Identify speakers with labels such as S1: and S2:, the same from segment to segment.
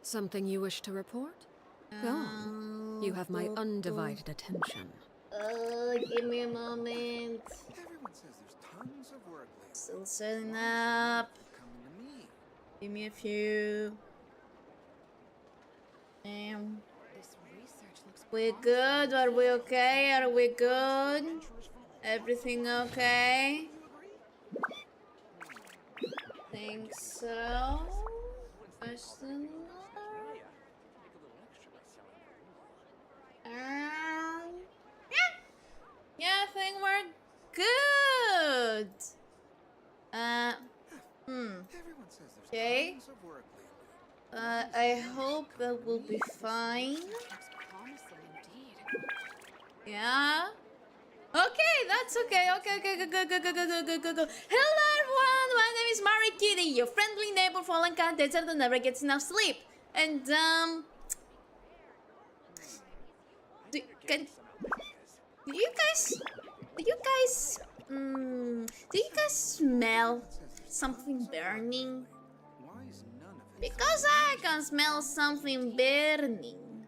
S1: Something you wish to report? Go on. You have my undivided attention.
S2: Give me a moment.
S3: Everyone says there's tons of work lately.
S2: Still setting up.
S3: Coming to me.
S2: Give me a few. Damn. We good? Are we okay? Are we good? Everything okay? Think so. Question mark? Yeah, I think we're good.
S3: Everyone says there's
S2: Okay.
S3: tons of work lately.
S2: I hope that will be fine. Yeah. Okay, that's okay. Okay, go. Hello, everyone. My name is Mari Kitty, your friendly neighbor fallen cat dancer that never gets enough sleep. And do you guys smell something burning?
S3: Why is none of it?
S2: Because I can smell something burning.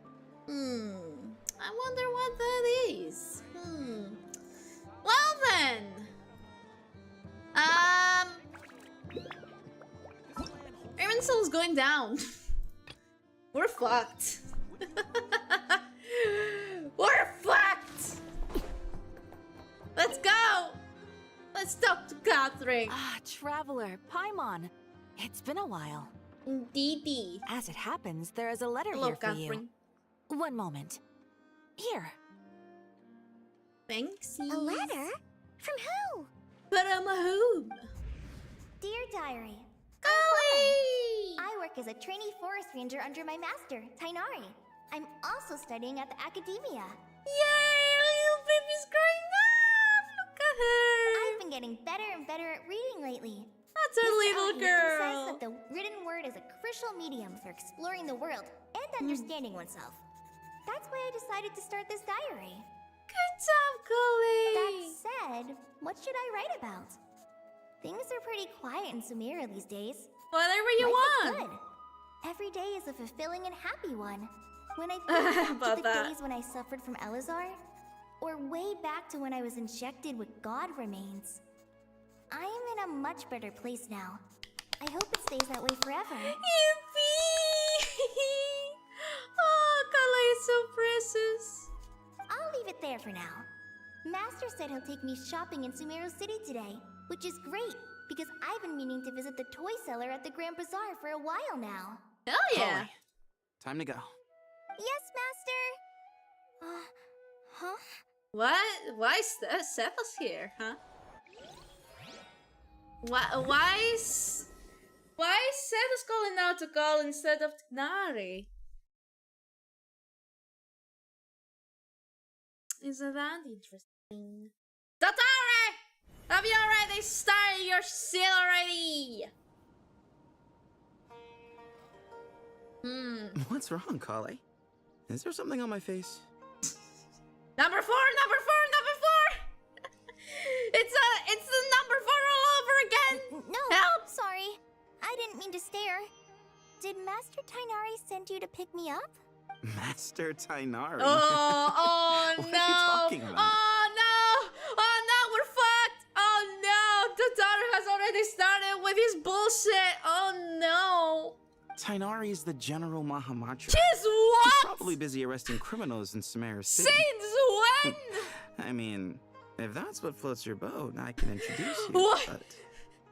S2: I wonder what that is. Well then. Irminsul is going down. We're fucked. We're fucked. Let's go. Let's talk to Catherine.
S4: Ah, traveler, Paimon. It's been a while.
S2: Indeedy.
S4: As it happens, there is a letter
S2: Hello,
S4: here for
S2: Catherine.
S4: you. One moment. Here.
S2: Thanks.
S5: A letter? From who?
S2: But I'm a who?
S5: Dear Diary,
S2: Golly!
S5: I work as a trainee forest ranger under my master, Tainari. I'm also studying at the academia.
S2: Yay! Little baby's growing up! Look at her!
S5: I've been getting better and better at reading lately.
S2: That's a
S5: Mr.
S2: little
S5: Elliot
S2: girl!
S5: says that the written word is a crucial medium for exploring the world and understanding oneself. That's why I decided to start this diary.
S2: Good job, Golly!
S5: That said, what should I write about? Things are pretty quiet in Sumeru these days.
S2: Whatever you
S5: Life is
S2: want!
S5: good. Every day is a fulfilling and happy one. When I think back
S2: About
S5: to the
S2: that.
S5: days when I suffered from Elazar, or way back to when I was injected with god remains, I am in a much better place now. I hope it stays that way forever.
S2: Yippee! Oh, Golly is so precious.
S5: I'll leave it there for now. Master said he'll take me shopping in Sumeru City today, which is great because I've been meaning to visit the toy seller at the Grand Bazaar for a while now.
S2: Hell yeah!
S3: Holly, time to go.
S5: Yes, Master. Huh?
S2: What? Why is Sethos here, huh? Why is Sethos calling out to call instead of Tighnari? Isn't that interesting? Dottore! Have you already started your shit already?
S3: What's wrong, Holly? Is there something on my face?
S2: Number four! It's the number 4 all over again!
S5: No,
S2: Help!
S5: sorry. I didn't mean to stare. Did Master Tainari send you to pick me up?
S3: Master Tainari.
S2: Oh
S3: What
S2: no!
S3: are you talking about?
S2: Oh no, we're fucked! Oh no, the daughter has already started with his bullshit! Oh no!
S3: Tainari is the General Mahamatra.
S2: She's
S3: He's
S2: what?
S3: probably busy arresting criminals in Sumeru City.
S2: Since when?
S3: I mean, if that's what floats your boat, I can introduce you.
S2: What?
S3: But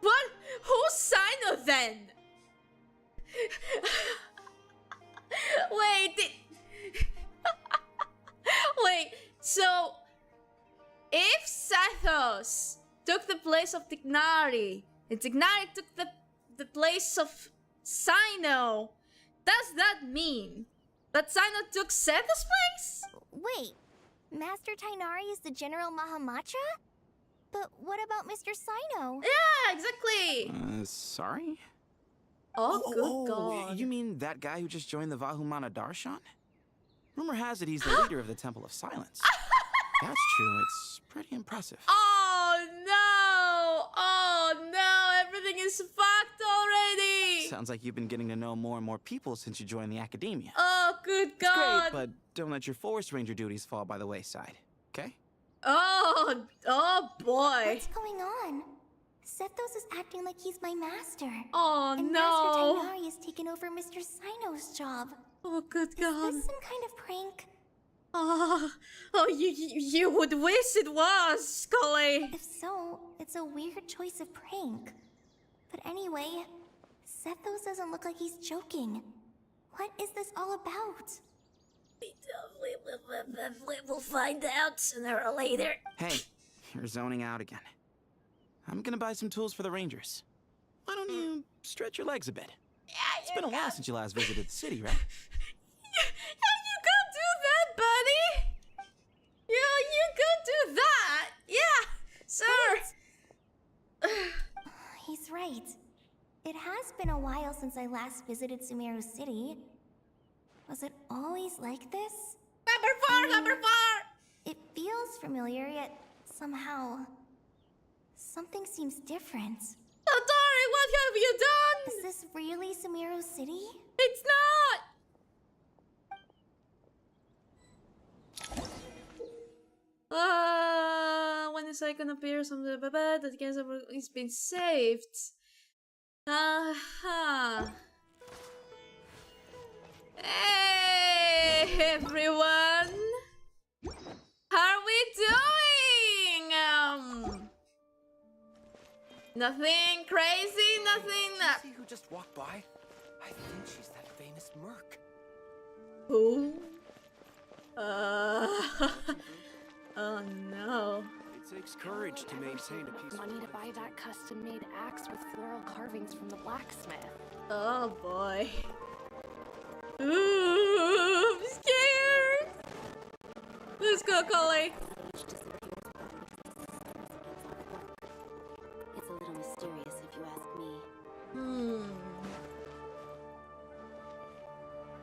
S2: What? Who's Sino then? Wait, so if Sethos took the place of Tighnari, and Tighnari took the place of Sino, does that mean that Sino took Sethos' place?
S5: Wait, Master Tainari is the General Mahamatra? But what about Mr. Sino?
S2: Yeah, exactly.
S3: Sorry?
S2: Oh, good God.
S3: You mean that guy who just joined the Vahumana Darshan? Rumor has it he's the leader of the Temple of Silence. that's true, it's pretty impressive.
S2: Oh no! Oh no! Everything is fucked already!
S3: Sounds like you've been getting to know more and more people since you joined the academia.
S2: Oh, good
S3: It's great,
S2: God!
S3: but don't let your forest ranger duties fall by the wayside, okay?
S2: Oh boy!
S5: What's going on? Sethos is acting like he's my master.
S2: Oh
S5: And
S2: no!
S5: Master Tainari has taken over Mr. Sino's job.
S2: Oh good God!
S5: Is this some kind of prank?
S2: Oh, you would wish it was, Scully.
S5: If so, it's a weird choice of prank. But anyway, Sethos doesn't look like he's joking. What is this all about?
S2: We'll find out sooner or later.
S3: Hey, you're zoning out again. I'm gonna buy some tools for the rangers. Why don't you stretch your legs a bit? It's been a while since you last visited the city, right?
S2: You could do that, buddy. You could do that. Yeah, sir.
S5: He's right. It has been a while since I last visited Sumeru City. Was it always like this?
S2: Number four.
S5: It feels familiar, yet somehow... something seems different.
S2: Dottore, what have you done?
S5: Is this really Sumeru City?
S2: It's not. When the icon appears on the bed, that guess it's been saved. Hey, everyone! How are we doing? Nothing crazy, nothing that.
S6: See who just walked by? I think she's that famous merc.
S2: Who? Oh no.
S6: It takes courage to maintain a peaceful
S4: Money to
S6: life.
S4: buy that custom-made axe with floral carvings from the blacksmith.
S2: Oh boy. Ooh, I'm scared. Let's go, Coley.
S7: It's a little mysterious if you ask me.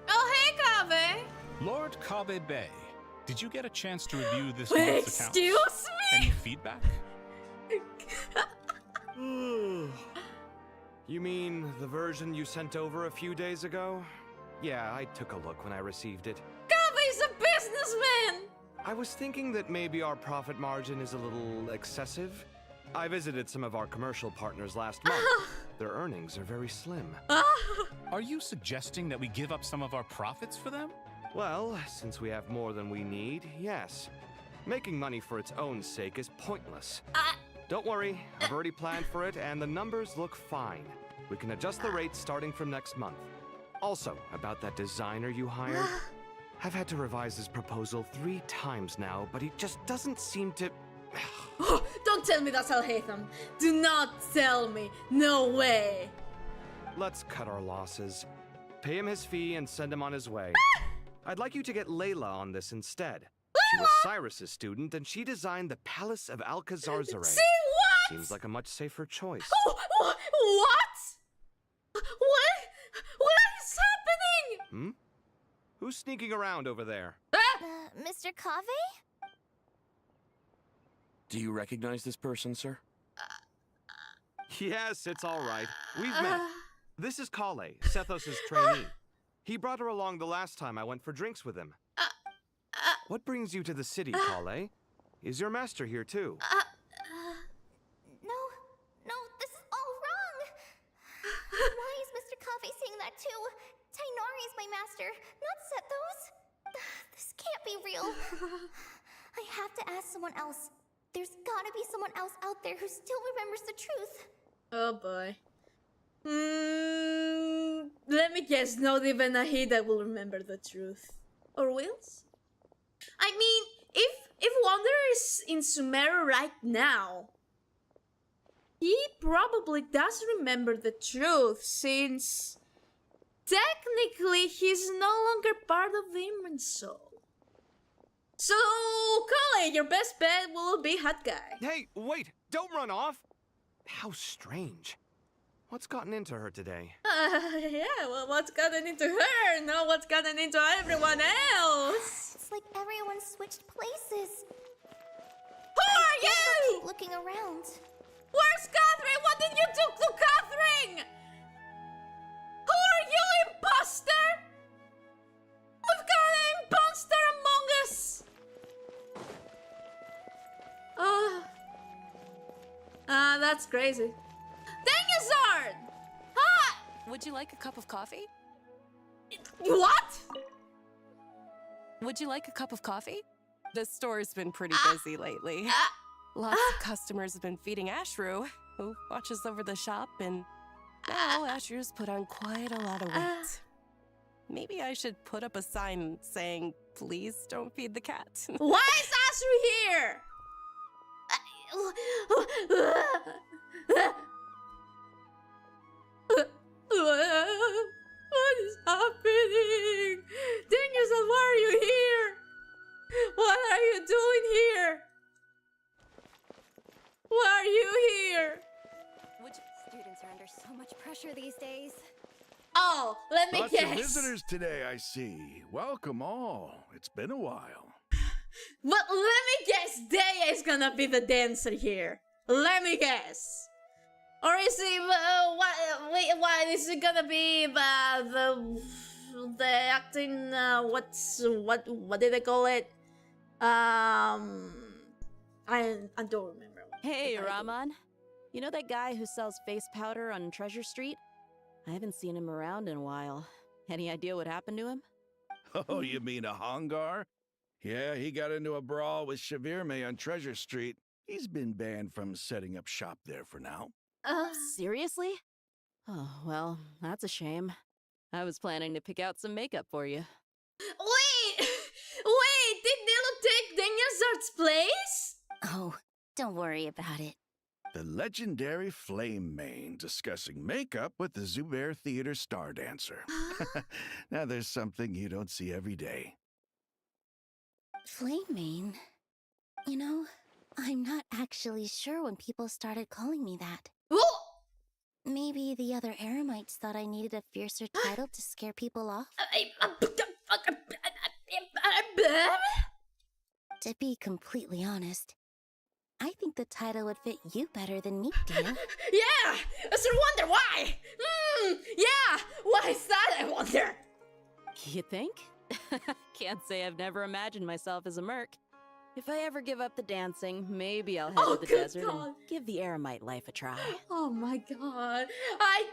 S2: Oh, hey, Kave.
S8: Lord Kabe Bay, did you get a chance to review this month's accounts?
S2: Excuse me?
S8: Any feedback?
S9: You mean the version you sent over a few days ago? Yeah, I took a look when I received it.
S2: Kave's a businessman.
S9: I was thinking that maybe our profit margin is a little excessive. I visited some of our commercial partners last month. Their earnings are very slim.
S8: Are you suggesting that we give up some of our profits for them?
S9: Well, since we have more than we need, yes. Making money for its own sake is pointless. Don't worry, I've already planned for it, and the numbers look fine. We can adjust the rates starting from next month. Also, about that designer you hired, I've had to revise his proposal 3 times now, but he just doesn't seem to...
S2: Don't tell me that's Al-Haytham. Do not tell me. No way.
S9: Let's cut our losses. Pay him his fee and send him on his way. I'd like you to get Layla on this instead. She was Cyrus's student, and she designed the Palace of Alcazar Zaray.
S2: See what?
S9: Seems like a much safer choice.
S2: What? What is happening?
S9: Who's sneaking around over there?
S5: Mr. Kave?
S6: Do you recognize this person, sir?
S9: Yes, it's all right. We've met. This is Kale, Sethos' trainee. He brought her along the last time I went for drinks with him. What brings you to the city, Kale? Is your master here too?
S5: No, this is all wrong! Why is Mr. Kave saying that too? Tainari is my master, not Sethos! This can't be real. I have to ask someone else. There's gotta be someone else out there who still remembers the truth.
S2: Oh boy. Let me guess, not even nahida will remember the truth. Or wills? I mean, if Wanderer is in Sumeru right now, he probably does remember the truth, since technically he's no longer part of the Irminsul. So, Kale, your best bet will be Hot Guy.
S9: Hey, wait! Don't run off! How strange. What's gotten into her today?
S2: Yeah, well, what's gotten into her? No, what's gotten into everyone else?
S5: It's like everyone switched places. looking around.
S2: Where's Catherine? What did you do to Catherine? Who are you, imposter? We've got an imposter among us. That's crazy. Daniazard! Hi!
S4: Would you like a cup of coffee?
S2: What?
S4: Would you like a cup of coffee? The store's been pretty busy lately. Lots of customers have been feeding Ashru, who watches over the shop, and now Ashru's put on quite a lot of weight. Maybe I should put up a sign saying, please don't feed the cat.
S2: Why is Asru here? What is happening? Daniel, why are you here? What are you doing here? Why are you here?
S5: Students are under so much pressure these days.
S2: Oh, let me
S10: Lots
S2: guess.
S10: of visitors today, I see. Welcome all. It's been a while.
S2: But let me guess, Daya is gonna be the dancer here. Let me guess. Or is he, what is it gonna be, the acting, what did they call it? I don't remember.
S11: Hey, Rahman. You know that guy who sells face powder on Treasure Street? I haven't seen him around in a while. Any idea what happened to him?
S10: Oh, you mean a Hongar? Yeah, he got into a brawl with Shavirme on Treasure Street. He's been banned from setting up shop there for now.
S11: Seriously? Oh, well, that's a shame. I was planning to pick out some makeup for you.
S2: Wait! Did Nilo take Daniel's place?
S7: Oh, don't worry about it.
S10: The legendary Flame Mane discussing makeup with the Zubair Theater star dancer. Now there's something you don't see every day.
S7: Flame Mane? You know, I'm not actually sure when people started calling me that. Maybe the other Eremites thought I needed a fiercer title to scare people off? To be completely honest, I think the title would fit you better than me, dear.
S2: Yeah! I sort of wonder why! Yeah! Why is that, I wonder?
S11: You think? Can't say I've never imagined myself as a merc. If I ever give up the dancing, maybe I'll head to the
S2: good
S11: desert
S2: God.
S11: and give the Eremite life a try.
S2: Oh my god. I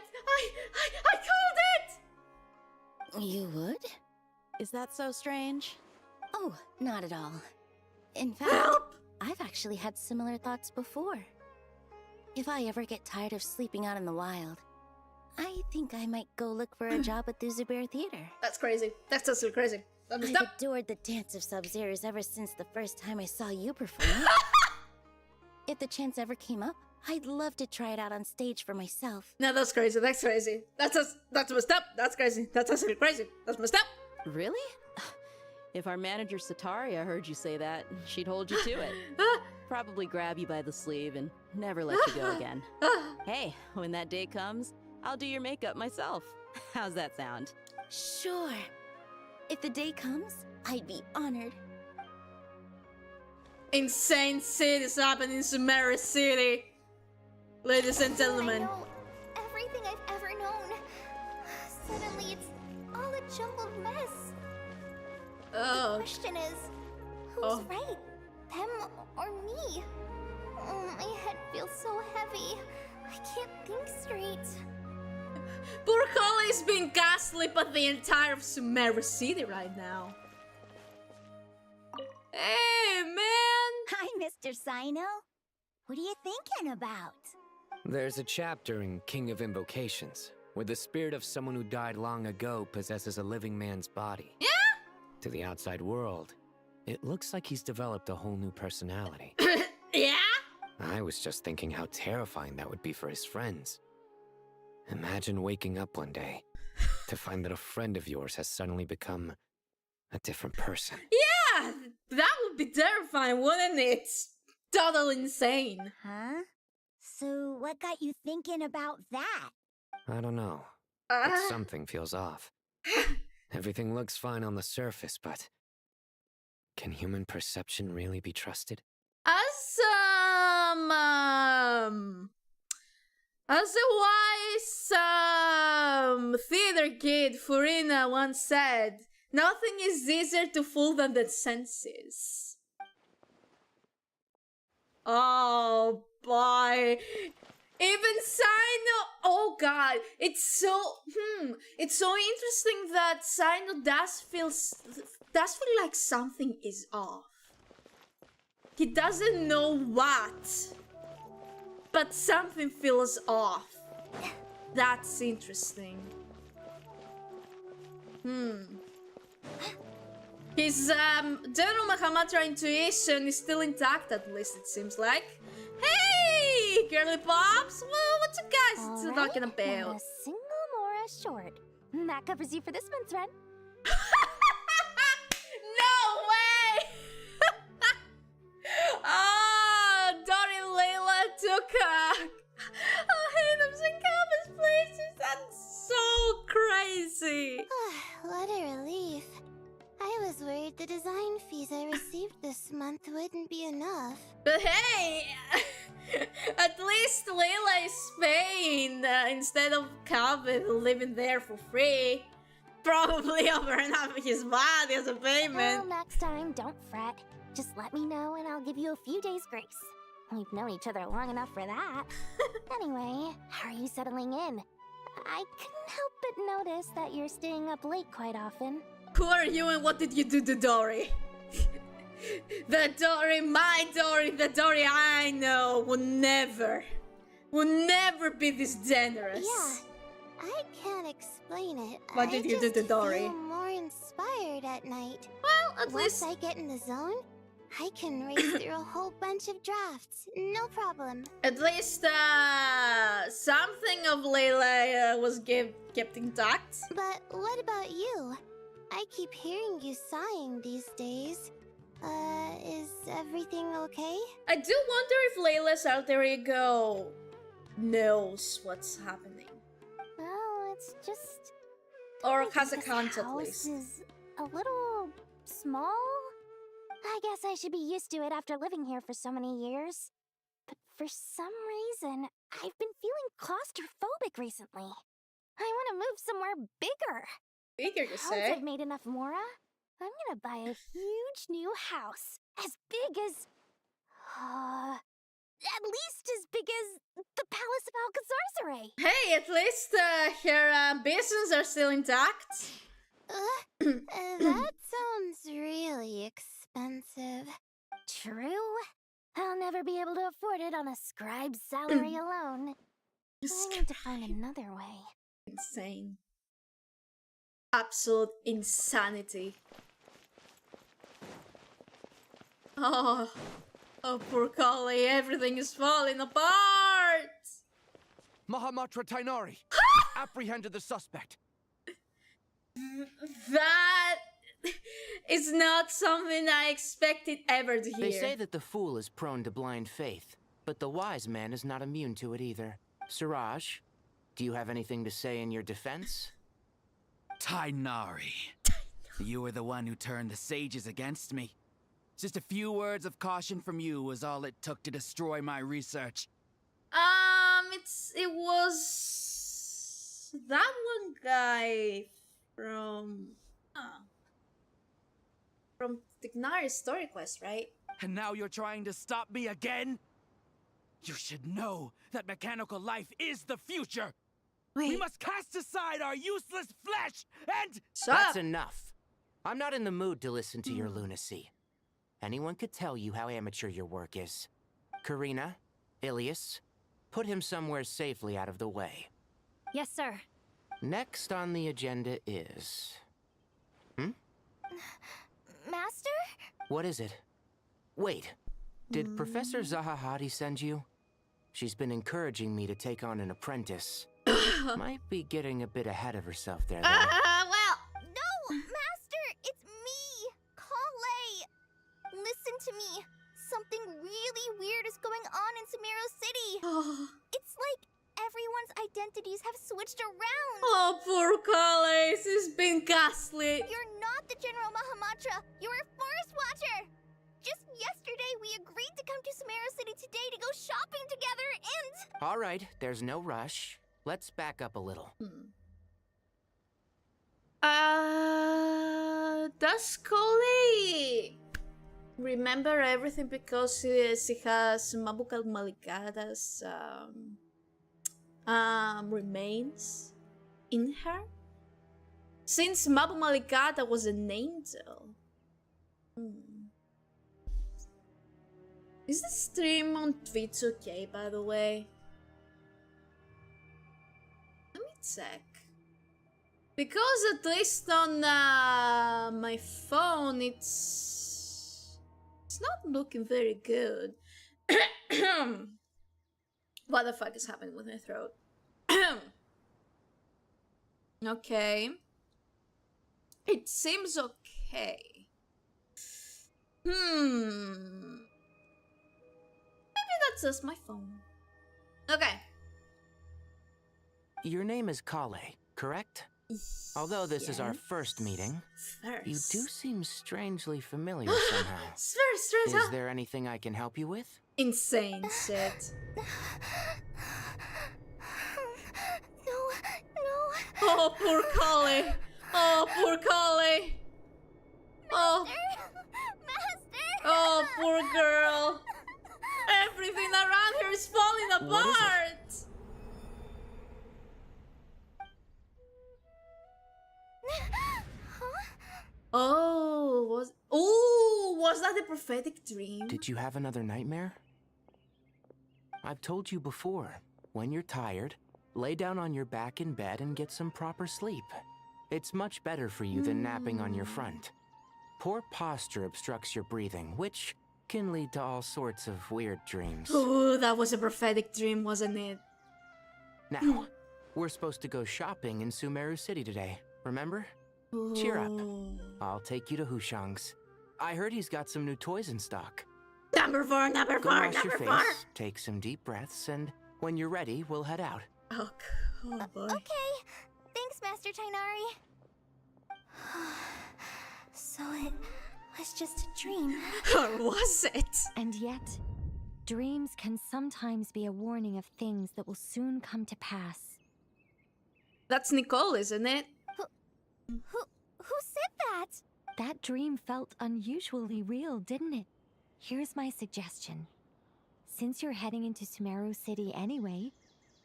S2: called it!
S7: You would?
S11: Is that so strange?
S7: Oh, not at all. In fact,
S2: Help!
S7: I've actually had similar thoughts before. If I ever get tired of sleeping out in the wild, I think I might go look for a job at the Zubair Theater.
S2: That's crazy. That's absolutely crazy.
S7: I've
S2: Stop!
S7: adored the dance of Sub-Zeros ever since the first time I saw you perform. If the chance ever came up, I'd love to try it out on stage for myself.
S2: No, that's crazy. That's crazy. That's messed up. That's crazy. That's actually crazy. That's messed up.
S11: Really? If our manager Sataria heard you say that, she'd hold you to it. Probably grab you by the sleeve and never let you go again. Hey, when that day comes, I'll do your makeup myself. How's that sound?
S7: Sure. If the day comes, I'd be honored.
S2: Insane shit is happening in Sumeru City. Ladies and gentlemen.
S5: I know everything I've ever known. Suddenly it's all a jumbled mess. The
S2: Oh.
S5: question is, who's
S2: Oh.
S5: right? Them or me? Oh, my head feels so heavy. I can't think straight.
S2: Poor Holly's being gaslit by the entire of Sumeru City right now. Hey, man!
S12: Hi, Mr. Sino. What are you thinking about?
S6: There's a chapter in King of Invocations where the spirit of someone who died long ago possesses a living man's body.
S2: Yeah?
S6: To the outside world, it looks like he's developed a whole new personality.
S2: Yeah?
S6: I was just thinking how terrifying that would be for his friends. Imagine waking up one day to find that a friend of yours has suddenly become a different person.
S2: Yeah! That would be terrifying, wouldn't it? Totally insane.
S12: Huh? So, what got you thinking about that?
S6: I don't know, but something feels off. Everything looks fine on the surface, but can human perception really be trusted?
S2: As As a wise theater kid, Furina once said, nothing is easier to fool than the senses. Oh boy. Even Sino, oh god, it's so interesting that Sino does feel like something is off. He doesn't know what, but something feels off. That's interesting. His general Mahamatra intuition is still intact, at least it seems like. Hey, girly pops! Well, what you guys talking about?
S12: Not a single Mora short. That covers you for this month's rent.
S2: No way! Oh, Dory Layla took Haydom's and Calvin's places. That's so crazy.
S5: What a relief. I was worried the design fees I received this month wouldn't be enough.
S2: But hey, at least Layla is paying instead of Calvin living there for free. Probably over and having his body as a payment.
S12: Well, next time, don't fret. Just let me know and I'll give you a few days' grace. We've known each other long enough for that. Anyway, how are you settling in? I couldn't help but notice that you're staying up late quite often.
S2: Who are you and what did you do to Dory? The Dory, my Dory, the Dory I know will never be this generous.
S5: Yeah, I can't explain it.
S2: What did you do to Dory?
S5: I feel more inspired at night.
S2: Well, at least
S5: once I get in the zone, I can race through a whole bunch of drafts, no problem.
S2: At least something of Layla was kept intact.
S5: But what about you? I keep hearing you sighing these days. Is everything okay?
S2: I do wonder if Layla's alter ego knows what's happening.
S12: Well, it's just...
S2: Or has a
S12: this
S2: count at
S12: house
S2: least.
S12: is a little... small? I guess I should be used to it after living here for so many years. But for some reason, I've been feeling claustrophobic recently. I want to move somewhere bigger.
S2: Bigger, you
S12: Once
S2: say?
S12: I've made enough Mora, I'm gonna buy a huge new house. As big as... at least as big as the Palace of Alcazarzaray.
S2: Hey, at least her ambitions are still intact.
S5: That sounds really expensive.
S12: True. I'll never be able to afford it on a scribe's salary alone. I need to find another way.
S2: Insane. Absolute insanity. Oh, poor Kali, everything is falling apart!
S3: Mahamatra Tainari! Apprehended the suspect!
S2: That is not something I expected ever to hear.
S13: They say that the fool is prone to blind faith, but the wise man is not immune to it either. Siraj, do you have anything to say in your defense?
S14: Tainari. You were the one who turned the sages against me. Just a few words of caution from you was all it took to destroy my research.
S2: It was that one guy from Tignari's story quest, right?
S14: And now you're trying to stop me again? You should know that mechanical life is the future.
S2: Wait.
S14: We must cast aside our useless flesh and...
S13: That's enough. I'm not in the mood to listen to your lunacy. Anyone could tell you how amateur your work is. Karina, Ilias, put him somewhere safely out of the way.
S12: Yes, sir.
S13: Next on the agenda is...
S12: Master?
S13: What is it? Wait, did Professor Zahahadi send you? She's been encouraging me to take on an apprentice. Might be getting a bit ahead of herself there, though.
S2: Well...
S5: No, Master! It's me! Kale! Listen to me. Something really weird is going on in Sumeru City. It's like everyone's identities have switched around.
S2: Oh, poor Kale, she's been gaslit.
S5: You're not the General Mahamatra. You're a forest watcher. Just yesterday, we agreed to come to Sumeru City today to go shopping together, and...
S13: All right, there's no rush. Let's back up a little.
S2: Does Coley remember everything because she has Mabuka Malikata's remains in her? Since Mabu Malikata was an angel. Is the stream on Twitch okay, by the way? Let me check. Because at least on my phone, it's not looking very good. What the fuck is happening with my throat? Okay. It seems okay. Maybe that's just my phone. Okay.
S13: Your name is Kale, correct? Although this is our first meeting, you do seem strangely familiar somehow.
S2: It's very strange,
S13: Is there anything I can help you with?
S2: Insane shit.
S12: No.
S2: Oh, poor Kale. Oh, poor Kale. Oh. Oh, poor girl. Everything around her is falling apart. Was that a prophetic dream?
S13: Did you have another nightmare? I've told you before, when you're tired, lay down on your back in bed and get some proper sleep. It's much better for you than napping on your front. Poor posture obstructs your breathing, which can lead to all sorts of weird dreams.
S2: Oh, that was a prophetic dream, wasn't it?
S13: Now, we're supposed to go shopping in Sumeru City today, remember? Cheer up. I'll take you to Hushang's. I heard he's got some new toys in stock.
S2: Number four,
S13: Go wash your face, take some deep breaths, and when you're ready, we'll head out.
S2: Oh boy.
S12: Okay. Thanks, Master Tainari. So it was just a dream.
S2: Or was it?
S15: And yet, dreams can sometimes be a warning of things that will soon come to pass.
S2: That's Nicole, isn't it?
S12: Who said that?
S15: That dream felt unusually real, didn't it? Here's my suggestion. Since you're heading into Sumeru City anyway,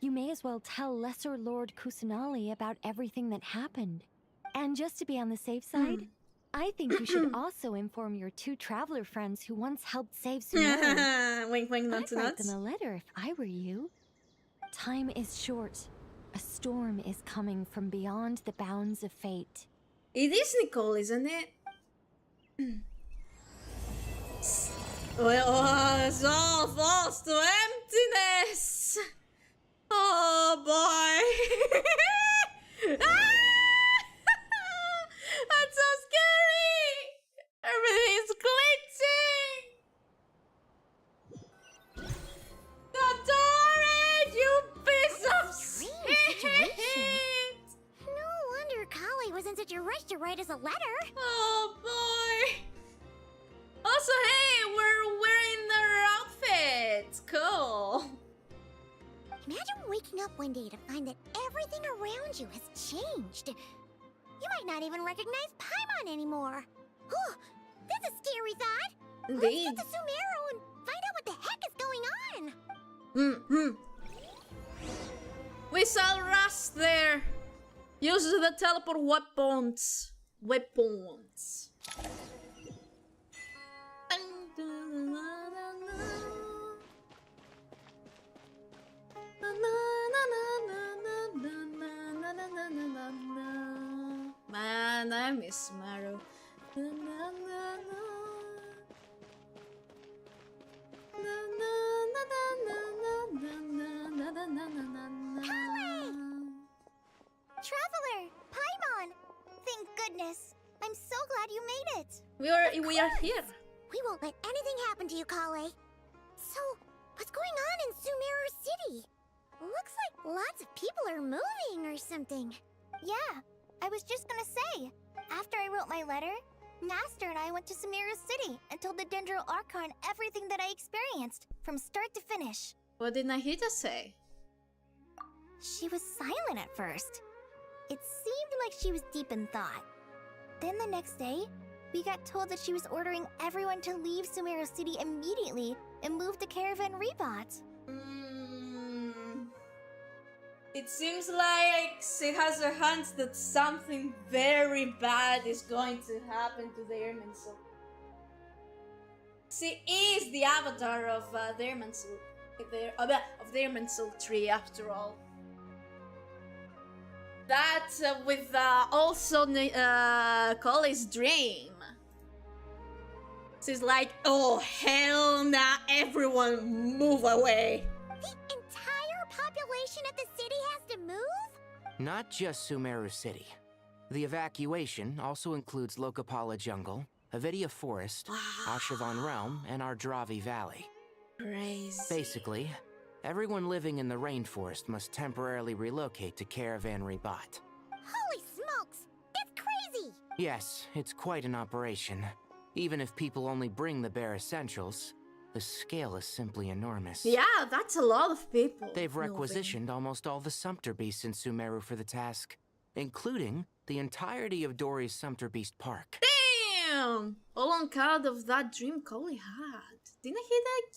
S15: you may as well tell Lesser Lord Kusanali about everything that happened. And just to be on the safe side, I think you should also inform your two traveler friends who once helped save Sumeru.
S2: Wink, wink,
S15: I'd
S2: nuts,
S15: write
S2: nuts.
S15: them a letter if I were you. Time is short. A storm is coming from beyond the bounds of fate.
S2: It is Nicole, isn't it? Well, it's all falls to emptiness. Oh boy. That's so scary. Everything's glitching. Dottore, you piece of shit.
S12: No wonder Kali was in such a rush to write us a letter.
S2: Oh boy. Also, hey, we're wearing their outfits. Cool.
S12: Imagine waking up one day to find that everything around you has changed. You might not even recognize Paimon anymore. Oh, that's a scary thought.
S2: Indeed.
S12: Let's get to Sumeru and find out what the heck is going on.
S2: We shall rush there. Use the teleport weapons. Man, I miss Maru.
S12: Traveler, Paimon. Thank goodness. I'm so glad you made it.
S2: We are here.
S12: We won't let anything happen to you, Kale. So, what's going on in Sumeru City? Looks like lots of people are moving or something. Yeah, I was just gonna say, after I wrote my letter, Master and I went to Sumeru City and told the Dendro Archon everything that I experienced, from start to finish.
S2: What did Nahida say?
S12: She was silent at first. It seemed like she was deep in thought. Then the next day, we got told that she was ordering everyone to leave Sumeru City immediately and move to Caravan Rebot.
S2: It seems like she has a hunch that something very bad is going to happen to the Irminsul. She is the avatar of the Irminsul, of the Irminsul tree, after all. That with also Colley's dream. She's like, oh hell nah, everyone move away.
S12: The entire population of the city has to move?
S13: Not just Sumeru City. The evacuation also includes Lokapala Jungle, Avidia Forest, Ashavan Realm, and Ardravi Valley.
S2: Crazy.
S13: Basically, everyone living in the rainforest must temporarily relocate to Caravan Rebot.
S12: Holy smokes! That's crazy!
S13: Yes, it's quite an operation. Even if people only bring the bare essentials, the scale is simply enormous.
S2: Yeah, that's a lot of people.
S13: They've requisitioned almost all the Sumpter Beasts in Sumeru for the task, including the entirety of Dory's Sumpter Beast Park.
S2: Damn! All on account of that dream Colley had. Didn't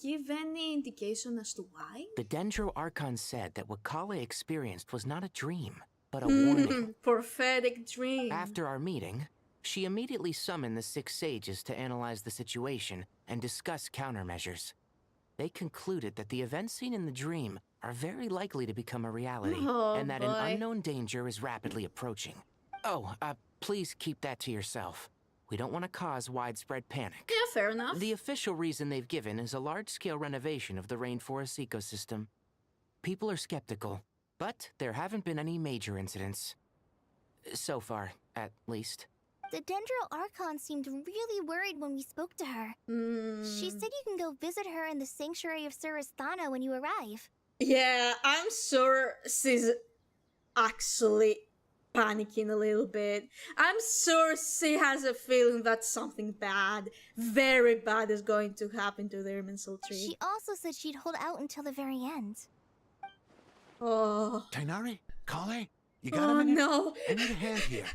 S2: he give any indication as to why?
S13: The Dendro Archon said that what Colley experienced was not a dream, but a warning.
S2: Prophetic dream.
S13: After our meeting, she immediately summoned the 6 sages to analyze the situation and discuss countermeasures. They concluded that the events seen in the dream are very likely to become a reality, and that an unknown danger is rapidly approaching. Oh, please keep that to yourself. We don't want to cause widespread panic.
S2: Yeah, fair enough.
S13: The official reason they've given is a large-scale renovation of the rainforest ecosystem. People are skeptical, but there haven't been any major incidents. So far, at least.
S12: The Dendro Archon seemed really worried when we spoke to her. She said you can go visit her in the Sanctuary of Surasthana when you arrive.
S2: Yeah, I'm sure she's actually panicking a little bit. I'm sure she has a feeling that something bad, very bad, is going to happen to the Irminsul tree.
S12: She also said she'd hold out until the very end.
S2: Oh.
S10: Tainari? Colley? You got a
S2: Oh
S10: minute?
S2: no.
S10: I need a hand here.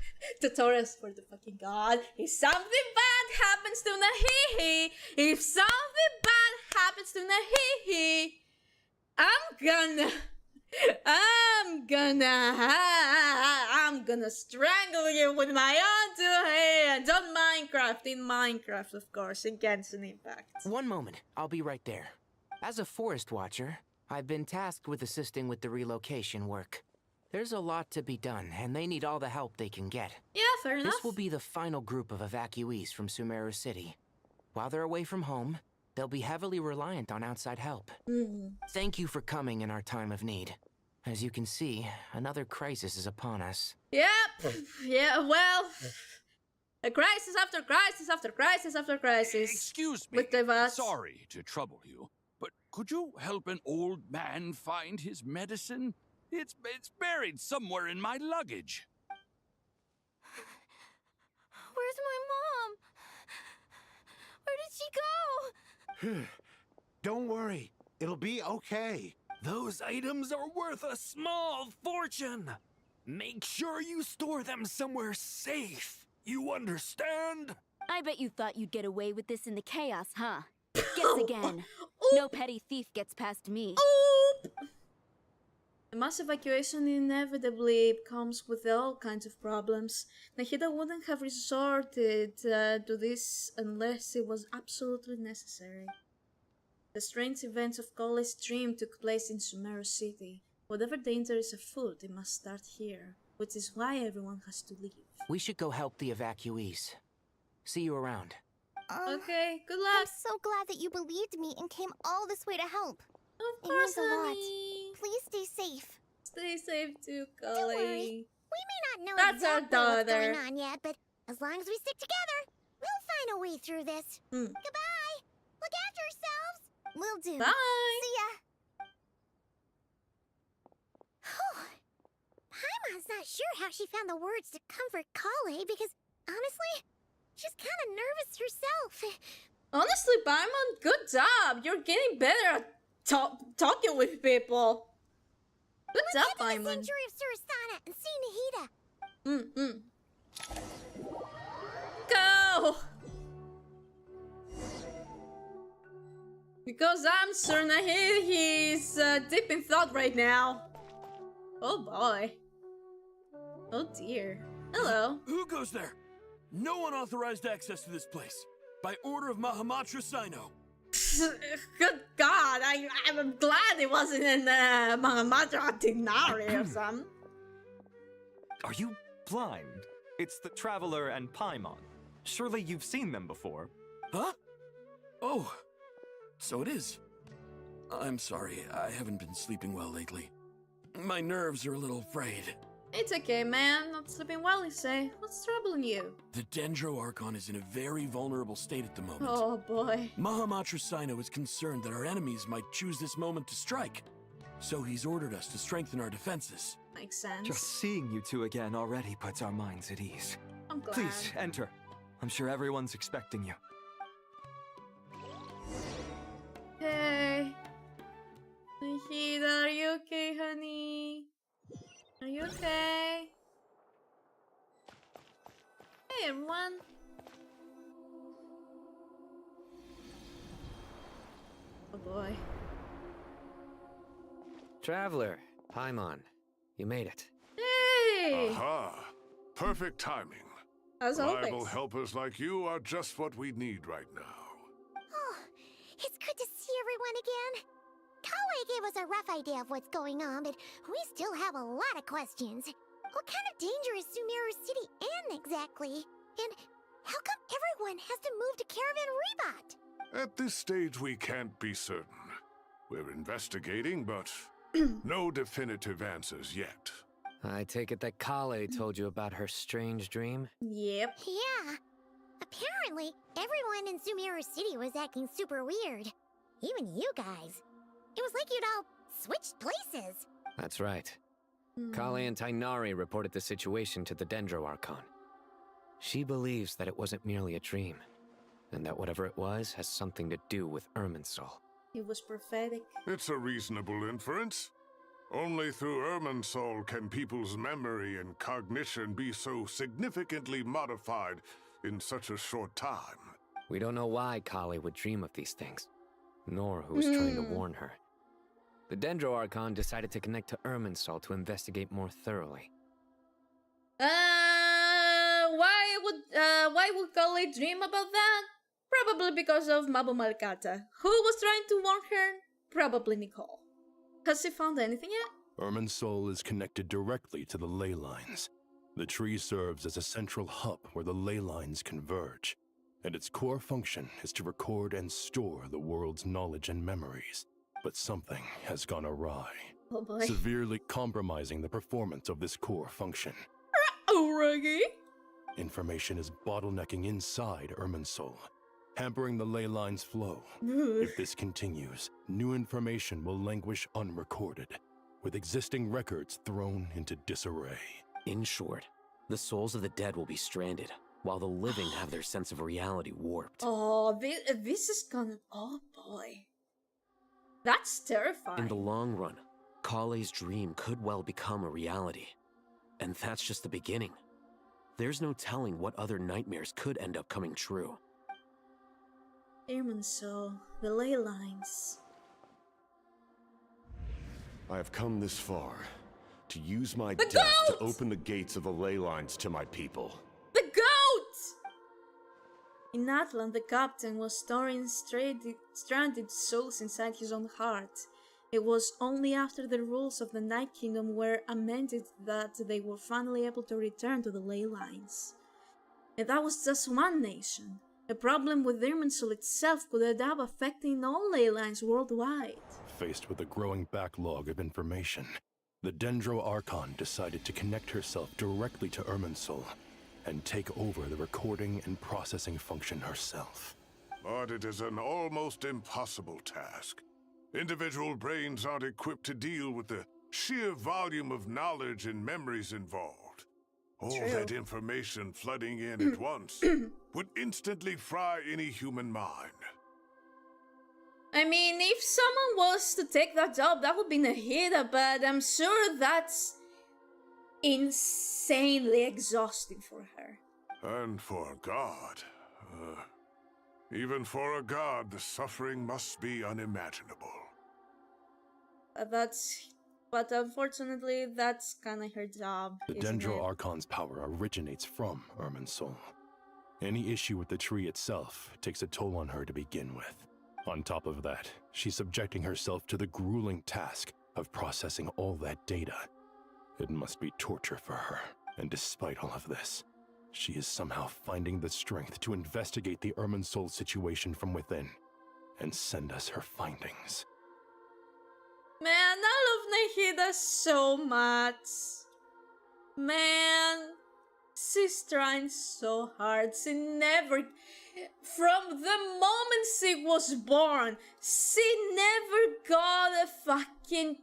S2: Dottore, for the fucking god. If something bad happens to Nahihi, if something bad happens to Nahihi, I'm gonna strangle you with my own 2 hands on Minecraft, in Minecraft, of course, in Genshin Impact.
S13: One moment, I'll be right there. As a forest watcher, I've been tasked with assisting with the relocation work. There's a lot to be done, and they need all the help they can get.
S2: Yeah, fair enough.
S13: This will be the final group of evacuees from Sumeru City. While they're away from home, they'll be heavily reliant on outside help. Thank you for coming in our time of need. As you can see, another crisis is upon us.
S2: Yep. Yeah, well, a crisis after crisis after crisis after crisis.
S16: Excuse me.
S2: With the vast...
S16: Sorry to trouble you, but could you help an old man find his medicine? It's buried somewhere in my luggage.
S12: Where's my mom? Where did she go?
S10: Don't worry. It'll be okay.
S6: Those items are worth a small fortune. Make sure you store them somewhere safe. You understand?
S17: I bet you thought you'd get away with this in the chaos, huh? Guess again. No petty thief gets past me.
S2: A mass evacuation inevitably comes with all kinds of problems. Nahida wouldn't have resorted to this unless it was absolutely necessary. The strange events of Colley's dream took place in Sumeru City. Whatever danger is afoot, it must start here, which is why everyone has to leave.
S13: We should go help the evacuees. See you around.
S2: Okay, good luck.
S12: I'm so glad that you believed me and came all this way to help.
S2: Of
S12: It
S2: course,
S12: means a lot.
S2: honey.
S12: Please stay safe.
S2: Stay safe too,
S12: Don't
S2: Colley.
S12: worry. We may not know
S2: That's our
S12: exactly what's
S2: daughter.
S12: going on yet, but as long as we stick together, we'll find a way through this. Goodbye. Look after yourselves. Will do.
S2: Bye.
S12: See ya. Paimon's not sure how she found the words to comfort Colley because, honestly, she's kind of nervous herself.
S2: Honestly, Paimon, good job. You're getting better at talking with people. What's up, Paimon?
S12: Sanctuary of Surasana and see Nahida.
S2: Go! Because I'm sure Nahida, he's deep in thought right now. Oh boy. Oh dear. Hello.
S18: Who goes there? No unauthorized access to this place. By order of Mahamatra Sino.
S2: Good God, I'm glad it wasn't in Mahamatra Tignari or something.
S19: Are you blind? It's the Traveler and Paimon. Surely you've seen them before.
S18: Huh? Oh, so it is. I'm sorry, I haven't been sleeping well lately. My nerves are a little frayed.
S2: It's okay, man. Not sleeping well, you say. What's troubling you?
S18: The Dendro Archon is in a very vulnerable state at the moment.
S2: Oh boy.
S18: Mahamatra Sino is concerned that our enemies might choose this moment to strike. So he's ordered us to strengthen our defenses.
S2: Makes sense.
S19: Just seeing you two again already puts our minds at ease.
S2: I'm glad.
S19: Please, enter. I'm sure everyone's expecting you.
S2: Hey. Nahida, are you okay, honey? Are you okay? Hey, everyone. Oh boy.
S6: Traveler, Paimon, you made it.
S2: Hey!
S20: Aha! Perfect timing.
S2: As
S20: Reliable
S2: always.
S20: helpers like you are just what we need right now.
S12: Oh, it's good to see everyone again. Kawaii gave us a rough idea of what's going on, but we still have a lot of questions. What kind of danger is Sumeru City in exactly? And how come everyone has to move to Caravan Rebot?
S20: At this stage, we can't be certain. We're investigating, but no definitive answers yet.
S6: I take it that Kale told you about her strange dream?
S2: Yep.
S12: Yeah. Apparently, everyone in Sumeru City was acting super weird. Even you guys. It was like you'd all switched places.
S6: That's right. Kale and Tainari reported the situation to the Dendro Archon. She believes that it wasn't merely a dream, and that whatever it was has something to do with Irminsul.
S2: It was prophetic.
S20: It's a reasonable inference. Only through Irminsul can people's memory and cognition be so significantly modified in such a short time.
S6: We don't know why Kale would dream of these things, nor who was trying to warn her. The Dendro Archon decided to connect to Irminsul to investigate more thoroughly.
S2: Why would Kale dream about that? Probably because of Mabu Malkata. Who was trying to warn her? Probably Nicole. Has he found anything yet?
S21: Irminsul is connected directly to the ley lines. The tree serves as a central hub where the ley lines converge, and its core function is to record and store the world's knowledge and memories. But something has gone awry,
S2: Oh boy.
S21: severely compromising the performance of this core function.
S2: Alrighty.
S21: Information is bottlenecking inside Irminsul, hampering the ley line's flow. If this continues, new information will languish unrecorded, with existing records thrown into disarray.
S22: In short, the souls of the dead will be stranded, while the living have their sense of reality warped.
S2: Oh, this is gonna... Oh boy. That's terrifying.
S22: In the long run, Kale's dream could well become a reality. And that's just the beginning. There's no telling what other nightmares could end up coming true.
S2: Irminsul, the ley lines.
S23: I have come this far to use my
S2: The
S23: death to
S2: goat!
S23: open the gates of the ley lines to my people.
S2: The goat! In Atlant, the captain was storing stranded souls inside his own heart. It was only after the rules of the Night Kingdom were amended that they were finally able to return to the ley lines. And that was just one nation. The problem with Irminsul itself could end up affecting all ley lines worldwide.
S21: Faced with a growing backlog of information, the Dendro Archon decided to connect herself directly to Irminsul and take over the recording and processing function herself.
S20: But it is an almost impossible task. Individual brains aren't equipped to deal with the sheer volume of knowledge and memories involved. All that information flooding in at once would instantly fry any human mind.
S2: I mean, if someone was to take that job, that would be Nahida, but I'm sure that's insanely exhausting for her.
S20: And for a god. Even for a god, the suffering must be unimaginable.
S2: But unfortunately, that's kind of her job.
S21: The Dendro Archon's power originates from Irminsul. Any issue with the tree itself takes a toll on her to begin with. On top of that, she's subjecting herself to the grueling task of processing all that data. It must be torture for her, and despite all of this, she is somehow finding the strength to investigate the Irminsul situation from within and send us her findings.
S2: Man, I love Nahida so much. Man, she's trying so hard. She never... From the moment she was born, she never got a fucking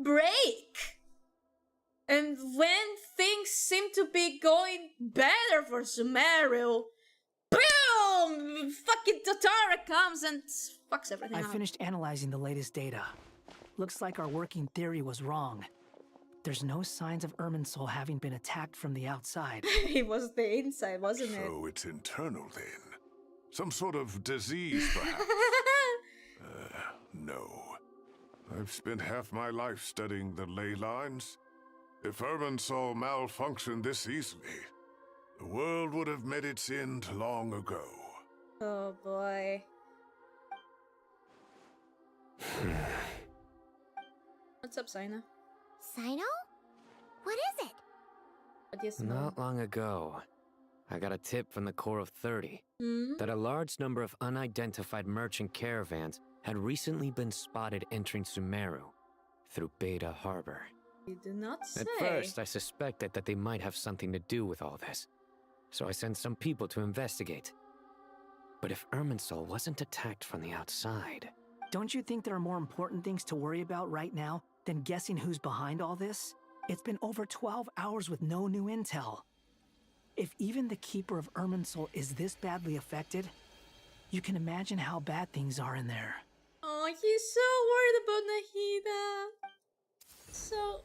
S2: break. And when things seem to be going better for Sumeru, boom! Fucking dottore comes and fucks everything up.
S1: I finished analyzing the latest data. Looks like our working theory was wrong. There's no signs of Irminsul having been attacked from the outside.
S2: It was the inside, wasn't it?
S20: So it's internal then. Some sort of disease, perhaps. No. I've spent half my life studying the ley lines. If Irminsul malfunctioned this easily, the world would have met its end long ago.
S2: Oh boy. What's up, Sino?
S12: Sino? What is it?
S2: What do you smell?
S6: Not long ago, I got a tip from the Corps of 30 that a large number of unidentified merchant caravans had recently been spotted entering Sumeru through Beta Harbor.
S2: You do not say.
S6: At first, I suspected that they might have something to do with all this, so I sent some people to investigate. But if Irminsul wasn't attacked from the outside...
S1: Don't you think there are more important things to worry about right now than guessing who's behind all this? It's been over 12 hours with no new intel. If even the Keeper of Irminsul is this badly affected, you can imagine how bad things are in there.
S2: Oh, he's so worried about Nahida. So,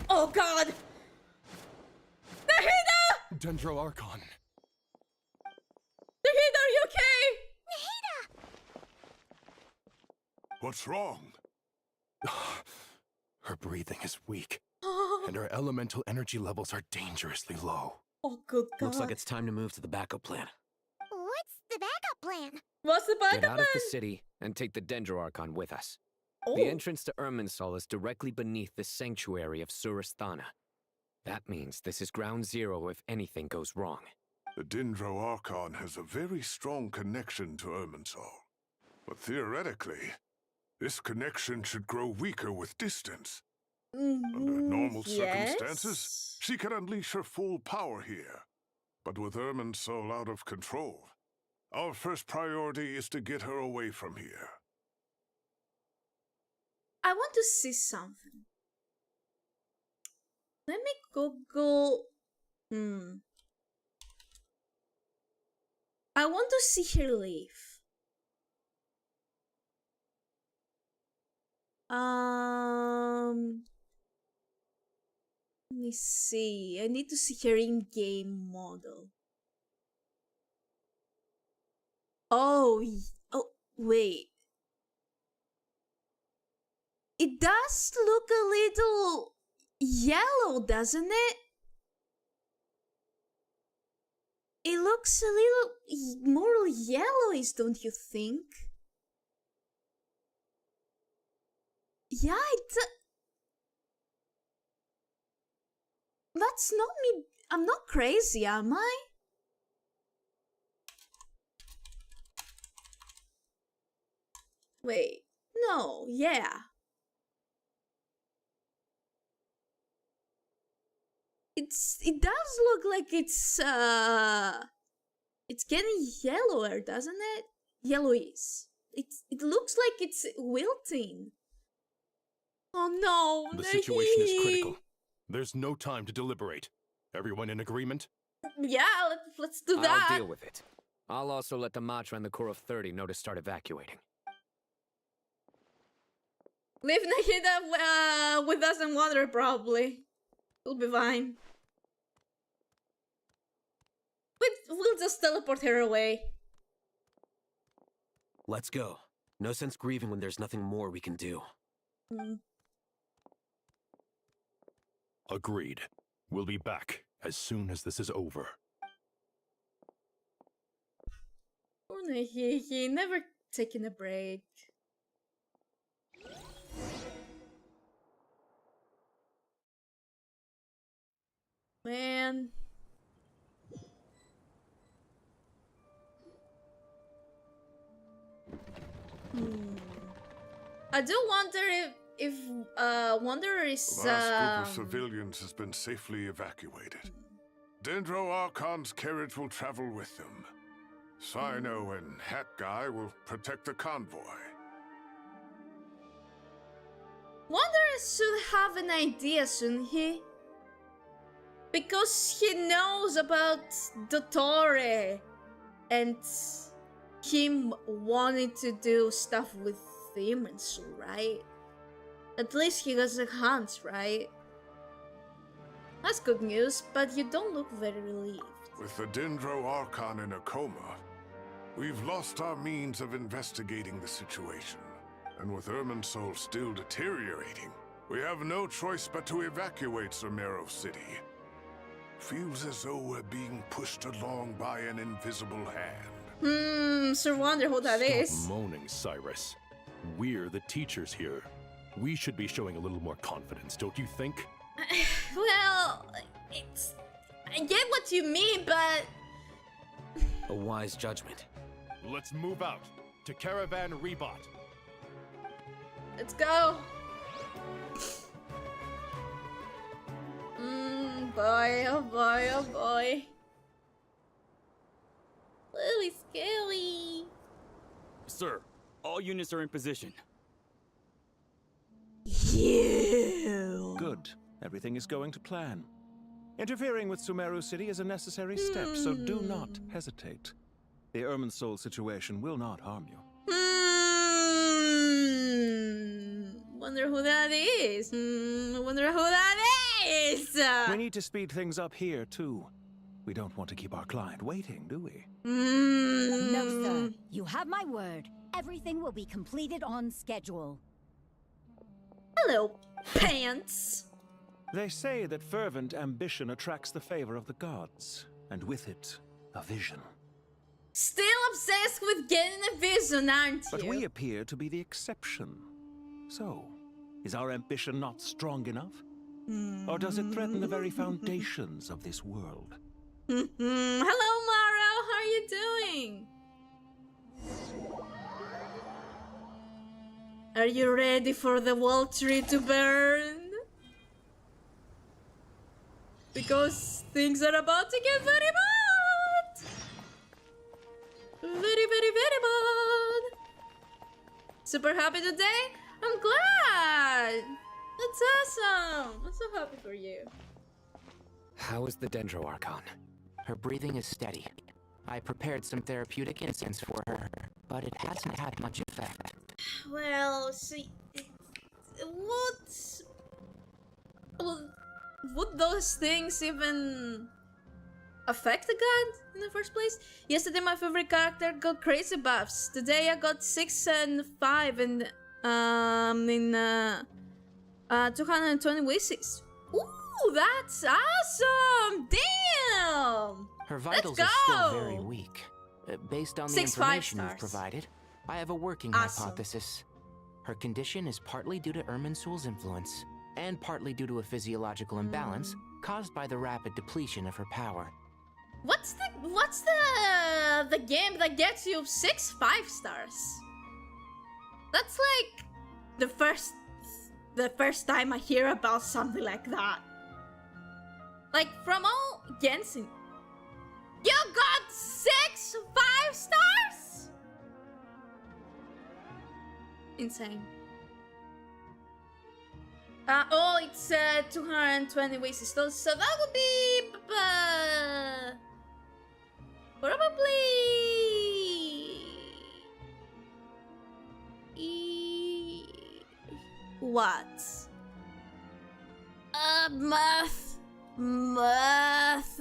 S2: oh god! Nahida!
S21: Dendro Archon.
S2: Nahida, are you okay?
S12: Nahida!
S20: What's wrong?
S21: Her breathing is weak, and her elemental energy levels are dangerously low.
S2: Oh, good god.
S6: Looks like it's time to move to the backup plan.
S12: What's the backup plan?
S2: What's the backup
S6: Get out
S2: plan?
S6: of the city and take the Dendro Archon with us.
S2: Oh.
S6: The entrance to Irminsul is directly beneath the sanctuary of Surasthana. That means this is ground zero if anything goes wrong.
S20: The Dendro Archon has a very strong connection to Irminsul. But theoretically, this connection should grow weaker with distance. Under normal circumstances, she can unleash her full power here. But with Irminsul out of control, our first priority is to get her away from here.
S2: I want to see something. Let me Google. I want to see her leave. Let me see. I need to see her in-game model. Oh, wait. It does look a little yellow, doesn't it? It looks a little more yellowish, don't you think? Yeah, that's not me. I'm not crazy, am I? Wait, no, yeah. It does look like it's getting yellower, doesn't it? Yellowish. It looks like it's wilting. Oh no!
S21: The situation is critical. There's no time to deliberate. Everyone in agreement?
S2: Yeah, let's do that.
S6: I'll deal with it. I'll also let the Matra and the Corps of 30 know to start evacuating.
S2: Leave Nahida with us and water, probably. We'll be fine. We'll just teleport her away.
S22: Let's go. No sense grieving when there's nothing more we can do.
S21: Agreed. We'll be back as soon as this is over.
S2: Poor Nahida, never taking a break. Man. I do wonder if Wanderer is
S20: The last group of civilians has been safely evacuated. Dendro Archon's carriage will travel with them. Sino and Hat Guy will protect the convoy.
S2: Wanderer should have an idea, shouldn't he? Because he knows about dottore and him wanting to do stuff with the Irminsul, right? At least he has a hunch, right? That's good news, but you don't look very relieved.
S20: With the Dendro Archon in a coma, we've lost our means of investigating the situation. And with Irminsul still deteriorating, we have no choice but to evacuate sumeru City. Feels as though we're being pushed along by an invisible hand.
S2: Sir wonder who that is.
S21: Stop moaning, Cyrus. We're the teachers here. We should be showing a little more confidence, don't you think?
S2: Well, I get what you mean, but...
S22: A wise judgment.
S21: Let's move out to Caravan Rebot.
S2: Let's go. Boy, oh boy, oh boy. Really scary.
S4: Sir, all units are in position.
S8: Good. Everything is going to plan. Interfering with Sumeru City is a necessary step, so do not hesitate. The Irminsul situation will not harm you.
S2: Wonder who that is. Wonder who that is.
S8: We need to speed things up here, too. We don't want to keep our client waiting, do we?
S9: No, sir. You have my word. Everything will be completed on schedule.
S2: Hello, pants.
S8: They say that fervent ambition attracts the favor of the gods, and with it, a vision.
S2: Still obsessed with getting a vision, aren't you?
S8: But we appear to be the exception. So, is our ambition not strong enough? Or does it threaten the very foundations of this world?
S2: Hello, Mara. How are you doing? Are you ready for the wall tree to burn? Because things are about to get very bad. Very, very, very bad. Super happy today? I'm glad. That's awesome. I'm so happy for you.
S6: How is the Dendro Archon?
S13: Her breathing is steady. I prepared some therapeutic incense for her, but it hasn't had much effect.
S2: Well, would those things even affect the god in the first place? Yesterday my favorite character got crazy buffs. Today I got 6 and 5 in 220 wishes. Ooh, that's awesome! Damn!
S13: Her vitals
S2: Let's
S13: are
S2: go!
S13: still very weak. Based on the
S2: 6
S13: information
S2: 5
S13: you've
S2: stars.
S13: provided, I have a working
S2: Awesome.
S13: hypothesis. Her condition is partly due to Irminsul's influence, and partly due to a physiological imbalance caused by the rapid depletion of her power.
S2: What's the game that gets you 6 5 stars? That's like the first time I hear about something like that. Like from all Genshin. You got 6 5 stars? Insane. Oh, it's 220 wishes. So that would be probably what? Math. Math.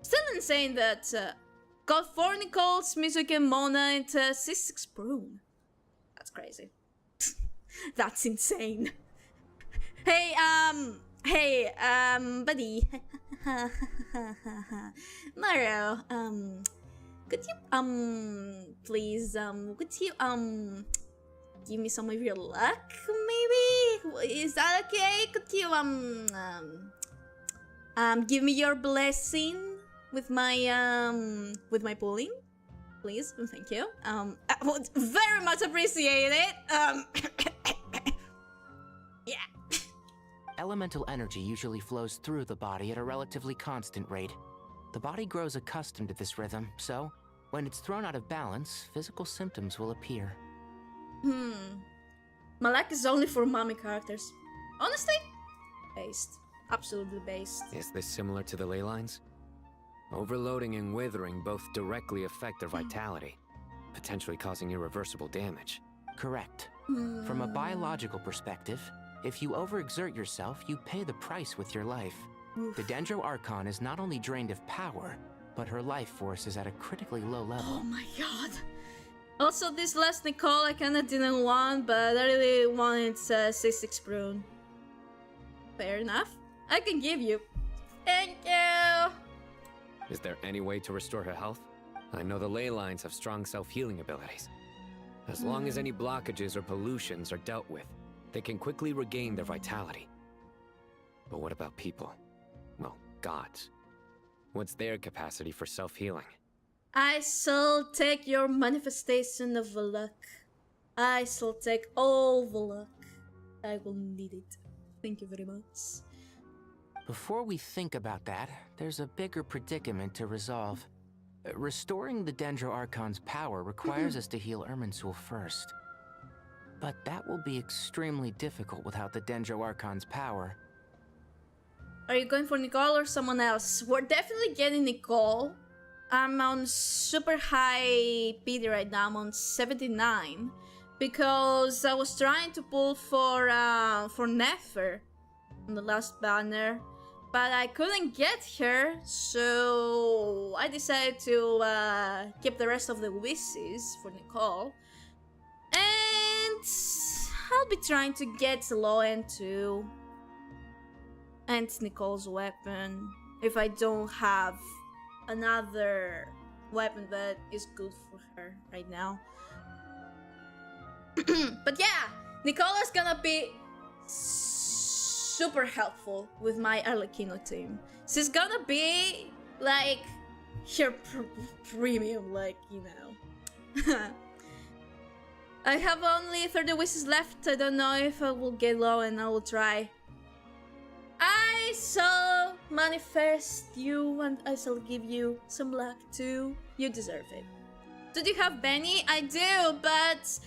S2: Still insane that got Fornicles, music and Mona into 6-6 Prune. That's crazy. That's insane. Hey, buddy. Mario, could you, please, could you, give me some of your luck, maybe? Is that okay? Could you, give me your blessing with my pulling? Please, thank you. I would very much appreciate it. Yeah.
S13: Elemental energy usually flows through the body at a relatively constant rate. The body grows accustomed to this rhythm, so when it's thrown out of balance, physical symptoms will appear.
S2: My luck is only for mommy characters. Honestly, based. Absolutely based.
S6: Is this similar to the ley lines? Overloading and withering both directly affect their vitality, potentially causing irreversible damage.
S13: Correct. From a biological perspective, if you overexert yourself, you pay the price with your life. The Dendro Archon is not only drained of power, but her life force is at a critically low level.
S2: Oh my god. Also, this last Nicole I kinda didn't want, but I really wanted 6-6 Prune. Fair enough. I can give you. Thank you.
S6: Is there any way to restore her health? I know the ley lines have strong self-healing abilities. As long as any blockages or pollutions are dealt with, they can quickly regain their vitality. But what about people? Well, gods. What's their capacity for self-healing?
S2: I shall take your manifestation of the luck. I shall take all the luck. I will need it. Thank you very much.
S13: Before we think about that, there's a bigger predicament to resolve. Restoring the Dendro Archon's power requires us to heal Irminsul first. But that will be extremely difficult without the Dendro Archon's power.
S2: Are you going for Nicole or someone else? We're definitely getting Nicole. I'm on super high PD right now. I'm on 79 because I was trying to pull for Nefer on the last banner, but I couldn't get her, so I decided to keep the rest of the wishes for Nicole. And I'll be trying to get Loen too. And Nicole's weapon, if I don't have another weapon that is good for her right now. But yeah, Nicola's gonna be super helpful with my Arlecchino team. She's gonna be like her premium, like, you know. I have only 30 wishes left. I don't know if I will get low, and I will try. I shall manifest you, and I shall give you some luck too. You deserve it. Did you have Benny? I do, but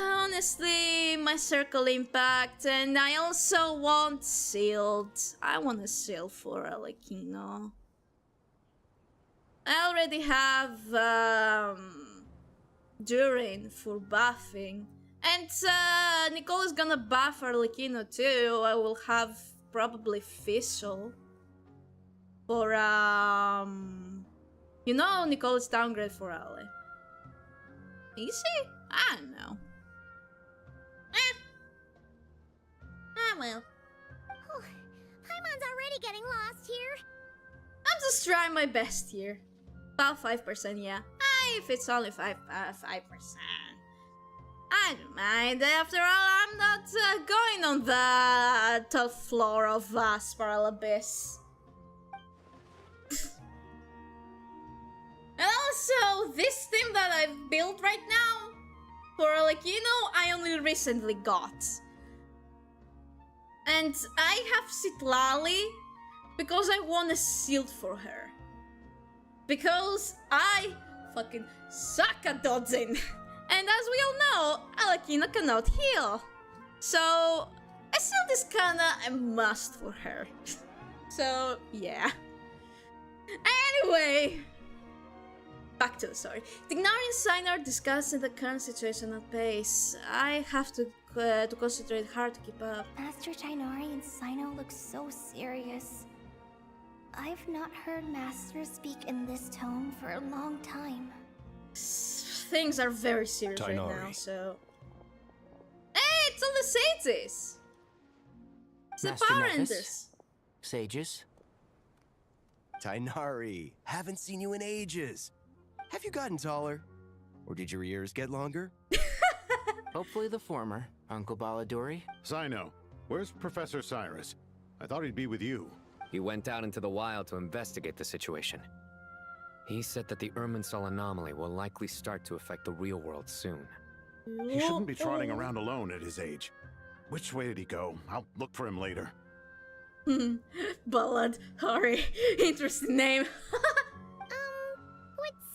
S2: honestly, my circle impact, and I also want sealed. I want a seal for Arlecchino. I already have Durin for buffing, and Nicole is gonna buff Arlecchino too. I will have probably Fischl for you know, Nicole's downgrade for Ale. Is she? I don't know. Well.
S12: Paimon's already getting lost here.
S2: I'm just trying my best here. About 5%, yeah. If it's only 5%. I don't mind. After all, I'm not going on the top floor of Spiral Abyss. And also, this team that I've built right now for Arlecchino, I only recently got. And I have Citlali because I want a shield for her. Because I fucking suck at dodging. And as we all know, Arlecchino cannot heal. So, a shield is kinda a must for her. So, yeah. Anyway, back to the story. Tignari and Sign are discussing the current situation at pace. I have to concentrate hard to keep up.
S5: Master Tainari and Sino look so serious. I've not heard Master speak in this tone for a long time.
S2: Things are very serious right now, so... Hey, it's all the sages! It's the
S13: Master
S2: Power
S13: Nephis?
S2: Rangers.
S13: Sages?
S3: Tainari, haven't seen you in ages. Have you gotten taller? Or did your ears get longer?
S13: Hopefully the former, Uncle Baladuri.
S7: Sino, where's Professor Cyrus? I thought he'd be with you.
S6: He went out into the wild to investigate the situation. He said that the Irminsul anomaly will likely start to affect the real world soon.
S7: He shouldn't be trotting around alone at his age. Which way did he go? I'll look for him later.
S2: Ballad, Hari. Interesting name.
S12: Would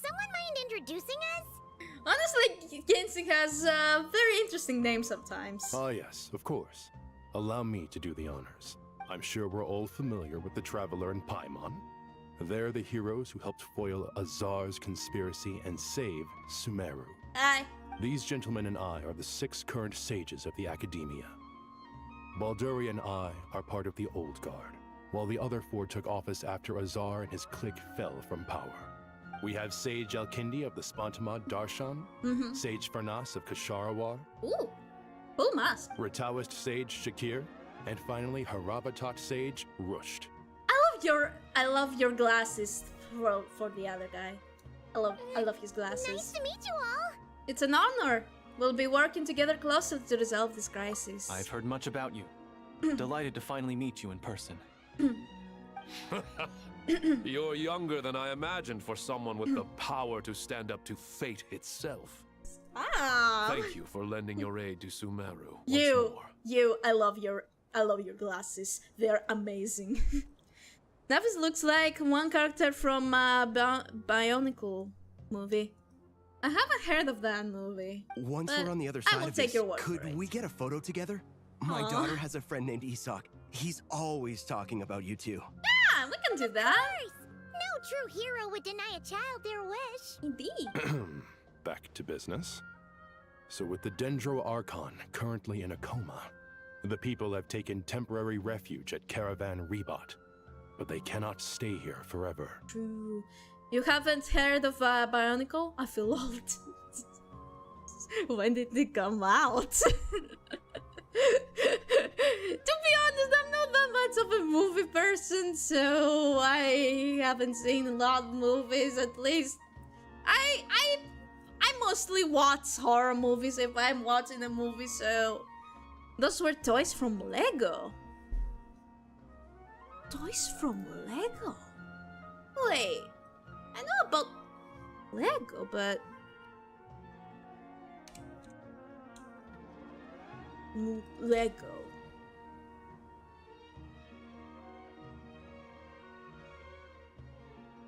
S12: someone mind introducing us?
S2: Honestly, Genshin has a very interesting name sometimes.
S21: Ah, yes, of course. Allow me to do the honors. I'm sure we're all familiar with the Traveler and Paimon. They're the heroes who helped foil Azar's conspiracy and save Sumeru.
S2: Aye.
S21: These gentlemen and I are the 6 current sages of the Academia. Balduri and I are part of the Old Guard, while the other 4 took office after Azar and his clique fell from power. We have Sage Alkindi of the Spontamad Darshan, Sage Farnas of Kasharawar,
S2: Ooh, cool mask.
S21: Ritaoist Sage Shakir, and finally Haravatat Sage Rusht.
S2: I love your glasses for the other guy. I love his glasses.
S12: Nice to meet you all.
S2: It's an honor. We'll be working together closely to resolve this crisis.
S11: I've heard much about you. Delighted to finally meet you in person.
S24: You're younger than I imagined for someone with the power to stand up to fate itself.
S2: Ah.
S24: Thank you for lending your aid to Sumeru.
S2: I love your glasses. They're amazing. Nephis looks like one character from Bionicle movie. I haven't heard of that movie.
S3: Once we're on the other side of this,
S2: could
S3: we get a photo together? My daughter has a friend named Isak. He's always talking about you two.
S2: Yeah, we can do that.
S12: Of course. No true hero would deny a child their wish.
S2: Indeed.
S21: Back to business. So with the Dendro Archon currently in a coma, the people have taken temporary refuge at Caravan Rebot. But they cannot stay here forever.
S2: True. You haven't heard of Bionicle? I feel old. When did it come out? To be honest, I'm not that much of a movie person, so I haven't seen a lot of movies. At least, I mostly watch horror movies if I'm watching a movie. So those were toys from Lego. Toys from Lego. Wait, I know about Lego, but Lego.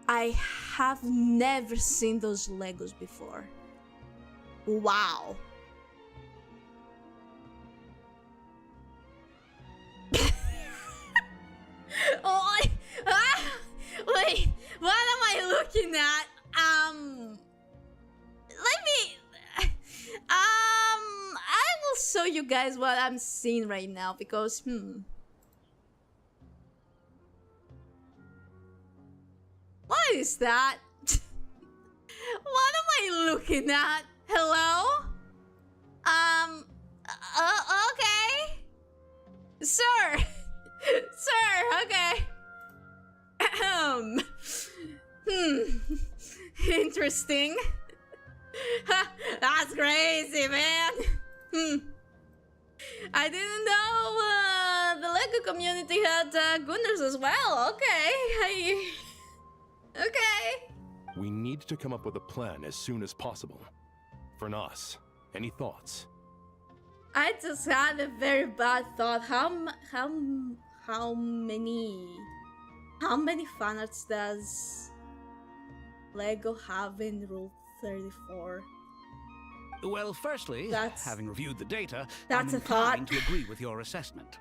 S2: I have never seen those Legos before. Wow. Wait, what am I looking at? I will show you guys what I'm seeing right now because, What is that? What am I looking at? Hello? Okay. Sir. Sir, okay. Interesting. That's crazy, man. I didn't know the Lego community had Gunners as well. Okay. Okay.
S21: We need to come up with a plan as soon as possible. Fernas, any thoughts?
S2: I just had a very bad thought. How many fanarts does Lego have in Rule 34?
S25: Well, firstly, having reviewed the data,
S2: That's
S25: I'm
S2: a thought.
S25: inclined to agree with your assessment.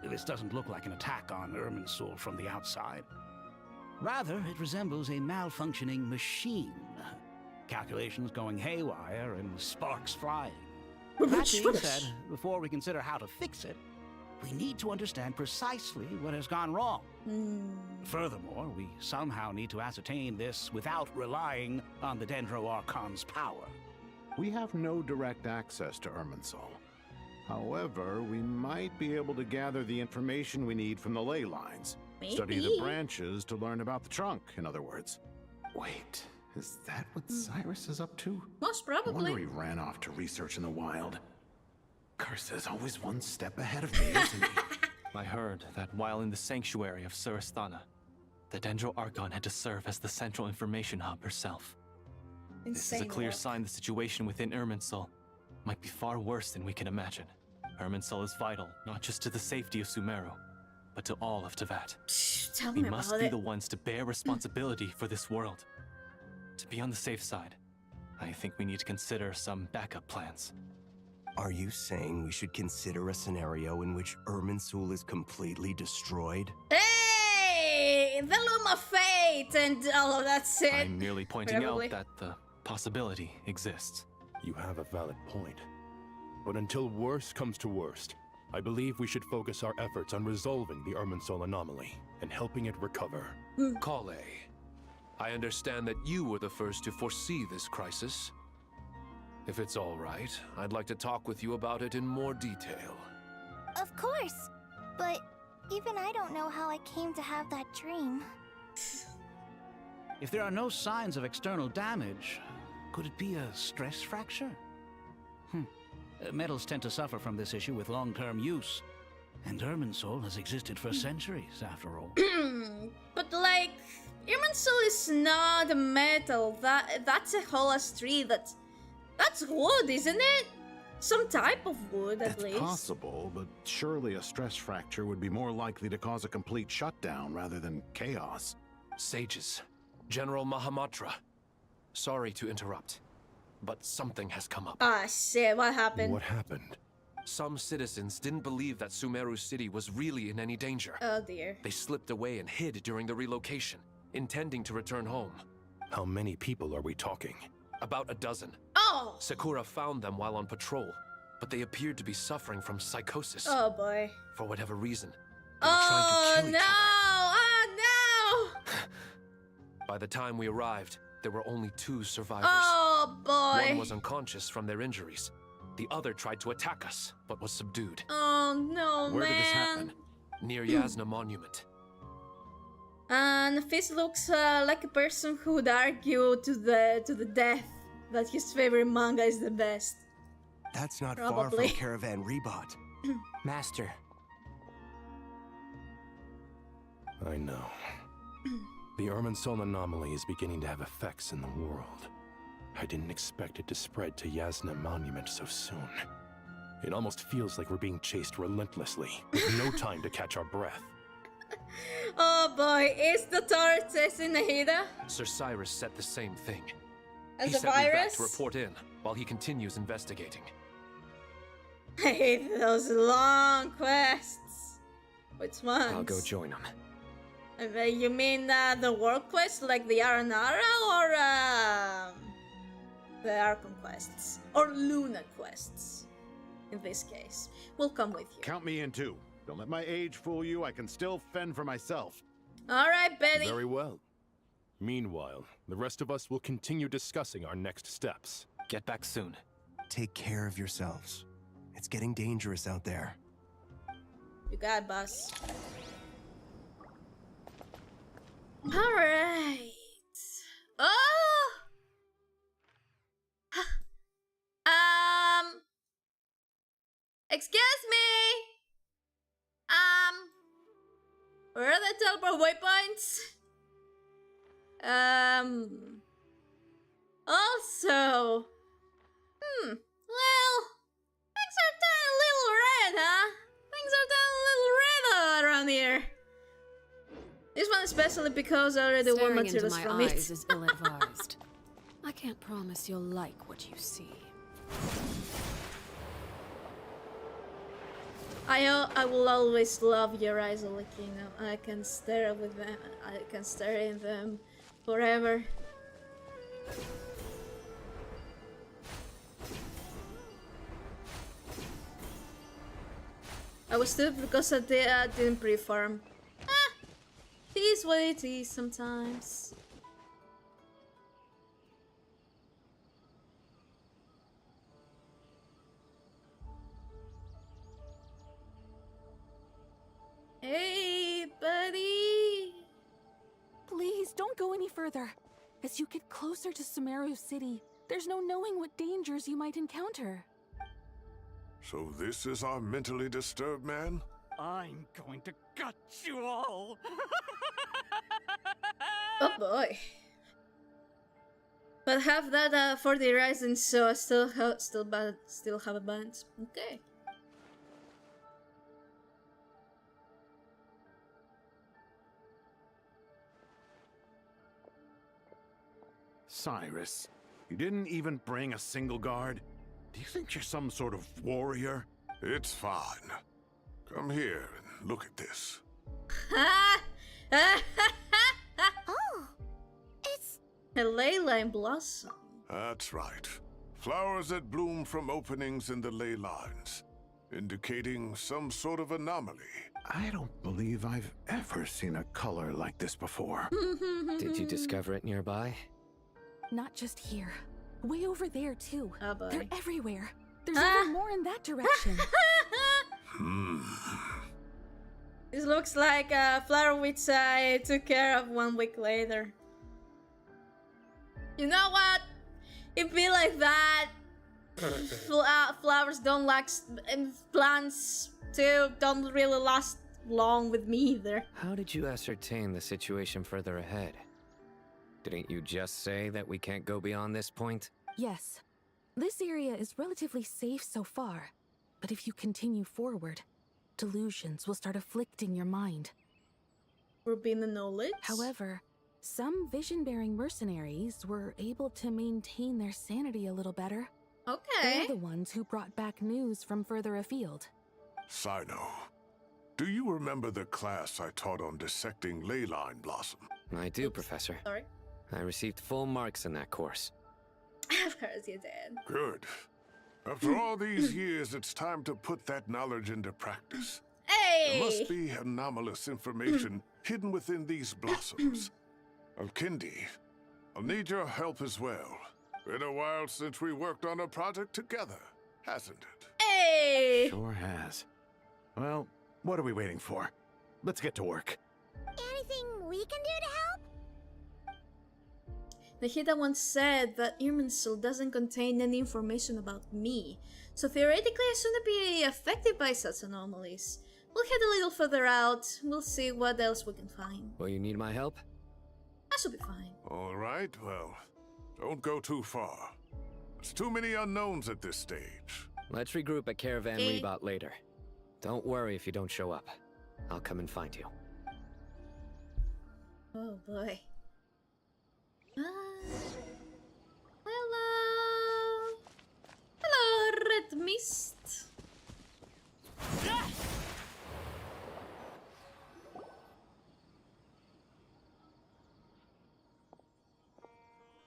S25: This doesn't look like an attack on Irminsul from the outside. Rather, it resembles a malfunctioning machine. calculations going haywire and sparks flying. That being said, before we consider how to fix it, we need to understand precisely what has gone wrong. Furthermore, we somehow need to ascertain this without relying on the Dendro Archon's power.
S7: We have no direct access to Irminsul. However, we might be able to gather the information we need from the ley lines. Study the branches to learn about the trunk, in other words. Wait, is that what Cyrus is up to?
S2: Most
S7: I wonder
S2: probably.
S7: he ran off to research in the wild. Curse is always one step ahead of me, isn't he?
S11: I heard that while in the sanctuary of Surasthana, the Dendro Archon had to serve as the central information hub herself. This is a clear sign the situation within Irminsul might be far worse than we can imagine. Irminsul is vital not just to the safety of Sumeru, but to all of Teyvat.
S2: Tell
S11: We
S2: me
S11: must
S2: about
S11: be
S2: it.
S11: the ones to bear responsibility for this world. To be on the safe side, I think we need to consider some backup plans.
S3: Are you saying we should consider a scenario in which Irminsul is completely destroyed?
S2: Hey! The Loom of Fate and all of that shit.
S11: I'm merely pointing
S2: Probably.
S11: out that the possibility exists.
S21: You have a valid point. But until worst comes to worst, I believe we should focus our efforts on resolving the Irminsul anomaly and helping it recover.
S24: Kale, I understand that you were the first to foresee this crisis. If it's all right, I'd like to talk with you about it in more detail.
S12: Of course. But even I don't know how I came to have that dream.
S25: If there are no signs of external damage, could it be a stress fracture? Metals tend to suffer from this issue with long-term use, and Irminsul has existed for centuries, after all.
S2: But like, Irminsul is not a metal. That's a whole ass tree. That's wood, isn't it? Some type of wood, at
S7: It's
S2: least.
S7: possible, but surely a stress fracture would be more likely to cause a complete shutdown rather than chaos.
S24: Sages, General Mahamatra, sorry to interrupt, but something has come up.
S2: Ah, shit, what happened?
S24: What happened? Some citizens didn't believe that Sumeru City was really in any danger.
S2: Oh dear.
S24: They slipped away and hid during the relocation, intending to return home.
S21: How many people are we talking?
S24: About a dozen.
S2: Oh!
S24: Sakura found them while on patrol, but they appeared to be suffering from psychosis.
S2: Oh boy.
S24: For whatever reason.
S2: Oh no! Oh no!
S24: By the time we arrived, there were only 2 survivors.
S2: Oh boy!
S24: One was unconscious from their injuries. The other tried to attack us, but was subdued.
S2: Oh no,
S24: Where
S2: man!
S24: did this happen? Near Yasna Monument.
S2: And Fizz looks like a person who would argue to the death that his favorite manga is the best.
S3: That's not far
S2: Probably.
S3: from Caravan Rebot.
S13: Master.
S21: I know. The Irminsul anomaly is beginning to have effects in the world. I didn't expect it to spread to Yasna Monument so soon. It almost feels like we're being chased relentlessly, with no time to catch our breath.
S2: Oh boy, is the dottore in nahida?
S24: Sir Cyrus said the same thing.
S2: As
S24: He
S2: a
S24: sent me back
S2: virus?
S24: to report in while he continues investigating.
S2: I hate those long quests. Which ones?
S6: I'll go join them.
S2: You mean the world quest, like the Aranara, or the Archon quests? Or Luna quests, in this case. We'll come with you.
S7: Count me in too. Don't let my age fool you. I can still fend for myself.
S2: Alright, Betty.
S21: Very well. Meanwhile, the rest of us will continue discussing our next steps.
S11: Get back soon.
S3: Take care of yourselves. It's getting dangerous out there.
S2: You got it, boss. Alright. Oh! Excuse me! Where are the teleport waypoints? Also... well... things are turning a little red, huh? Things are turning a little red around here. This one especially because I already won
S10: Staring into
S2: materials
S10: my
S2: from
S10: eyes
S2: it.
S10: is ill-advised. I can't promise you'll like what you see.
S2: I will always love your eyes, Olakino. I can stare with them. I can stare in them forever. I was stupid because I didn't pre-farm. Ah! It is what it is sometimes. Hey, buddy!
S14: Please, don't go any further. As you get closer to Sumeru City, there's no knowing what dangers you might encounter.
S20: So this is our mentally disturbed man?
S25: I'm going to gut you all.
S2: Oh boy. But have that for the Ryzen, so I still have a bunch. Okay.
S7: Cyrus, you didn't even bring a single guard? Do you think you're some sort of warrior?
S20: It's fine. Come here and look at this.
S12: Oh, it's
S2: a ley line blossom.
S20: That's right. Flowers that bloom from openings in the ley lines, indicating some sort of anomaly.
S7: I don't believe I've ever seen a color like this before.
S6: Did you discover it nearby?
S14: Not just here. Way over there, too.
S2: Oh boy.
S14: They're everywhere. There's even more in that direction.
S2: This looks like a flower which I took care of 1 week later. You know what? It be like that. Flowers don't last, and plants too don't really last long with me either.
S6: How did you ascertain the situation further ahead? Didn't you just say that we can't go beyond this point?
S14: Yes. This area is relatively safe so far. But if you continue forward, delusions will start afflicting your mind.
S2: Forbidden the knowledge?
S14: However, some vision-bearing mercenaries were able to maintain their sanity a little better.
S2: Okay.
S14: They're the ones who brought back news from further afield.
S20: Sino, do you remember the class I taught on dissecting ley line blossom?
S6: I do, Professor.
S2: Sorry.
S6: I received full marks in that course.
S2: Of course you did.
S20: Good. After all these years, it's time to put that knowledge into practice.
S2: Hey!
S20: There must be anomalous information hidden within these blossoms. Alkindi, I'll need your help as well. Been a while since we worked on a project together, hasn't it?
S2: Hey!
S7: Sure has. Well, what are we waiting for? Let's get to work.
S12: anything we can do to help?
S2: Nahida once said that Irminsul doesn't contain any information about me, so theoretically I shouldn't be affected by such anomalies. We'll head a little further out, we'll see what else we can find.
S6: Will you need my help?
S2: I should be fine.
S20: Alright, well, don't go too far. There's too many unknowns at this stage.
S6: Let's regroup at Caravan Rebot later. Don't worry if you don't show up. I'll come and find you.
S2: Oh boy. Hello! Hello, Red Mist!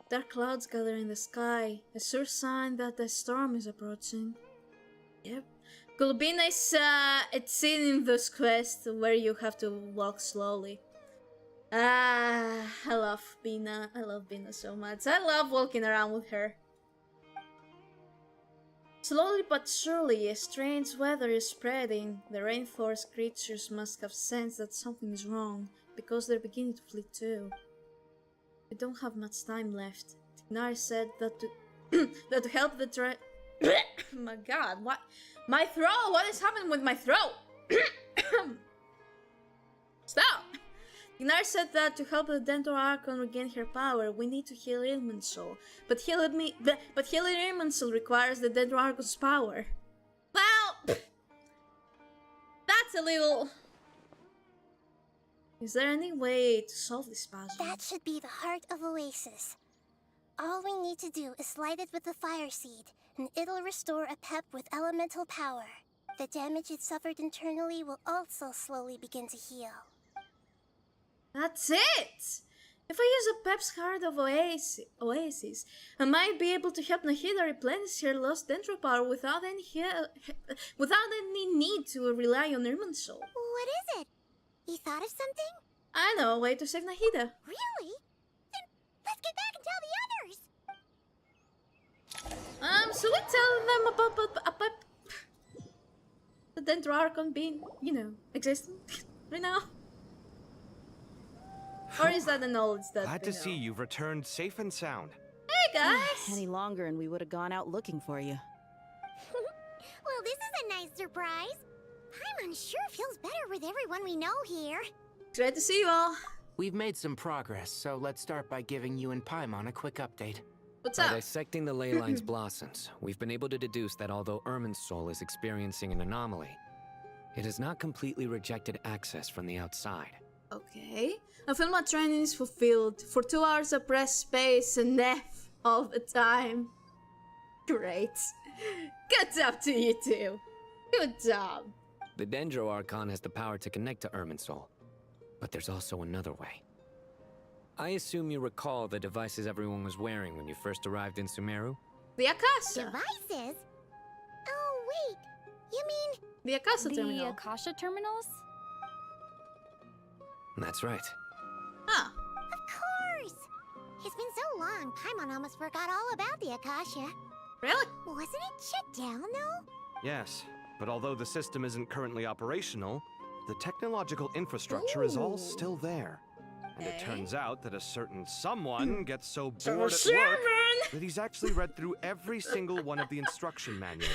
S2: Dark clouds gather in the sky, a sure sign that the storm is approaching. Yep. Could be nice, it's seen in those quests where you have to walk slowly. I love Bina. I love Bina so much. I love walking around with her. Slowly but surely, a strange weather is spreading. The rainforest creatures must have sensed that something is wrong, because they're beginning to flee too. We don't have much time left. Tignar said that to help the my god, what? My throat! What is happening with my throat? Stop! Tignar said that to help the Dentor Archon regain her power, we need to heal Irminsul. But healing Irminsul requires the Dentor Archon's power. Well, that's a little... Is there any way to solve this puzzle?
S12: That should be the heart of Oasis. All we need to do is light it with the fire seed, and it'll restore a pep with elemental power. The damage it suffered internally will also slowly begin to heal.
S2: That's it! If I use a Pep's Heart of Oasis, I might be able to help Nahida replenish her lost dendro power without any need to rely on Irminsul.
S12: What is it? You thought of something?
S2: I know a way to save Nahida.
S12: Really? Then let's get back and tell the others!
S2: So we tell them about the Dendro Archon being, existing right now? Or is that the knowledge that
S15: Glad to see you've returned safe and sound.
S2: Hey guys!
S16: Any longer and we would have gone out looking for you.
S12: Well, this is a nice surprise. Paimon sure feels better with everyone we know here.
S2: Great to see you all.
S13: We've made some progress, so let's start by giving you and Paimon a quick update.
S2: What's
S6: By
S2: up?
S6: dissecting the ley line's blossoms, we've been able to deduce that although Irminsul is experiencing an anomaly, it has not completely rejected access from the outside.
S2: Okay. I feel my training is fulfilled. For 2 hours I press space and F all the time. Great. Good job to you two. Good job.
S6: The Dendro Archon has the power to connect to Irminsul, but there's also another way. I assume you recall the devices everyone was wearing when you first arrived in Sumeru?
S2: The Akasha.
S12: Devices? Oh, wait. You mean...
S2: The Akasha terminal.
S17: The Akasha terminals?
S6: That's right.
S2: Huh.
S12: Of course! It's been so long, Paimon almost forgot all about the Akasha.
S2: Really?
S12: Wasn't it shut down, though?
S15: Yes, but although the system isn't currently operational, the technological infrastructure is all still there. And it turns out that a certain someone gets so bored at work that he's actually read through every single one of the instruction manuals.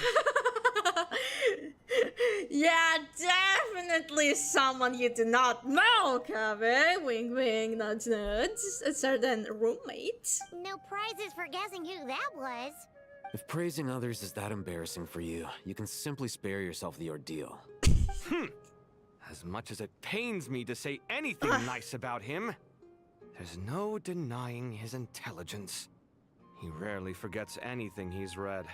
S2: Yeah, definitely someone you do not know, Kaveh. Wink, wink, nudge, nudge. A certain roommate.
S12: No prizes for guessing who that was.
S22: If praising others is that embarrassing for you, you can simply spare yourself the ordeal.
S15: As much as it pains me to say anything nice about him, there's no denying his intelligence. He rarely forgets anything he's read.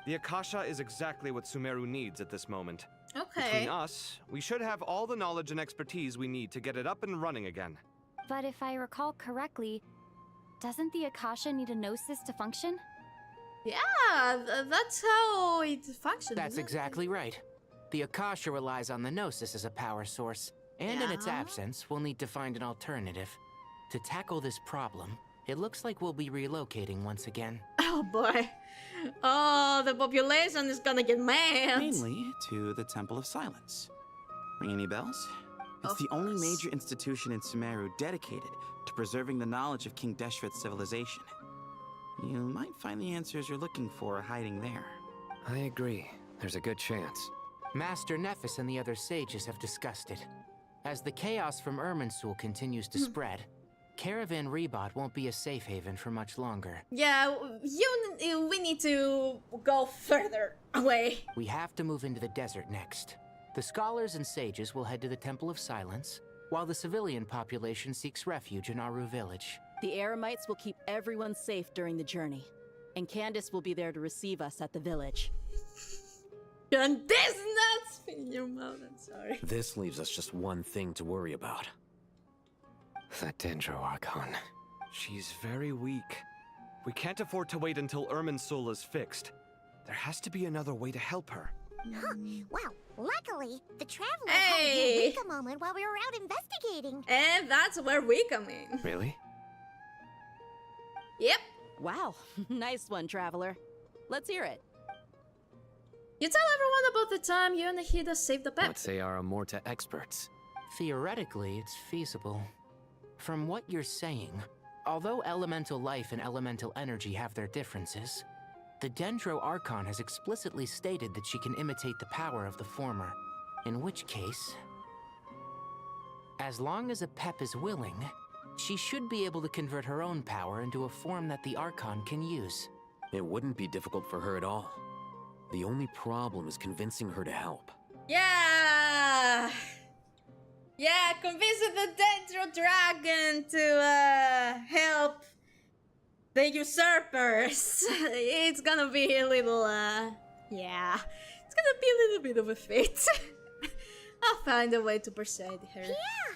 S15: The Akasha is exactly what Sumeru needs at this moment.
S2: Okay.
S15: Between us, we should have all the knowledge and expertise we need to get it up and running again.
S17: But if I recall correctly, doesn't the Akasha need a gnosis to function?
S2: Yeah, that's how it functions.
S13: That's exactly right. The Akasha relies on the Gnosis as a power source, and in its absence, we'll need to find an alternative. To tackle this problem, it looks like we'll be relocating once again.
S2: Oh boy. Oh, the population is gonna get mad.
S18: Mainly to the Temple of Silence. Ring any bells? It's the only major institution in Sumeru dedicated to preserving the knowledge of King Deshret's civilization. You might find the answers you're looking for hiding there.
S6: I agree. There's a good chance.
S13: Master Nephis and the other sages have discussed it. As the chaos from Irminsul continues to spread, Caravan Rebot won't be a safe haven for much longer.
S2: Yeah, we need to go further away.
S13: We have to move into the desert next. The scholars and sages will head to the Temple of Silence, while the civilian population seeks refuge in Aru village.
S16: The Eremites will keep everyone safe during the journey, and Candace will be there to receive us at the village.
S2: And this not spin your mouth, I'm sorry.
S22: This leaves us just one thing to worry about. That Dendro Archon.
S15: She's very weak. We can't afford to wait until Irminsul is fixed. There has to be another way to help her.
S12: Well, luckily, the travelers had a eureka moment while we were out investigating.
S2: And that's where we come in.
S6: Really?
S2: Yep.
S16: Wow, nice one, traveler. Let's hear it.
S2: You tell everyone about the time you and Nahida saved the pet.
S6: Let's say our Amorta experts.
S13: Theoretically, it's feasible. From what you're saying, although elemental life and elemental energy have their differences, the Dendro Archon has explicitly stated that she can imitate the power of the former. In which case, as long as a Pep is willing, she should be able to convert her own power into a form that the Archon can use.
S22: It wouldn't be difficult for her at all. The only problem is convincing her to help.
S2: Yeah! Yeah, convincing the Dendro Dragon to help the usurpers. It's gonna be a little, yeah. It's gonna be a little bit of a feat. I'll find a way to persuade her.
S12: Yeah!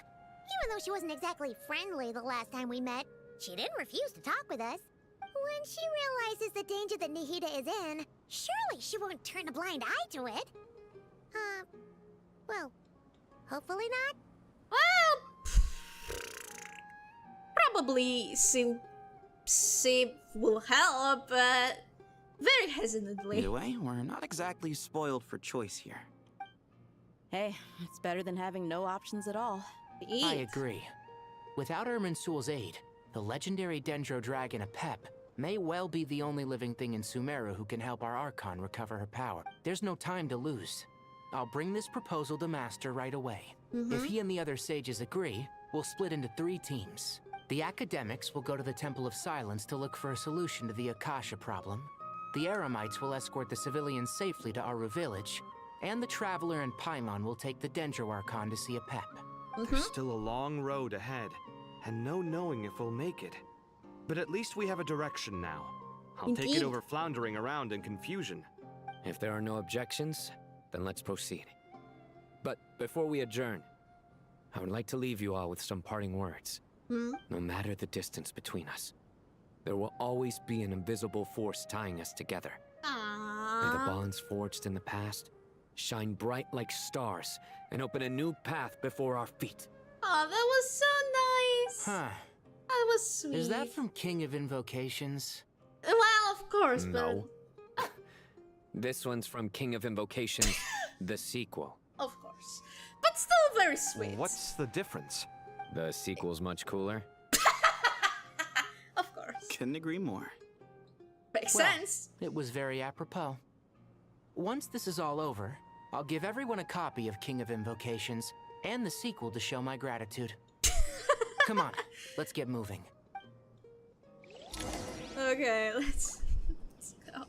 S12: You
S1: Even though she wasn't exactly friendly the last time we met, she didn't refuse to talk with us. When she realizes the danger that Nahida is in, surely she won't turn a blind eye to it. Well, hopefully not.
S2: Well, probably she will help, but very hesitantly.
S18: Either way, we're not exactly spoiled for choice here.
S16: Hey, it's better than having no options at all.
S13: I agree. Without Irminsul's aid, the legendary Dendro Dragon Apep may well be the only living thing in Sumeru who can help our Archon recover her power. There's no time to lose. I'll bring this proposal to Master right away. If he and the other sages agree, we'll split into 3 teams. The academics will go to the Temple of Silence to look for a solution to the Akasha problem. The Eremites will escort the civilians safely to Aru village, and the Traveler and Paimon will take the Dendro Archon to see Apep.
S15: There's still a long road ahead, and no knowing if we'll make it. But at least we have a direction now. I'll take it over floundering around in confusion.
S6: If there are no objections, then let's proceed. But before we adjourn, I would like to leave you all with some parting words. No matter the distance between us, there will always be an invisible force tying us together. May the bonds forged in the past shine bright like stars and open a new path before our feet.
S2: Oh, that was so nice.
S13: Huh.
S2: That was sweet.
S13: Is that from King of Invocations?
S2: Well, of course,
S6: No. This one's from King of Invocations, the sequel.
S2: Of course. But still very sweet.
S15: What's the difference?
S6: The sequel's much cooler.
S2: Of course.
S18: Couldn't agree more.
S2: Makes
S13: Well,
S2: sense.
S13: It was very apropos. Once this is all over, I'll give everyone a copy of King of Invocations and the sequel to show my gratitude. Come on, let's get moving.
S2: Okay, let's go.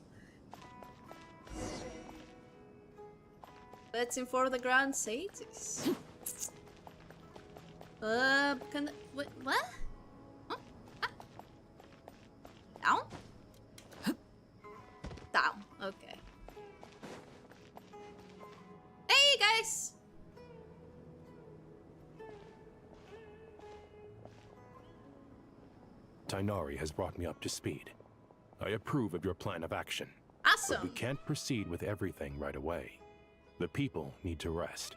S2: Let's inform the Grand Sages. Can wait, what? Huh? Ah. Down? Down, okay. Hey guys!
S21: Tighnari has brought me up to speed. I approve of your plan of action.
S2: Awesome!
S21: But we can't proceed with everything right away. The people need to rest.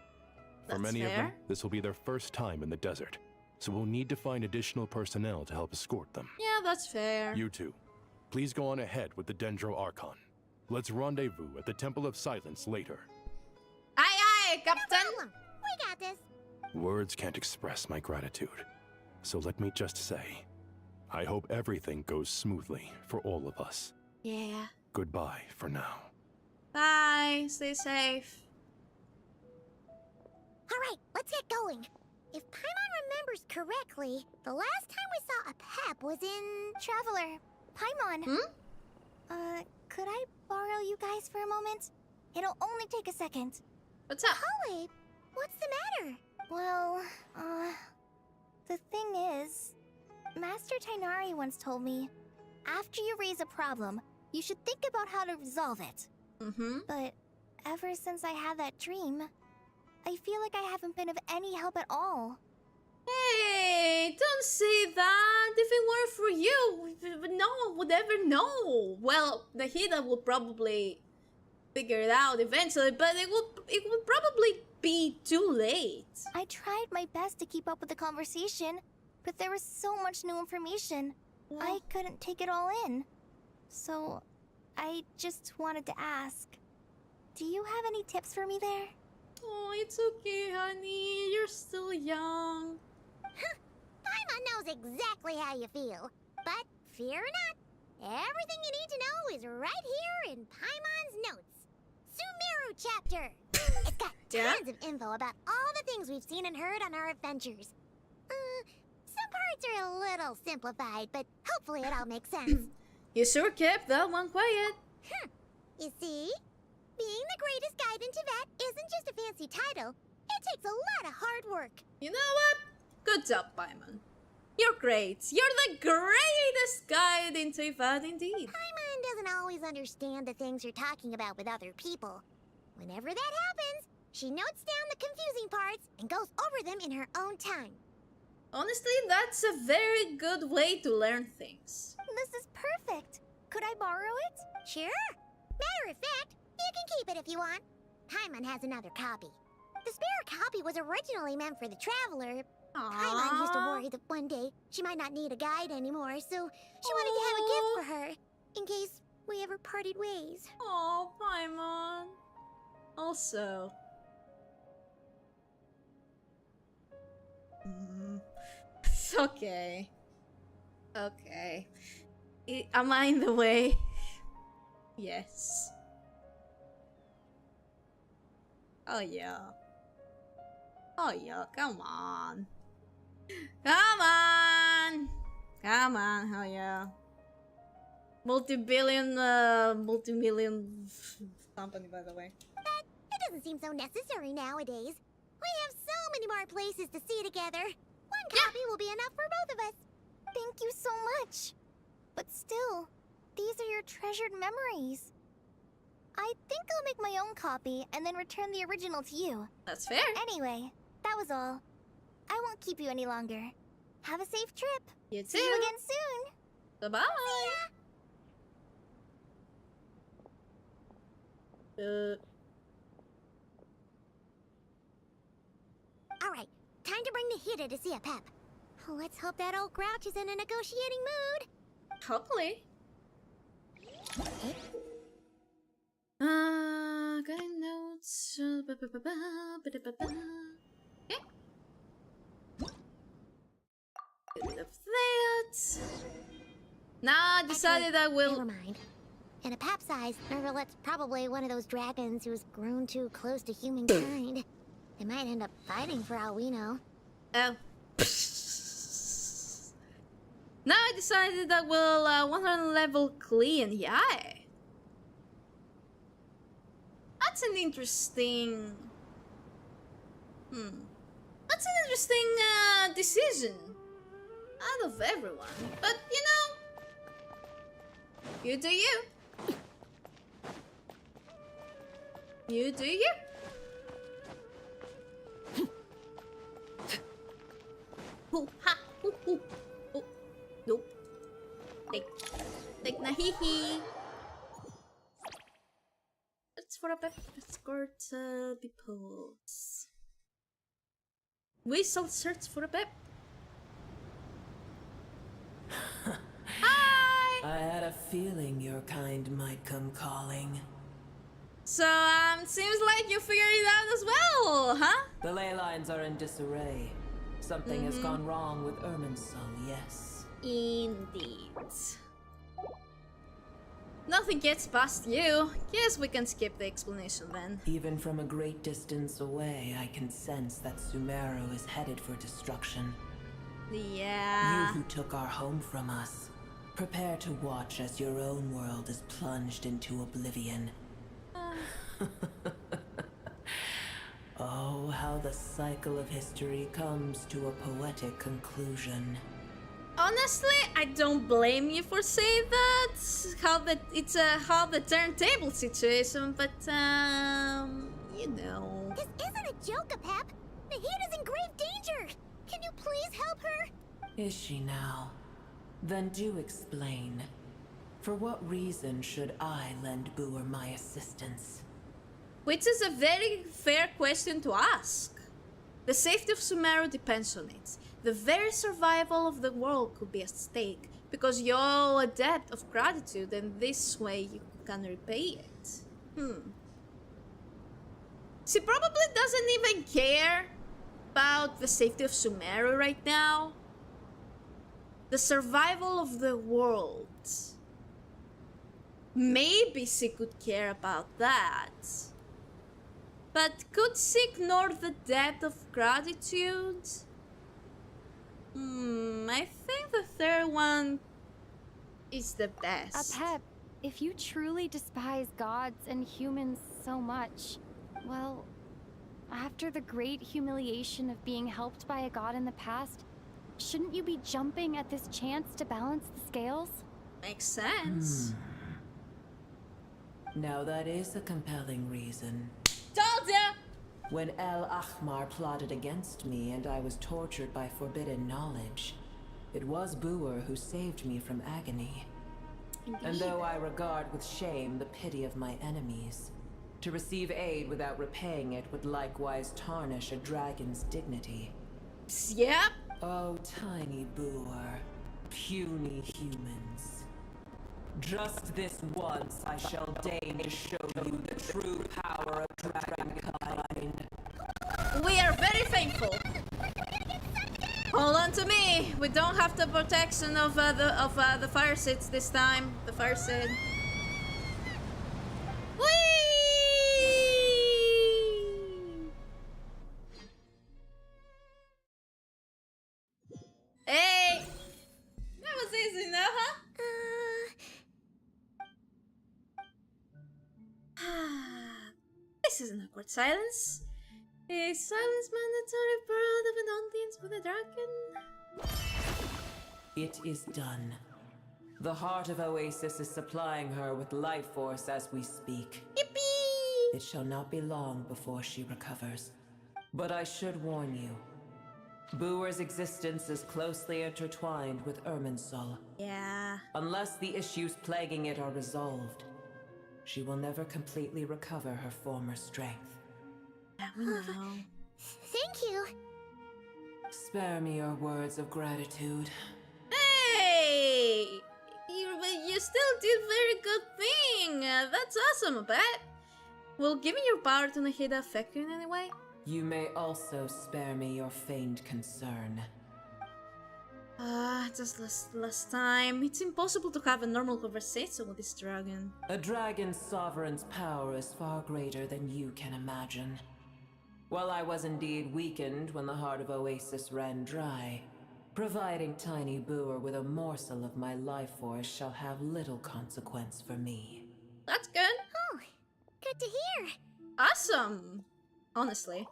S21: For
S2: That's
S21: many of them,
S2: fair.
S21: this will be their first time in the desert, so we'll need to find additional personnel to help escort them.
S2: Yeah, that's fair.
S21: You two, please go on ahead with the Dendro Archon. Let's rendezvous at the Temple of Silence later.
S2: Aye, aye, Captain!
S1: No problem. We got this.
S21: Words can't express my gratitude, so let me just say, I hope everything goes smoothly for all of us.
S2: Yeah.
S21: Goodbye for now.
S2: Bye, stay safe.
S1: Alright, let's get going. If Paimon remembers correctly, the last time we saw Apep was in...
S5: Traveler, Paimon. Could I borrow you guys for a moment? It'll only take a second.
S2: What's up?
S1: Holly, what's the matter?
S5: Well, the thing is, Master Tighnari once told me, after you raise a problem, you should think about how to resolve it. But ever since I had that dream, I feel like I haven't been of any help at all.
S2: Hey, don't say that. If it weren't for you, no one would ever know. Well, Nahida will probably figure it out eventually, but it would probably be too late.
S5: I tried my best to keep up with the conversation, but there was so much new information. I couldn't take it all in. So, I just wanted to ask, do you have any tips for me there?
S2: Oh, it's okay, honey. You're still young.
S1: Paimon knows exactly how you feel. But fear not, everything you need to know is right here in Paimon's notes. Sumeru chapter. It's got tons of info about all the things we've seen and heard on our adventures. Some parts are a little simplified, but hopefully it all makes sense.
S2: You sure kept that one quiet.
S1: You see? Being the greatest guide in Tibet isn't just a fancy title. It takes a lot of hard work.
S2: You know what? Good job, Paimon. You're great. You're the greatest guide in Tibet indeed.
S1: Paimon doesn't always understand the things you're talking about with other people. Whenever that happens, she notes down the confusing parts and goes over them in her own time.
S2: Honestly, that's a very good way to learn things.
S5: This is perfect. Could I borrow it?
S1: Sure. Matter of fact, you can keep it if you want. Paimon has another copy. The spare copy was originally meant for the traveler. Paimon used to worry that one day she might not need a guide anymore, so she wanted to have a gift for her, in case we ever parted ways.
S2: Oh, Paimon. Also. Okay. Okay. Am I in the way? Yes. Oh yeah. Oh yeah, come on. Come on! Come on, oh yeah. Multi-million company, by the way.
S1: But it doesn't seem so necessary nowadays. We have so many more places to see together. One copy will be enough for both of us.
S5: Thank you so much. But still, these are your treasured memories. I think I'll make my own copy and then return the original to you.
S2: That's fair.
S5: Anyway, that was all. I won't keep you any longer. Have a safe trip.
S2: You too.
S5: See you again soon.
S2: Bye-bye.
S1: Alright, time to bring Nahida to see a pep. Let's hope that old grouch is in a negotiating mood.
S2: Hopefully. Got notes. Okay. Get rid of that. Nah, I decided I will.
S1: Never mind. In a pap size, Nervalet's probably one of those dragons who's grown too close to humankind. They might end up fighting for all we know.
S2: Oh. Now I decided I will 100 level clean. Yeah. That's an interesting... That's an interesting decision. Out of everyone. But, you know... You do you. You do you. Hoo ha hoo hoo. Oh, nope. Take nahihi. It's for a pep escort peoples. We shall search for a pep. Hi!
S4: I had a feeling your kind might come calling.
S2: So, seems like you figured it out as well, huh?
S4: The ley lines are in disarray. Something has gone wrong with Irminsul, yes.
S2: Indeed. Nothing gets past you. Guess we can skip the explanation then.
S4: Even from a great distance away, I can sense that Sumeru is headed for destruction.
S2: Yeah.
S4: You who took our home from us, prepare to watch as your own world is plunged into oblivion. Oh, how the cycle of history comes to a poetic conclusion.
S2: Honestly, I don't blame you for saying that. It's a how the turntable situation, but you know.
S1: This isn't a joke, Pep. Nahida's in grave danger. Can you please help her?
S4: Is she now? Then do explain. For what reason should I lend Booer my assistance?
S2: Which is a very fair question to ask. The safety of Sumeru depends on it. The very survival of the world could be at stake because you owe a debt of gratitude, and this way you can repay it. She probably doesn't even care about the safety of Sumeru right now. The survival of the world. Maybe she could care about that. But could she ignore the debt of gratitude? I think the third one is the best.
S17: Pep, if you truly despise gods and humans so much, well, after the great humiliation of being helped by a god in the past, shouldn't you be jumping at this chance to balance the scales?
S2: Makes sense.
S4: Now that is a compelling reason.
S2: Told ya!
S4: When El Ahmar plotted against me and I was tortured by forbidden knowledge, it was Buer who saved me from agony. And though I regard with shame the pity of my enemies, to receive aid without repaying it would likewise tarnish a dragon's dignity.
S2: Yep.
S4: Oh, tiny Buer, puny humans. Just this once I shall deign to show you the true power of dragonkind.
S2: We are very thankful. Hold on to me. We don't have the protection of the fire seeds this time. The fire seed. Whee! Hey! That was easy now, huh? This is an awkward silence. Is silence mandatory for all of an audience with a dragon?
S4: It is done. The heart of Oasis is supplying her with life force as we speak.
S2: Yippee!
S4: It shall not be long before she recovers. But I should warn you. Buer's existence is closely intertwined with Irminsul.
S2: Yeah.
S4: Unless the issues plaguing it are resolved, she will never completely recover her former strength.
S2: Yeah, we know.
S1: Thank you.
S4: Spare me your words of gratitude.
S2: Hey! You still did very good thing. That's awesome, I bet. Will giving your power to Nahida affect you in any way?
S4: You may also spare me your feigned concern.
S2: Just last time. It's impossible to have a normal conversation with this dragon.
S4: A dragon's sovereign's power is far greater than you can imagine. While I was indeed weakened when the heart of Oasis ran dry, providing tiny Buer with a morsel of my life force shall have little consequence for me.
S2: That's good.
S1: Oh, good to hear.
S2: Awesome. Honestly.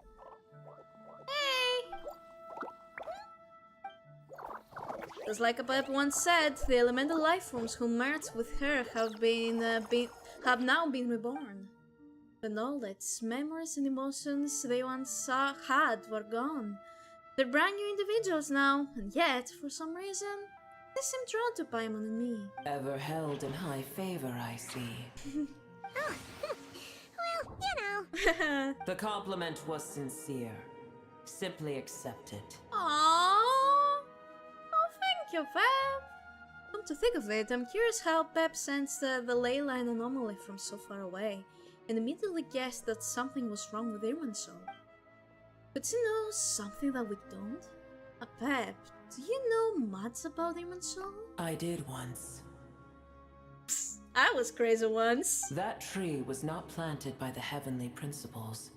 S2: Hey! Just like Abeb once said, the elemental life forms who merged with her have now been reborn. The knowledge, memories, and emotions they once had were gone. They're brand new individuals now, and yet, for some reason, they seem drawn to Paimon and me.
S4: Ever held in high favor, I see.
S1: Oh, well, you know.
S4: The compliment was sincere. Simply accept it.
S2: Aww. Oh, thank you, Pep. Come to think of it, I'm curious how Pep sensed the ley line anomaly from so far away, and immediately guessed that something was wrong with Irminsul. But you know something that we don't? Pep, do you know much about Irminsul?
S4: I did once.
S2: Psst, I was crazy once.
S4: That tree was not planted by the heavenly principles.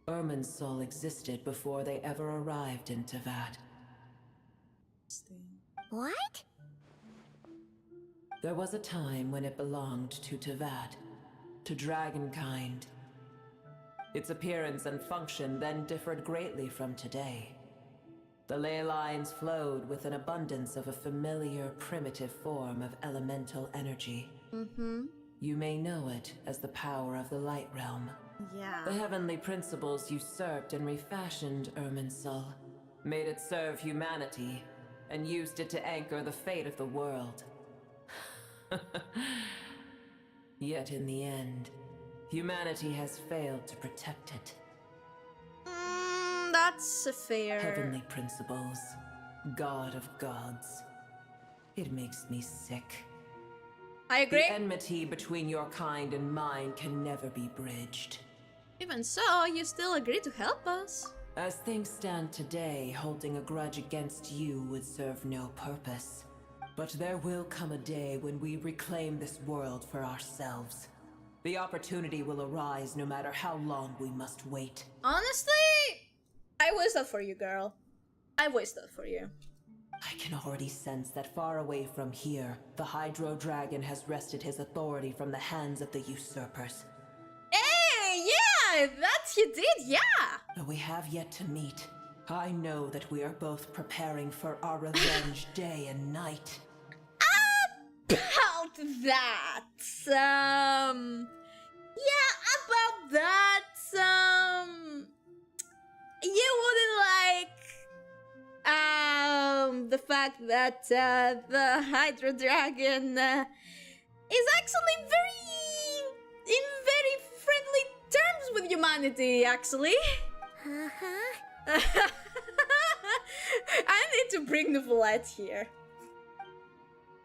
S4: Irminsul existed before they ever arrived in Tevat.
S1: What?
S4: There was a time when it belonged to Tevat, to dragonkind. Its appearance and function then differed greatly from today. The ley lines flowed with an abundance of a familiar, primitive form of elemental energy. You may know it as the power of the Light Realm.
S2: Yeah.
S4: The heavenly principles usurped and refashioned Irminsul, made it serve humanity, and used it to anchor the fate of the world. Yet in the end, humanity has failed to protect it.
S2: That's fair.
S4: Heavenly principles, God of gods. It makes me sick.
S2: I agree.
S4: The enmity between your kind and mine can never be bridged.
S2: Even so, you still agree to help us.
S4: As things stand today, holding a grudge against you would serve no purpose. But there will come a day when we reclaim this world for ourselves. The opportunity will arise no matter how long we must wait.
S2: Honestly, I wish that for you, girl. I wish that for you.
S4: I can already sense that far away from here, the Hydro Dragon has wrested his authority from the hands of the usurpers.
S2: Hey, yeah, that you did, yeah!
S4: Though we have yet to meet, I know that we are both preparing for our revenge day and night.
S2: About that, yeah, about that, fact that the Hydra Dragon is actually in very friendly terms with humanity, actually. I need to bring the Villette here.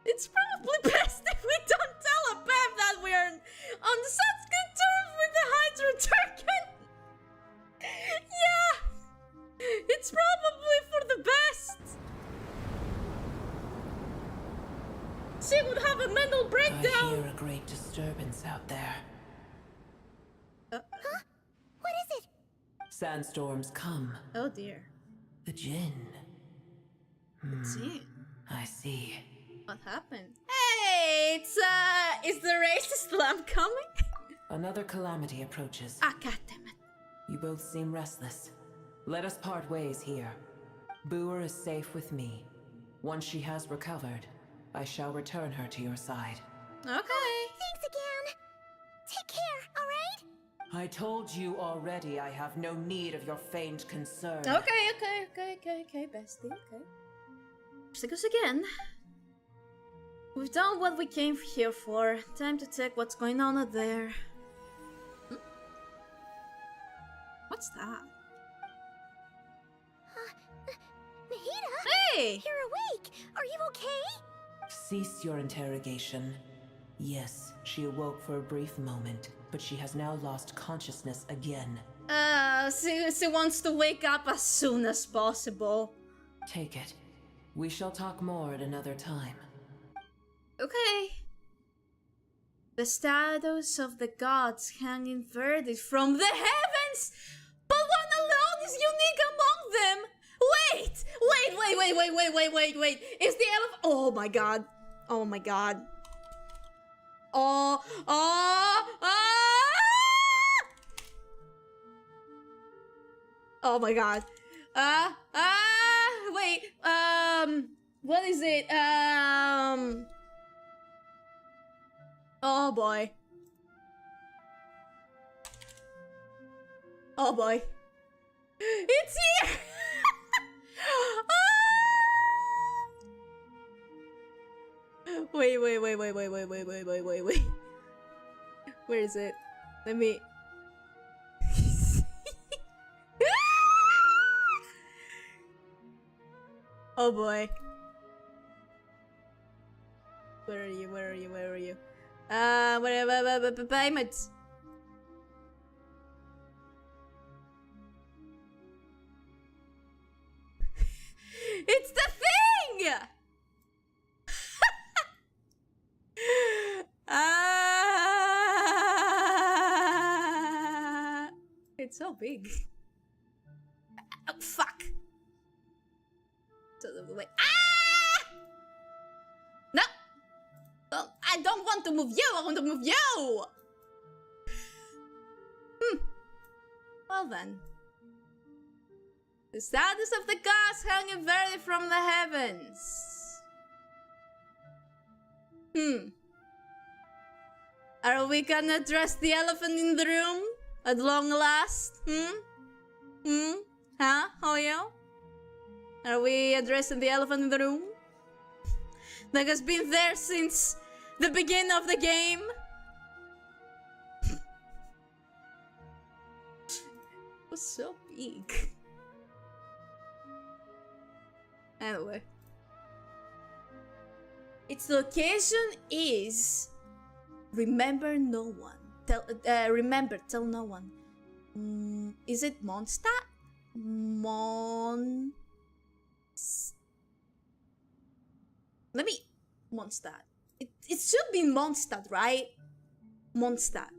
S2: It's probably best if we don't tell a Bev that we're on such good terms with the Hydra Dragon. Yeah, it's probably for the best. She would have a mental breakdown.
S4: I hear a great disturbance out there.
S1: Huh? What is it?
S4: Sandstorms come.
S2: Oh dear.
S4: The Jinn.
S2: The Jinn?
S4: I see.
S2: What happened? Hey, is the racist lamp coming?
S4: Another calamity approaches.
S2: Ah, goddammit.
S4: You both seem restless. Let us part ways here. Boer is safe with me. Once she has recovered, I shall return her to your side.
S2: Okay.
S1: Thanks again. Take care, alright?
S4: I told you already I have no need of your feigned concern.
S2: Okay, bestie, okay. Because again, we've done what we came here for. Time to check what's going on out there. What's that?
S1: Nahida?
S2: Hey!
S1: You're awake. Are you okay?
S4: Cease your interrogation. Yes, she awoke for a brief moment, but she has now lost consciousness again.
S2: She wants to wake up as soon as possible.
S4: Take it. We shall talk more at another time.
S2: Okay. The shadows of the gods hang inverted from the heavens, but one alone is unique among them. Wait! Is the elephant? Oh my god! Oh my god! Oh my god! Wait. What is it? Oh boy. Oh boy. It's here! Wait. Where is it? Let me... Oh boy. Where are you? Whatever, payments. It's the thing! It's so big. Oh, fuck. Out of the way. No! Well, I don't want to move you, I want to move you! Well then. The shadows of the gods hang inverted from the heavens. Are we gonna address the elephant in the room? At long last? Huh? Hoyo? Are we addressing the elephant in the room? That has been there since the beginning of the game? It was so big. Anyway. Its location is... Remember no one. Tell no one. Is it Mondstadt? Let me... Mondstadt. It should be Mondstadt, right? Mondstadt.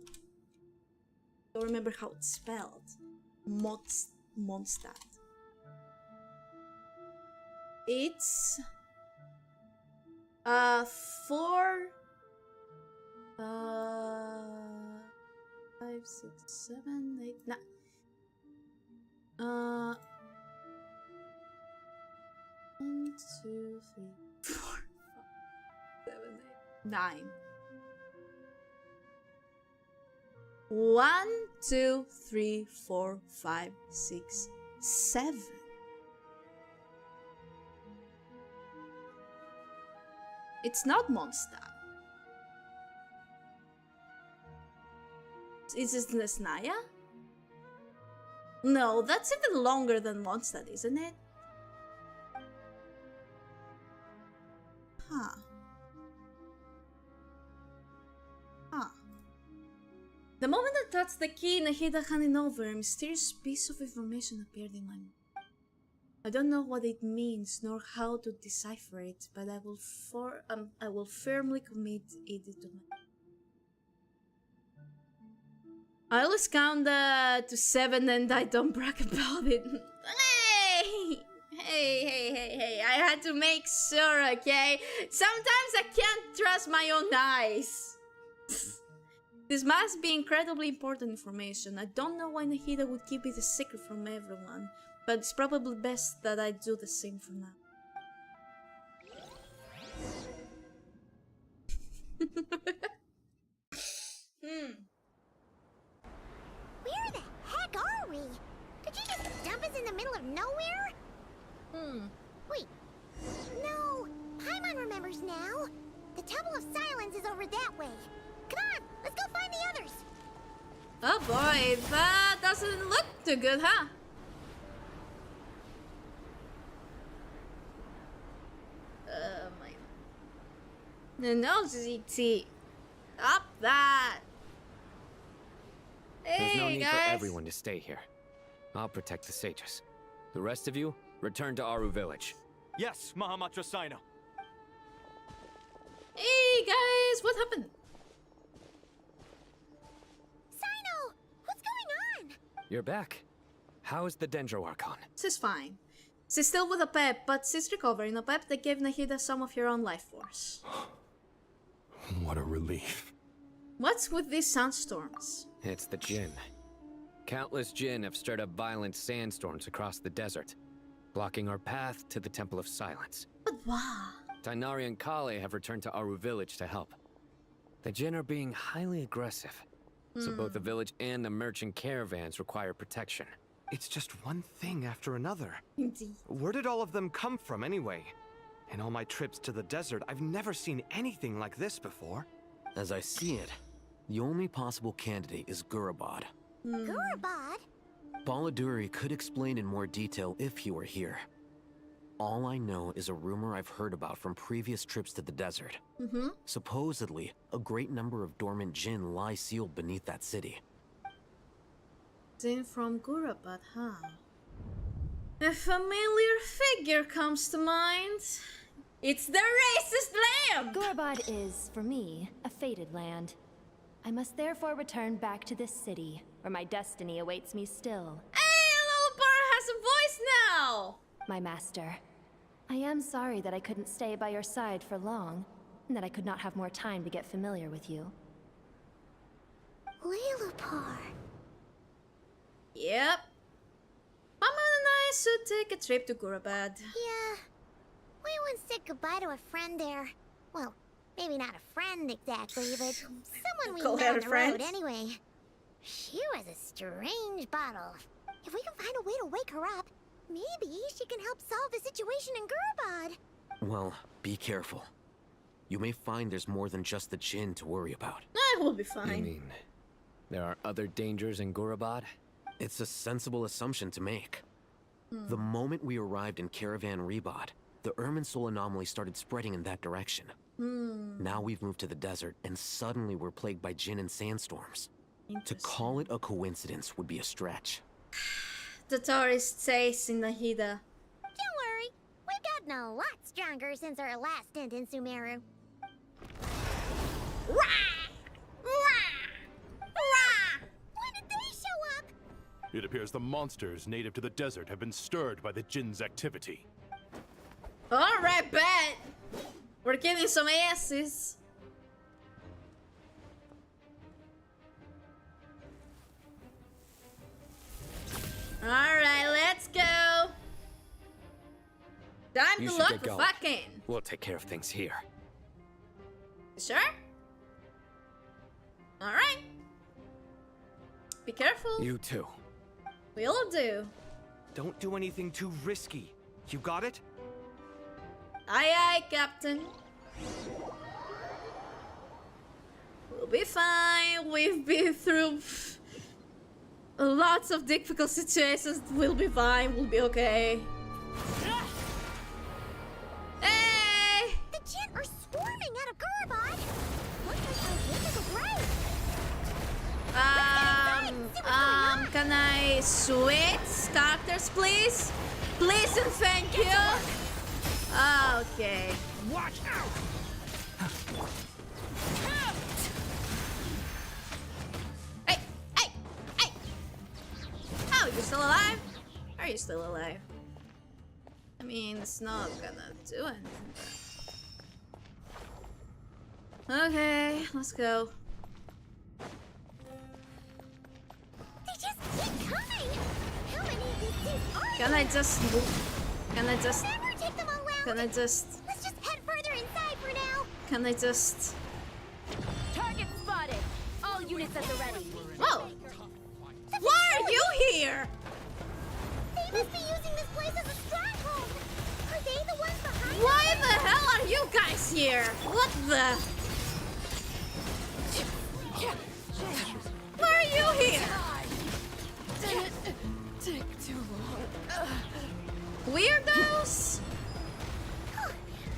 S2: Don't remember how it's spelled. Mondstadt. It's... 4... 5, 6, 7, 8, 9. 1, 2, 3, 4, 5, 7, 8, 9. 1, 2, 3, 4, 5, 6, 7. It's not Mondstadt. Is this Nesnaya? No, that's even longer than Mondstadt, isn't it? Huh. Huh. The moment I touched the key Nahida handed over, a mysterious piece of information appeared in my mind. I don't know what it means nor how to decipher it, but I will firmly commit it to my. I always count to 7 and I don't brag about it. Hey, I had to make sure, okay? Sometimes I can't trust my own eyes. This must be incredibly important information. I don't know why Nahida would keep it a secret from everyone, but it's probably best that I do the same for now.
S1: Where the heck are we? Did you just dump us in the middle of nowhere? Wait. No, Paimon remembers now. The Temple of Silence is over that way. Come on, let's go find the others.
S2: Oh boy, that doesn't look too good, huh? No, ZT. Stop that.
S6: There's no
S2: Hey,
S6: need
S2: guys.
S6: for everyone to stay here. I'll protect the sages. The rest of you, return to Aru village.
S11: Yes, Mahamatra Sino.
S2: Hey guys, what happened?
S1: Sino, what's going on?
S6: You're back. How is the Dendro Archon?
S2: She's fine. She's still with a pep, but she's recovering. A pep that gave Nahida some of her own life force.
S21: What a relief.
S2: What's with these sandstorms?
S6: It's the Jinn. Countless Jinn have stirred up violent sandstorms across the desert, blocking our path to the Temple of Silence.
S2: But why?
S6: Tainari and Kale have returned to Aru village to help. The Jinn are being highly aggressive, so both the village and the merchant caravans require protection.
S15: It's just one thing after another.
S2: Indeed.
S15: Where did all of them come from anyway? In all my trips to the desert, I've never seen anything like this before.
S22: As I see it, the only possible candidate is Gurabad.
S1: Gurabad?
S22: Baladuri could explain in more detail if he were here. All I know is a rumor I've heard about from previous trips to the desert. Supposedly, a great number of dormant Jinn lie sealed beneath that city.
S2: Jinn from Gurabad, huh? A familiar figure comes to mind. It's the racist lamb!
S8: Gurabad is, for me, a fated land. I must therefore return back to this city, where my destiny awaits me still.
S2: Hey, Lulupar has a voice now!
S8: My master, I am sorry that I couldn't stay by your side for long, and that I could not have more time to get familiar with you.
S1: Lulupar.
S2: Yep. Mama and I should take a trip to Gurabad.
S1: Yeah. We once said goodbye to a friend there. Well, maybe not a friend exactly, but someone we
S2: Call
S1: met
S2: her
S1: on
S2: a
S1: the
S2: friend?
S1: road anyway. She was a strange bottle. If we can find a way to wake her up, maybe she can help solve the situation in Gurabad.
S22: Well, be careful. You may find there's more than just the Jinn to worry about.
S2: I will be
S6: You
S2: fine.
S6: mean, there are other dangers in Gurabad?
S22: It's a sensible assumption to make. The moment we arrived in Caravan Rebod, the Irminsul anomaly started spreading in that direction. Now we've moved to the desert, and suddenly we're plagued by Jinn and sandstorms. To call it a coincidence would be a stretch.
S2: The tourist says in Nahida.
S1: Don't worry, we've gotten a lot stronger since our last stint in Sumeru. When did they show up?
S21: It appears the monsters native to the desert have been stirred by the Jinn's activity.
S2: Alright, bet! We're getting some asses. Alright, let's go. Time
S6: You
S2: to
S6: should
S2: look
S6: get
S2: for
S6: going.
S2: fucking.
S6: We'll take care of things here.
S2: Sure? Alright. Be careful.
S6: You too.
S2: We'll do.
S15: Don't do anything too risky. You got it?
S2: Aye, aye, Captain. We'll be fine. We've been through lots of difficult situations. We'll be fine. We'll be okay. Hey!
S1: The Jinn are swarming out of Gurabad. Looks like our witness is right.
S2: Can I switch characters, please? Please and thank you. Okay.
S25: Watch out!
S2: Hey! Hey! Hey! Oh, you still alive? Are you still alive? I mean, it's not gonna do anything. But... Okay, let's go.
S1: They just keep coming. How many of these things are
S2: Can
S1: there?
S2: I just move? Can I just?
S1: Never take them all round.
S2: Can I just?
S1: Let's just head further inside for now.
S2: Can I just?
S8: Target spotted. All units at the ready.
S2: Whoa! Why are you here?
S1: They must be using this place as a stronghold. Are they the ones behind
S2: Why
S1: us?
S2: the hell are you guys here? What the? Why are you here?
S10: Take too long.
S2: Weirdos?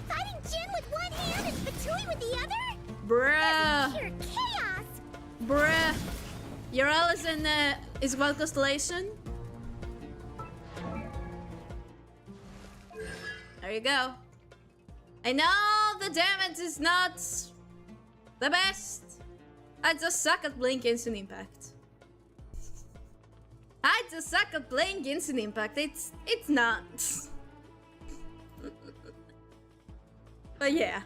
S1: Fighting Jin with one hand and Fatui with the other?
S2: Bruh.
S1: Pure chaos.
S2: Bruh. Your L is what constellation? There you go. I know the damage is not the best. I just suck at playing Genshin Impact. I just suck at playing Genshin Impact. It's not. But yeah.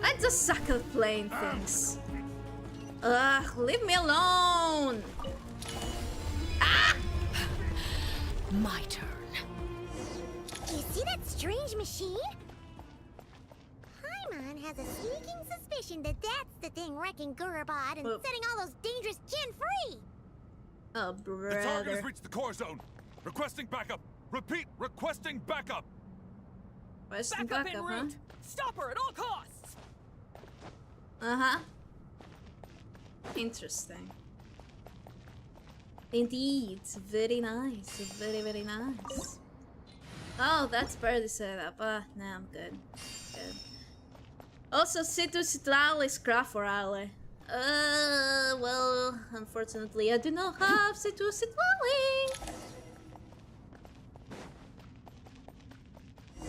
S2: I just suck at playing things. Ugh, leave me alone. Ah!
S10: My turn.
S1: You see that strange machine? Paimon has a sneaking suspicion that that's the thing wrecking Gurabad and setting all those dangerous Jinn free.
S2: Oh,
S3: The target has
S2: brother.
S3: reached the core zone. Requesting backup. Repeat, requesting backup.
S2: Requesting backup, huh?
S10: Stop her at all costs.
S2: Uh-huh. Interesting. Indeed. Very nice. Very, very nice. Oh, that's barely set up. Nah, I'm good. Good. Also, Situ Citlali is craft for Ale. Well, unfortunately, I do not have Situ Citlali.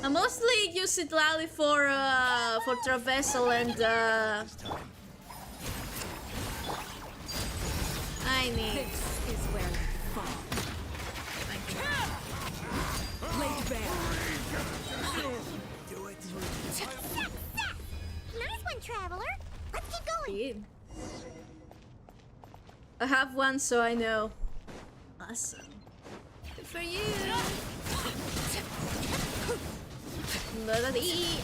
S2: I mostly use Citlali for traversal and I need.
S10: This is where you fall. Lay bare.
S1: Do it. Nice one, traveler. Let's keep going.
S2: I have one, so I know. Awesome. Good for you.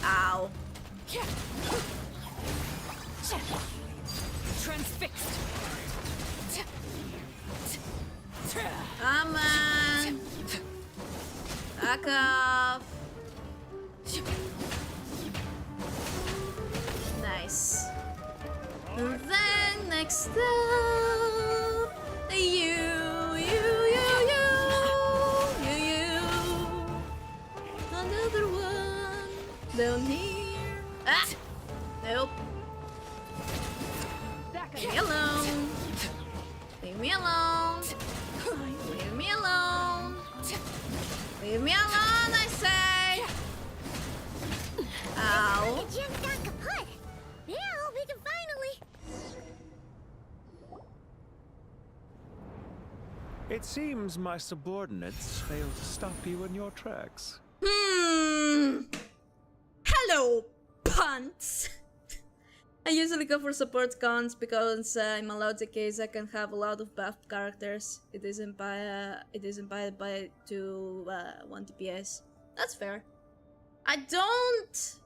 S2: Ow.
S10: Transfixed.
S2: Come on. Back off. Nice. And then next up, you. Another one down here. Ah! Nope. Leave me alone. Leave me alone. Leave me alone. Leave me alone, I say. Ow.
S1: The Jinn's got kaput. Now we can finally.
S9: It seems my subordinates failed to stop you in your tracks.
S2: Hello, punts. I usually go for support cons because in my logic case I can have a lot of buffed characters. It isn't by 1 DPS. That's fair. I don't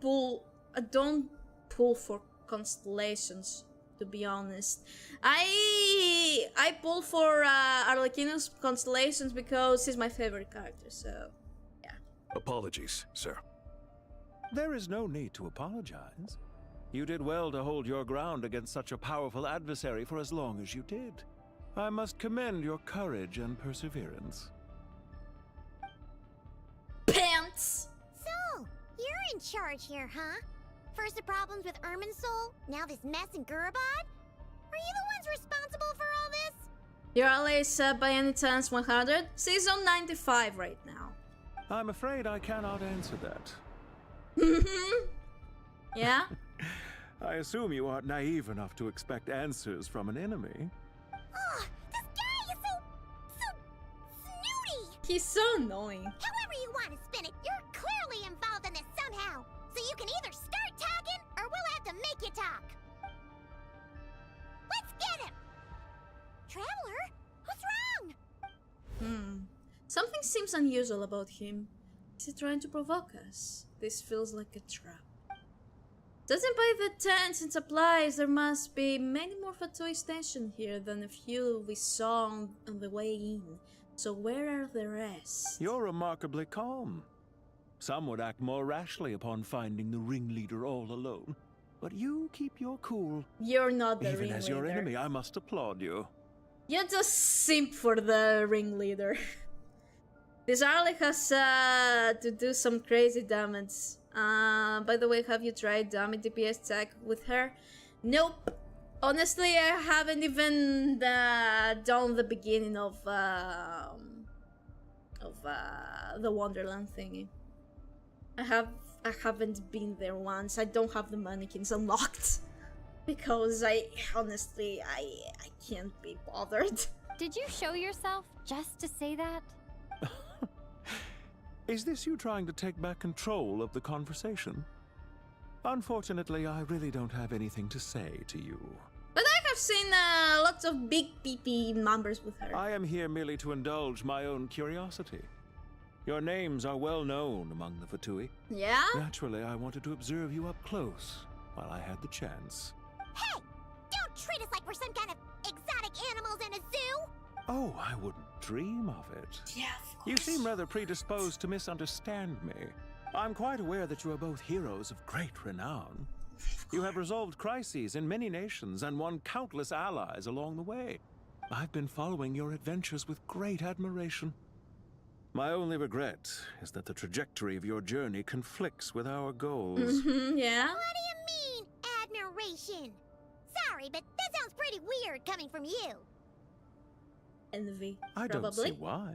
S2: pull for constellations, to be honest. I pull for Arlecchino's constellations because he's my favorite character, so yeah.
S3: Apologies, sir.
S9: There is no need to apologize. You did well to hold your ground against such a powerful adversary for as long as you did. I must commend your courage and perseverance.
S2: Pants!
S1: So, you're in charge here, huh? First the problems with Irminsul, now this mess in Gurabad? Are you the ones responsible for all this?
S2: Your ally is by any chance 100? She's on 95 right now.
S9: I'm afraid I cannot answer that.
S2: Yeah?
S9: I assume you aren't naive enough to expect answers from an enemy.
S1: Oh, this guy is so snooty!
S2: He's so annoying.
S1: However you want to spin it, you're clearly involved in this somehow. So you can either start talking, or we'll have to make you talk. Let's get him! Traveler, what's wrong?
S2: Something seems unusual about him. Is he trying to provoke us? This feels like a trap. Judging by the tents and supplies, there must be many more Vtuber stations here than a few we saw on the way in. So where are the rest?
S9: You're remarkably calm. Some would act more rashly upon finding the ringleader all alone. But you keep your cool.
S2: You're not the
S9: Even
S2: ringleader.
S9: as your enemy, I must applaud you.
S2: You just simp for the ringleader. This Arlie has to do some crazy damage. By the way, have you tried dummy DPS check with her? Nope. Honestly, I haven't even done the beginning of the Wonderland thingy. I haven't been there once. I don't have the mannequins unlocked because I can't be bothered.
S17: Did you show yourself just to say that?
S9: Is this you trying to take back control of the conversation? Unfortunately, I really don't have anything to say to you.
S2: But I have seen lots of big PP numbers with her.
S9: I am here merely to indulge my own curiosity. Your names are well known among the Vtuber.
S2: Yeah?
S9: Naturally, I wanted to observe you up close while I had the chance.
S1: Hey! Don't treat us like we're some kind of exotic animals in a zoo!
S9: Oh, I wouldn't dream of it.
S2: Yeah, of course.
S9: You seem rather predisposed to misunderstand me. I'm quite aware that you are both heroes of great renown. You have resolved crises in many nations and won countless allies along the way. I've been following your adventures with great admiration. My only regret is that the trajectory of your journey conflicts with our goals.
S2: Yeah?
S1: What do you mean, admiration? Sorry, but that sounds pretty weird coming from you.
S2: Envy,
S9: I
S2: probably.
S9: don't see why.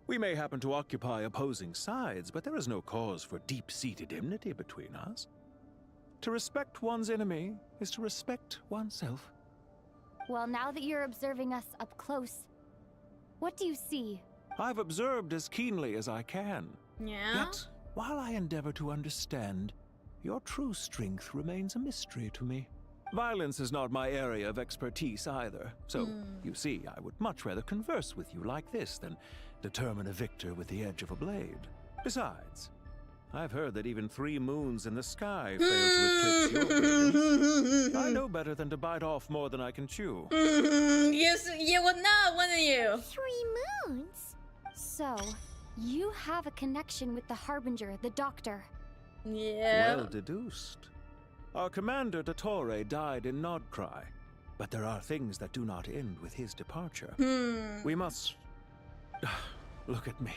S9: We may happen to occupy opposing sides, but there is no cause for deep-seated enmity between us. To respect one's enemy is to respect oneself.
S17: Well, now that you're observing us up close, what do you see?
S9: I've observed as keenly as I can.
S2: Yeah?
S9: Yet, while I endeavor to understand, your true strength remains a mystery to me. Violence is not my area of expertise either, so, you see, I would much rather converse with you like this than determine a victor with the edge of a blade. Besides, I've heard that even 3 moons in the sky fail to eclipse your brilliance. I know better than to bite off more than I can chew.
S2: You would know, wouldn't you?
S1: 3 moons?
S17: So, you have a connection with the Harbinger, the Doctor.
S2: Yeah.
S9: Well deduced. Our commander, Dottore, died in Nodcry, but there are things that do not end with his departure. We must... Look at me.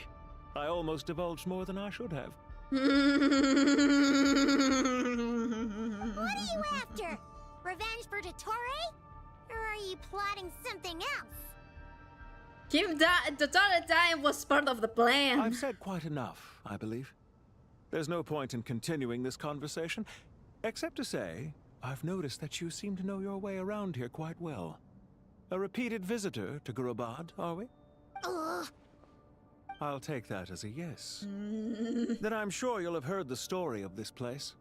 S9: I almost divulged more than I should have.
S1: What are you after? Revenge for Dottore? Or are you plotting something else?
S2: Dottore dying was part of the plan.
S9: I've said quite enough, I believe. There's no point in continuing this conversation, except to say, I've noticed that you seem to know your way around here quite well. A repeated visitor to Gurabad, are we?
S1: Ugh.
S9: I'll take that as a yes. Then I'm sure you'll have heard the story of this place.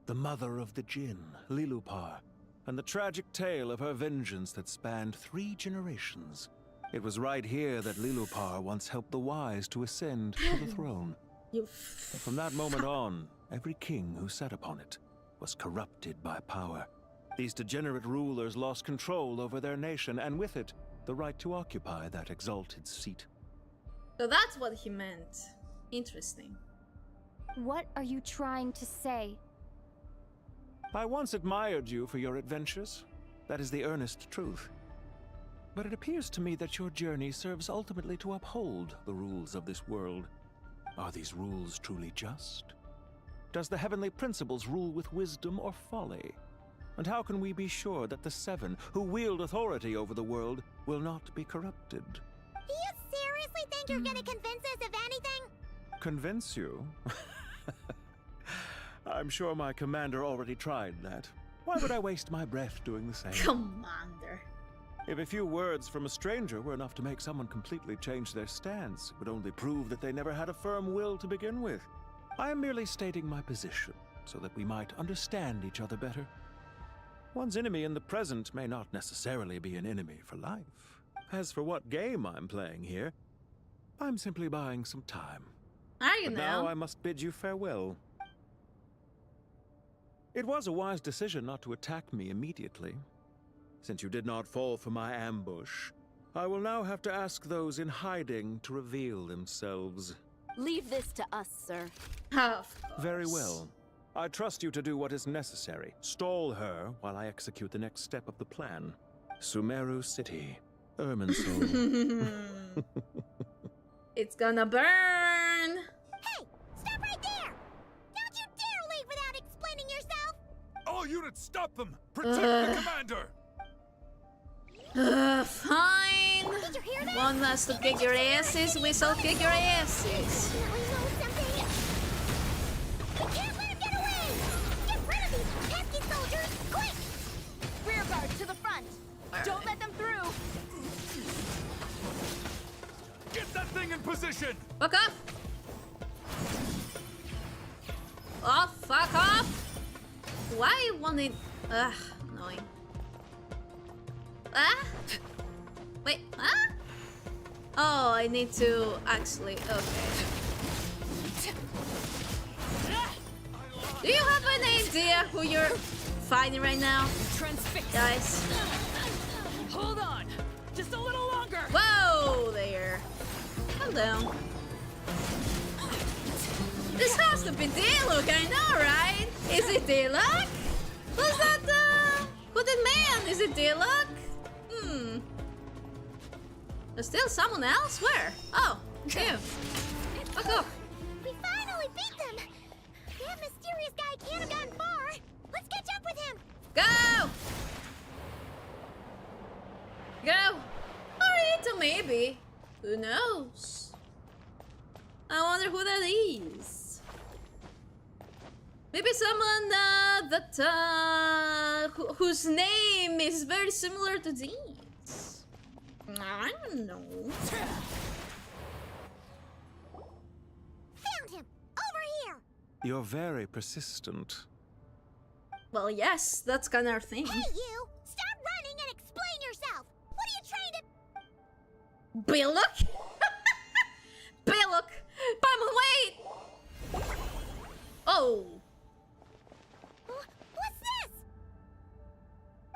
S9: The mother of the Jinn, Lilupar, and the tragic tale of her vengeance that spanned 3 generations. It was right here that Lilupar once helped the wise to ascend to the throne. From that moment on, every king who sat upon it was corrupted by power. These degenerate rulers lost control over their nation, and with it, the right to occupy that exalted seat.
S2: So that's what he meant. Interesting.
S17: What are you trying to say?
S9: I once admired you for your adventures. That is the earnest truth. But it appears to me that your journey serves ultimately to uphold the rules of this world. Are these rules truly just? Does the heavenly principles rule with wisdom or folly? And how can we be sure that the Seven, who wield authority over the world, will not be corrupted?
S1: Do you seriously think you're gonna convince us of anything?
S9: Convince you? I'm sure my commander already tried that. Why would I waste my breath doing the same?
S2: Commander.
S9: If a few words from a stranger were enough to make someone completely change their stance, it would only prove that they never had a firm will to begin with. I am merely stating my position, so that we might understand each other better. One's enemy in the present may not necessarily be an enemy for life. As for what game I'm playing here, I'm simply buying some time.
S2: Are you
S9: But
S2: now?
S9: now I must bid you farewell. It was a wise decision not to attack me immediately. Since you did not fall for my ambush, I will now have to ask those in hiding to reveal themselves.
S16: Leave this to us, sir.
S9: Very well. I trust you to do what is necessary. Stall her while I execute the next step of the plan. Sumeru City, Irminsul.
S2: It's gonna burn!
S1: Hey! Stop right there! Don't you dare leave without explaining yourself!
S3: All units, stop them! Protect the commander!
S2: Fine.
S1: Did you hear that?
S2: Want us to kick your asses? We shall kick your asses.
S1: Now we know something! We can't let him get away! Get rid of these pesky soldiers, quick!
S5: Rear guard to the front. Don't let them through.
S3: Get that thing in position!
S2: Fuck off! Oh, fuck off! Why you wanted... Ugh, annoying. Ah? Wait, huh? Oh, I need to actually... Okay. Do you have an idea who you're fighting right now? Guys.
S10: Hold on! Just a little longer!
S2: Whoa there. Calm down. This has to be Diluc, I know, right? Is it Diluc? Was that the hooded man? Is it Diluc? There's still someone else? Where? Oh, you. Fuck off.
S1: We finally beat them! That mysterious guy can't have gone far! Let's catch up with him!
S2: Go! Go! Or maybe. Who knows? I wonder who that is. Maybe someone whose name is very similar to Dean's. I don't know.
S1: Found him! Over here!
S9: You're very persistent.
S2: Well, yes, that's kind of our thing.
S1: Hey, you! Stop running and explain yourself! What are you trying to...
S2: Diluc? Diluc! Paimon, wait! Oh.
S1: What's this?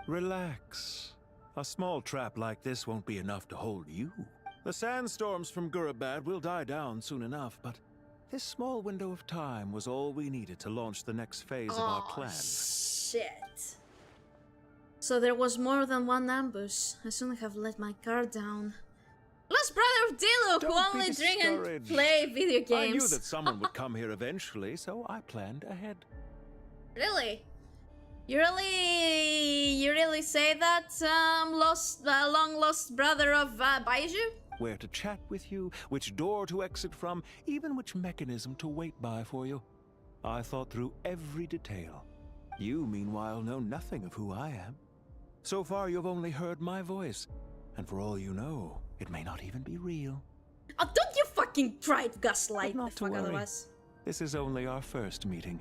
S9: Relax. A small trap like this won't be enough to hold you. The sandstorms from Gurabad will die down soon enough, but this small window of time was all we needed to launch the next phase of our plan.
S2: Shit. So there was more than one ambush. I shouldn't have let my guard down. Lost brother of Diluc, who only drink and play video games.
S9: I knew that someone would come here eventually, so I planned ahead.
S2: Really? You really say that, long lost brother of Baiju?
S9: Where to chat with you, which door to exit from, even which mechanism to wait by for you. I thought through every detail. You, meanwhile, know nothing of who I am. So far, you've only heard my voice, and for all you know, it may not even be real.
S2: Oh, don't you fucking try to gaslight
S9: Not
S2: the
S9: to
S2: fuck out of
S9: worry.
S2: us.
S9: This is only our first meeting.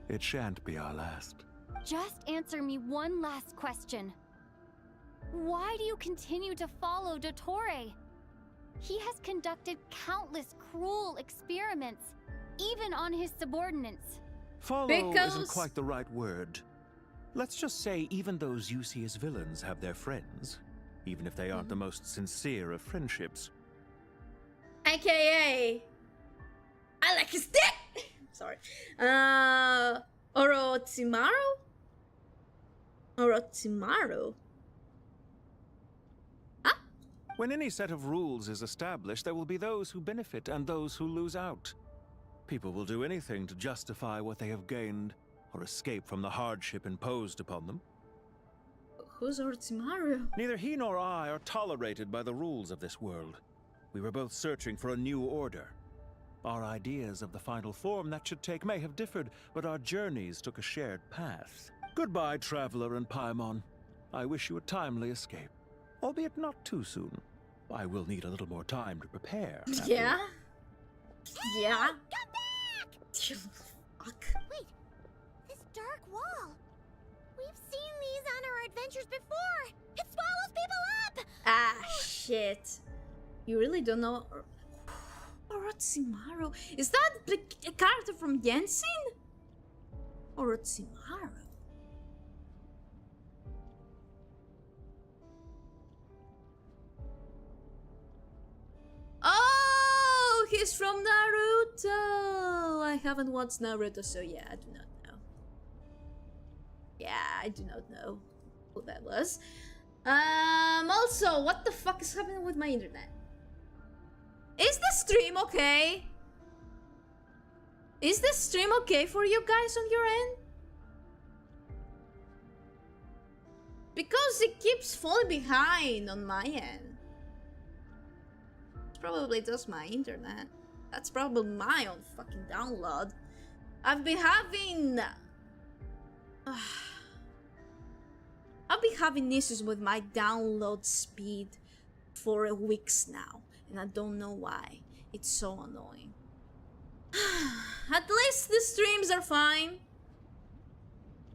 S9: It shan't be our last.
S17: Just answer me one last question. Why do you continue to follow dottore? He has conducted countless cruel experiments, even on his subordinates.
S9: Follow isn't quite the right word. Let's just say even those you see as villains have their friends, even if they aren't the most sincere of friendships.
S2: AKA, I like his dick! sorry. Orochimaru? Orochimaru?
S9: When any set of rules is established, there will be those who benefit and those who lose out. People will do anything to justify what they have gained or escape from the hardship imposed upon them.
S2: Who's Orochimaru?
S9: Neither he nor I are tolerated by the rules of this world. We were both searching for a new order. Our ideas of the final form that should take may have differed, but our journeys took a shared path. Goodbye, Traveler and Paimon. I wish you a timely escape, albeit not too soon. I will need a little more time to prepare.
S2: Yeah? Yeah?
S1: Come back!
S2: Fuck.
S1: Wait, this dark wall. We've seen these on our adventures before. It swallows people up!
S2: Ah, shit. You really don't know Orochimaru? Is that a character from Genshin? Orochimaru? Oh, he's from Naruto. I haven't watched Naruto, so yeah, I do not know. Yeah, I do not know who that was. Also, what the fuck is happening with my internet? Is the stream okay? Is the stream okay for you guys on your end? Because it keeps falling behind on my end. It's probably just my internet. That's probably my own fucking download. I've been having issues with my download speed for weeks now, and I don't know why. It's so annoying. At least the streams are fine,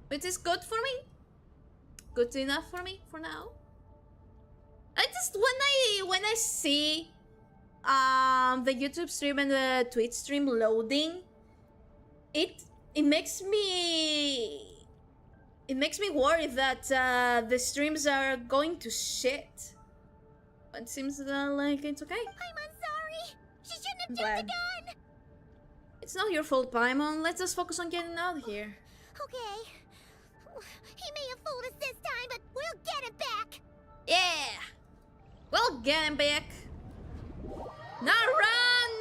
S2: which is good for me. Good enough for me for now. I just when I see the YouTube stream and the Twitch stream loading, it makes me worry that the streams are going to shit. But it seems like it's okay.
S1: I'm sorry. She shouldn't have
S2: I'm
S1: jumped
S2: glad.
S1: the gun.
S2: It's not your fault, Paimon. Let's just focus on getting out of here.
S1: Okay. He may have fooled us this time, but we'll get him back.
S2: Yeah! We'll get him back. Now run!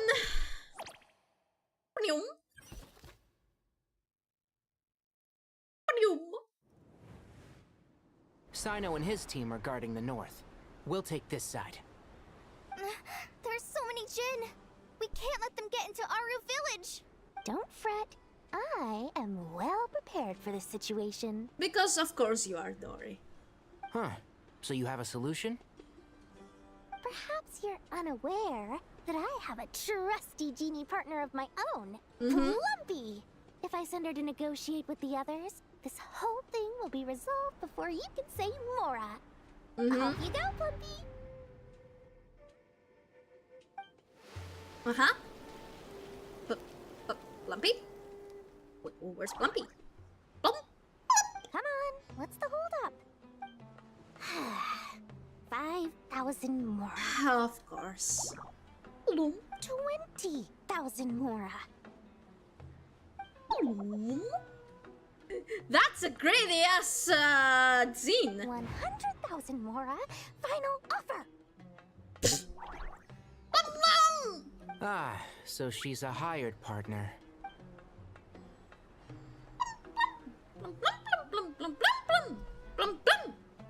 S13: Sino and his team are guarding the north. We'll take this side.
S5: There's so many Jin. We can't let them get into Aru village.
S12: Don't fret. I am well prepared for this situation.
S2: Because of course you are, Dory.
S13: Huh. So you have a solution?
S12: Perhaps you're unaware that I have a trusty genie partner of my own,
S2: Mm-hmm.
S12: Plumpy. If I send her to negotiate with the others, this whole thing will be resolved before you can say Mora.
S2: Mm-hmm.
S12: Off you go, Plumpy.
S2: Uh-huh. Plumpy? Where's Plumpy? Plump?
S12: Come on, what's the hold up? 5,000 Mora.
S2: Of course.
S12: 20,000 Mora.
S2: That's a greedy ass zine.
S12: 100,000 Mora. Final offer.
S13: Ah, so she's a hired partner.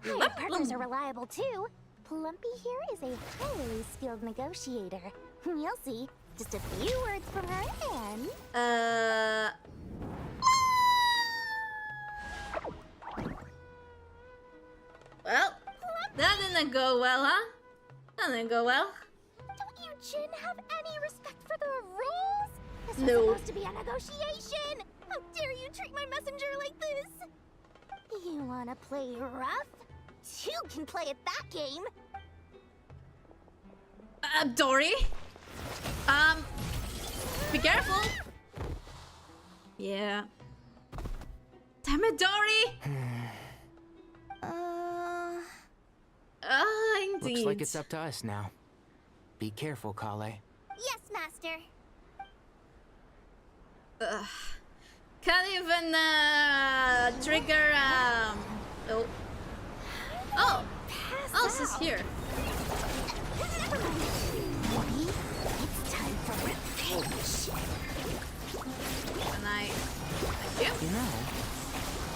S12: Hired partners are reliable too. Plumpy here is a highly skilled negotiator. You'll see. Just a few words from her and...
S2: Well, that didn't go well, huh? That didn't go well.
S12: Don't you Jin have any respect for the rules? This was
S2: No.
S12: supposed to be a negotiation. How dare you treat my messenger like this? You wanna play rough? Two can play at that game.
S2: Dory? Be careful. Yeah. Damn it, Dory! Indeed.
S13: Looks like it's up to us now. Be careful, Kale.
S5: Yes, Master.
S2: Can't even trigger. Oh. Oh. Oh, she's here.
S12: It's time for revenge.
S2: Can I? Thank you.
S13: You know,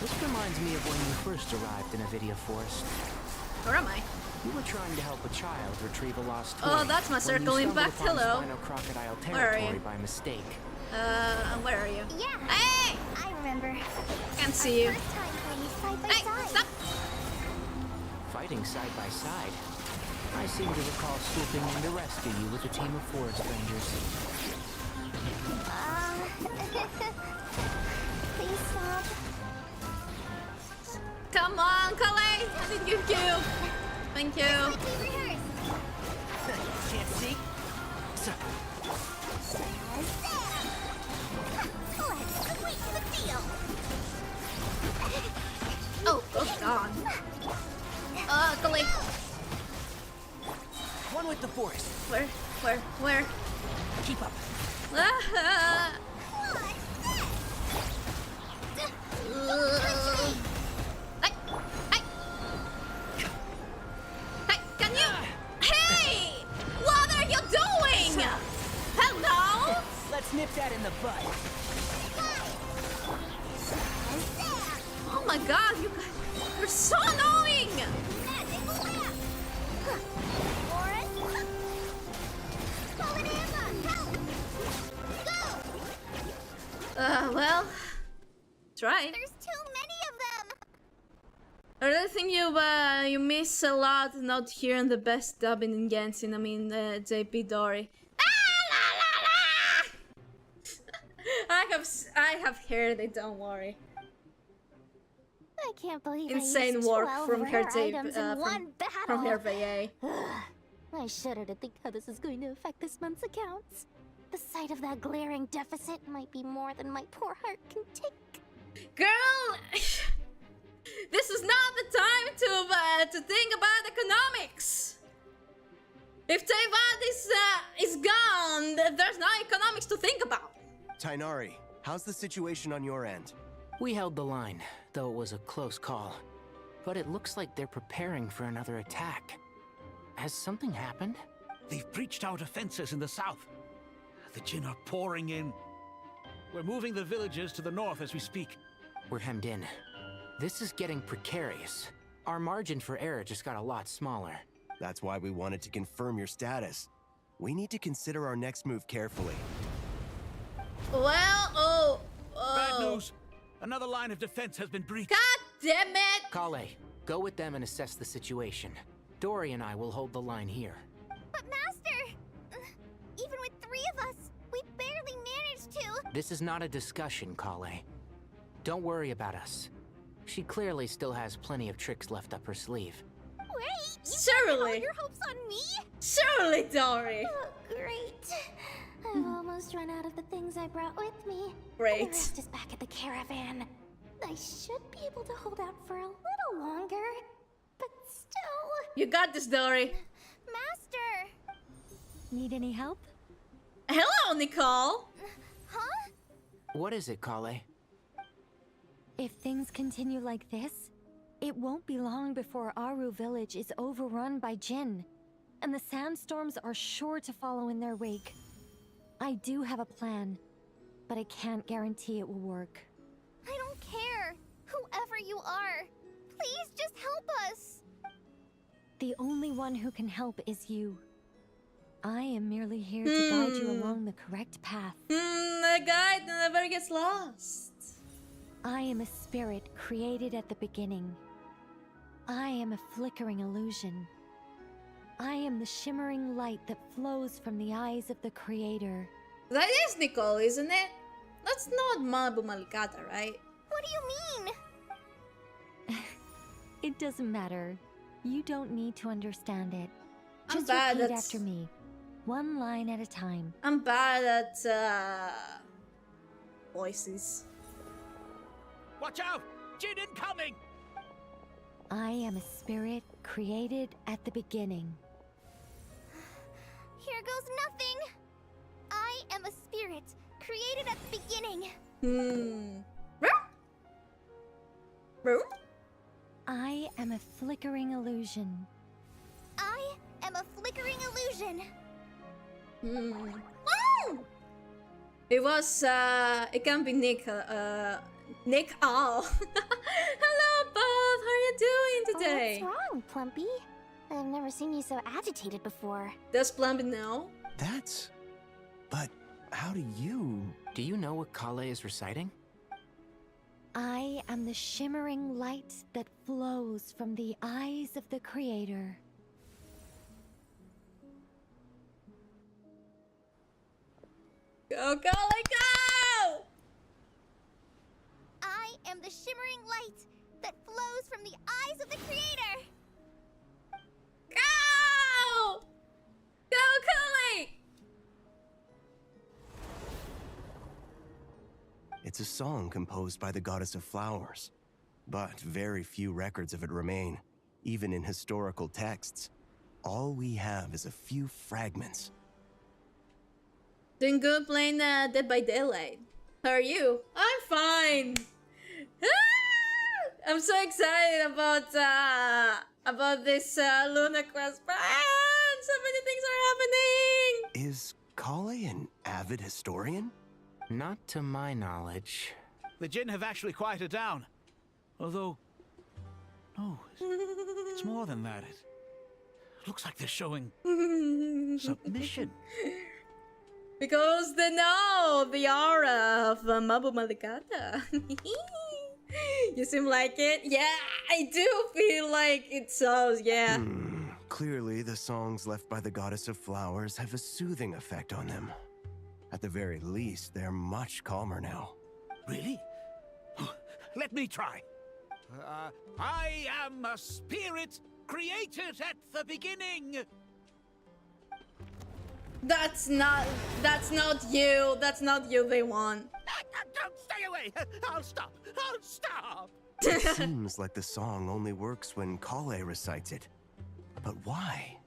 S13: this reminds me of when you first arrived in Avidia Forest.
S2: Where am I?
S13: You were trying to help a child retrieve a lost toy.
S2: Oh, that's my circle impact. Hello.
S13: Crocodile
S2: Where are
S13: territory
S2: you?
S13: by mistake.
S2: Where are you?
S12: Yeah.
S2: Hey!
S12: I remember.
S2: Can't see you.
S12: First time playing side by
S2: Hey,
S12: side.
S2: stop!
S13: Fighting side by side. I seem to recall swooping in to rescue you with a team of forest rangers.
S12: Please stop.
S2: Come on, Kalei! I did give you. Thank you.
S13: Can't see? So.
S2: Oh, oh God. Kalei.
S13: One with the forest.
S2: Where?
S13: Keep up.
S2: Hey, can you? Hey! What are you doing? Hello?
S13: Let's nip that in the bud.
S2: Oh my God, you're so annoying! Well, try.
S5: There's too many of them.
S2: I really think you miss a lot not hearing the best dubbing in Genshin. I mean, JP Dory. I have heard it. Don't worry.
S12: I can't believe
S2: Insane
S12: I used
S2: work
S12: 12
S2: from her
S12: rare
S2: tape,
S12: items in one battle.
S2: from her VA.
S12: I shudder to think how this is going to affect this month's accounts. The sight of that glaring deficit might be more than my poor heart can take.
S2: Girl, this is not the time to think about economics. If Tevad is gone, there's no economics to think about.
S7: Tainari, how's the situation on your end?
S13: We held the line, though it was a close call. But it looks like they're preparing for another attack. Has something happened?
S25: They've breached our defenses in the south. The Jinn are pouring in. We're moving the villagers to the north as we speak.
S13: We're hemmed in. This is getting precarious. Our margin for error just got a lot smaller.
S7: That's why we wanted to confirm your status. We need to consider our next move carefully.
S2: Well,
S25: Bad news. Another line of defense has been breached.
S2: God damn it!
S13: Kale, go with them and assess the situation. Dory and I will hold the line here.
S5: But Master, even with 3 of us, we barely managed to.
S13: This is not a discussion, Kale. Don't worry about us. She clearly still has plenty of tricks left up her sleeve.
S5: Wait, you
S2: Surely.
S5: put all your hopes on me?
S2: Surely, Dory.
S12: Oh, great. I've almost run out of the things I brought with me.
S2: Great.
S12: The rest is back at the caravan. I should be able to hold out for a little longer, but still.
S2: You got this, Dory.
S5: Master!
S8: Need any help?
S2: Hello, Nicole.
S5: Huh?
S13: What is it, Kale?
S8: If things continue like this, it won't be long before Aru village is overrun by Jinn, and the sandstorms are sure to follow in their wake. I do have a plan, but I can't guarantee it will work.
S5: I don't care. Whoever you are, please just help us.
S8: The only one who can help is you. I am merely here to guide you along the correct path.
S2: The guide never gets lost.
S8: I am a spirit created at the beginning. I am a flickering illusion. I am the shimmering light that flows from the eyes of the Creator.
S2: That is Nicole, isn't it? That's not Malibu Malikata, right?
S5: What do you mean?
S8: It doesn't matter. You don't need to understand it.
S2: I'm
S8: Just
S2: bad
S8: repeat
S2: at-
S8: after me. One line at a time.
S2: I'm bad at voices.
S25: Watch out! Jinn incoming!
S8: I am a spirit created at the beginning.
S5: Here goes nothing. I am a spirit created at the beginning.
S8: I am a flickering illusion.
S5: I am a flickering illusion.
S2: It can be Nick, Nick Owl. Hello, Bob, how are you doing today?
S12: What's wrong, Plumpy? I've never seen you so agitated before.
S2: Does Plumpy know?
S7: But how do you...
S13: Do you know what Kale is reciting?
S8: I am the shimmering light that flows from the eyes of the Creator.
S2: Go, Kale, go!
S5: I am the shimmering light that flows from the eyes of the Creator.
S2: Go! Go, Kale!
S7: It's a song composed by the goddess of flowers, but very few records of it remain, even in historical texts. All we have is a few fragments.
S2: Doing good playing Dead by Daylight. How are you? I'm fine. I'm so excited about this Luna quest. So many things are happening.
S7: Is Kale an avid historian?
S13: Not to my knowledge.
S25: The Jinn have actually quieted down. Although, no, it's more than that. It looks like they're showing submission.
S2: Because they know the aura of Mabu Malikata. You seem like it? Yeah, I do feel like it shows, yeah.
S7: Clearly, the songs left by the goddess of flowers have a soothing effect on them. At the very least, they're much calmer now.
S25: Really? Let me try. I am a spirit created at the beginning.
S2: That's not you. That's not you they want.
S25: Don't stay away. I'll stop. I'll stop.
S7: It seems like the song only works when Kale recites it. But why?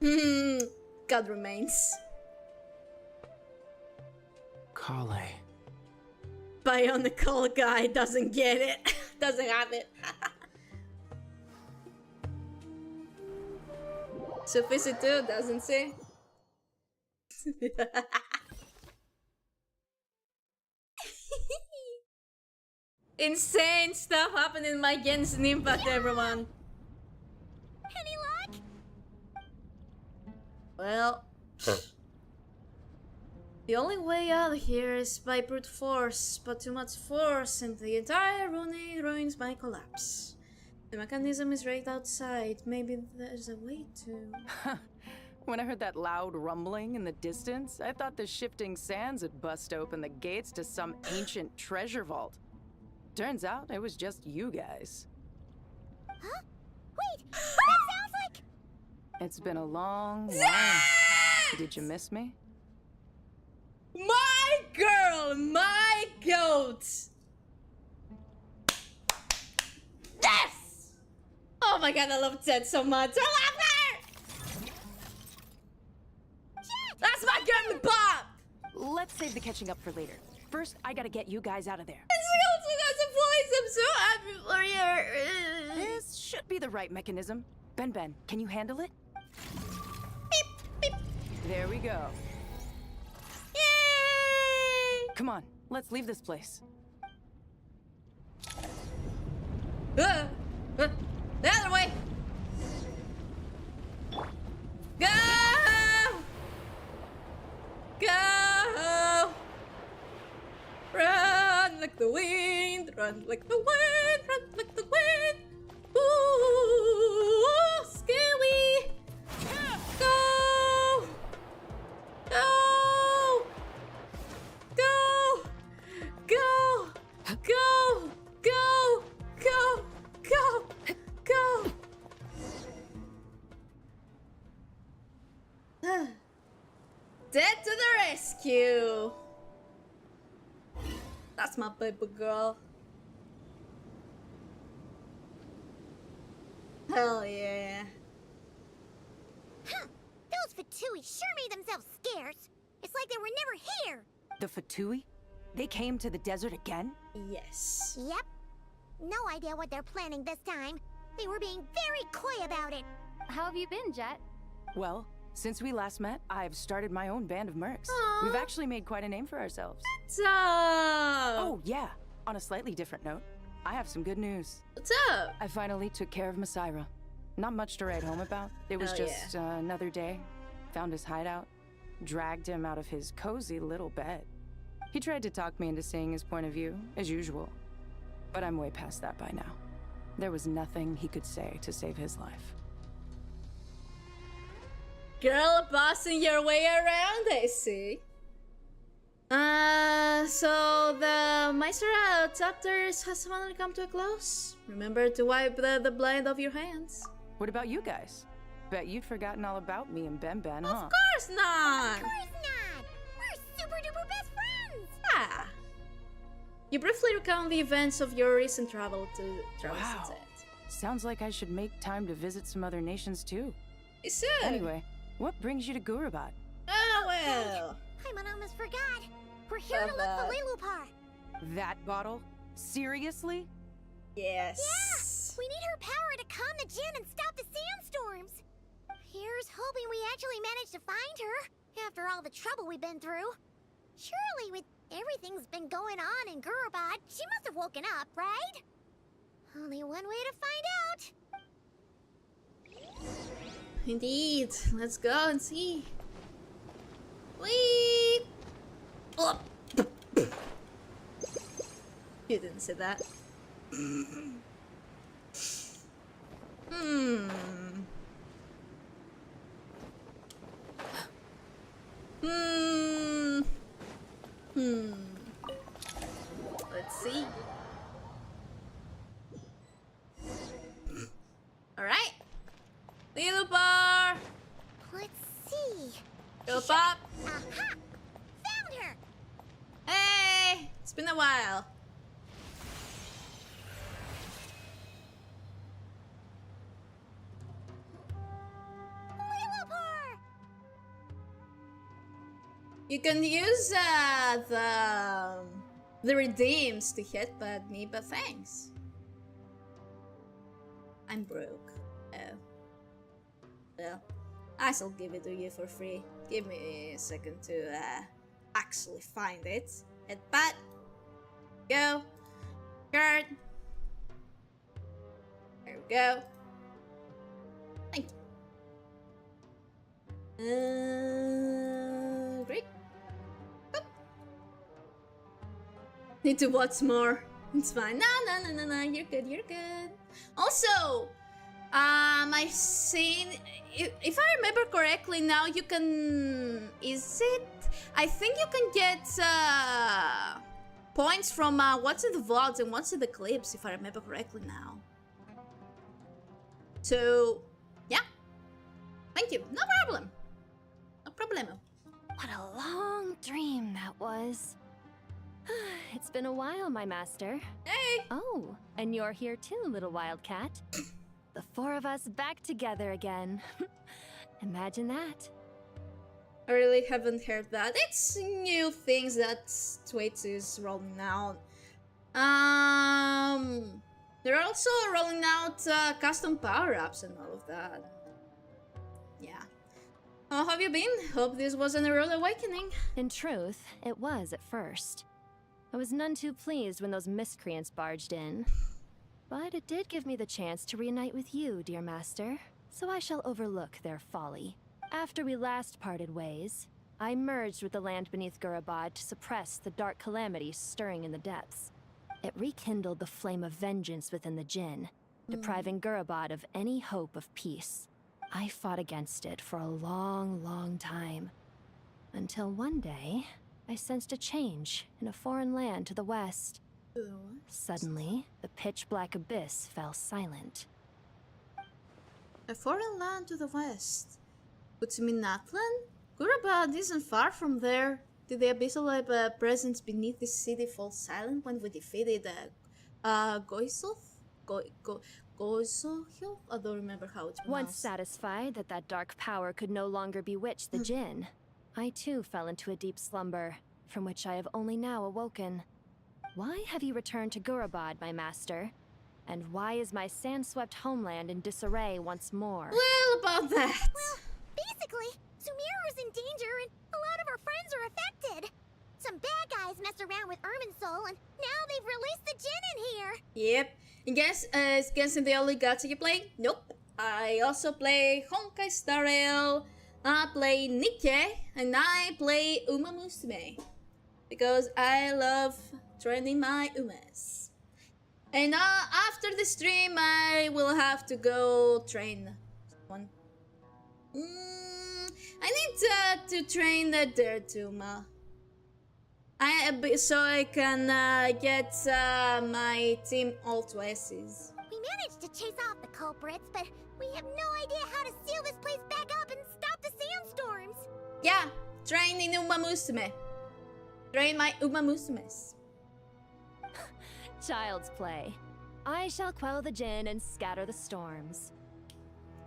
S2: God remains.
S13: Kale.
S2: Bionicle guy doesn't get it. Doesn't have it. Sophie too, doesn't she? Insane stuff happened in my Genshin Impact, everyone.
S5: Any luck?
S2: Well, the only way out of here is by brute force, but too much force and the entire ruins might collapse. The mechanism is right outside. Maybe there's a way to...
S14: When I heard that loud rumbling in the distance, I thought the shifting sands had bust open the gates to some ancient treasure vault. Turns out it was just you guys.
S5: Huh? Wait, that sounds like...
S14: It's been a long while. Did you miss me?
S2: My girl, my goat. Yes! Oh my god, I love Ted so much. I love her! That's my girl, Bob!
S14: Let's save the catching up for later. First, I gotta get you guys out of there.
S2: I'm so happy for you.
S14: This should be the right mechanism. Ben, can you handle it?
S2: Beep, beep.
S14: There we go.
S2: Yay!
S14: Come on, let's leave this place.
S2: The other way. Go! Go! Run like the wind, run like the wind, run like the wind. Ooh, scary! Go! Go! Go! Go! Go! Go! Go! Go! Go! Dead to the rescue! That's my baby girl. Hell yeah.
S1: Huh. Those Fatui sure made themselves scarce. It's like they were never here.
S14: The Fatui? They came to the desert again?
S2: Yes.
S1: Yep. No idea what they're planning this time. They were being very coy about it.
S17: How have you been, Jet?
S14: Well, since we last met, I've started my own band of mercs. We've actually made quite a name for ourselves.
S2: What's up?
S14: Oh, yeah. On a slightly different note, I have some good news.
S2: What's up?
S14: I finally took care of Masaira. Not much to write home about. It was just another day. Found his hideout. Dragged him out of his cozy little bed. He tried to talk me into seeing his point of view, as usual. But I'm way past that by now. There was nothing he could say to save his life.
S2: Girl, bossing your way around, I see. So the Mysera chapters has finally come to a close. Remember to wipe the blood off your hands.
S14: What about you guys? Bet you'd forgotten all about me and Ben, huh?
S2: Of course not!
S1: Of course not! We're super duper best friends!
S2: Yeah. You briefly recount the events of your recent travel to
S14: Wow. Sounds like I should make time to visit some other nations too.
S2: You should.
S14: Anyway, what brings you to Gurabat?
S2: Oh, well.
S1: Paimon almost forgot. We're here to look for Lilupar.
S14: That bottle? Seriously?
S2: Yes.
S1: Yeah! We need her power to calm the Jinn and stop the sandstorms. Here's hoping we actually manage to find her, after all the trouble we've been through. Surely with everything's been going on in Gurubad, she must have woken up, right? Only one way to find out.
S2: Indeed. Let's go and see. Whee! Oh. You didn't say that. Let's see. Alright. Lilupar!
S1: Let's see.
S2: Lilupar!
S1: Aha! Found her!
S2: Hey! It's been a while.
S1: Lilupar!
S2: You can use the redeems to headbutt me, but thanks. I'm broke. Oh. Well, I shall give it to you for free. Give me a second to actually find it. Headbutt. Go. Guard. There we go. Thank you. Great. Boop. Need to watch more. It's fine. No. You're good. You're good. Also, I've seen. If I remember correctly, now you can. Is it? I think you can get points from what's in the vaults and what's in the clips, if I remember correctly now. So, yeah. Thank you. No problem. No problemo.
S8: What a long dream that was. It's been a while, my master.
S2: Hey!
S8: Oh, and you're here too, little wildcat. The four of us back together again. Imagine that.
S2: I really haven't heard that. It's new things that Twitch is rolling out. They're also rolling out custom power-ups and all of that. Yeah. How have you been? Hope this wasn't a rude awakening.
S8: In truth, it was at first. I was none too pleased when those miscreants barged in. But it did give me the chance to reunite with you, dear master, so I shall overlook their folly. After we last parted ways, I merged with the land beneath Gurubad to suppress the dark calamities stirring in the depths. It rekindled the flame of vengeance within the Jinn, depriving Gurubad of any hope of peace. I fought against it for a long, long time, until one day, I sensed a change in a foreign land to the west. Suddenly, the pitch-black abyss fell silent.
S2: A foreign land to the west. Could you mean Natlan? Gurubad isn't far from there. Did the abyssal presence beneath the city fall silent when we defeated Goisoth? Goisoth? I don't remember how it's pronounced.
S8: Once satisfied that dark power could no longer bewitch the Jinn, I too fell into a deep slumber, from which I have only now awoken. Why have you returned to Gurabad, my master? And why is my sand-swept homeland in disarray once more?
S2: Well, about that.
S1: Well, basically, Sumeru's in danger and a lot of our friends are affected. Some bad guys messed around with Irminsul and now they've released the Jinn in here.
S2: Yep. And guess, is Genshin the only gacha you play? Nope. I also play Honkai Star Rail, I play Nikke, and I play Uma Musume. Because I love training my Umas. And after the stream, I will have to go train one. I need to train the dirt Uma. So I can get my team all to S's.
S1: We managed to chase off the culprits, but we have no idea how to seal this place back up and stop the sandstorms.
S2: Yeah, training Uma Musume. Train my Uma Musumes.
S8: Child's play. I shall quell the Jinn and scatter the storms.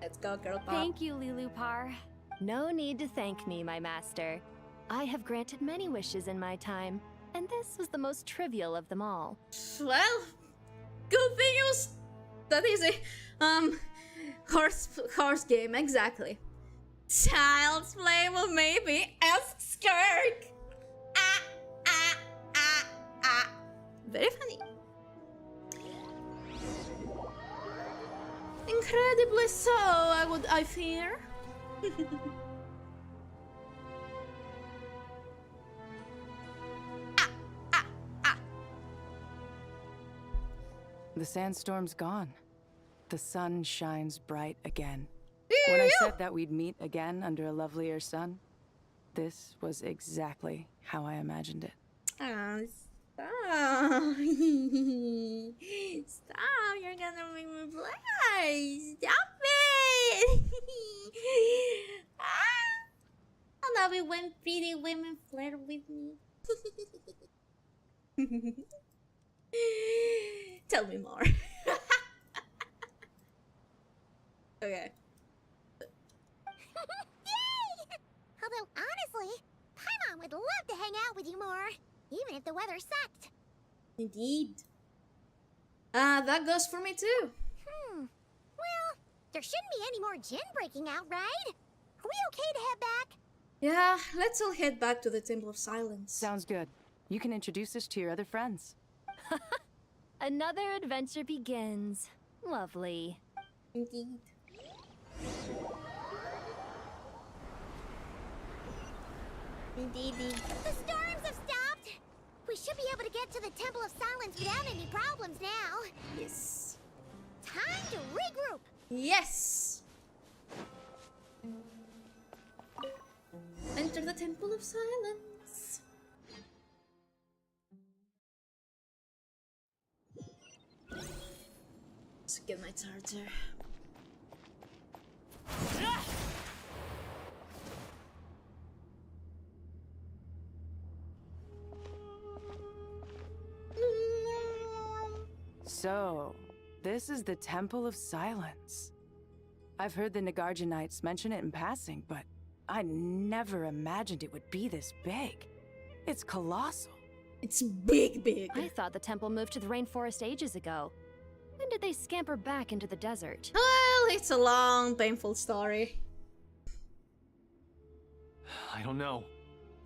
S2: Let's go, girl pop.
S8: Thank you, Lilupar. No need to thank me, my master. I have granted many wishes in my time, and this was the most trivial of them all.
S2: Well, good thing it was that easy. Horse game, exactly. Child's play, well maybe. Ask Skirk. Very funny. Incredibly so, I fear.
S14: The sandstorm's gone. The sun shines bright again. When I said that we'd meet again under a lovelier sun, this was exactly how I imagined it.
S2: Oh, stop. Stop, you're gonna make me play. Stop it. I love it when pretty women flirt with me. Tell me more. Okay.
S1: Yay! Although, honestly, Paimon would love to hang out with you more, even if the weather sucked.
S2: Indeed. That goes for me too.
S1: Well, there shouldn't be any more Jinn breaking out, right? Are we okay to head back?
S2: Yeah, let's all head back to the Temple of Silence.
S14: Sounds good. You can introduce us to your other friends.
S8: Another adventure begins. Lovely.
S2: Indeed. Indeed.
S1: The storms have stopped! We should be able to get to the Temple of Silence without any problems now.
S2: Yes.
S1: Time to regroup!
S2: Yes! Enter the Temple of Silence. Let's get my charger.
S14: So, this is the Temple of Silence. I've heard the Nagarjanites mention it in passing, but I never imagined it would be this big. It's colossal.
S2: It's big.
S8: I thought the temple moved to the rainforest ages ago. When did they scamper back into the desert?
S2: Well, it's a long, painful story.
S11: I don't know.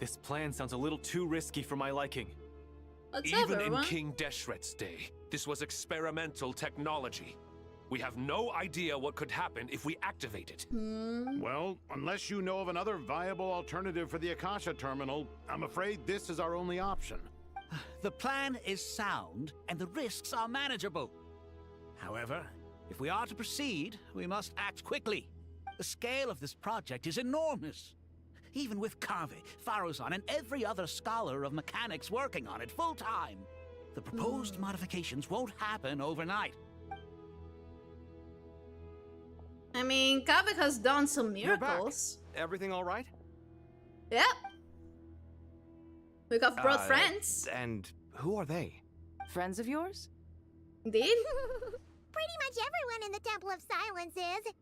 S11: This plan sounds a little too risky for my liking.
S2: What's up,
S3: Even in
S2: everyone?
S3: King Deshret's day, this was experimental technology. We have no idea what could happen if we activate it.
S18: Well, unless you know of another viable alternative for the Akasha terminal, I'm afraid this is our only option.
S25: The plan is sound, and the risks are manageable. However, if we are to proceed, we must act quickly. The scale of this project is enormous. Even with Kaveh, Faruzan, and every other scholar of mechanics working on it full-time, the proposed modifications won't happen overnight.
S2: I mean, Kaveh has done some miracles.
S15: Everything all right?
S2: Yep. We got brought friends.
S15: And who are they?
S14: Friends of yours?
S2: Indeed.
S1: Pretty much everyone in the Temple of Silence is.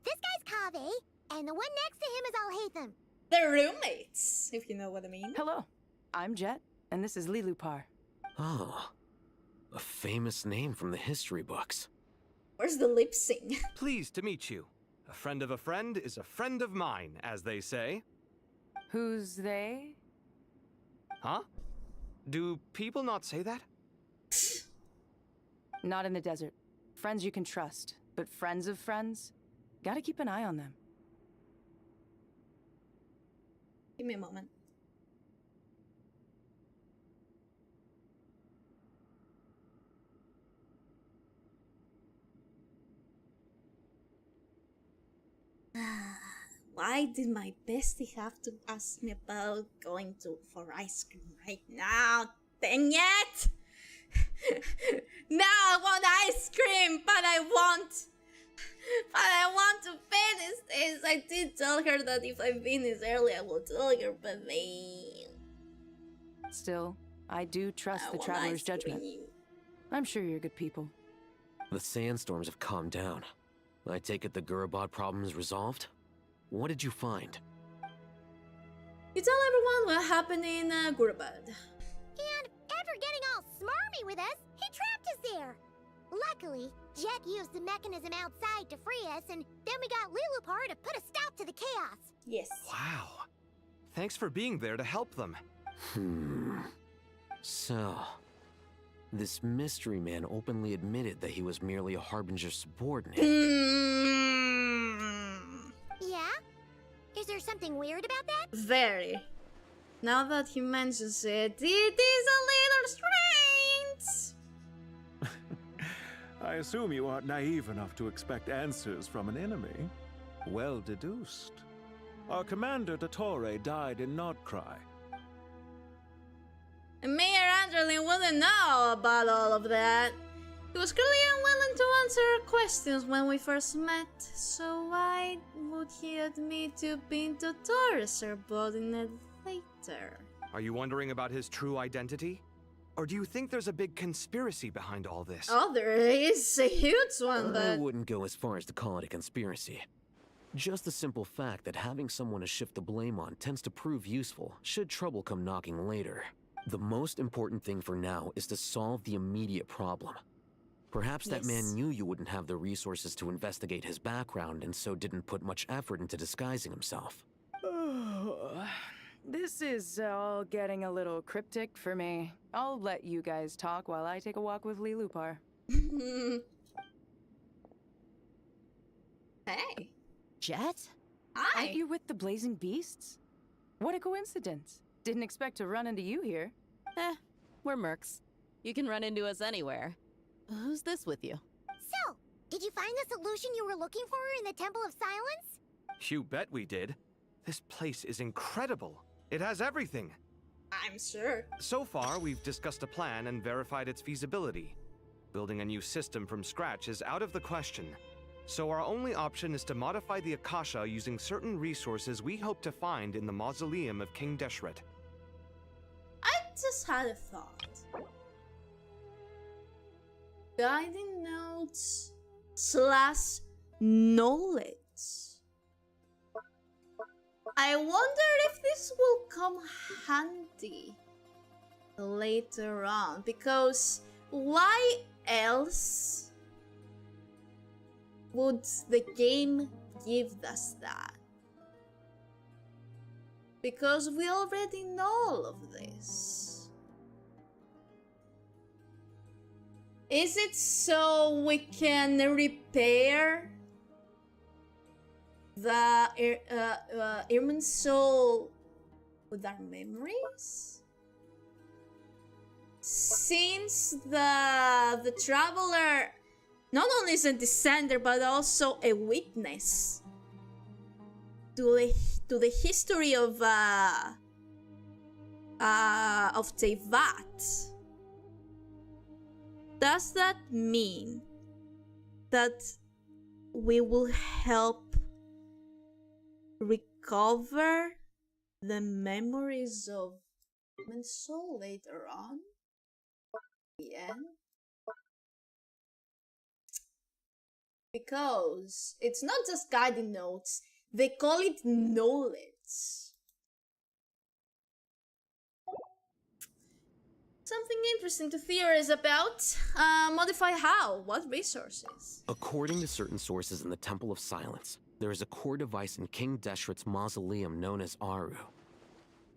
S1: This guy's Kaveh, and the one next to him is Alhaitham.
S2: They're roommates, if you know what I mean.
S14: Hello. I'm Jet, and this is Lilupar.
S22: Oh, a famous name from the history books.
S2: Where's the lip sync?
S15: Pleased to meet you. A friend of a friend is a friend of mine, as they say.
S14: Who's they?
S15: Huh? Do people not say that?
S14: Not in the desert. Friends you can trust, but friends of friends? Gotta keep an eye on them.
S2: Give me a moment. Why did my bestie have to ask me about going for ice cream right now? Dang it! Now I want ice cream, but I want to finish this. I did tell her that if I finish early, I will tell her, but
S14: Still, I do trust the traveler's judgment. I'm sure you're good people.
S22: The sandstorms have calmed down. I take it the Gurabad problem is resolved? What did you find?
S2: You tell everyone what happened in Gurabad.
S1: And after getting all smarmy with us, he trapped us there. Luckily, Jet used the mechanism outside to free us, and then we got Lilupar to put a stop to the chaos.
S2: Yes.
S15: Wow. Thanks for being there to help them.
S22: So, this mystery man openly admitted that he was merely a Harbinger subordinate.
S1: Yeah? Is there something weird about that?
S2: Very. Now that he mentions it, it is a little strange.
S9: I assume you aren't naive enough to expect answers from an enemy. Well deduced. Our commander, Dottore, died in Nordcry.
S2: Mayor Anderlin wouldn't know about all of that. He was clearly unwilling to answer our questions when we first met, so why would he admit to being Dottore's subordinate later?
S15: Are you wondering about his true identity? Or do you think there's a big conspiracy behind all this?
S2: Oh, there is a huge one, but
S22: I wouldn't go as far as to call it a conspiracy. Just the simple fact that having someone to shift the blame on tends to prove useful, should trouble come knocking later. The most important thing for now is to solve the immediate problem. Perhaps that man knew you wouldn't have the resources to investigate his background and so didn't put much effort into disguising himself.
S14: This is all getting a little cryptic for me. I'll let you guys talk while I take a walk with Lilupar.
S2: Hey.
S14: Jet?
S2: Hi.
S14: Aren't you with the Blazing Beasts? What a coincidence. Didn't expect to run into you here.
S16: We're mercs. You can run into us anywhere. Who's this with you?
S1: So, did you find the solution you were looking for in the Temple of Silence?
S15: You bet we did. This place is incredible. It has everything.
S2: I'm sure.
S15: So far, we've discussed a plan and verified its feasibility. Building a new system from scratch is out of the question. So our only option is to modify the Akasha using certain resources we hope to find in the mausoleum of King Deshret.
S2: I just had a thought. Guiding notes / knowledge. I wonder if this will come handy later on, because why else would the game give us that? Because we already know all of this. Is it so we can repair the Irminsul with our memories? Since the traveler not only is a descender but also a witness to the history of Teyvat. Does that mean that we will help recover the memories of Irminsul later on? The end? Because it's not just guiding notes, they call it knowledge. Something interesting to theorize about. Modify how? What resources?
S22: According to certain sources in the Temple of Silence, there is a core device in King Deshret's mausoleum known as Aru.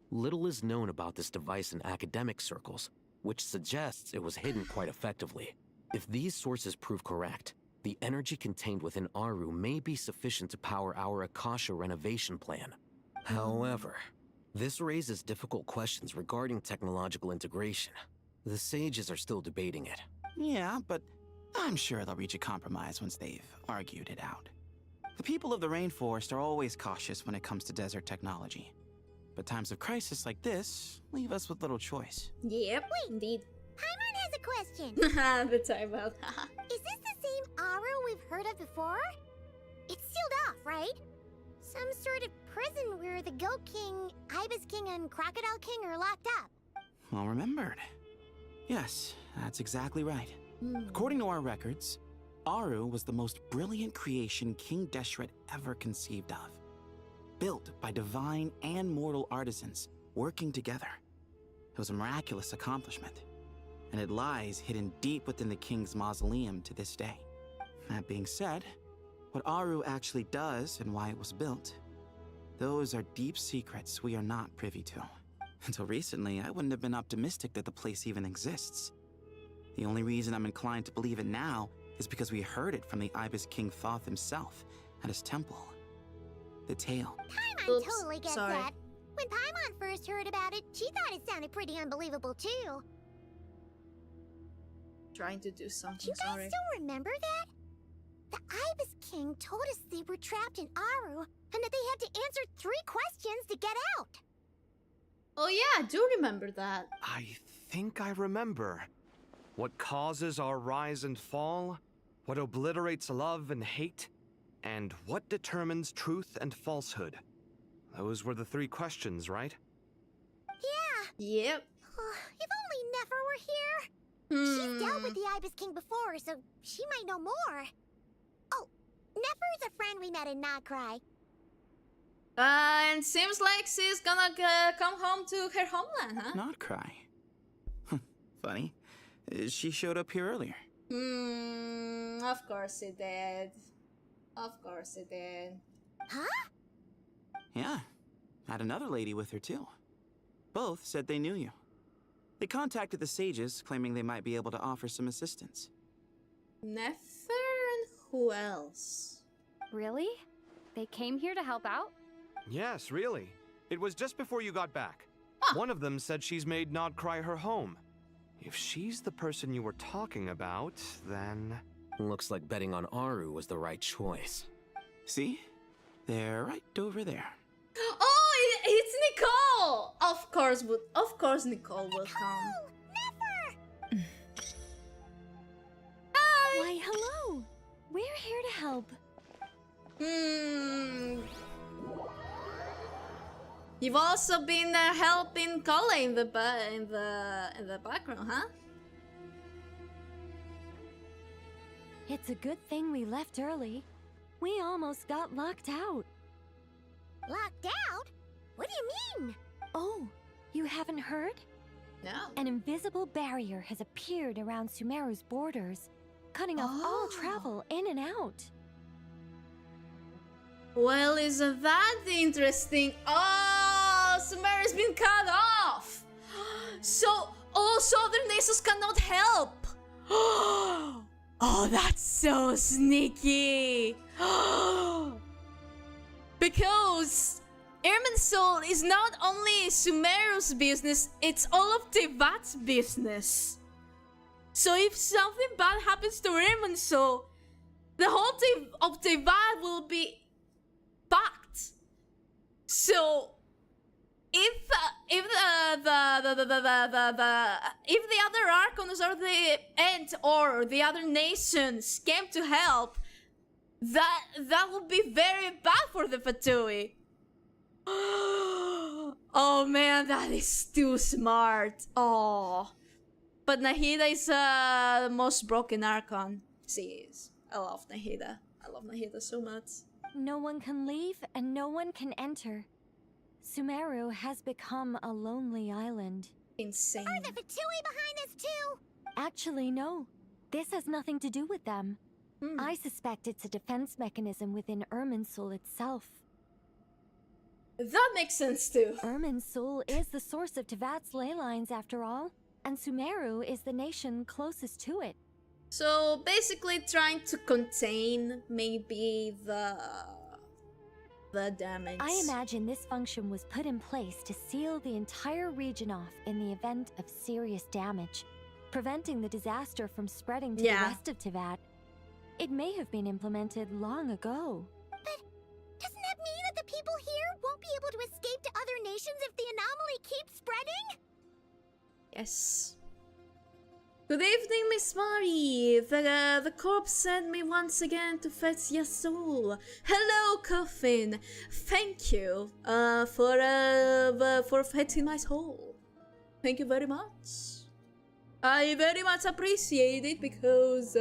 S22: Little is known about this device in academic circles, which suggests it was hidden quite effectively. If these sources prove correct, the energy contained within Aru may be sufficient to power our Akasha renovation plan. However, this raises difficult questions regarding technological integration. The sages are still debating it.
S4: Yeah, but I'm sure they'll reach a compromise once they've argued it out. The people of the rainforest are always cautious when it comes to desert technology. But times of crisis like this leave us with little choice.
S2: Yep, indeed.
S1: Paimon has a question.
S2: The timeout.
S1: Is this the same Aru we've heard of before? It's sealed off, right? Some sort of prison where the Goat King, Ibis King, and Crocodile King are locked up.
S4: Well remembered. Yes, that's exactly right. According to our records, Aru was the most brilliant creation King Deshret ever conceived of. Built by divine and mortal artisans working together. It was a miraculous accomplishment, and it lies hidden deep within the king's mausoleum to this day. That being said, what Aru actually does and why it was built, those are deep secrets we are not privy to. Until recently, I wouldn't have been optimistic that the place even exists. The only reason I'm inclined to believe it now is because we heard it from the Ibis King Thoth himself at his temple. The tale.
S1: Paimon totally gets that. When Paimon first heard about it, she thought it sounded pretty unbelievable too.
S2: Trying to do something,
S1: Do you guys still remember that? The Ibis King told us they were trapped in Aru, and that they had to answer 3 questions to get out.
S2: Oh yeah, I do remember that.
S15: I think I remember. What causes our rise and fall? What obliterates love and hate? And what determines truth and falsehood? Those were the 3 questions, right?
S1: Yeah.
S2: Yep.
S1: If only Nefer were here. She's dealt with the Ibis King before, so she might know more. Oh, Nefer is a friend we met in Nahcry.
S2: And seems like she's gonna come home to her homeland, huh?
S4: Not cry. Funny. She showed up here earlier.
S2: Of course she did. Of course she did.
S1: Huh?
S4: Yeah. Had another lady with her too. Both said they knew you. They contacted the sages, claiming they might be able to offer some assistance.
S2: Nefer and who else?
S17: Really? They came here to help out?
S15: Yes, really. It was just before you got back. One of them said she's made Nahcry her home. If she's the person you were talking about, then...
S22: Looks like betting on Aru was the right choice.
S4: See? They're right over there.
S2: Oh, it's Nicole! Of course Nicole will come.
S1: Nefer!
S2: Hi!
S8: Why, hello! We're here to help.
S2: You've also been helping Kale in the background, huh?
S8: It's a good thing we left early. We almost got locked out.
S1: Locked out? What do you mean?
S8: Oh, you haven't heard?
S2: No.
S8: An invisible barrier has appeared around Sumeru's borders, cutting off all travel in and out.
S2: Well, isn't that interesting? Oh, Sumeru's been cut off! So, all southern nations cannot help! Oh, that's so sneaky! Because Irminsul is not only Sumeru's business, it's all of Teyvat's business. So if something bad happens to Irminsul, the whole of Teyvat will be fucked. So if the other Archons or the Ent or the other nations came to help, that would be very bad for the Fatui. Oh man, that is too smart. Oh, but Nahida is the most broken Archon. She is. I love Nahida. I love Nahida so much.
S8: No one can leave and no one can enter. Sumeru has become a lonely island.
S2: Insane.
S1: Are the Vtuber behind this too?
S8: Actually, no. This has nothing to do with them. I suspect it's a defense mechanism within Irminsul itself.
S2: That makes sense too.
S8: Irminsul is the source of Tevat's ley lines after all, and Sumeru is the nation closest to it.
S2: So basically trying to contain maybe the damage.
S8: I imagine this function was put in place to seal the entire region off in the event of serious damage, preventing the disaster from spreading to the rest of Tevat. It may have been implemented long ago.
S1: But doesn't that mean that the people here won't be able to escape to other nations if the anomaly keeps spreading?
S2: Yes. Good evening, Miss Mari. The corpse sent me once again to fetch your soul. Hello, Coffin. Thank you for fetching my soul. Thank you very much. I very much appreciate it because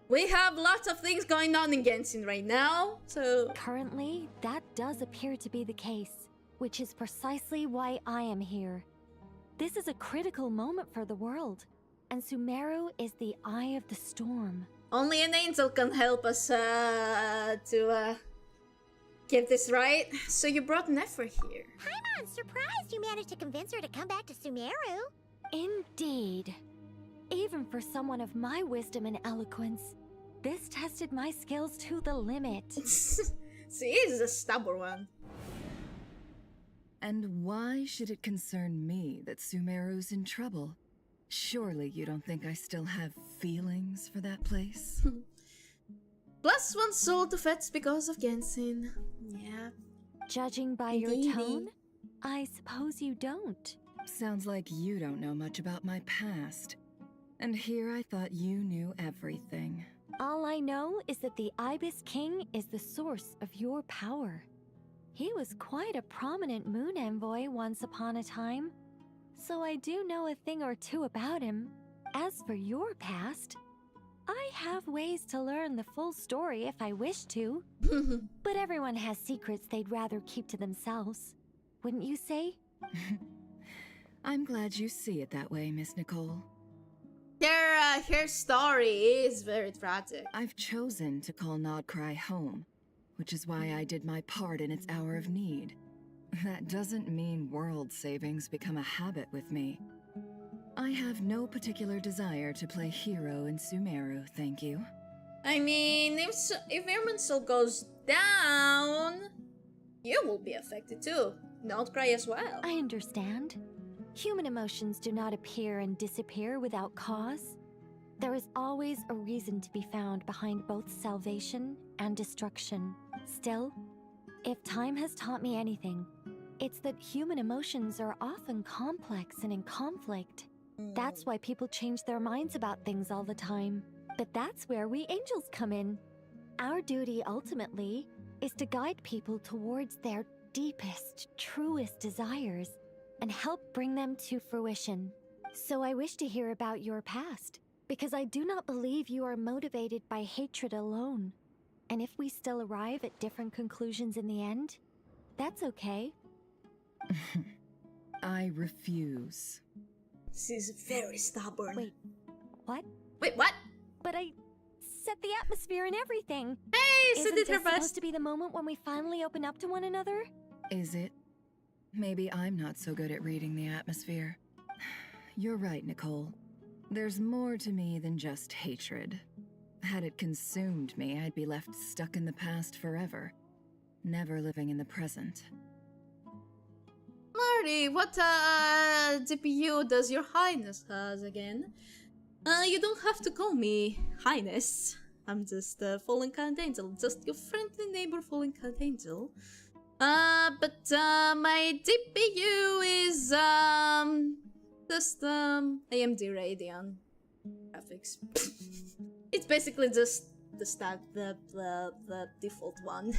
S2: we have lots of things going on in Genshin right now. So
S8: currently, that does appear to be the case, which is precisely why I am here. This is a critical moment for the world, and Sumeru is the eye of the storm.
S2: Only an angel can help us to get this right. So you brought Nefer here.
S1: I'm surprised you managed to convince her to come back to Sumeru.
S8: Indeed. Even for someone of my wisdom and eloquence, this tested my skills to the limit.
S2: She is a stubborn one.
S19: And why should it concern me that Sumeru's in trouble? Surely you don't think I still have feelings for that place?
S2: Plus one soul to fetch because of Genshin. Yeah.
S8: Judging by your tone, I suppose you don't.
S19: Sounds like you don't know much about my past. And here I thought you knew everything.
S8: All I know is that the Ibis King is the source of your power. He was quite a prominent moon envoy once upon a time, so I do know a thing or two about him. As for your past, I have ways to learn the full story if I wish to. But everyone has secrets they'd rather keep to themselves. Wouldn't you say?
S19: I'm glad you see it that way, Miss Nicole.
S2: Her story is very tragic.
S19: I've chosen to call Nodcry home, which is why I did my part in its hour of need. That doesn't mean world savings become a habit with me. I have no particular desire to play hero in Sumeru, thank you.
S2: I mean, if Irminsul goes down, you will be affected too. Nodcry as well.
S8: I understand. Human emotions do not appear and disappear without cause. There is always a reason to be found behind both salvation and destruction. Still, if time has taught me anything, it's that human emotions are often complex and in conflict. That's why people change their minds about things all the time. But that's where we angels come in. Our duty ultimately is to guide people towards their deepest, truest desires and help bring them to fruition. So I wish to hear about your past, because I do not believe you are motivated by hatred alone. And if we still arrive at different conclusions in the end, that's okay.
S19: I refuse.
S2: She's very stubborn.
S8: Wait, what?
S2: Wait, what?
S8: But I set the atmosphere and everything.
S2: Hey,
S8: Isn't
S2: did her
S8: this
S2: best.
S8: supposed to be the moment when we finally open up to one another?
S19: Is it? Maybe I'm not so good at reading the atmosphere. You're right, Nicole. There's more to me than just hatred. Had it consumed me, I'd be left stuck in the past forever, never living in the present.
S2: Marty, what GPU does your highness has again? You don't have to call me highness. I'm just a fallen kind angel, just your friendly neighbor fallen kind angel. But my GPU is just AMD Radeon graphics. It's basically just the default one.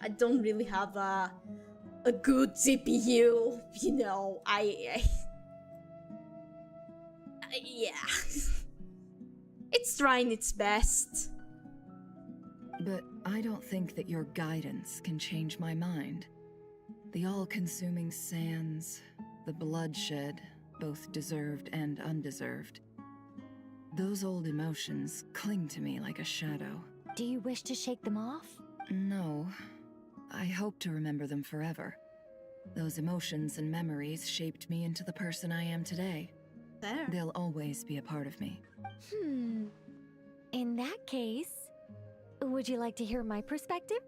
S2: I don't really have a good GPU, you know. Yeah. It's trying its best.
S19: But I don't think that your guidance can change my mind. The all-consuming sands, the bloodshed, both deserved and undeserved. Those old emotions cling to me like a shadow.
S8: Do you wish to shake them off?
S19: No. I hope to remember them forever. Those emotions and memories shaped me into the person I am today.
S2: There.
S19: They'll always be a part of me.
S8: In that case, would you like to hear my perspective,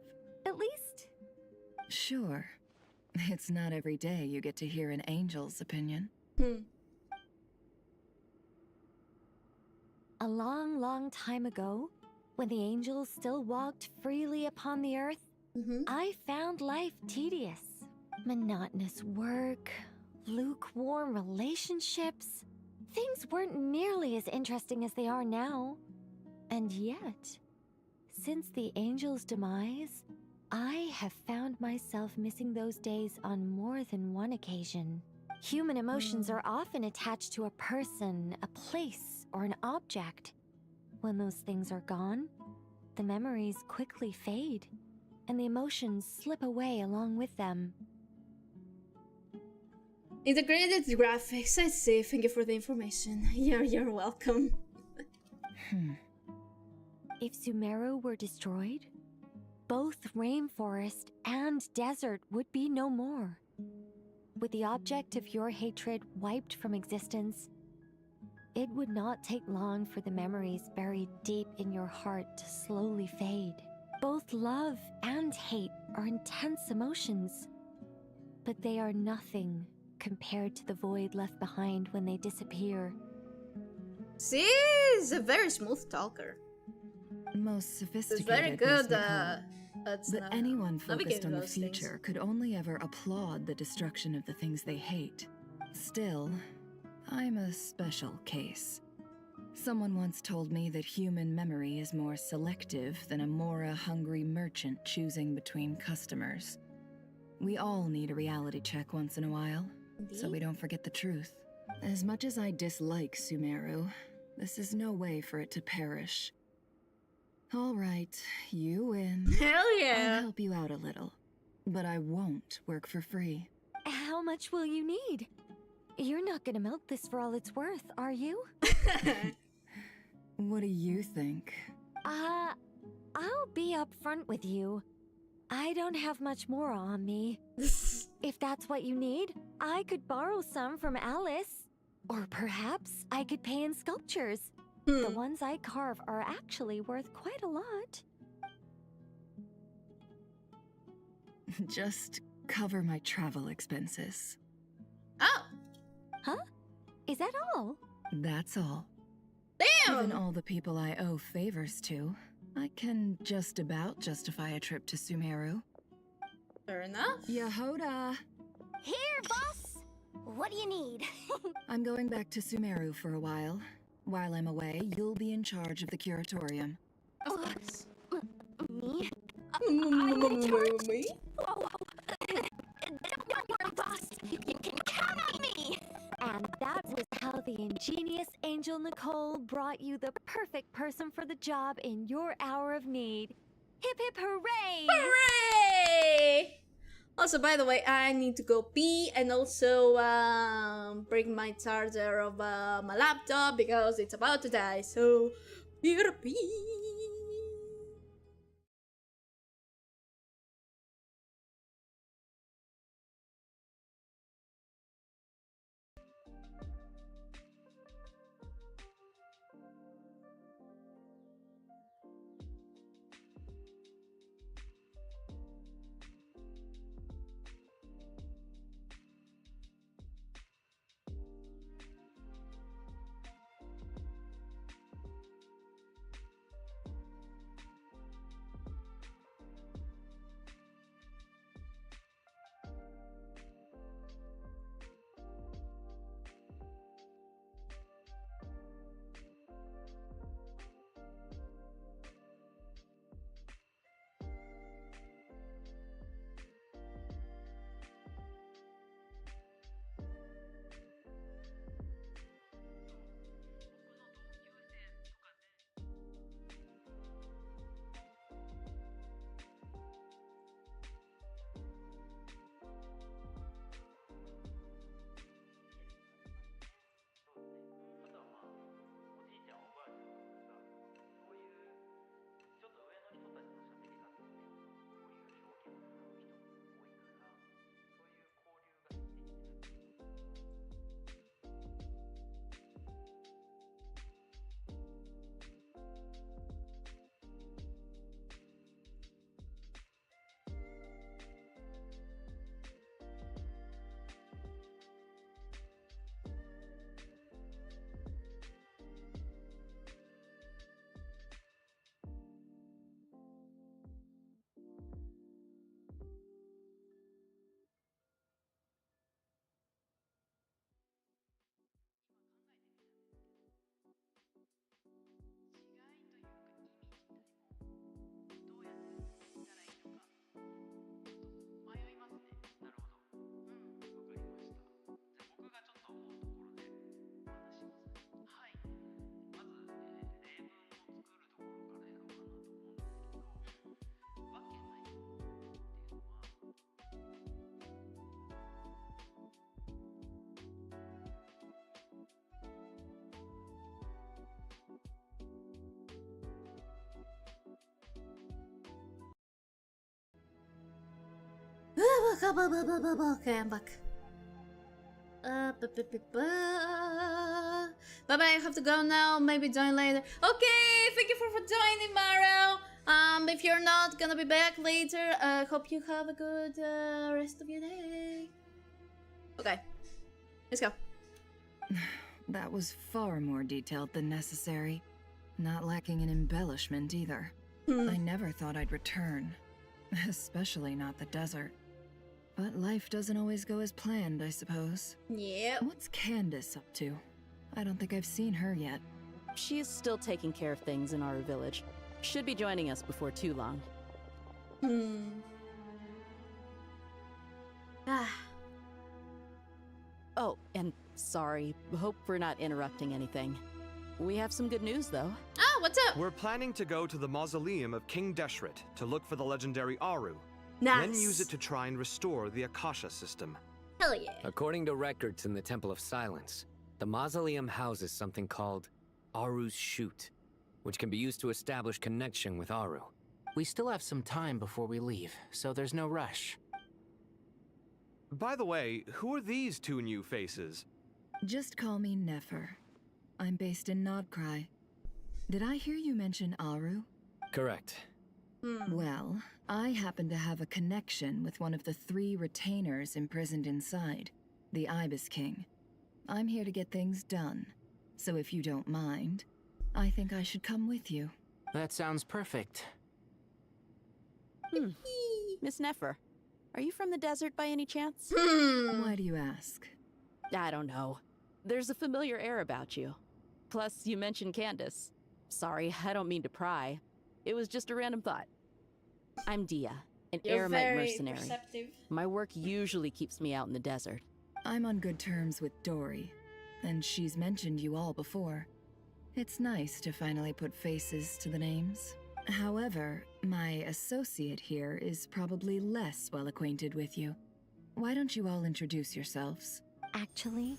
S8: at least?
S19: Sure. It's not every day you get to hear an angel's opinion.
S8: A long, long time ago, when the angels still walked freely upon the earth, I found life tedious. Monotonous work, lukewarm relationships. Things weren't nearly as interesting as they are now. And yet, since the angel's demise, I have found myself missing those days on more than one occasion. Human emotions are often attached to a person, a place, or an object. When those things are gone, the memories quickly fade, and the emotions slip away along with them.
S2: Integrated graphics, I see. Thank you for the information. You're welcome.
S8: If Sumeru were destroyed, both rainforest and desert would be no more. With the object of your hatred wiped from existence, it would not take long for the memories buried deep in your heart to slowly fade. Both love and hate are intense emotions, but they are nothing compared to the void left behind when they disappear.
S2: She's a very smooth talker.
S19: Most sophisticated.
S2: It's very good.
S19: But anyone focused on the future could only ever applaud the destruction of the things they hate. Still, I'm a special case. Someone once told me that human memory is more selective than a Mora-hungry merchant choosing between customers. We all need a reality check once in a while, so we don't forget the truth. As much as I dislike Sumeru, this is no way for it to perish. All right, you win.
S2: Hell yeah!
S19: I'll help you out a little, but I won't work for free.
S8: How much will you need? You're not gonna milk this for all it's worth, are you?
S19: What do you think?
S8: I'll be upfront with you. I don't have much more on me. If that's what you need, I could borrow some from Alice. Or perhaps I could pay in sculptures. The ones I carve are actually worth quite a lot.
S19: Just cover my travel expenses.
S2: Oh!
S8: Huh? Is that all?
S19: That's all.
S2: Damn!
S19: Given all the people I owe favors to, I can just about justify a trip to Sumeru.
S2: Fair enough.
S19: Yehoda!
S12: Here, boss! What do you need?
S19: I'm going back to Sumeru for a while. While I'm away, you'll be in charge of the curatorium.
S2: Of course.
S12: Me?
S2: Me?
S12: Whoa. Don't worry, boss. You can count on me.
S8: And that was how the ingenious Angel Nicole brought you the perfect person for the job in your hour of need. Hip hip hooray!
S2: Hooray! Also, by the way, I need to go pee and also bring my charger of my laptop because it's about to die. So, we gotta pee. Okay, I'm back. Bye bye, I have to go now. Maybe join later. Okay, thank you for joining, Maro. If you're not gonna be back later, hope you have a good rest of your day. Okay, let's go.
S19: That was far more detailed than necessary. Not lacking in embellishment either. I never thought I'd return. Especially not the desert. But life doesn't always go as planned, I suppose.
S2: Yeah.
S19: What's Candace up to? I don't think I've seen her yet.
S16: She is still taking care of things in our village. Should be joining us before too long. Oh, and sorry. Hope we're not interrupting anything. We have some good news, though.
S2: Oh, what's up?
S15: We're planning to go to the mausoleum of King Deshret to look for the legendary Aru.
S2: Nice.
S15: Then use it to try and restore the Akasha system.
S2: Hell yeah.
S6: According to records in the Temple of Silence, the mausoleum houses something called Aru's Chute, which can be used to establish connection with Aru.
S13: We still have some time before we leave, so there's no rush.
S15: By the way, who are these two new faces?
S19: Just call me Nefer. I'm based in Nodcry. Did I hear you mention Aru?
S6: Correct.
S19: Well, I happen to have a connection with one of the 3 retainers imprisoned inside, the Ibis King. I'm here to get things done, so if you don't mind, I think I should come with you.
S13: That sounds perfect.
S16: Miss Nefer, are you from the desert by any chance?
S19: Why do you ask?
S16: I don't know. There's a familiar air about you. Plus, you mentioned Candace. Sorry, I don't mean to pry. It was just a random thought. I'm Dia, an Eremite mercenary.
S2: Perceptive.
S16: My work usually keeps me out in the desert.
S19: I'm on good terms with Dory, and she's mentioned you all before. It's nice to finally put faces to the names. However, my associate here is probably less well acquainted with you. Why don't you all introduce yourselves?
S8: Actually,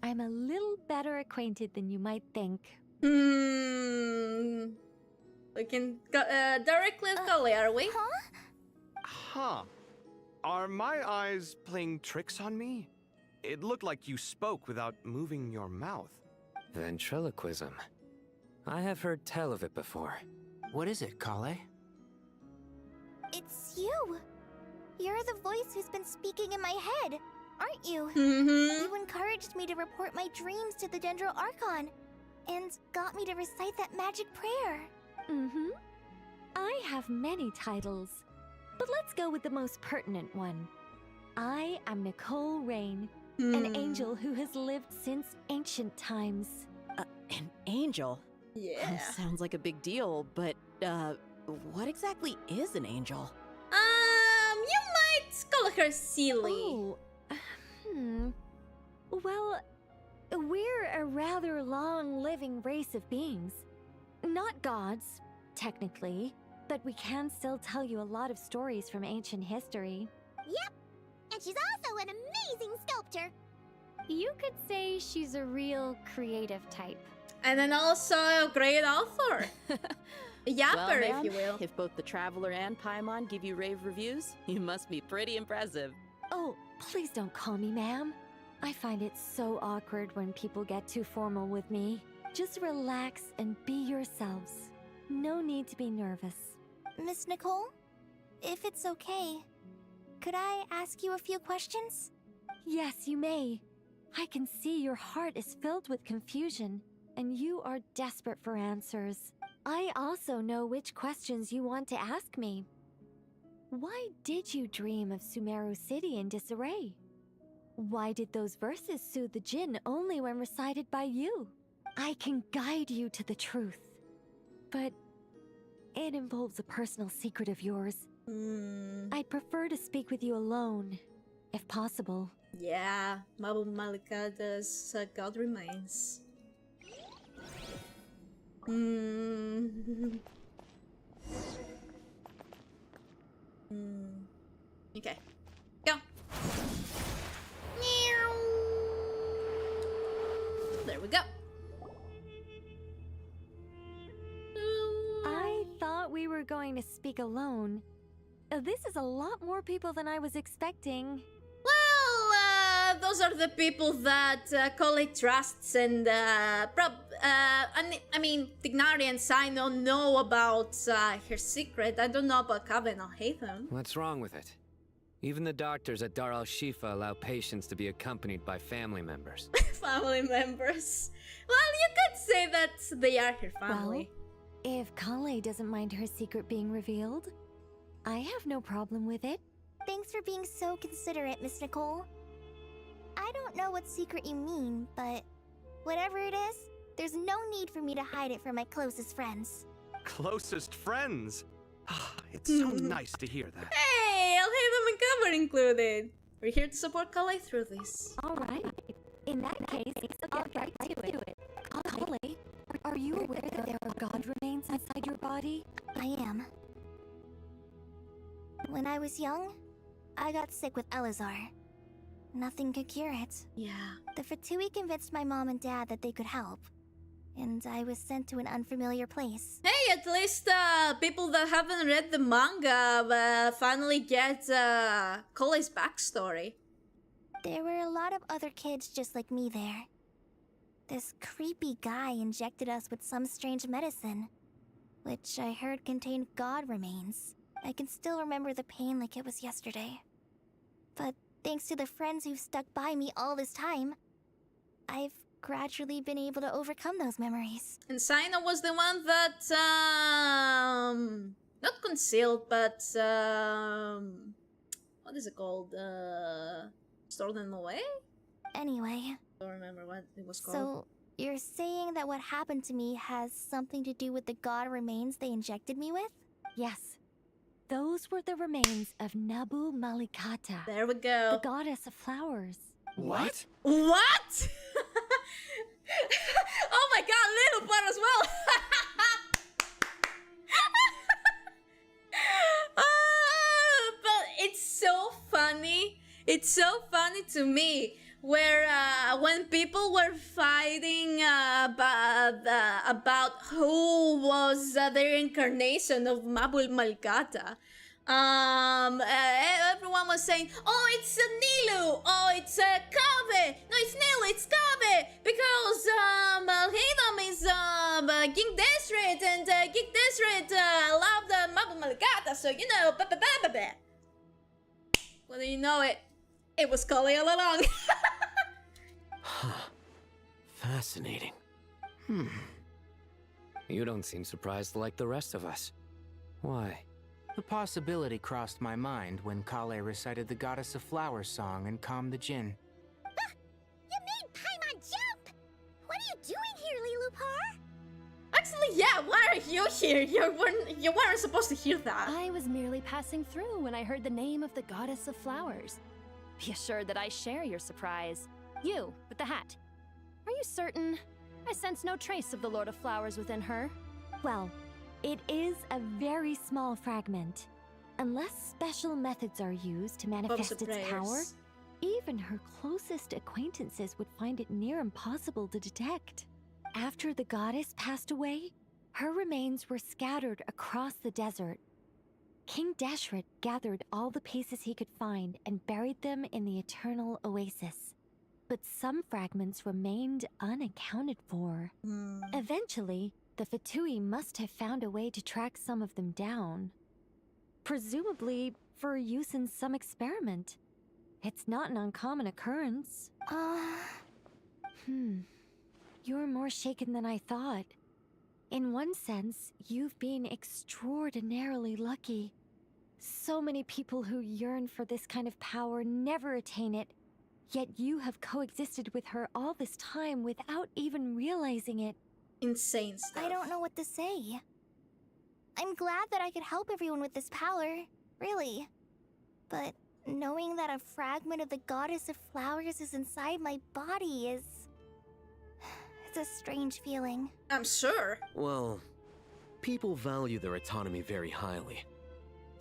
S8: I'm a little better acquainted than you might think.
S2: We can go directly with Golly, are we?
S15: Huh. Are my eyes playing tricks on me? It looked like you spoke without moving your mouth.
S6: Ventriloquism. I have heard tell of it before.
S13: What is it, Kale?
S5: It's you. You're the voice who's been speaking in my head, aren't you? You encouraged me to report my dreams to the Dendro Archon, and got me to recite that magic prayer.
S8: I have many titles, but let's go with the most pertinent one. I am Nicole Rain, an angel who has lived since ancient times.
S16: An angel?
S2: Yeah.
S16: Sounds like a big deal, but, what exactly is an angel?
S2: You might call her silly.
S8: Well, we're a rather long-living race of beings. Not gods, technically, but we can still tell you a lot of stories from ancient history.
S1: Yep, and she's also an amazing sculptor.
S17: You could say she's a real creative type.
S2: And then also a great author. A yapper,
S16: Well,
S2: if you will.
S16: if both the Traveler and Paimon give you rave reviews, you must be pretty impressive.
S8: Oh, please don't call me ma'am. I find it so awkward when people get too formal with me. Just relax and be yourselves. No need to be nervous.
S5: Miss Nicole, if it's okay, could I ask you a few questions?
S8: Yes, you may. I can see your heart is filled with confusion, and you are desperate for answers. I also know which questions you want to ask me. Why did you dream of Sumeru City in disarray? Why did those verses soothe the Jinn only when recited by you? I can guide you to the truth, but it involves a personal secret of yours. I'd prefer to speak with you alone, if possible.
S2: Yeah, Mabu Malikada's God remains. Okay, go. There we go.
S8: I thought we were going to speak alone, This is a lot more people than I was expecting.
S2: Well, those are the people that Collei trusts, and I mean, Tignari and Sino know about her secret. I don't know about Kaven or Hatham.
S6: What's wrong with it? Even the doctors at Dar al-Shifa allow patients to be accompanied by family members.
S2: Family members. Well, you could say that they are her family.
S8: Well, if Collei doesn't mind her secret being revealed, I have no problem with it.
S12: Thanks for being so considerate, Miss Nicole. I don't know what secret you mean, but whatever it is, there's no need for me to hide it from my closest friends.
S15: Closest friends? It's so nice to hear that.
S2: Hey, I'll have them and cover included. We're here to support Collei through this.
S8: Alright. In that case, I'll get right to it. Collei, are you aware that there are god remains inside your body?
S12: I am. When I was young, I got sick with Elazar. Nothing could cure it.
S2: Yeah.
S12: The Fatui convinced my mom and dad that they could help, and I was sent to an unfamiliar place.
S2: Hey, at least people that haven't read the manga finally get Collei's backstory.
S12: There were a lot of other kids just like me there. This creepy guy injected us with some strange medicine, which I heard contained god remains. I can still remember the pain like it was yesterday. But thanks to the friends who've stuck by me all this time, I've gradually been able to overcome those memories.
S2: And Sino was the one that, not concealed, but, what is it called? Stored them away?
S12: Anyway.
S2: I don't remember what it was called.
S12: So, you're saying that what happened to me has something to do with the god remains they injected me with?
S8: Yes. Those were the remains of Nabu Malikata.
S2: There we go.
S8: The goddess of flowers.
S15: What?
S2: What? Oh my god, little part as well. But it's so funny. It's so funny to me where when people were fighting about who was the incarnation of Mabul Malikata, everyone was saying, oh, it's Nilu, oh, it's Kave, no, it's Nilu, it's Kave, because Hidam is King Desret, and King Desret loved Mabul Malikata, so you know, whether you know it, it was Collei all along.
S6: Fascinating. You don't seem surprised like the rest of us. Why?
S13: The possibility crossed my mind when Collei recited the Goddess of Flowers song and calmed the Jinn.
S1: You made Paimon jump! What are you doing here, Lilupar?
S2: Actually, yeah, why are you here? You weren't supposed to hear that.
S17: I was merely passing through when I heard the name of the Goddess of Flowers. Be assured that I share your surprise. You, with the hat. Are you certain? I sense no trace of the Lord of Flowers within her.
S8: Well, it is a very small fragment. Unless special methods are used to manifest its power, even her closest acquaintances would find it near impossible to detect. After the goddess passed away, her remains were scattered across the desert. King Deshret gathered all the pieces he could find and buried them in the Eternal Oasis. But some fragments remained unaccounted for. Eventually, the Fatui must have found a way to track some of them down. Presumably for use in some experiment. It's not an uncommon occurrence. You're more shaken than I thought. In one sense, you've been extraordinarily lucky. So many people who yearn for this kind of power never attain it, yet you have coexisted with her all this time without even realizing it.
S2: Insane stuff.
S12: I don't know what to say. I'm glad that I could help everyone with this power, really. But knowing that a fragment of the Goddess of Flowers is inside my body is... it's a strange feeling.
S2: I'm sure.
S22: Well, people value their autonomy very highly.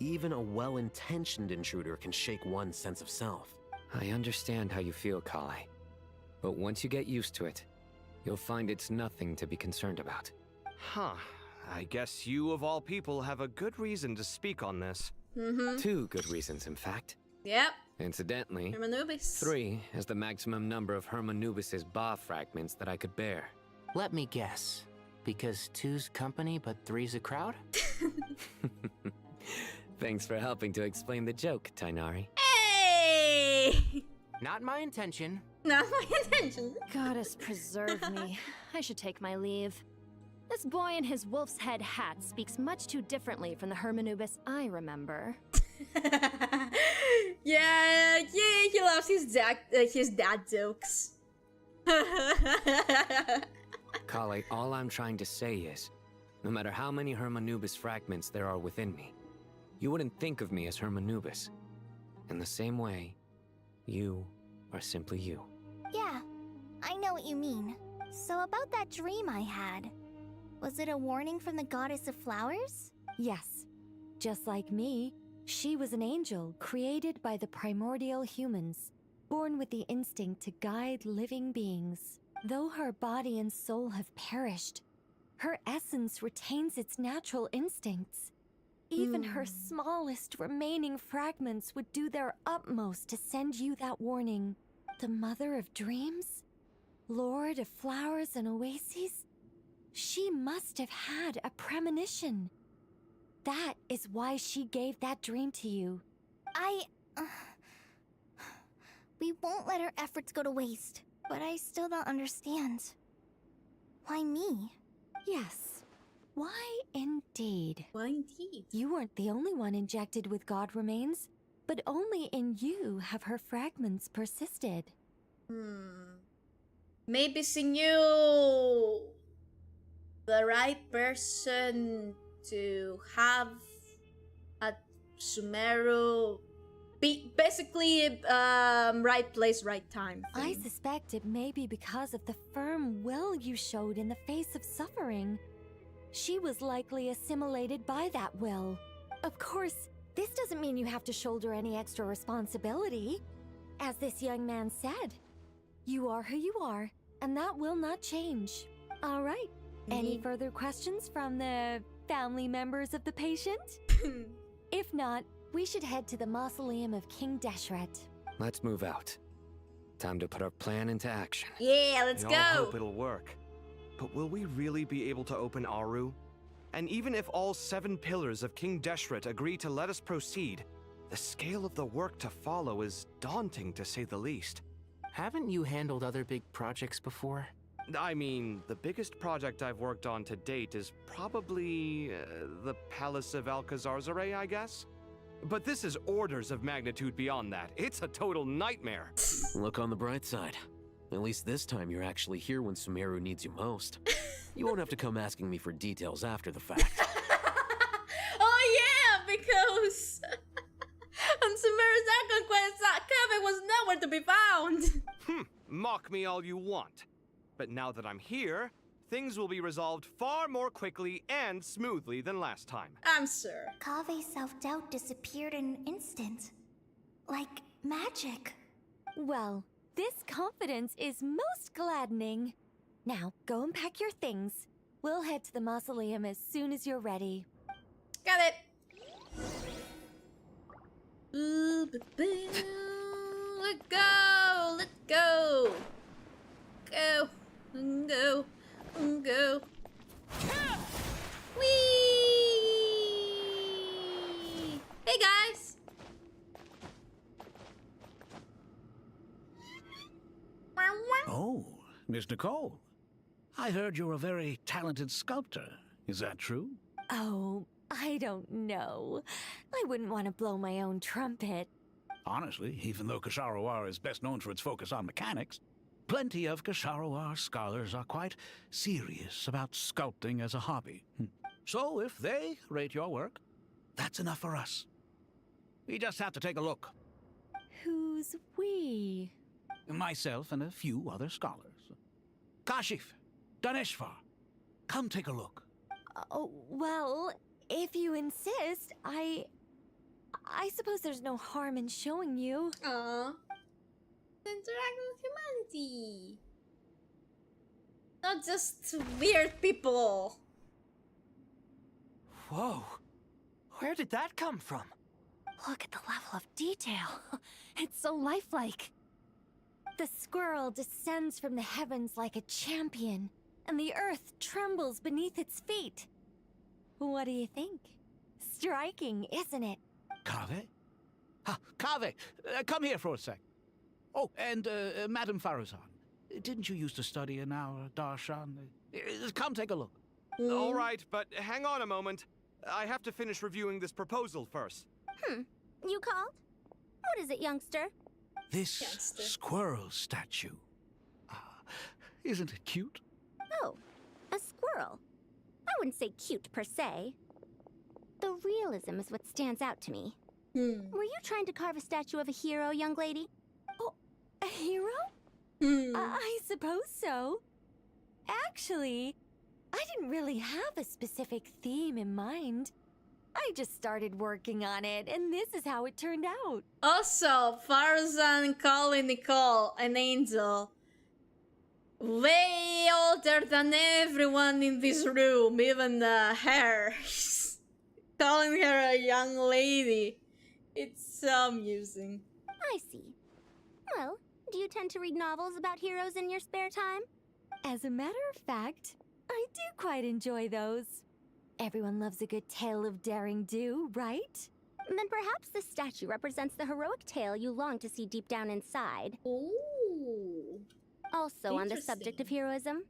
S22: Even a well-intentioned intruder can shake one's sense of self.
S6: I understand how you feel, Collei. But once you get used to it, you'll find it's nothing to be concerned about.
S15: Huh. I guess you, of all people, have a good reason to speak on this.
S6: 2 good reasons, in fact.
S2: Yep.
S6: Incidentally,
S2: Hermanubis.
S6: 3 is the maximum number of Hermanubis' Ba fragments that I could bear.
S13: Let me guess. Because 2's company, but 3's a crowd?
S6: Thanks for helping to explain the joke, Tainari.
S2: Hey!
S13: Not my intention.
S2: Not my intention.
S8: Goddess preserve me. I should take my leave. This boy in his wolf's head hat speaks much too differently from the Hermanubis I remember.
S2: Yeah, he loves his dad jokes.
S6: Kale, all I'm trying to say is, no matter how many Hermanubis fragments there are within me, you wouldn't think of me as Hermanubis. In the same way, you are simply you.
S5: Yeah, I know what you mean. So about that dream I had, was it a warning from the goddess of flowers?
S8: Yes. Just like me, she was an angel created by the primordial humans, born with the instinct to guide living beings. Though her body and soul have perished, her essence retains its natural instincts. Even her smallest remaining fragments would do their utmost to send you that warning. The Mother of Dreams? Lord of Flowers and Oases? She must have had a premonition. That is why she gave that dream to you.
S5: We won't let our efforts go to waste. But I still don't understand. Why me?
S8: Yes. Why indeed?
S2: Why indeed?
S8: You weren't the only one injected with God remains, but only in you have her fragments persisted.
S2: Maybe she knew the right person to have a sumeru. Basically, right place, right time thing.
S8: I suspect it may be because of the firm will you showed in the face of suffering. She was likely assimilated by that will. Of course, this doesn't mean you have to shoulder any extra responsibility. As this young man said, you are who you are, and that will not change. All right. Any further questions from the family members of the patient? If not, we should head to the mausoleum of King Deshret.
S6: Let's move out. Time to put our plan into action.
S2: Yeah, let's
S15: We
S2: go.
S15: all hope it'll work. But will we really be able to open Aru? And even if all 7 pillars of King Deshret agree to let us proceed, the scale of the work to follow is daunting to say the least.
S13: Haven't you handled other big projects before?
S15: I mean, the biggest project I've worked on to date is probably the Palace of Alcazarzaray, I guess? But this is orders of magnitude beyond that. It's a total nightmare.
S22: Look on the bright side. At least this time you're actually here when Sumeru needs you most. You won't have to come asking me for details after the fact.
S2: Oh yeah, because on Sumeru's Archon quest, Kevin was nowhere to be found.
S15: Mock me all you want. But now that I'm here, things will be resolved far more quickly and smoothly than last time.
S2: I'm sure.
S5: Kave's self-doubt disappeared in an instant. Like magic.
S8: Well, this confidence is most gladdening. Now, go and pack your things. We'll head to the mausoleum as soon as you're ready.
S2: Got it. Let's go. Let's go. Go. Go. Go. Whee! Hey guys.
S25: Oh, Miss Nicole. I heard you're a very talented sculptor. Is that true?
S8: Oh, I don't know. I wouldn't want to blow my own trumpet.
S25: Honestly, even though Kasharawar is best known for its focus on mechanics, plenty of Kasharawar scholars are quite serious about sculpting as a hobby. So if they rate your work, that's enough for us. We just have to take a look.
S8: Who's we?
S25: Myself and a few other scholars. Kashif, Daneshvar, come take a look.
S8: Oh, well, if you insist, I suppose there's no harm in showing you.
S2: Aww. Interact with humanity. Not just weird people.
S13: Whoa. Where did that come from?
S8: Look at the level of detail. It's so lifelike. The squirrel descends from the heavens like a champion, and the earth trembles beneath its feet. What do you think? Striking, isn't it?
S25: Kaveh? Kaveh, come here for a sec. Oh, and Madame Faruzan, didn't you used to study in our darshan? Come take a look.
S15: All right, but hang on a moment. I have to finish reviewing this proposal first.
S12: You called? What is it, youngster?
S25: This squirrel statue. Isn't it cute?
S12: Oh, a squirrel. I wouldn't say cute per se. The realism is what stands out to me. Were you trying to carve a statue of a hero, young lady?
S8: Oh, a hero? I suppose so. Actually, I didn't really have a specific theme in mind. I just started working on it, and this is how it turned out.
S2: Also, Farzan calling Nicole an angel. Way older than everyone in this room, even her. Calling her a young lady. It's so amusing.
S12: I see. Well, do you tend to read novels about heroes in your spare time?
S8: As a matter of fact, I do quite enjoy those. Everyone loves a good tale of daring do, right?
S12: Then perhaps this statue represents the heroic tale you long to see deep down inside.
S2: Ooh.
S12: Also, on the subject of heroism,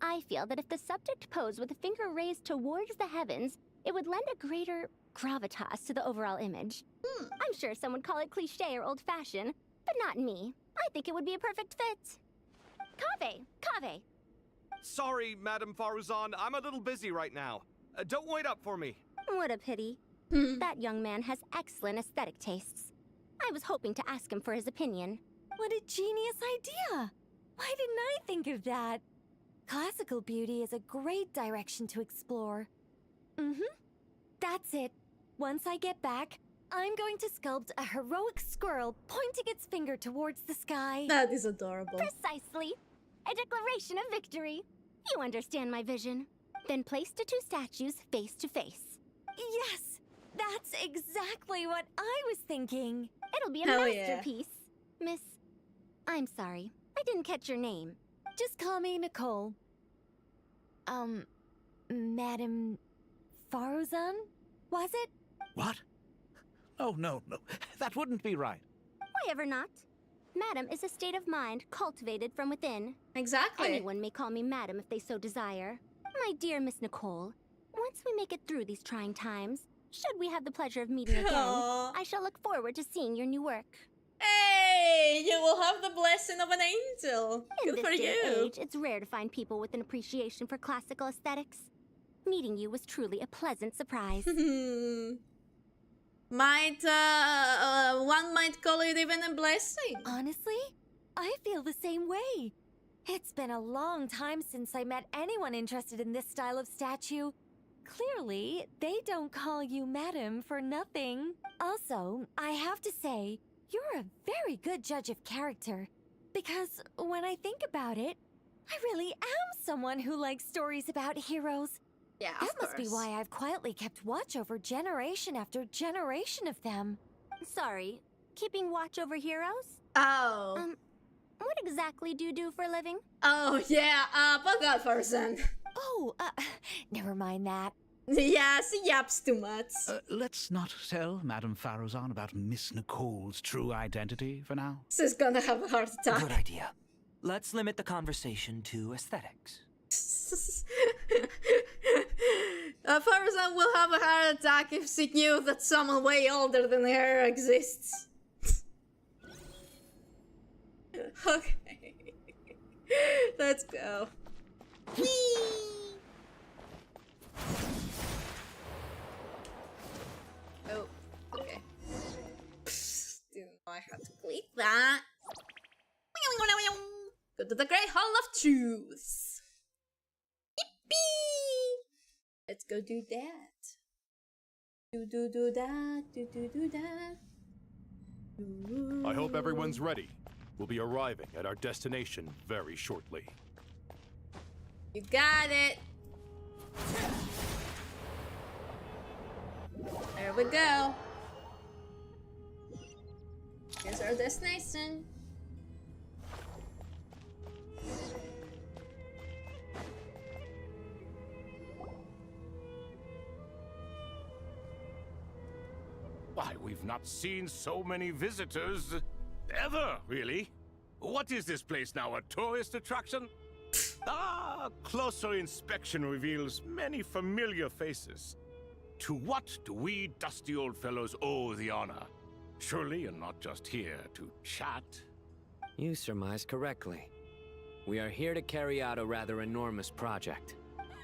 S12: I feel that if the subject posed with a finger raised towards the heavens, it would lend a greater gravitas to the overall image. I'm sure some would call it cliché or old-fashioned, but not me. I think it would be a perfect fit. Kaveh!
S15: Sorry, Madame Faruzan, I'm a little busy right now. Don't wait up for me.
S12: What a pity. That young man has excellent aesthetic tastes. I was hoping to ask him for his opinion.
S8: What a genius idea! Why didn't I think of that? Classical beauty is a great direction to explore. That's it. Once I get back, I'm going to sculpt a heroic squirrel pointing its finger towards the sky.
S2: That is adorable.
S12: Precisely. A declaration of victory. You understand my vision. Then place the two statues face to face.
S8: Yes! That's exactly what I was thinking.
S12: It'll be a masterpiece. Miss... I'm sorry. I didn't catch your name.
S8: Just call me Nicole. Madame Faruzan? Was it?
S25: What? Oh, no. That wouldn't be right.
S12: Why ever not? Madam is a state of mind cultivated from within.
S2: Exactly.
S12: Anyone may call me Madam if they so desire. My dear Miss Nicole, once we make it through these trying times, should we have the pleasure of meeting again, I shall look forward to seeing your new work.
S2: Hey, you will have the blessing of an angel.
S12: In
S2: Good
S12: this
S2: for
S12: day
S2: you.
S12: and age, it's rare to find people with an appreciation for classical aesthetics. Meeting you was truly a pleasant surprise.
S2: One might call it even a blessing.
S8: Honestly, I feel the same way. It's been a long time since I met anyone interested in this style of statue. Clearly, they don't call you Madam for nothing. Also, I have to say, you're a very good judge of character. Because when I think about it, I really am someone who likes stories about heroes.
S2: Yeah,
S8: that must be why I've quietly kept watch over generation after generation of them.
S12: Sorry, keeping watch over heroes?
S2: Oh.
S12: What exactly do you do for a living?
S2: Oh, yeah, but that person.
S8: Oh, never mind that.
S2: Yeah, she yaps too much.
S25: Let's not tell Madame Faruzan about Miss Nicole's true identity for now.
S2: She's gonna have a heart attack.
S10: Good idea. Let's limit the conversation to aesthetics.
S2: Farzan will have a heart attack if she knew that someone way older than her exists. Okay. Let's go. Whee! Oh, okay. Didn't know I had to click that. Go to the Great Hall of Truth. Yippee! Let's go do that. Do that.
S3: I hope everyone's ready. We'll be arriving at our destination very shortly.
S2: You got it. There we go. Here's our destination.
S18: Why, we've not seen so many visitors ever, really. What is this place now, a tourist attraction? Closer inspection reveals many familiar faces. To what do we dusty old fellows owe the honor? Surely you're not just here to chat.
S6: You surmised correctly. We are here to carry out a rather enormous project.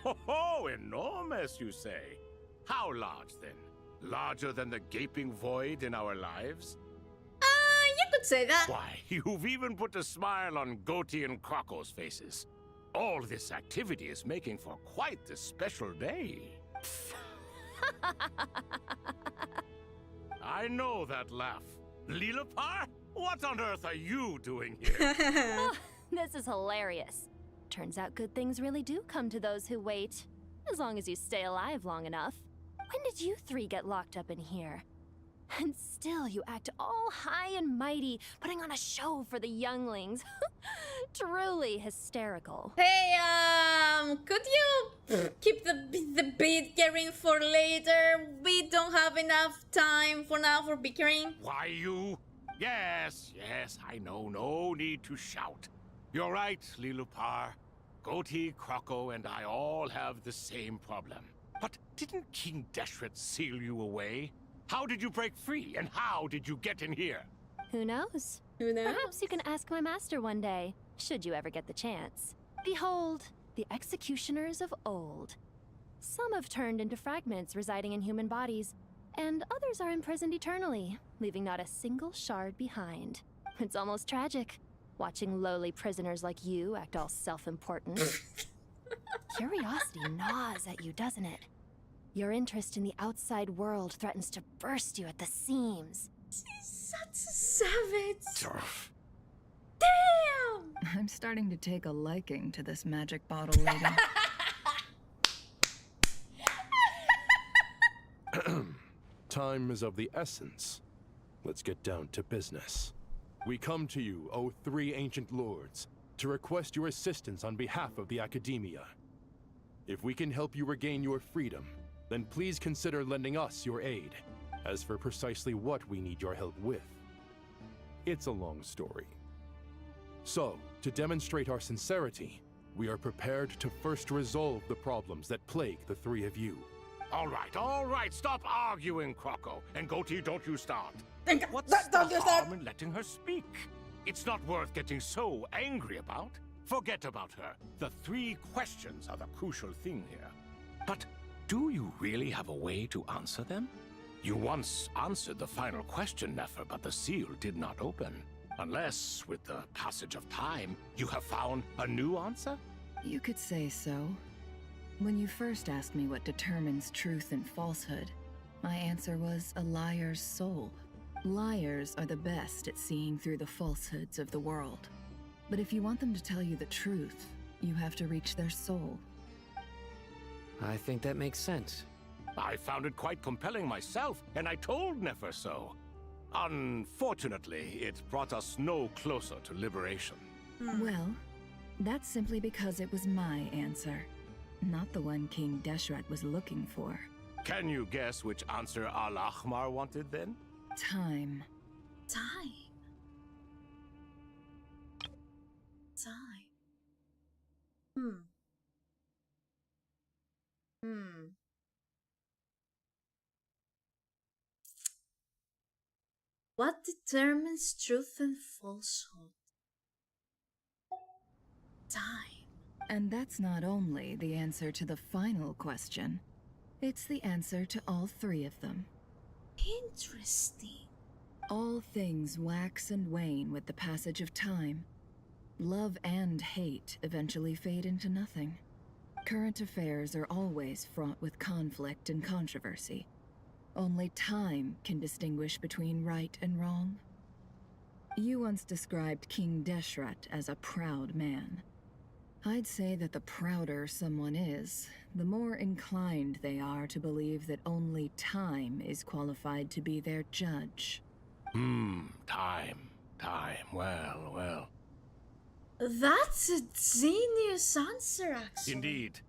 S18: Ho, enormous, you say? How large, then? Larger than the gaping void in our lives?
S2: You could say that.
S18: Why, you've even put a smile on Goatee and Crocco's faces. All this activity is making for quite a special day. I know that laugh. Lilipar? What on earth are you doing here?
S8: Oh, this is hilarious. Turns out good things really do come to those who wait. As long as you stay alive long enough. When did you three get locked up in here? And still you act all high and mighty, putting on a show for the younglings. Truly hysterical.
S2: Hey, could you keep the beat carrying for later? We don't have enough time for now for bickering.
S18: Why, you? Yes, I know. No need to shout. You're right, Lilipar. Goatee, Crocco, and I all have the same problem. But didn't King Deshret seal you away? How did you break free, and how did you get in here?
S8: Who knows?
S2: Who knows?
S8: Perhaps you can ask my master one day, should you ever get the chance. Behold, the executioners of old. Some have turned into fragments residing in human bodies, and others are imprisoned eternally, leaving not a single shard behind. It's almost tragic, watching lowly prisoners like you act all self-important. Curiosity gnaws at you, doesn't it? Your interest in the outside world threatens to burst you at the seams.
S2: She's such a savage.
S19: Damn! I'm starting to take a liking to this magic bottle lady.
S7: Time is of the essence. Let's get down to business. We come to you, O three ancient lords, to request your assistance on behalf of the Academia. If we can help you regain your freedom, then please consider lending us your aid. As for precisely what we need your help with, it's a long story. So, to demonstrate our sincerity, we are prepared to first resolve the problems that plague the three of you.
S18: All right, stop arguing, Crocco. And Goatee, don't you start. What's the harm in letting her speak? It's not worth getting so angry about. Forget about her. The three questions are the crucial thing here. But do you really have a way to answer them? You once answered the final question, Nefer, but the seal did not open. Unless, with the passage of time, you have found a new answer?
S19: You could say so. When you first asked me what determines truth and falsehood, my answer was a liar's soul. Liars are the best at seeing through the falsehoods of the world. But if you want them to tell you the truth, you have to reach their soul.
S6: I think that makes sense.
S18: I found it quite compelling myself, and I told Nefer so. Unfortunately, it brought us no closer to liberation.
S19: Well, that's simply because it was my answer, not the one King Deshret was looking for.
S18: Can you guess which answer Al-Ahmar wanted then?
S19: Time.
S2: Time. What determines truth and falsehood? Time.
S19: And that's not only the answer to the final question, it's the answer to all three of them.
S2: Interesting.
S19: All things wax and wane with the passage of time. Love and hate eventually fade into nothing. Current affairs are always fraught with conflict and controversy. Only time can distinguish between right and wrong. You once described King Deshret as a proud man. I'd say that the prouder someone is, the more inclined they are to believe that only time is qualified to be their judge.
S18: Time. Well.
S2: That's a genius answer, actually.
S18: Indeed.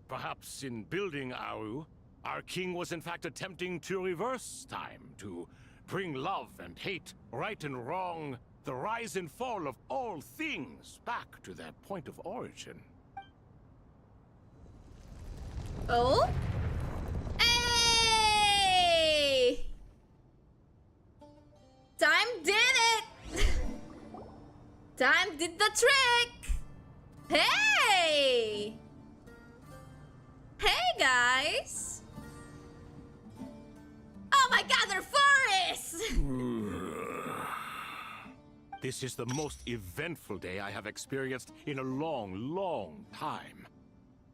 S18: Perhaps in building Aru, our king was in fact attempting to reverse time, to bring love and hate, right and wrong, the rise and fall of all things back to their point of origin.
S2: Oh? Hey! Time did it! Time did the trick! Hey! Hey, guys! Oh my god, they're forests!
S18: This is the most eventful day I have experienced in a long time.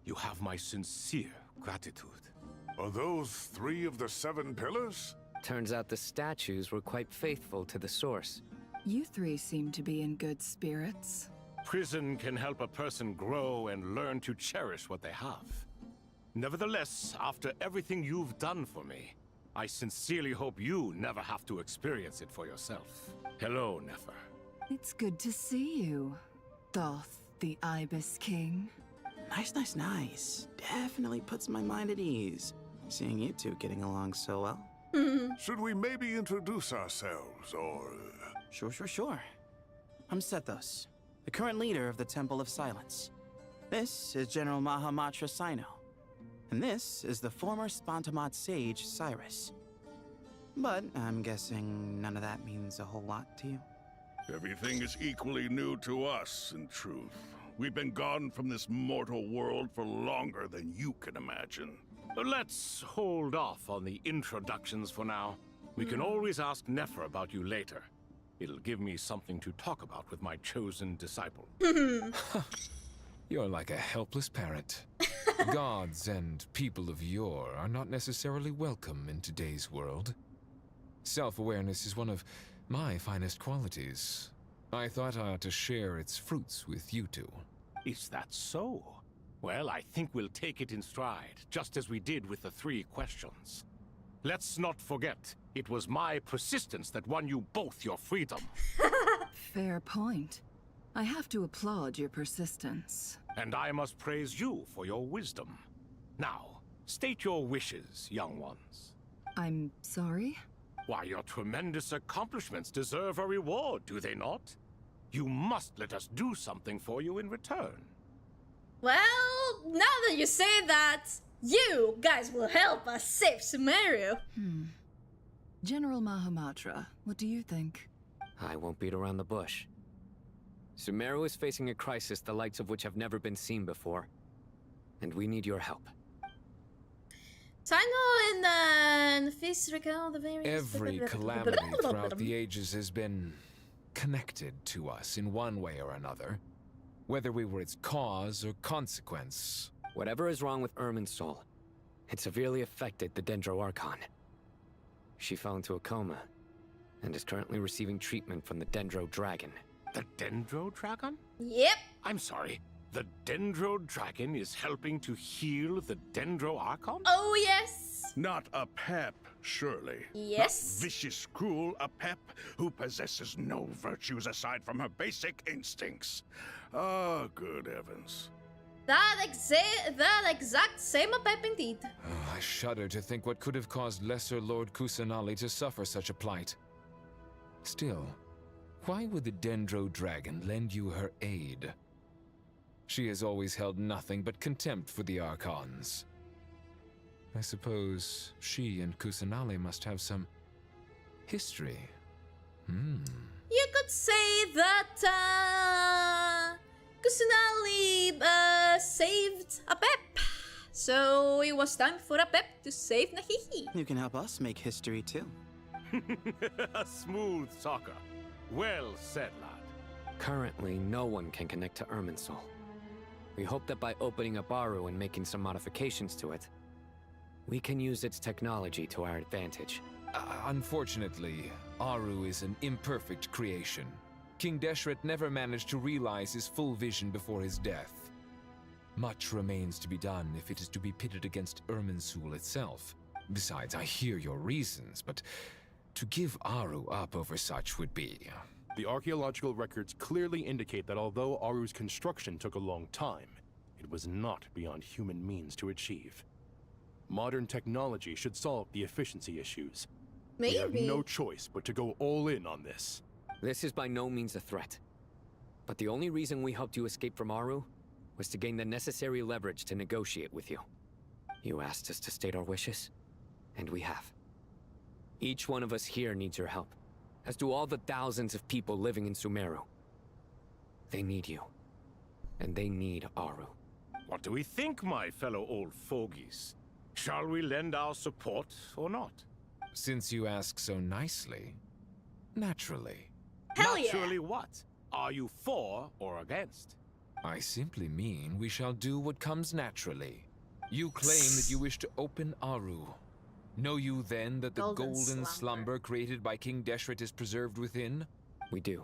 S18: You have my sincere gratitude.
S11: Are those 3 of the 7 pillars?
S6: Turns out the statues were quite faithful to the source.
S19: You 3 seem to be in good spirits.
S18: Prison can help a person grow and learn to cherish what they have. Nevertheless, after everything you've done for me, I sincerely hope you never have to experience it for yourself. Hello, Nefer.
S19: It's good to see you, Thoth, the Ibis King.
S4: Nice. Definitely puts my mind at ease, seeing you 2 getting along so well.
S11: Should we maybe introduce ourselves, or...
S4: Sure. I'm Sethos, the current leader of the Temple of Silence. This is General Mahamatra Sino. And this is the former Spantamot sage, Cyrus. But I'm guessing none of that means a whole lot to you.
S11: Everything is equally new to us, in truth. We've been gone from this mortal world for longer than you can imagine.
S18: Let's hold off on the introductions for now. We can always ask Nefer about you later. It'll give me something to talk about with my chosen disciple.
S20: You're like a helpless parrot. Gods and people of yore are not necessarily welcome in today's world. Self-awareness is one of my finest qualities. I thought I ought to share its fruits with you 2.
S18: Is that so? Well, I think we'll take it in stride, just as we did with the 3 questions. Let's not forget, it was my persistence that won you both your freedom.
S19: Fair point. I have to applaud your persistence.
S18: And I must praise you for your wisdom. Now, state your wishes, young ones.
S19: I'm sorry?
S18: Why, your tremendous accomplishments deserve a reward, do they not? You must let us do something for you in return.
S2: Well, now that you say that, you guys will help us save Sumeru.
S19: General Mahamatra, what do you think?
S6: I won't beat around the bush. Sumeru is facing a crisis the likes of which have never been seen before. And we need your help.
S2: Sino and the feast recount the various...
S20: Every calamity throughout the ages has been connected to us in one way or another. Whether we were its cause or consequence.
S6: Whatever is wrong with Irminsul, it severely affected the Dendro Archon. She fell into a coma and is currently receiving treatment from the Dendro Dragon.
S18: The Dendro Dragon?
S2: Yep.
S18: I'm sorry. The Dendro Dragon is helping to heal the Dendro Archon?
S2: Oh, yes.
S11: Not a pep, surely.
S2: Yes.
S11: Not vicious, cruel, a pep who possesses no virtues aside from her basic instincts. Ah, good heavens.
S2: That exact same pep indeed.
S20: Oh, I shudder to think what could have caused Lesser Lord Kusanali to suffer such a plight. Still, why would the Dendro Dragon lend you her aid? She has always held nothing but contempt for the Archons. I suppose she and Kusanali must have some history.
S2: You could say that Kusanali saved a pep. So it was time for a pep to save Nahihi.
S4: You can help us make history too.
S18: A smooth talker. Well said, lad.
S6: Currently, no one can connect to Irminsul. We hope that by opening up Aru and making some modifications to it, we can use its technology to our advantage.
S20: Unfortunately, Aru is an imperfect creation. King Deshret never managed to realize his full vision before his death. Much remains to be done if it is to be pitted against Irminsul itself. Besides, I hear your reasons, but To give Aru up over such would be...
S7: The archaeological records clearly indicate that although Aru's construction took a long time, it was not beyond human means to achieve. Modern technology should solve the efficiency issues. We have no choice but to go all in on this.
S6: This is by no means a threat. But the only reason we helped you escape from Aru was to gain the necessary leverage to negotiate with you. You asked us to state our wishes, and we have. Each one of us here needs your help, as do all the thousands of people living in Sumeru. They need you, and they need Aru.
S18: What do we think, my fellow old fogies? Shall we lend our support or not?
S20: Since you ask so nicely, naturally.
S2: Hell yeah!
S18: Naturally what? Are you for or against?
S20: I simply mean we shall do what comes naturally. You claim that you wish to open Aru. Know you then that the golden slumber created by King Deshret is preserved within?
S6: We do.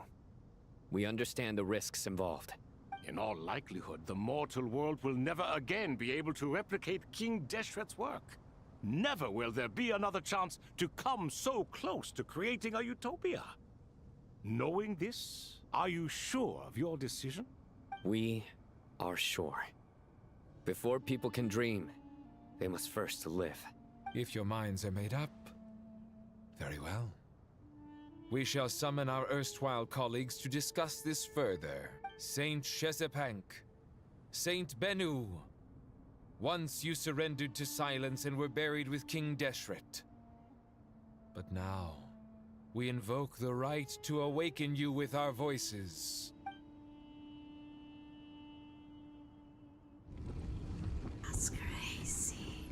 S6: We understand the risks involved.
S18: In all likelihood, the mortal world will never again be able to replicate King Deshret's work. Never will there be another chance to come so close to creating a utopia. Knowing this, are you sure of your decision?
S6: We are sure. Before people can dream, they must first live.
S20: If your minds are made up, very well. We shall summon our erstwhile colleagues to discuss this further. Saint Shezepank, Saint Bennu. Once you surrendered to silence and were buried with King Deshret. But now, we invoke the right to awaken you with our voices.
S2: That's crazy.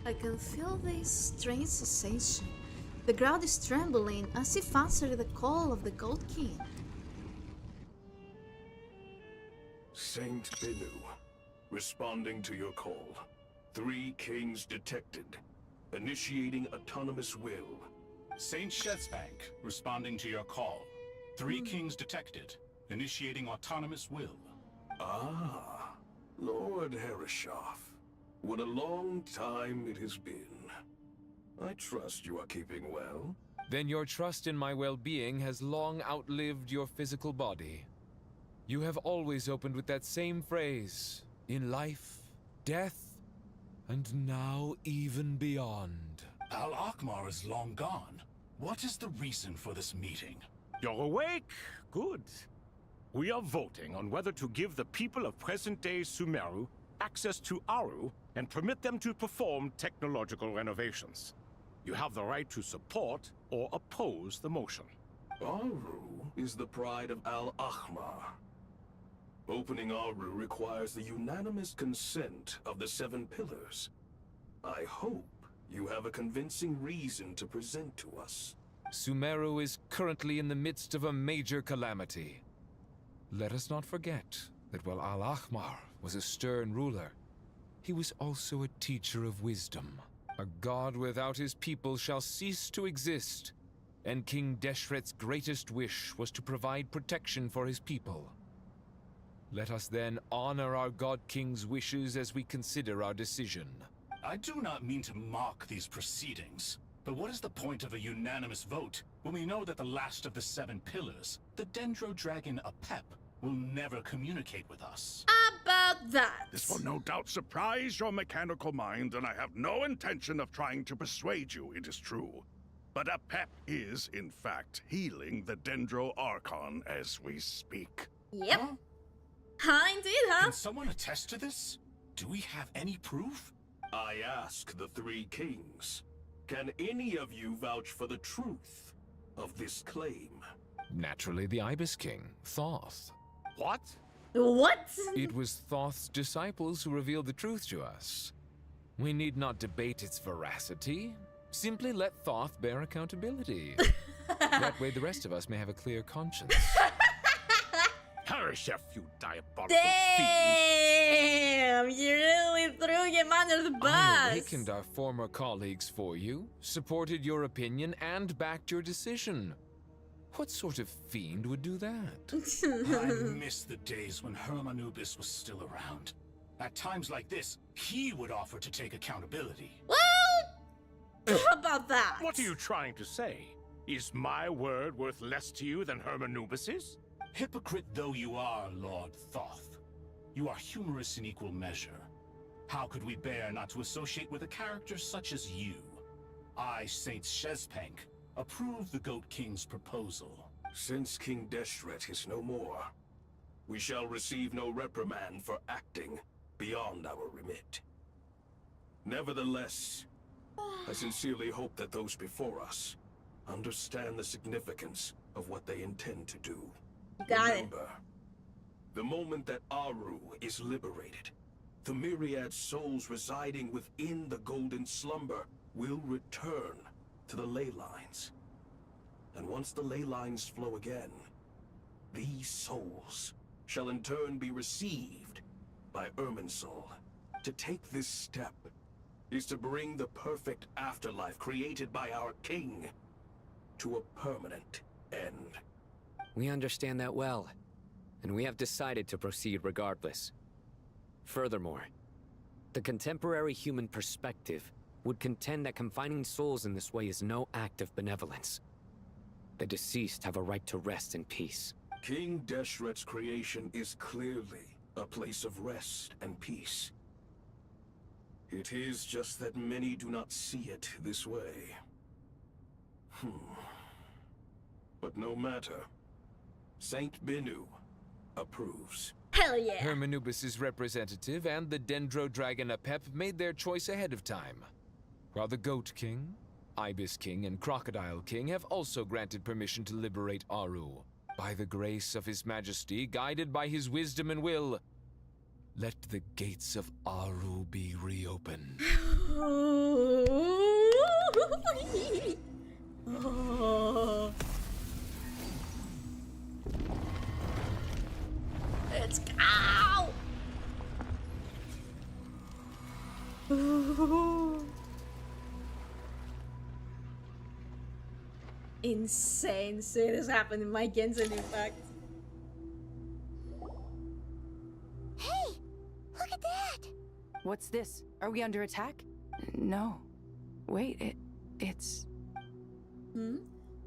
S2: I can feel this strange sensation. The ground is trembling as if answering the call of the Gold King.
S11: Saint Bennu, responding to your call. 3 kings detected. Initiating autonomous will.
S9: Saint Shezepank, responding to your call. 3 kings detected. Initiating autonomous will.
S11: Ah, Lord Herreshoff. What a long time it has been. I trust you are keeping well.
S20: Then your trust in my well-being has long outlived your physical body. You have always opened with that same phrase, in life, death, and now even beyond.
S9: Al-Akhmar is long gone. What is the reason for this meeting?
S18: You're awake? Good. We are voting on whether to give the people of present-day Sumeru access to Aru and permit them to perform technological renovations. You have the right to support or oppose the motion.
S11: Aru is the pride of Al-Akhmar. Opening Aru requires the unanimous consent of the 7 pillars. I hope you have a convincing reason to present to us.
S20: Sumeru is currently in the midst of a major calamity. Let us not forget that while Al-Akhmar was a stern ruler, he was also a teacher of wisdom. A god without his people shall cease to exist, and King Deshret's greatest wish was to provide protection for his people. Let us then honor our God King's wishes as we consider our decision.
S9: I do not mean to mock these proceedings, but what is the point of a unanimous vote when we know that the last of the 7 pillars, the Dendro Dragon Apep, will never communicate with us?
S2: About that.
S11: This will no doubt surprise your mechanical mind, and I have no intention of trying to persuade you it is true. But Apep is, in fact, healing the Dendro Archon as we speak.
S2: Yep. Indeed, huh?
S9: Can someone attest to this? Do we have any proof?
S11: I ask the 3 kings. Can any of you vouch for the truth of this claim?
S20: Naturally, the Ibis King, Thoth.
S18: What?
S2: What?
S20: It was Thoth's disciples who revealed the truth to us. We need not debate its veracity. Simply let Thoth bear accountability. That way the rest of us may have a clear conscience.
S18: Herreshoff, you diabolical
S2: Damn! You really threw him under the bus!
S20: I awakened our former colleagues for you, supported your opinion, and backed your decision. What sort of fiend would do that?
S9: I miss the days when Hermanubis was still around. At times like this, he would offer to take accountability.
S2: Well, how about that?
S18: What are you trying to say? Is my word worth less to you than Hermanubis's?
S9: Hypocrite though you are, Lord Thoth, you are humorous in equal measure. How could we bear not to associate with a character such as you? I, Saint Shezpank, approve the Goat King's proposal.
S11: Since King Deshret is no more, we shall receive no reprimand for acting beyond our remit. Nevertheless, I sincerely hope that those before us understand the significance of what they intend to do. Remember, the moment that Aru is liberated, the myriad souls residing within the Golden Slumber will return to the ley lines. And once the ley lines flow again, these souls shall in turn be received by Irminsul. To take this step is to bring the perfect afterlife created by our king to a permanent end.
S6: We understand that well, and we have decided to proceed regardless. Furthermore, the contemporary human perspective would contend that confining souls in this way is no act of benevolence. The deceased have a right to rest in peace.
S11: King Deshret's creation is clearly a place of rest and peace. It is just that many do not see it this way. But no matter. Saint Binu approves.
S2: Hell yeah!
S20: Hermanubis' representative and the Dendro Dragon Apep made their choice ahead of time, while the Goat King, Ibis King, and Crocodile King have also granted permission to liberate Aru. By the grace of His Majesty, guided by his wisdom and will, let the gates of Aru be reopened.
S2: Let's go! Insane shit has happened in my Genshin Impact.
S1: Hey! Look at that!
S14: What's this? Are we under attack? No. Wait, it's...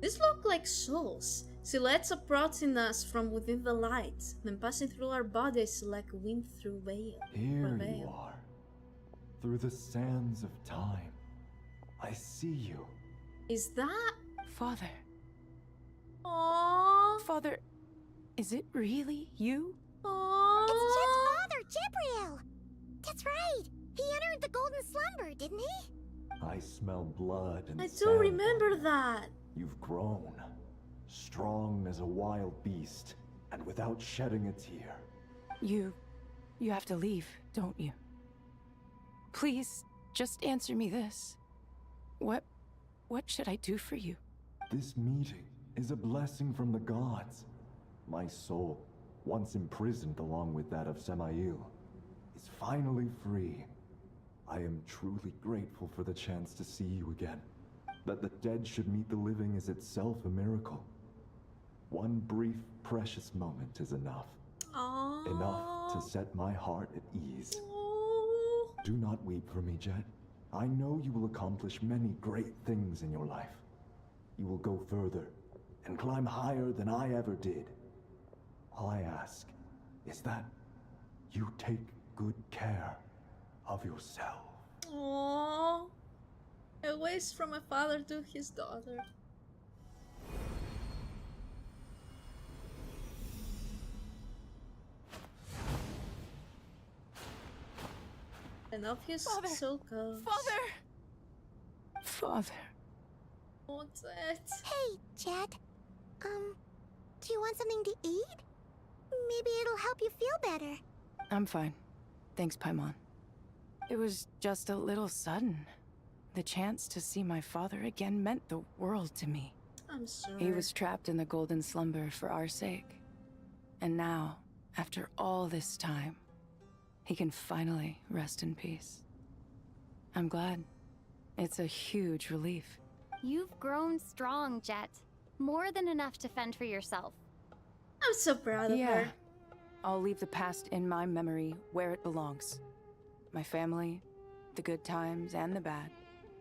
S2: These look like souls. Silhouettes approaching us from within the light, then passing through our bodies like wind through veil.
S16: Here you are. Through the sands of time. I see you.
S2: Is that...
S14: Father.
S2: Aww.
S14: Father, is it really you?
S2: Aww.
S1: It's Jet's father, Jibriel! That's right! He entered the Golden Slumber, didn't he?
S16: I smell blood and
S2: I do
S16: sand.
S2: remember that.
S16: You've grown. Strong as a wild beast, and without shedding a tear.
S14: You have to leave, don't you? Please, just answer me this. What should I do for you?
S16: This meeting is a blessing from the gods. My soul, once imprisoned along with that of Samael, is finally free. I am truly grateful for the chance to see you again. That the dead should meet the living is itself a miracle. One brief, precious moment is enough.
S2: Aww.
S16: Enough to set my heart at ease.
S2: Aww.
S16: Do not weep for me, Jet. I know you will accomplish many great things in your life. You will go further and climb higher than I ever did. All I ask is that you take good care of yourself.
S2: Aww. A wish from a father to his daughter. An obvious soul goes.
S14: Father.
S2: What's it?
S1: Hey, Jet. Do you want something to eat? Maybe it'll help you feel better.
S14: I'm fine. Thanks, Paimon. It was just a little sudden. The chance to see my father again meant the world to me.
S2: I'm sorry.
S14: He was trapped in the Golden Slumber for our sake. And now, after all this time, he can finally rest in peace. I'm glad. It's a huge relief.
S5: You've grown strong, Jet. More than enough to fend for yourself.
S2: I'm so proud of her.
S14: I'll leave the past in my memory where it belongs. My family, the good times and the bad.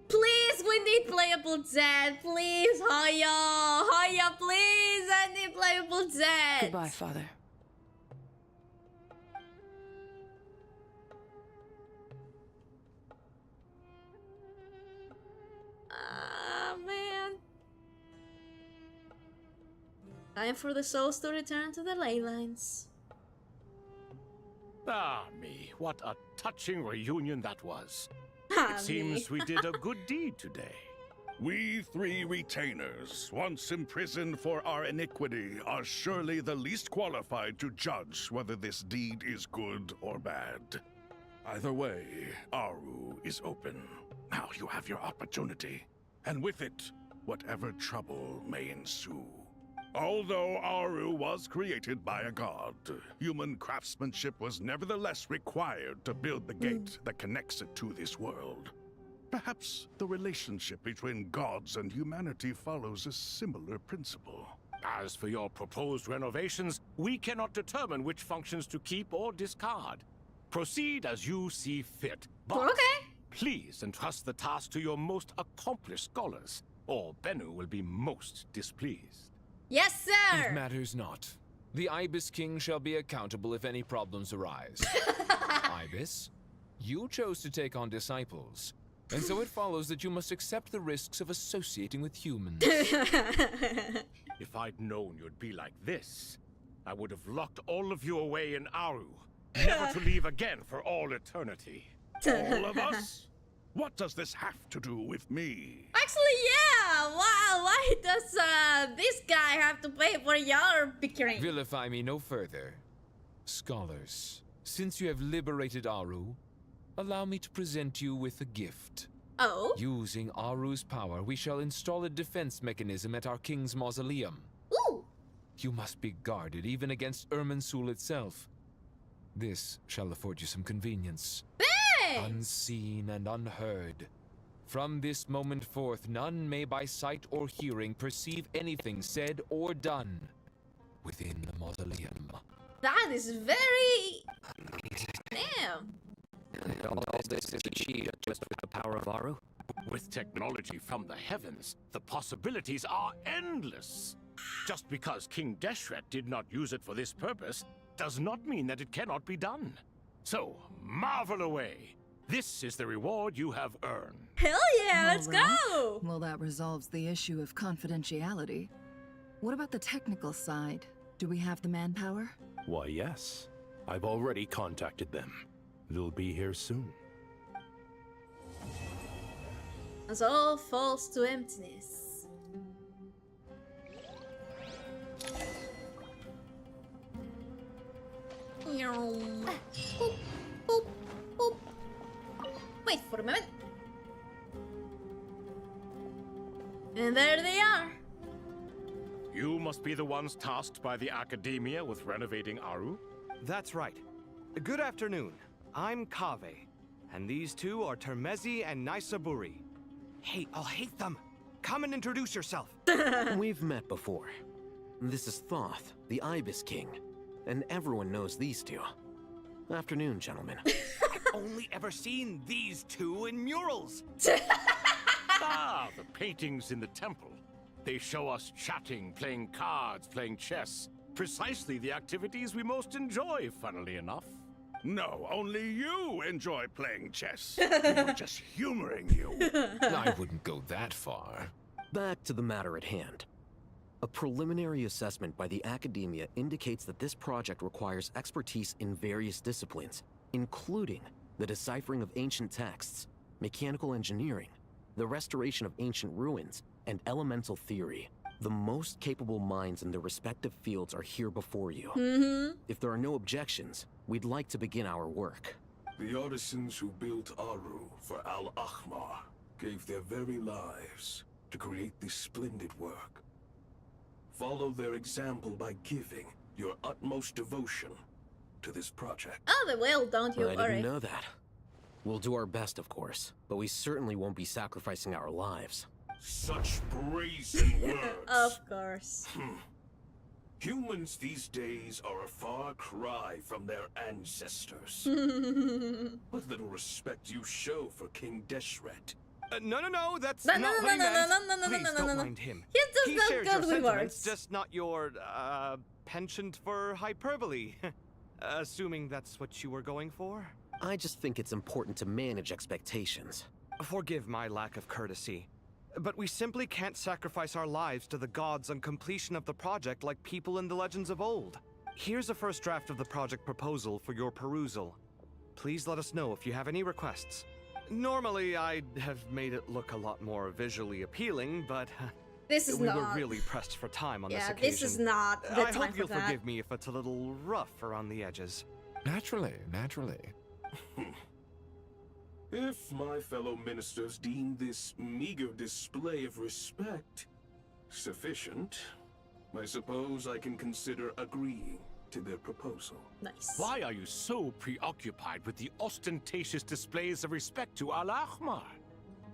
S2: Please, we we need playable Zed. Please, Haya. Haya, please. I need playable Zed.
S14: Goodbye, Father.
S2: Ah, man. Time for the souls to return to the ley lines.
S18: Ah, me, what a touching reunion that was.
S2: Ah,
S18: It seems we did a good deed today.
S17: We three retainers, once imprisoned for our iniquity, are surely the least qualified to judge whether this deed is good or bad. Either way, Aru is open. Now you have your opportunity, and with it, whatever trouble may ensue. Although Aru was created by a god, human craftsmanship was nevertheless required to build the gate that connects it to this world. Perhaps the relationship between gods and humanity follows a similar principle.
S18: As for your proposed renovations, we cannot determine which functions to keep or discard. Proceed as you see fit. But please entrust the task to your most accomplished scholars, or Bennu will be most displeased.
S2: Yes, sir!
S20: It matters not. The Ibis King shall be accountable if any problems arise. Ibis, you chose to take on disciples, and so it follows that you must accept the risks of associating with humans.
S18: If I'd known you'd be like this, I would have locked all of you away in Aru, never to leave again for all eternity.
S17: All of us? What does this have to do with me?
S2: Actually, yeah! Why does this guy have to pay for your bickering?
S20: Vilify me no further. Scholars, since you have liberated Aru, allow me to present you with a gift.
S2: Oh?
S20: Using Aru's power, we shall install a defense mechanism at our king's mausoleum.
S2: Ooh!
S20: You must be guarded even against Irminsul itself. This shall afford you some convenience. Unseen and unheard. From this moment forth, none may by sight or hearing perceive anything said or done within the mausoleum.
S2: That is very... Damn.
S6: And all this is achieved just with the power of Aru?
S18: With technology from the heavens, the possibilities are endless. Just because King Deshret did not use it for this purpose does not mean that it cannot be done. So, marvel away. This is the reward you have earned.
S2: Hell yeah, let's go!
S19: Well, that resolves the issue of confidentiality. What about the technical side? Do we have the manpower?
S7: Why, yes. I've already contacted them. They'll be here soon.
S2: As all falls to emptiness. Boop, boop, boop. Wait for a moment. And there they are.
S18: You must be the ones tasked by the Academia with renovating Aru?
S15: That's right. Good afternoon. I'm Kaveh, and these two are Termezi and Naisaburi. Hey, I'll hate them. Come and introduce yourself.
S21: We've met before. This is Thoth, the Ibis King, and everyone knows these two. Afternoon, gentlemen.
S15: I've only ever seen these two in murals.
S18: Ah, the paintings in the temple. They show us chatting, playing cards, playing chess. Precisely the activities we most enjoy, funnily enough.
S17: No, only you enjoy playing chess. We were just humoring you.
S20: I wouldn't go that far.
S21: Back to the matter at hand. A preliminary assessment by the Academia indicates that this project requires expertise in various disciplines, including the deciphering of ancient texts, mechanical engineering, the restoration of ancient ruins, and elemental theory. The most capable minds in their respective fields are here before you. If there are no objections, we'd like to begin our work.
S11: The artisans who built Aru for Al-Ahmar gave their very lives to create this splendid work. Follow their example by giving your utmost devotion to this project.
S2: Oh, they will, don't you
S21: I
S2: worry.
S21: didn't know that. We'll do our best, of course, but we certainly won't be sacrificing our lives.
S11: Such brazen words.
S2: Of course.
S11: Humans these days are a far cry from their ancestors. What little respect you show for King Deshret.
S15: No, that's
S2: No,
S15: not
S2: no,
S15: what
S2: no,
S15: he
S2: no,
S15: meant.
S2: no, no, no,
S15: Please
S2: no, no,
S15: don't
S2: no, no.
S15: mind him.
S2: He's just
S15: He
S2: not
S15: shares
S2: good
S15: your
S2: with
S15: sentiments,
S2: words.
S15: just not your, penchant for hyperbole. Assuming that's what you were going for?
S21: I just think it's important to manage expectations.
S15: Forgive my lack of courtesy, but we simply can't sacrifice our lives to the gods on completion of the project like people in the legends of old. Here's a first draft of the project proposal for your perusal. Please let us know if you have any requests. Normally, I'd have made it look a lot more visually appealing, but
S2: this is
S15: we
S2: not.
S15: were really pressed for time on this
S2: Yeah,
S15: occasion.
S2: this is not the
S15: I
S2: time
S15: hope
S2: for
S15: you'll
S2: that.
S15: forgive me if it's a little rough around the edges.
S20: Naturally.
S11: If my fellow ministers deem this meager display of respect sufficient, I suppose I can consider agreeing to their proposal.
S2: Nice.
S18: Why are you so preoccupied with the ostentatious displays of respect to Al-Ahmar?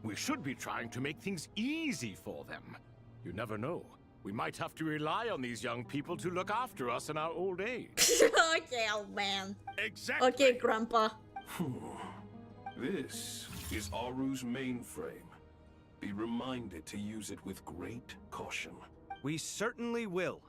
S18: We should be trying to make things easy for them. You never know. We might have to rely on these young people to look after us in our old age.
S2: Okay, old man.
S18: Exactly.
S2: Okay, Grandpa.
S11: This is Aru's mainframe. Be reminded to use it with great caution.
S15: We certainly will.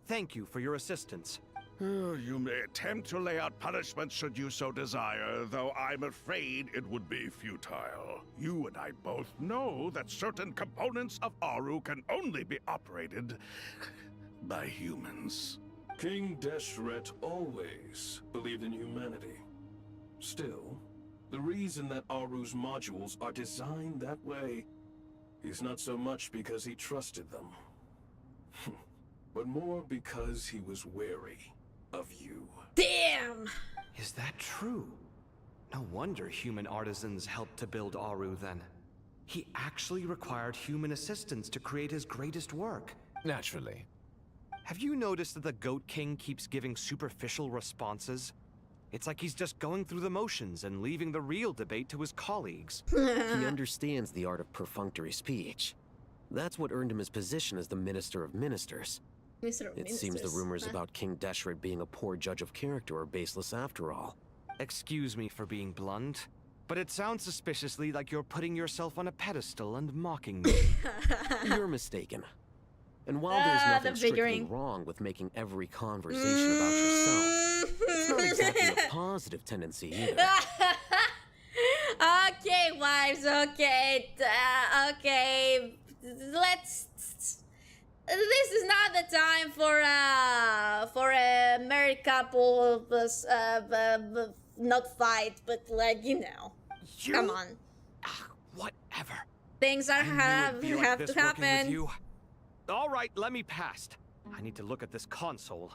S15: Thank you for your assistance.
S17: You may attempt to lay out punishment should you so desire, though I'm afraid it would be futile. You and I both know that certain components of Aru can only be operated by humans.
S11: King Deshret always believed in humanity. Still, the reason that Aru's modules are designed that way is not so much because he trusted them, but more because he was wary of you.
S2: Damn!
S15: Is that true? No wonder human artisans helped to build Aru then. He actually required human assistance to create his greatest work.
S20: Naturally.
S15: Have you noticed that the Goat King keeps giving superficial responses? It's like he's just going through the motions and leaving the real debate to his colleagues.
S21: He understands the art of perfunctory speech. That's what earned him his position as the Minister of Ministers. It seems the rumors about King Deshret being a poor judge of character are baseless after all.
S15: Excuse me for being blunt, but it sounds suspiciously like you're putting yourself on a pedestal and mocking me.
S21: You're mistaken. And while there's nothing strictly wrong with making every conversation about yourself, it's not exactly a positive tendency either.
S2: Okay, wives, okay. Okay. Let's... This is not the time for a married couple, not fight, but like, you know. Come on.
S15: Whatever.
S2: Things are have
S15: Be like this
S2: to
S15: working with
S2: happen.
S15: you. All right, let me past. I need to look at this console.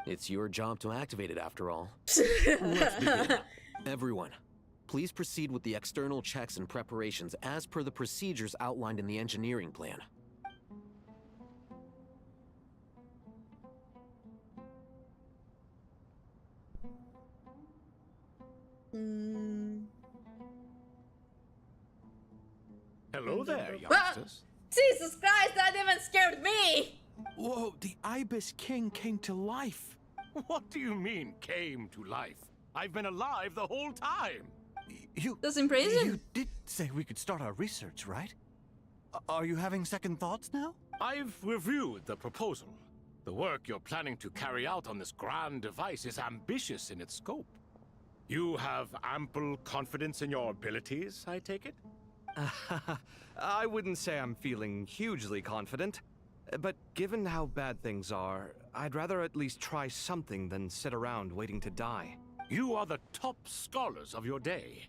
S21: It's your job to activate it after all. Let's begin. Everyone, please proceed with the external checks and preparations as per the procedures outlined in the engineering plan.
S18: Hello there,
S2: Ah,
S18: youngsters.
S2: Jesus Christ, that even scared me!
S7: Whoa, the Ibis King came to life.
S18: What do you mean, came to life? I've been alive the whole time.
S2: That's in prison?
S10: You did say we could start our research, right? Are you having second thoughts now?
S18: I've reviewed the proposal. The work you're planning to carry out on this grand device is ambitious in its scope. You have ample confidence in your abilities, I take it?
S15: I wouldn't say I'm feeling hugely confident, but given how bad things are, I'd rather at least try something than sit around waiting to die.
S18: You are the top scholars of your day.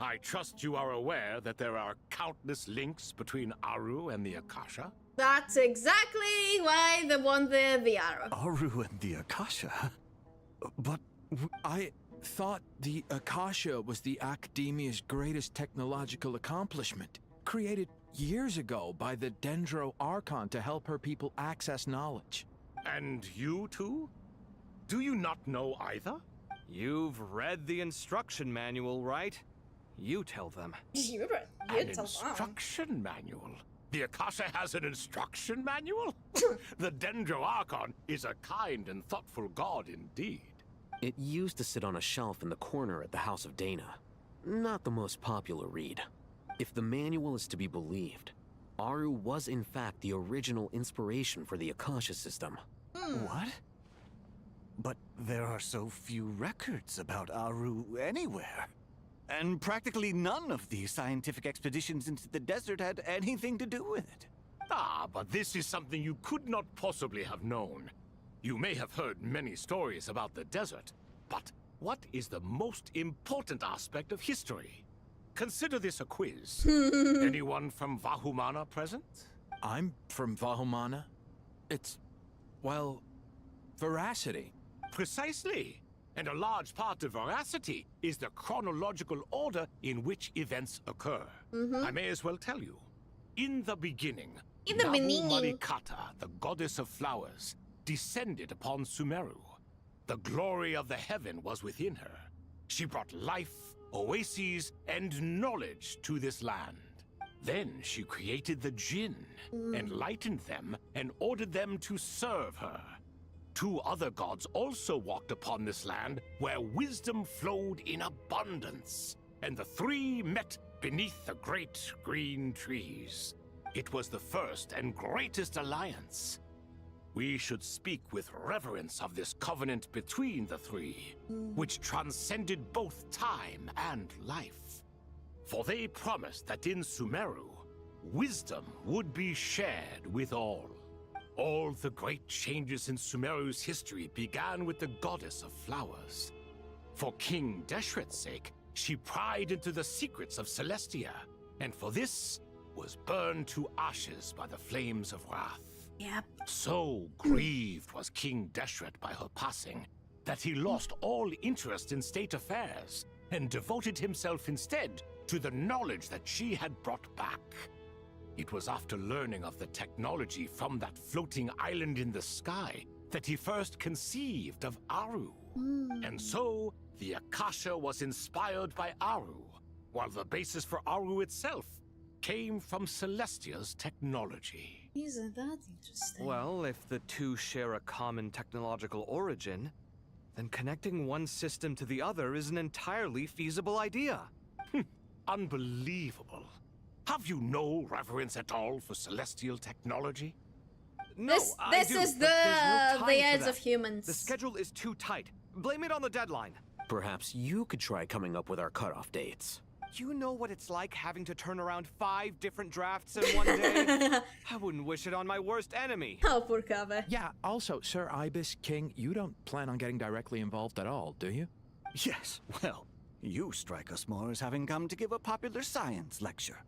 S18: I trust you are aware that there are countless links between Aru and the Akasha.
S2: That's exactly why they want the arrow.
S10: Aru and the Akasha? But
S7: I thought the Akasha was the Academia's greatest technological accomplishment, created years ago by the Dendro Archon to help her people access knowledge.
S18: And you too? Do you not know either?
S15: You've read the instruction manual, right? You tell them.
S18: An instruction manual? The Akasha has an instruction manual? The Dendro Archon is a kind and thoughtful god indeed.
S21: It used to sit on a shelf in the corner at the House of Dana. Not the most popular read. If the manual is to be believed, Aru was in fact the original inspiration for the Akasha system.
S10: What? But there are so few records about Aru anywhere. And practically none of the scientific expeditions into the desert had anything to do with it.
S18: Ah, but this is something you could not possibly have known. You may have heard many stories about the desert, but what is the most important aspect of history? Consider this a quiz. Anyone from Vahumana present?
S12: I'm from Vahumana. It's, well, veracity.
S18: Precisely. And a large part of veracity is the chronological order in which events occur. I may as well tell you. In the beginning, Nabu Malikata, the goddess of flowers, descended upon Sumeru. The glory of the heaven was within her. She brought life, oases, and knowledge to this land. Then she created the Jinn, enlightened them, and ordered them to serve her. 2 other gods also walked upon this land where wisdom flowed in abundance, and the 3 met beneath the great green trees. It was the first and greatest alliance. We should speak with reverence of this covenant between the 3, which transcended both time and life. For they promised that in Sumeru, wisdom would be shared with all. All the great changes in Sumeru's history began with the goddess of flowers. For King Deshret's sake, she pried into the secrets of Celestia, and for this was burned to ashes by the flames of wrath.
S2: Yep.
S18: So grieved was King Deshret by her passing that he lost all interest in state affairs and devoted himself instead to the knowledge that she had brought back. It was after learning of the technology from that floating island in the sky that he first conceived of Aru. And so, the Akasha was inspired by Aru, while the basis for Aru itself came from Celestia's technology.
S2: Isn't that interesting?
S15: Well, if the 2 share a common technological origin, then connecting one system to the other is an entirely feasible idea.
S18: Unbelievable. Have you no reverence at all for celestial technology?
S15: No,
S2: this is the ends of humans.
S15: The schedule is too tight. Blame it on the deadline.
S21: Perhaps you could try coming up with our cutoff dates.
S15: You know what it's like having to turn around 5 different drafts in one day? I wouldn't wish it on my worst enemy.
S2: Oh, poor Kaveh.
S12: Yeah, also, Sir Ibis King, you don't plan on getting directly involved at all, do you?
S10: Yes, well, you strike us more as having come to give a popular science lecture.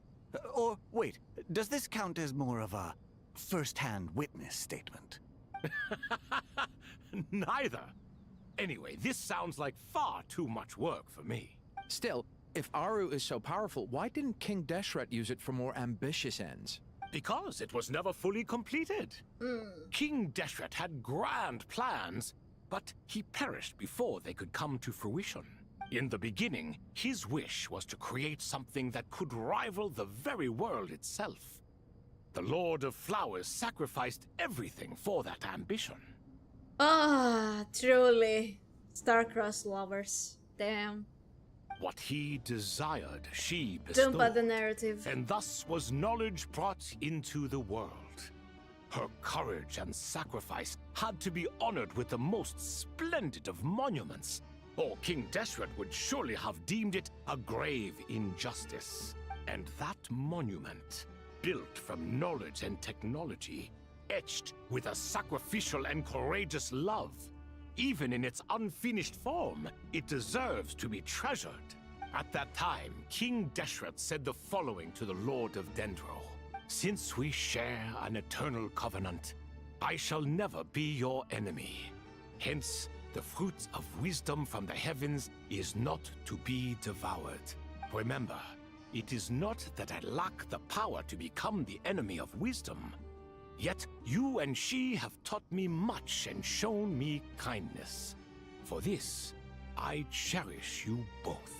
S10: Or, wait, does this count as more of a first-hand witness statement?
S18: Neither. Anyway, this sounds like far too much work for me.
S12: Still, if Aru is so powerful, why didn't King Deshret use it for more ambitious ends?
S18: Because it was never fully completed. King Deshret had grand plans, but he perished before they could come to fruition. In the beginning, his wish was to create something that could rival the very world itself. The Lord of Flowers sacrificed everything for that ambition.
S2: Ah, truly. Star-crossed lovers. Damn.
S18: What he desired, she bestowed.
S2: Don't buy the narrative.
S18: And thus was knowledge brought into the world. Her courage and sacrifice had to be honored with the most splendid of monuments, or King Deshret would surely have deemed it a grave injustice. And that monument, built from knowledge and technology, etched with a sacrificial and courageous love, even in its unfinished form, it deserves to be treasured. At that time, King Deshret said the following to the Lord of Dendro. Since we share an eternal covenant, I shall never be your enemy. Hence, the fruit of wisdom from the heavens is not to be devoured. Remember, it is not that I lack the power to become the enemy of wisdom. Yet you and she have taught me much and shown me kindness. For this, I cherish you both.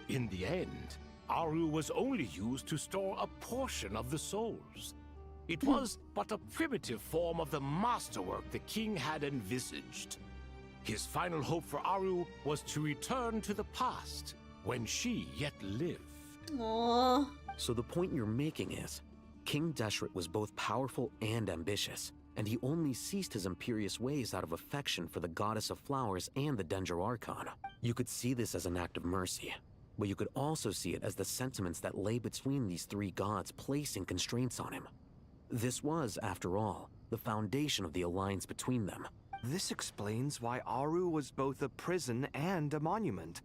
S18: In the end, Aru was only used to store a portion of the souls. It was but a primitive form of the masterwork the king had envisaged. His final hope for Aru was to return to the past, when she yet lived.
S2: Aww.
S21: So the point you're making is, King Deshret was both powerful and ambitious, and he only ceased his imperious ways out of affection for the goddess of flowers and the Dendro Archon. You could see this as an act of mercy, but you could also see it as the sentiments that lay between these three gods placing constraints on him. This was, after all, the foundation of the alliance between them.
S15: This explains why Aru was both a prison and a monument,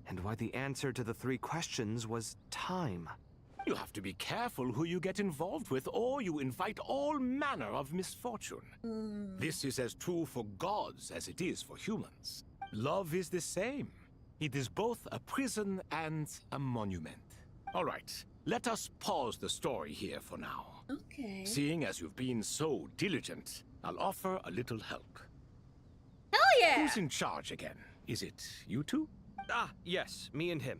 S15: and why the answer to the three questions was time.
S18: You have to be careful who you get involved with, or you invite all manner of misfortune. This is as true for gods as it is for humans. Love is the same. It is both a prison and a monument. All right, let us pause the story here for now.
S2: Okay.
S18: Seeing as you've been so diligent, I'll offer a little help.
S2: Hell yeah!
S18: Who's in charge again? Is it you two?
S15: Ah, yes, me and him.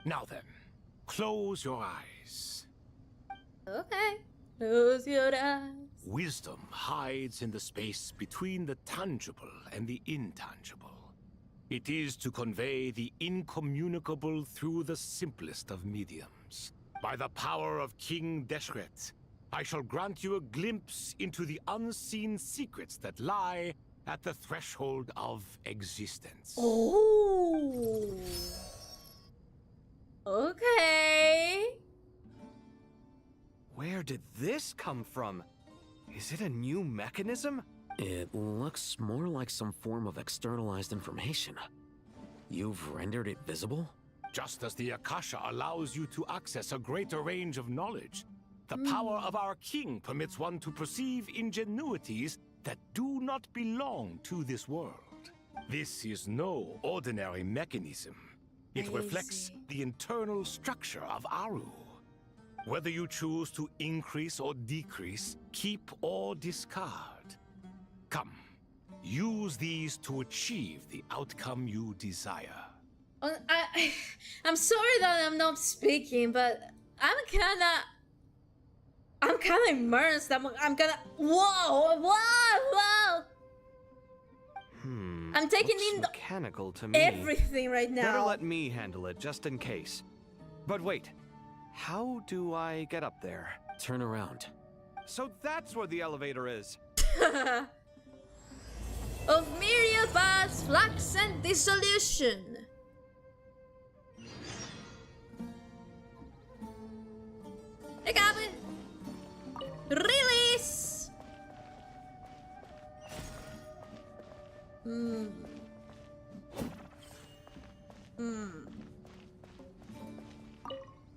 S18: Now then, close your eyes.
S2: Okay. Close your eyes.
S18: Wisdom hides in the space between the tangible and the intangible. It is to convey the incommunicable through the simplest of mediums. By the power of King Deshret, I shall grant you a glimpse into the unseen secrets that lie at the threshold of existence.
S2: Oh. Okay.
S15: Where did this come from? Is it a new mechanism?
S21: It looks more like some form of externalized information. You've rendered it visible?
S18: Just as the Akasha allows you to access a greater range of knowledge, the power of our king permits one to perceive ingenuities that do not belong to this world. This is no ordinary mechanism. It reflects the internal structure of Aru. Whether you choose to increase or decrease, keep or discard. Come, use these to achieve the outcome you desire.
S2: I'm sorry that I'm not speaking, but I'm kinda immersed. I'm gonna. Whoa! I'm taking
S15: looks
S2: in
S15: mechanical to me.
S2: everything right now.
S15: Better let me handle it, just in case. But wait, how do I get up there?
S21: Turn around.
S15: So that's where the elevator is.
S2: Of myriad paths, flux and dissolution. I got it. Release.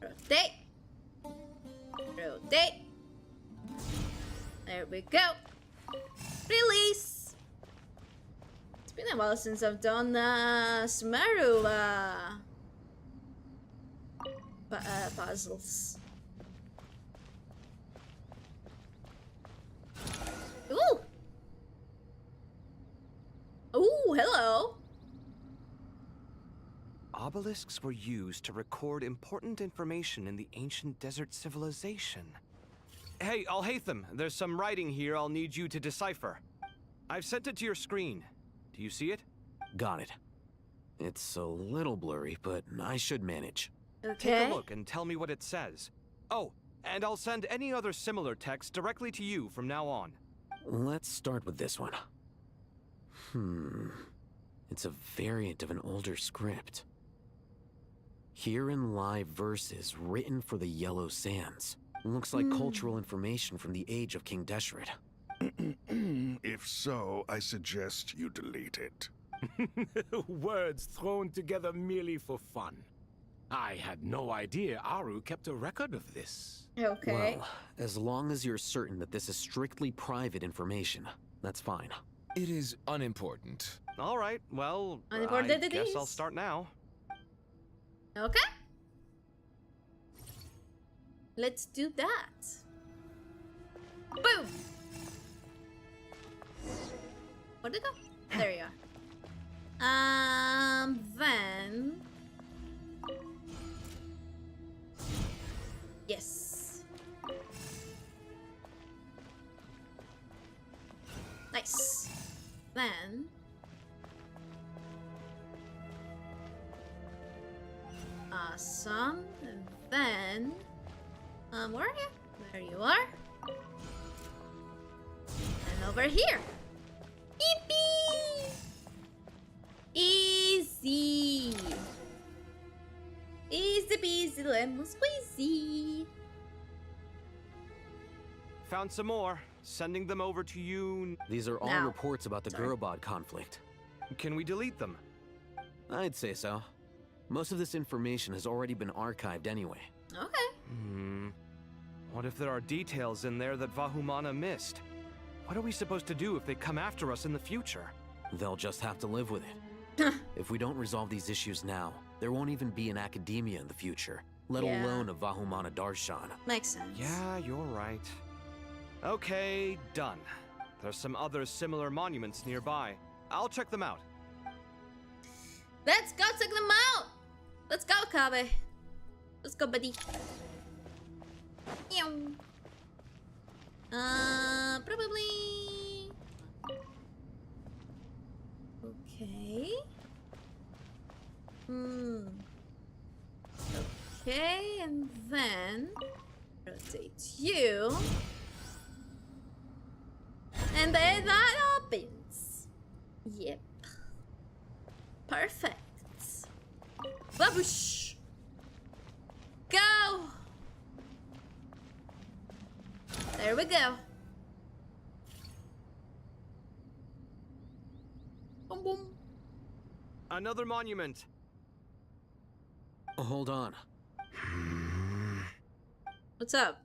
S2: Rotate. Rotate. There we go. Release. It's been a while since I've done sumeru puzzles. Ooh. Ooh, hello.
S15: Obelisks were used to record important information in the ancient desert civilization. Hey, Alhaitham, there's some writing here I'll need you to decipher. I've sent it to your screen. Do you see it?
S21: Got it. It's a little blurry, but I should manage.
S2: Okay.
S15: Take a look and tell me what it says. Oh, and I'll send any other similar text directly to you from now on.
S21: Let's start with this one. It's a variant of an older script. Herein lie verses written for the Yellow Sands. Looks like cultural information from the age of King Deshret.
S17: If so, I suggest you delete it.
S18: Words thrown together merely for fun. I had no idea Aru kept a record of this.
S2: Okay.
S21: Well, as long as you're certain that this is strictly private information, that's fine.
S20: It is unimportant.
S15: All right, well,
S2: Unimportant
S15: I
S2: it
S15: guess
S2: is.
S15: I'll start now.
S2: Okay. Let's do that. Boom. Where'd it go? There you are. Then. Yes. Nice. Then. Awesome. And then... where are you? There you are. And over here. Yippee! Easy. Easy peasy lemon squeezy.
S15: Found some more. Sending them over to you.
S21: These are all
S2: Now.
S21: reports about the
S2: Sorry.
S21: Gurubad conflict.
S15: Can we delete them?
S21: I'd say so. Most of this information has already been archived anyway.
S2: Okay.
S15: What if there are details in there that Vahumana missed? What are we supposed to do if they come after us in the future?
S21: They'll just have to live with it. If we don't resolve these issues now, there won't even be an academia in the future, let
S2: Yeah.
S21: alone a Vahumana Darshan.
S2: Makes sense.
S15: Yeah, you're right. Okay, done. There's some other similar monuments nearby. I'll check them out.
S2: Let's go check them out. Let's go, Kabe. Let's go, buddy. Ew. Probably. Okay. Okay, and then rotate you. And then that opens. Yep. Perfect. Babush. Go. There we go. Boom, boom.
S15: Another monument.
S21: Hold on.
S2: What's up?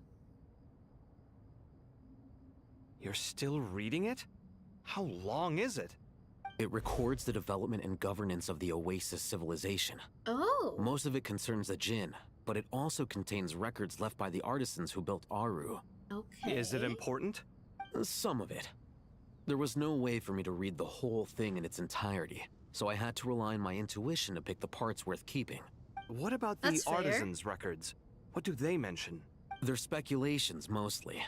S15: You're still reading it? How long is it?
S21: It records the development and governance of the Oasis civilization.
S2: Oh.
S21: Most of it concerns the Jinn, but it also contains records left by the artisans who built Aru.
S2: Okay.
S15: Is it important?
S21: Some of it. There was no way for me to read the whole thing in its entirety, so I had to rely on my intuition to pick the parts worth keeping.
S15: What about the
S2: That's fair.
S15: artisans' records? What do they mention?
S21: They're speculations, mostly.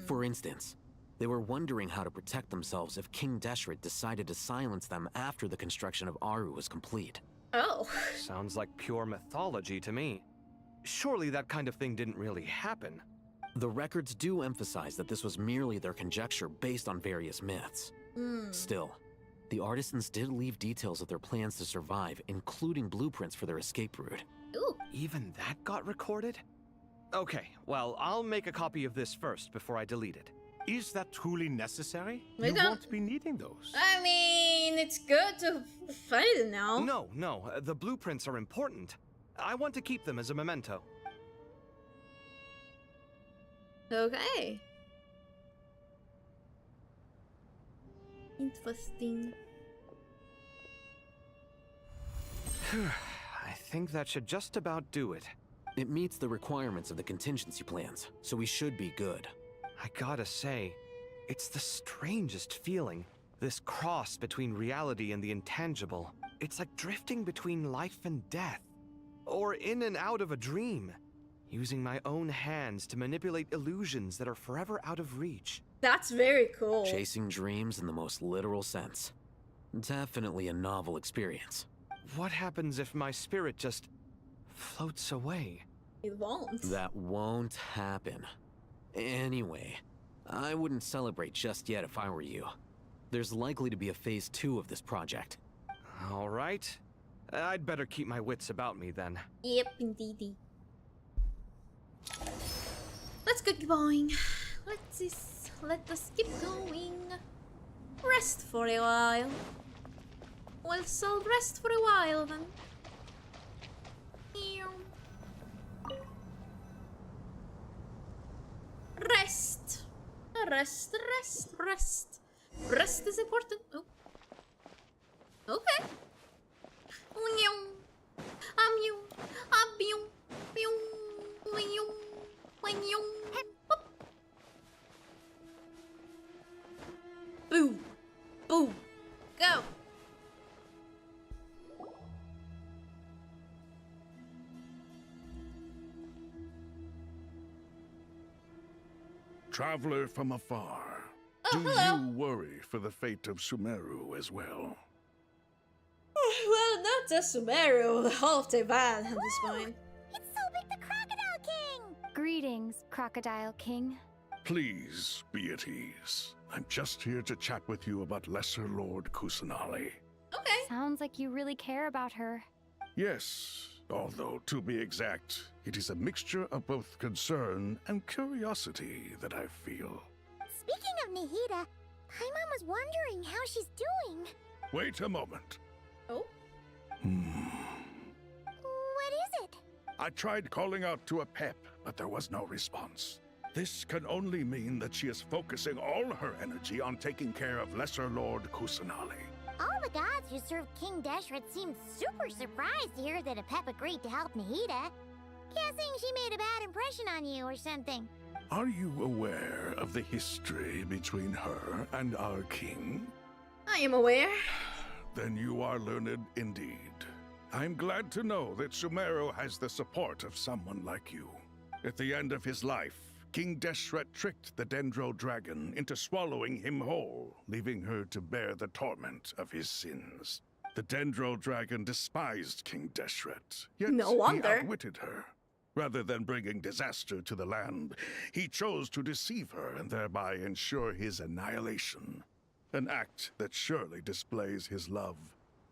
S21: For instance, they were wondering how to protect themselves if King Deshret decided to silence them after the construction of Aru was complete.
S2: Oh.
S15: Sounds like pure mythology to me. Surely that kind of thing didn't really happen.
S21: The records do emphasize that this was merely their conjecture based on various myths. Still, the artisans did leave details of their plans to survive, including blueprints for their escape route.
S2: Ooh.
S15: Even that got recorded? Okay, well, I'll make a copy of this first before I delete it.
S18: Is that truly necessary?
S2: We
S18: You
S2: don't-
S18: won't be needing those.
S2: I mean, it's good to find it now.
S15: No, the blueprints are important. I want to keep them as a memento.
S2: Okay. Interesting.
S15: I think that should just about do it.
S21: It meets the requirements of the contingency plans, so we should be good.
S15: I gotta say, it's the strangest feeling. This cross between reality and the intangible. It's like drifting between life and death. Or in and out of a dream. Using my own hands to manipulate illusions that are forever out of reach.
S2: That's very cool.
S21: Chasing dreams in the most literal sense. Definitely a novel experience.
S15: What happens if my spirit just floats away?
S2: It won't.
S21: That won't happen. Anyway, I wouldn't celebrate just yet if I were you. There's likely to be a phase 2 of this project.
S15: All right. I'd better keep my wits about me then.
S2: Yep, indeedy. Let's get going. Let us keep going. Rest for a while. We'll still rest for a while then. Rest. Rest, rest, rest. Rest is important. Oh. Okay. Boo. Boo. Go.
S17: Traveler from afar,
S2: Oh,
S17: do
S2: hello.
S17: you worry for the fate of Sumeru as well?
S2: Well, not just Sumeru, the whole of Taiwan at this point.
S8: Greetings, Crocodile King.
S17: Please be at ease. I'm just here to chat with you about Lesser Lord Kusanali.
S2: Okay.
S8: Sounds like you really care about her.
S17: Yes, although to be exact, it is a mixture of both concern and curiosity that I feel.
S1: Speaking of Nahida, Paimon was wondering how she's doing.
S17: Wait a moment.
S2: Oh?
S1: What is it?
S17: I tried calling out to a pep, but there was no response. This can only mean that she is focusing all her energy on taking care of Lesser Lord Kusanali.
S1: All the gods who served King Deshret seemed super surprised to hear that a pep agreed to help Nahida. Guessing she made a bad impression on you or something.
S17: Are you aware of the history between her and our king?
S2: I am aware.
S17: Then you are learned indeed. I'm glad to know that Sumeru has the support of someone like you. At the end of his life, King Deshret tricked the Dendro Dragon into swallowing him whole, leaving her to bear the torment of his sins. The Dendro Dragon despised King Deshret, yet
S2: No wonder.
S17: he outwitted her. Rather than bringing disaster to the land, he chose to deceive her and thereby ensure his annihilation. An act that surely displays his love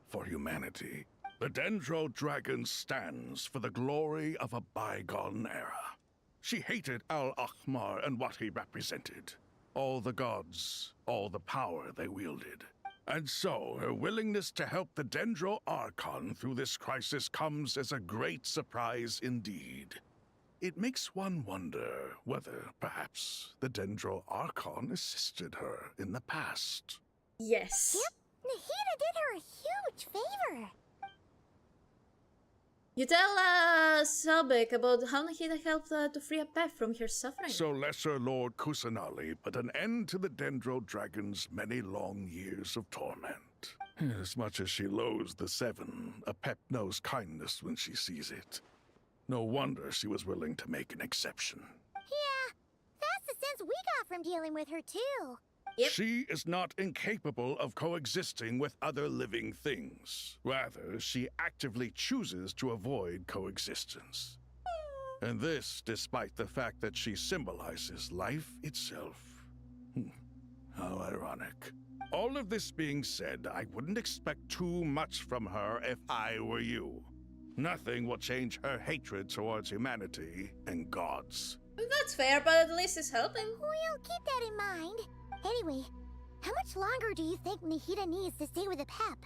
S17: for humanity. The Dendro Dragon stands for the glory of a bygone era. She hated Al-Ahmar and what he represented. All the gods, all the power they wielded. And so, her willingness to help the Dendro Archon through this crisis comes as a great surprise indeed. It makes one wonder whether, perhaps, the Dendro Archon assisted her in the past.
S2: Yes.
S1: Yep, Nahida did her a huge favor.
S2: You tell Selbek about how Nahida helped to free a pet from her suffering.
S17: So Lesser Lord Kusanali put an end to the Dendro Dragon's many long years of torment. As much as she loathes the Seven, a pep knows kindness when she sees it. No wonder she was willing to make an exception.
S1: Yeah, that's the sense we got from dealing with her too.
S17: She is not incapable of coexisting with other living things. Rather, she actively chooses to avoid coexistence. And this despite the fact that she symbolizes life itself. How ironic. All of this being said, I wouldn't expect too much from her if I were you. Nothing will change her hatred towards humanity and gods.
S2: That's fair, but at least it's helping.
S1: We'll keep that in mind. Anyway, how much longer do you think Nahida needs to stay with the pep?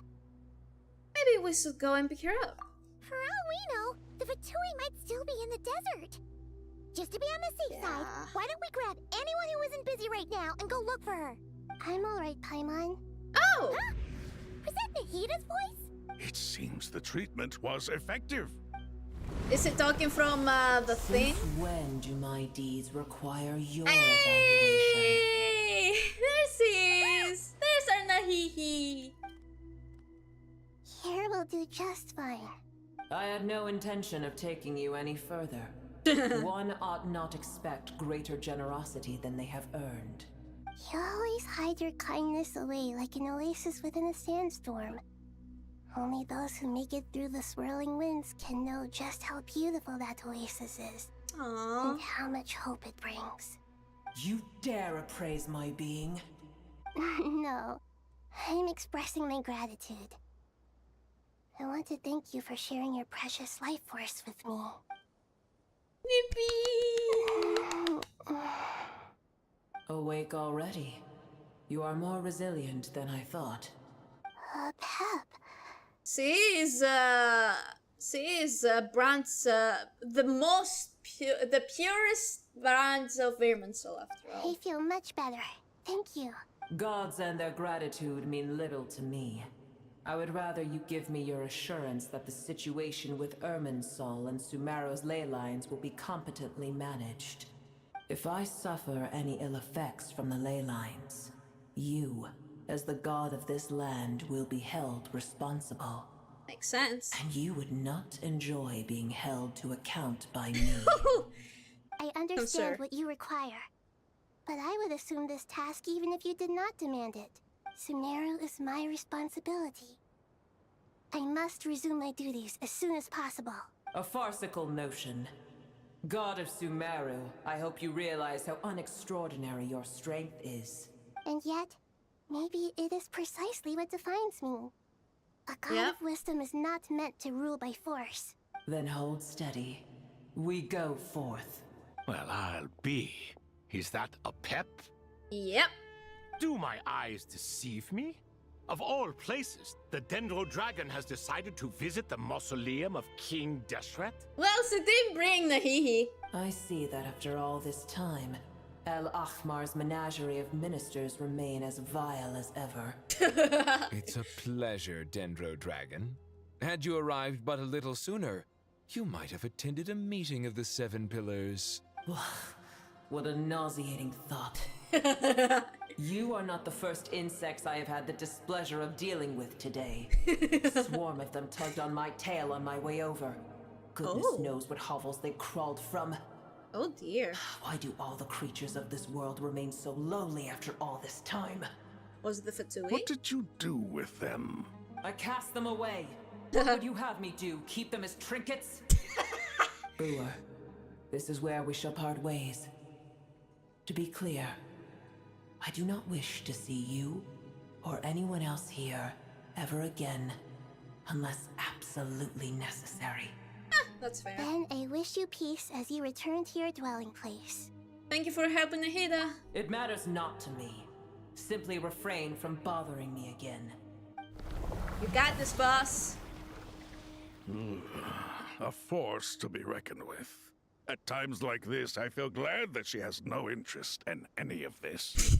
S2: Maybe we should go and pick her up.
S1: For all we know, the Vtuber might still be in the desert. Just to be on the safe side, why don't we grab anyone who isn't busy right now and go look for her? I'm alright, Paimon.
S2: Oh!
S1: Huh? Was that Nahida's voice?
S17: It seems the treatment was effective.
S2: Is it talking from the thing?
S13: Since when do my deeds require your
S2: Hey! There she is! There's our Nahihi!
S5: Here will do just fine.
S13: I had no intention of taking you any further. One ought not expect greater generosity than they have earned.
S5: You always hide your kindness away like an oasis within a sandstorm. Only those who make it through the swirling winds can know just how beautiful that oasis is.
S2: Aww.
S5: And how much hope it brings.
S13: You dare appraise my being?
S5: No, I'm expressing my gratitude. I want to thank you for sharing your precious life force with me.
S2: Nippy!
S13: Awake already. You are more resilient than I thought.
S5: Pep.
S2: She is brands, the purest brands of Irminsul, after all.
S5: I feel much better. Thank you.
S13: Gods and their gratitude mean little to me. I would rather you give me your assurance that the situation with Irminsul and Sumeru's ley lines will be competently managed. If I suffer any ill effects from the ley lines, you, as the god of this land, will be held responsible.
S2: Makes sense.
S13: And you would not enjoy being held to account by me.
S5: I understand what you require. But I would assume this task even if you did not demand it. Sumeru is my responsibility. I must resume my duties as soon as possible.
S13: A farcical notion. God of Sumeru, I hope you realize how unextraordinary your strength is.
S1: And yet, maybe it is precisely what defines me. A god of wisdom is not meant to rule by force.
S13: Then hold steady. We go forth.
S18: Well, I'll be. Is that a pep?
S2: Yep.
S18: Do my eyes deceive me? Of all places, the Dendro Dragon has decided to visit the mausoleum of King Deshret?
S2: Well, so they bring Nahihi.
S13: I see that after all this time, El Ahmar's menagerie of ministers remain as vile as ever.
S20: It's a pleasure, Dendro Dragon. Had you arrived but a little sooner, you might have attended a meeting of the Seven Pillars.
S13: What a nauseating thought. You are not the first insects I have had the displeasure of dealing with today. A swarm of them tugged on my tail on my way over. Goodness knows what hovels they crawled from.
S2: Oh dear.
S13: Why do all the creatures of this world remain so lowly after all this time?
S2: Was the Fatui?
S17: What did you do with them?
S13: I cast them away. What would you have me do? Keep them as trinkets? Brewer, this is where we shall part ways. To be clear, I do not wish to see you or anyone else here ever again, unless absolutely necessary.
S2: That's fair.
S1: Then I wish you peace as you return to your dwelling place.
S2: Thank you for helping Nahida.
S13: It matters not to me. Simply refrain from bothering me again.
S2: You got this, boss.
S17: A force to be reckoned with. At times like this, I feel glad that she has no interest in any of this.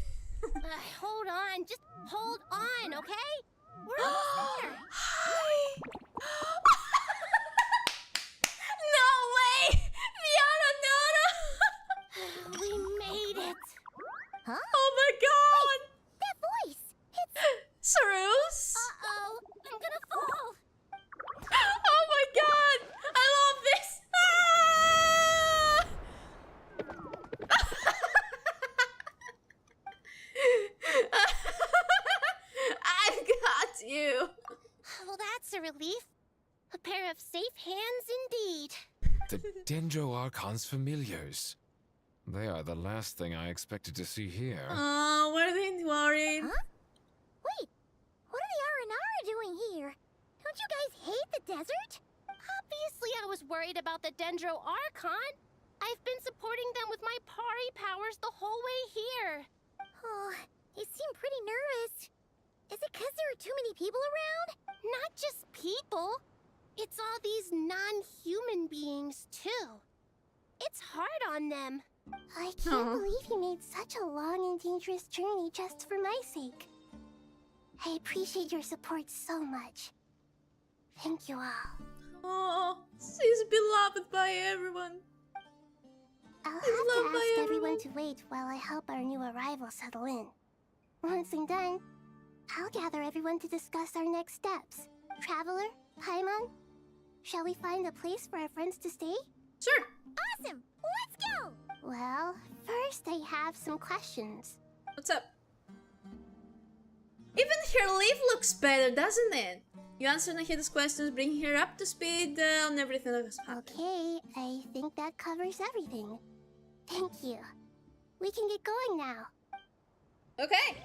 S1: Hold on, just hold on, okay? We're almost there.
S2: No way! Miana Nara!
S1: We made it. Huh?
S2: Oh my god!
S1: Wait, that voice! It's
S2: Sarus?
S1: Uh-oh, I'm gonna fall.
S2: Oh my god! I love this! I've got you!
S1: Well, that's a relief. A pair of safe hands indeed.
S20: The Dendro Archon's familiars. They are the last thing I expected to see here.
S2: Oh, were they worried?
S1: Huh? Wait, what are the Aranara doing here? Don't you guys hate the desert? Obviously I was worried about the Dendro Archon. I've been supporting them with my Pari powers the whole way here. Oh, you seem pretty nervous. Is it because there are too many people around? Not just people. It's all these non-human beings, too. It's hard on them. I can't believe you made such a long and dangerous journey just for my sake. I appreciate your support so much. Thank you all.
S2: Oh, she's beloved by everyone.
S1: I'll have to ask everyone to wait while I help our new arrival settle in. Once I'm done, I'll gather everyone to discuss our next steps. Traveler, Paimon, shall we find a place for our friends to stay?
S2: Sure.
S1: Awesome! Let's go! Well, first I have some questions.
S2: What's up? Even her leaf looks better, doesn't it? You answer Nahida's questions, bring her up to speed on everything that has happened.
S1: Okay, I think that covers everything. Thank you. We can get going now.
S2: Okay.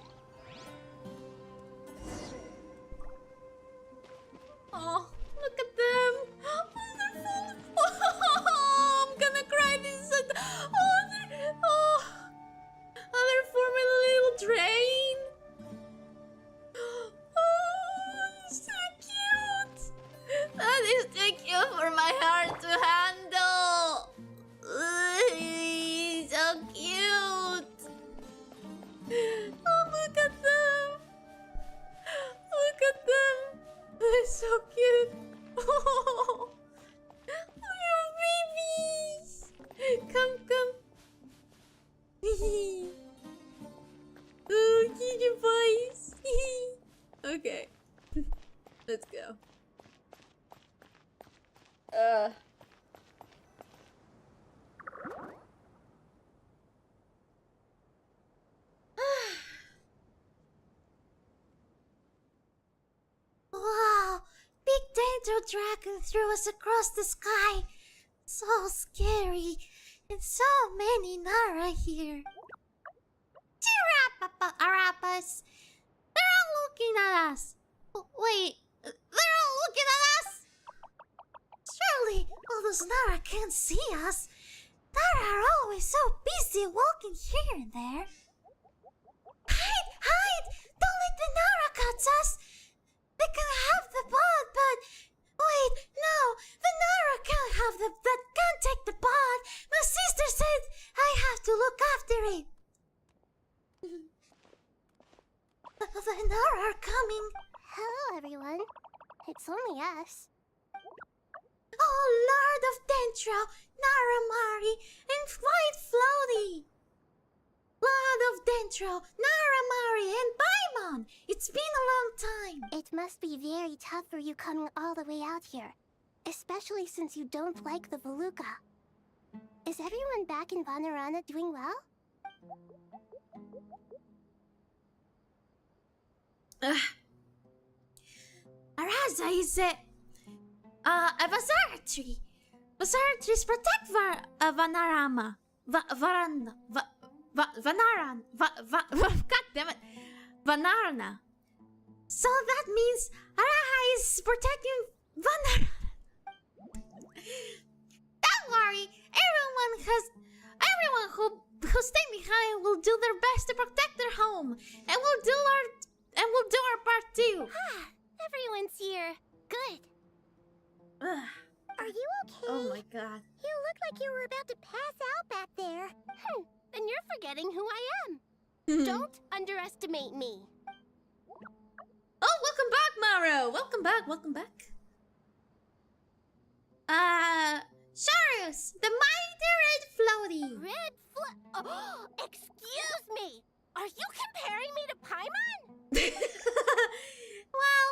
S2: Oh, look at them. Oh, they're full. Oh, I'm gonna cry. This is they're forming a little drain. Oh, so cute. That is too cute for my heart to handle. So cute. Oh, look at them. Look at them. They're so cute. Oh, your babies. Come, come. Oh, kitty boys. Okay. Let's go.
S1: Wow! Big Dendro Dragon threw us across the sky.
S2: So scary. And so many Nara here. Arapas. They're all looking at us. Wait, they're all looking at us? Surely all those Nara can't see us. Nara are always so busy walking here and there. Hide! Don't let the Nara catch us. They can have the pod, but wait, no, the Nara can't have that can't take the pod. My sister said I have to look after it. The Nara are coming.
S1: Hello, everyone. It's only us.
S2: Oh, Lord of Dentro, Nara Mari, and White Floaty. Lord of Dentro, Nara Mari, and Paimon. It's been a long time.
S1: It must be very tough for you coming all the way out here, especially since you don't like the Veluca. Is everyone back in Vanarana doing well?
S2: Araza is a Vazaratri. Vazaratris protect Vanarama. Vanaran. God damn it. Vanarana. So that means Araha is protecting Vanarana. Don't worry. Everyone who stay behind will do their best to protect their home, and we'll do our part too.
S1: Everyone's here. Good. Are you okay?
S2: Oh my god.
S1: You look like you were about to pass out back there. Then you're forgetting who I am. Don't underestimate me.
S2: Oh, welcome back, Maro. Welcome back. Sharus, the mighty red floaty.
S1: Oh, excuse me. Are you comparing me to Paimon?
S2: Well,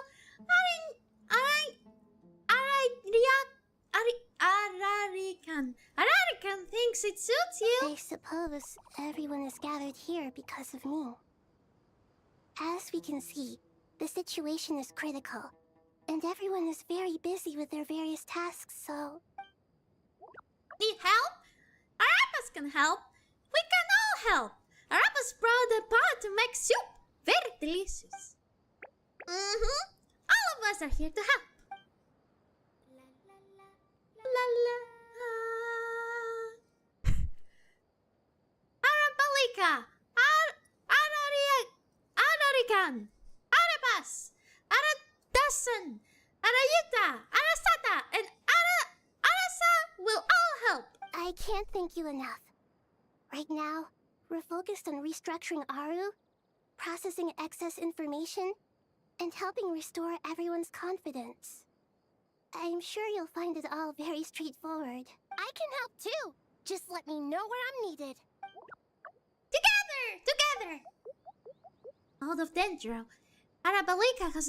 S2: Ararikan thinks it suits you.
S1: I suppose everyone is gathered here because of me. As we can see, the situation is critical, and everyone is very busy with their various tasks, so...
S2: Need help? Arapas can help. We can all help. Arapas brought a pot to make soup. Very delicious. All of us are here to help. La la. Arabalika. Ararikan. Arapas. Aradasan. Arayuta. Arasata. And Arasa will all help.
S1: I can't thank you enough. Right now, we're focused on restructuring Aru, processing excess information, and helping restore everyone's confidence. I'm sure you'll find it all very straightforward. I can help too. Just let me know where I'm needed.
S2: Together! Out of Dendro, Arabalika has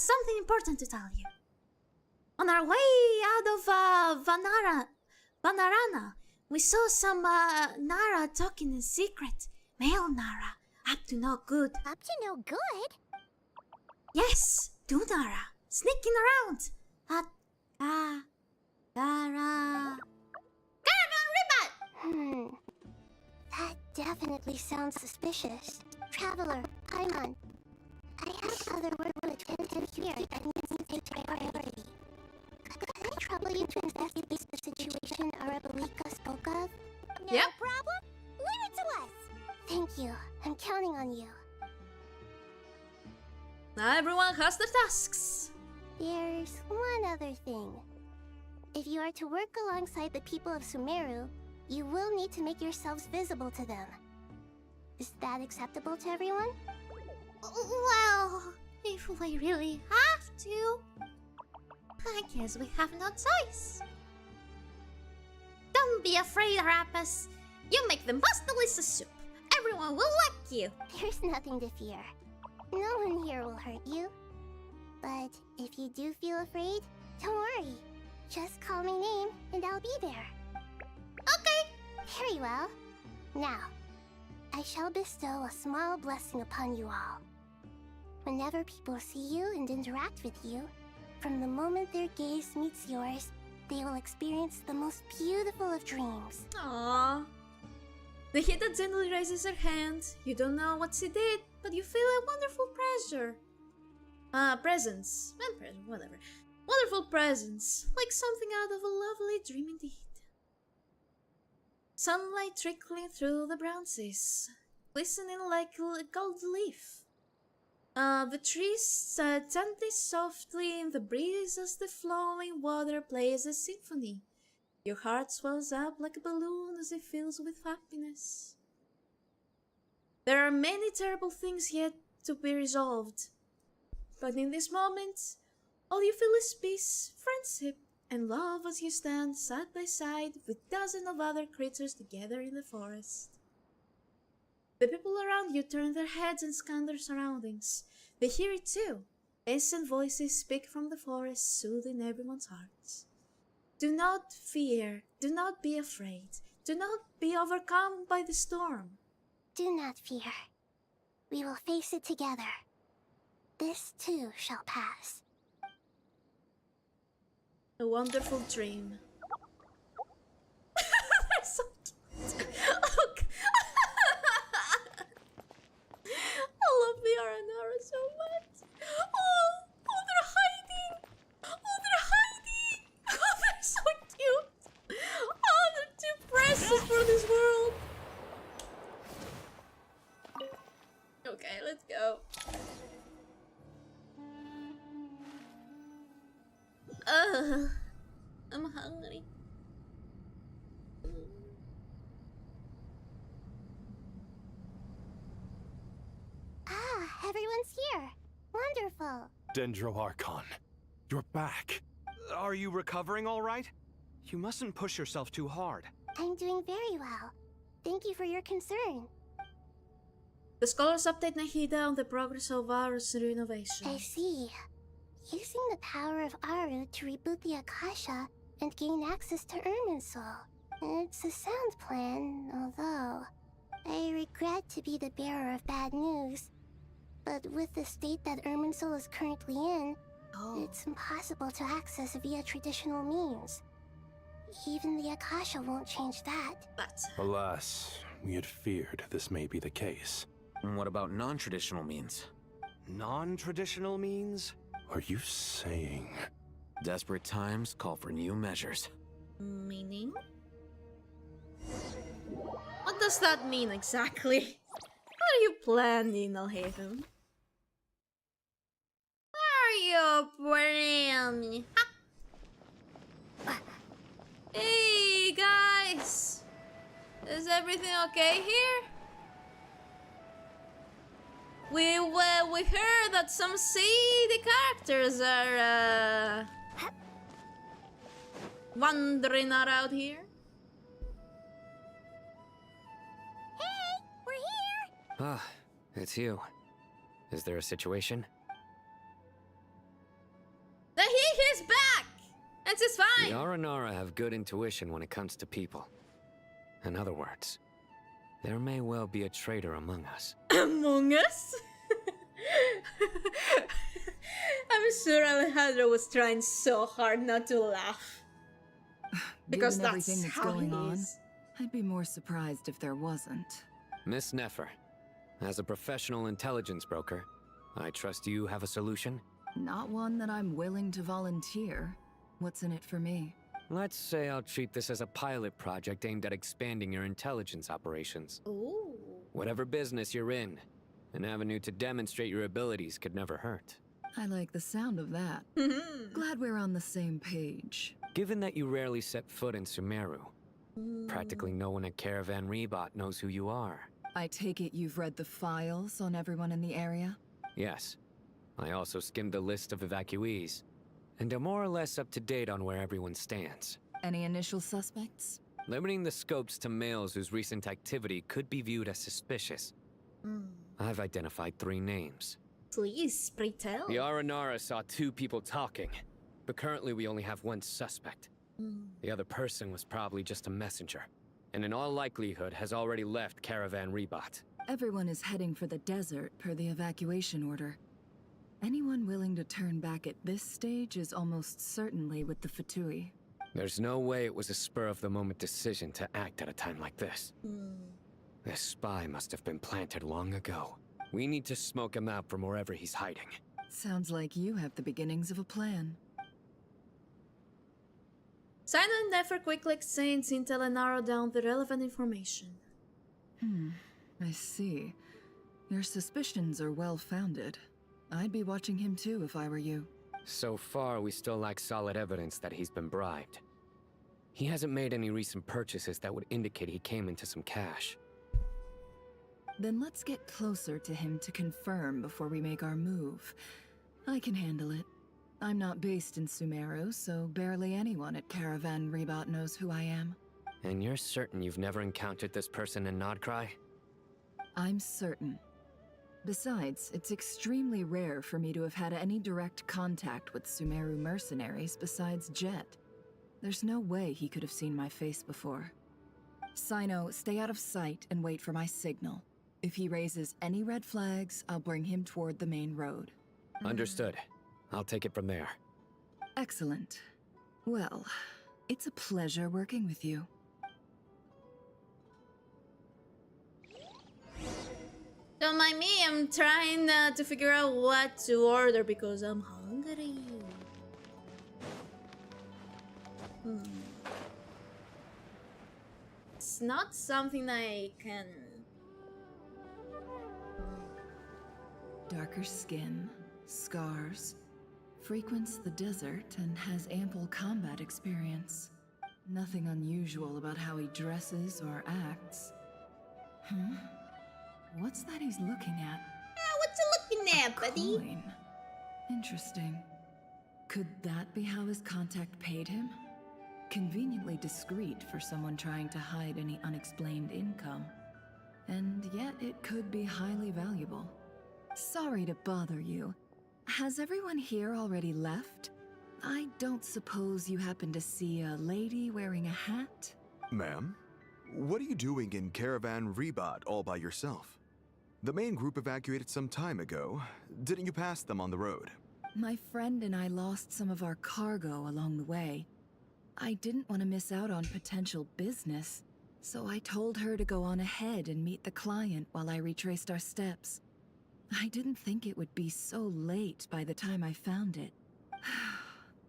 S2: something important to tell you. On our way out of Vanarana, we saw some Nara talking in secret. Male Nara, up to no good.
S1: Up to no good?
S2: Yes, two Nara, sneaking around. Caravan Ribat!
S1: That definitely sounds suspicious. Traveler, Paimon, I have other work to attend to here that needs to take priority. Could I trouble you to investigate the situation Arabalika spoke of? No problem. Leave it to us. Thank you. I'm counting on you.
S2: Now everyone has their tasks.
S1: There's one other thing. If you are to work alongside the people of Sumeru, you will need to make yourselves visible to them. Is that acceptable to everyone?
S2: Well, if we really have to, I guess we have no choice. Don't be afraid, Arapas. You make the most delicious soup. Everyone will like you.
S1: There's nothing to fear. No one here will hurt you. But if you do feel afraid, don't worry. Just call my name and I'll be there.
S2: Okay.
S1: Very well. Now, I shall bestow a small blessing upon you all. Whenever people see you and interact with you, from the moment their gaze meets yours, they will experience the most beautiful of dreams.
S2: Aww. Nahida gently raises her hand. You don't know what she did, but you feel a wonderful presence. Well, whatever. Wonderful presence, like something out of a lovely dream indeed. Sunlight trickling through the branches, glistening like a gold leaf. The trees gently softly in the breeze as the flowing water plays a symphony. Your heart swells up like a balloon as it fills with happiness. There are many terrible things yet to be resolved, but in this moment, all you feel is peace, friendship, and love as you stand side by side with dozens of other creatures together in the forest. The people around you turn their heads and scan their surroundings. They hear it too. Ancient voices speak from the forest, soothing everyone's hearts. Do not fear. Do not be afraid. Do not be overcome by the storm.
S1: Do not fear. We will face it together. This too shall pass.
S2: A wonderful dream. They're so cute. I love the Aranara so much. Oh, they're hiding. Oh, they're hiding. Oh, they're so cute. Oh, they're too precious for this world. Okay, let's go. I'm hungry.
S1: Ah, everyone's here. Wonderful.
S7: Dendro Archon, you're back.
S15: Are you recovering all right? You mustn't push yourself too hard.
S1: I'm doing very well. Thank you for your concern.
S2: The scholars update Nahida on the progress of Aru's renovation.
S1: I see. Using the power of Aru to reboot the Akasha and gain access to Irminsul. It's a sound plan, although I regret to be the bearer of bad news. But with the state that Irminsul is currently in, it's impossible to access via traditional means. Even the Akasha won't change that.
S7: Alas, we had feared this may be the case.
S21: And what about non-traditional means?
S15: Non-traditional means?
S7: Are you saying...
S21: Desperate times call for new measures.
S2: Meaning? What does that mean exactly? What are you planning, Alhaven? What are you planning? Hey guys! Is everything okay here? We heard that some seedy characters are wandering around here.
S1: Hey, we're here!
S6: Ah, it's you. Is there a situation?
S2: He's back! And it's fine!
S6: The Aranara have good intuition when it comes to people. In other words, there may well be a traitor among us.
S2: Among us? I'm sure Alejandro was trying so hard not to laugh. Because
S19: Given
S2: that's
S19: everything that's
S2: how
S19: going
S2: he
S19: on,
S2: is.
S19: I'd be more surprised if there wasn't.
S6: Miss Nefer, as a professional intelligence broker, I trust you have a solution?
S19: Not one that I'm willing to volunteer. What's in it for me?
S6: Let's say I'll treat this as a pilot project aimed at expanding your intelligence operations.
S2: Ooh.
S6: Whatever business you're in, an avenue to demonstrate your abilities could never hurt.
S19: I like the sound of that. Glad we're on the same page.
S6: Given that you rarely set foot in Sumeru, practically no one at Caravan Rebot knows who you are.
S19: I take it you've read the files on everyone in the area?
S6: Yes. I also skimmed the list of evacuees, and am more or less up to date on where everyone stands.
S19: Any initial suspects?
S6: Limiting the scopes to males whose recent activity could be viewed as suspicious. I've identified 3 names.
S2: Please, pray tell.
S6: The Aranara saw 2 people talking, but currently we only have 1 suspect. The other person was probably just a messenger, and in all likelihood has already left Caravan Rebot.
S19: Everyone is heading for the desert per the evacuation order. Anyone willing to turn back at this stage is almost certainly with the Fatui.
S6: There's no way it was a spur-of-the-moment decision to act at a time like this. This spy must have been planted long ago. We need to smoke him out from wherever he's hiding.
S19: Sounds like you have the beginnings of a plan.
S2: Sino never quickly exchange intel and narrow down the relevant information.
S19: I see. Your suspicions are well-founded. I'd be watching him too if I were you.
S6: So far, we still lack solid evidence that he's been bribed. He hasn't made any recent purchases that would indicate he came into some cash.
S19: Then let's get closer to him to confirm before we make our move. I can handle it. I'm not based in Sumeru, so barely anyone at Caravan Rebot knows who I am.
S6: And you're certain you've never encountered this person in Nodcry?
S19: I'm certain. Besides, it's extremely rare for me to have had any direct contact with Sumeru mercenaries besides Jet. There's no way he could have seen my face before. Sino, stay out of sight and wait for my signal. If he raises any red flags, I'll bring him toward the main road.
S6: Understood. I'll take it from there.
S19: Excellent. Well, it's a pleasure working with you.
S2: Don't mind me, I'm trying to figure out what to order because I'm hungry. It's not something I can...
S19: Darker skin, scars, frequents the desert and has ample combat experience. Nothing unusual about how he dresses or acts. What's that he's looking at?
S2: What you looking at, buddy?
S19: Coin. Interesting. Could that be how his contact paid him? Conveniently discreet for someone trying to hide any unexplained income. And yet it could be highly valuable. Sorry to bother you. Has everyone here already left? I don't suppose you happen to see a lady wearing a hat?
S3: Ma'am, what are you doing in Caravan Rebot all by yourself? The main group evacuated some time ago. Didn't you pass them on the road?
S19: My friend and I lost some of our cargo along the way. I didn't want to miss out on potential business, so I told her to go on ahead and meet the client while I retraced our steps. I didn't think it would be so late by the time I found it.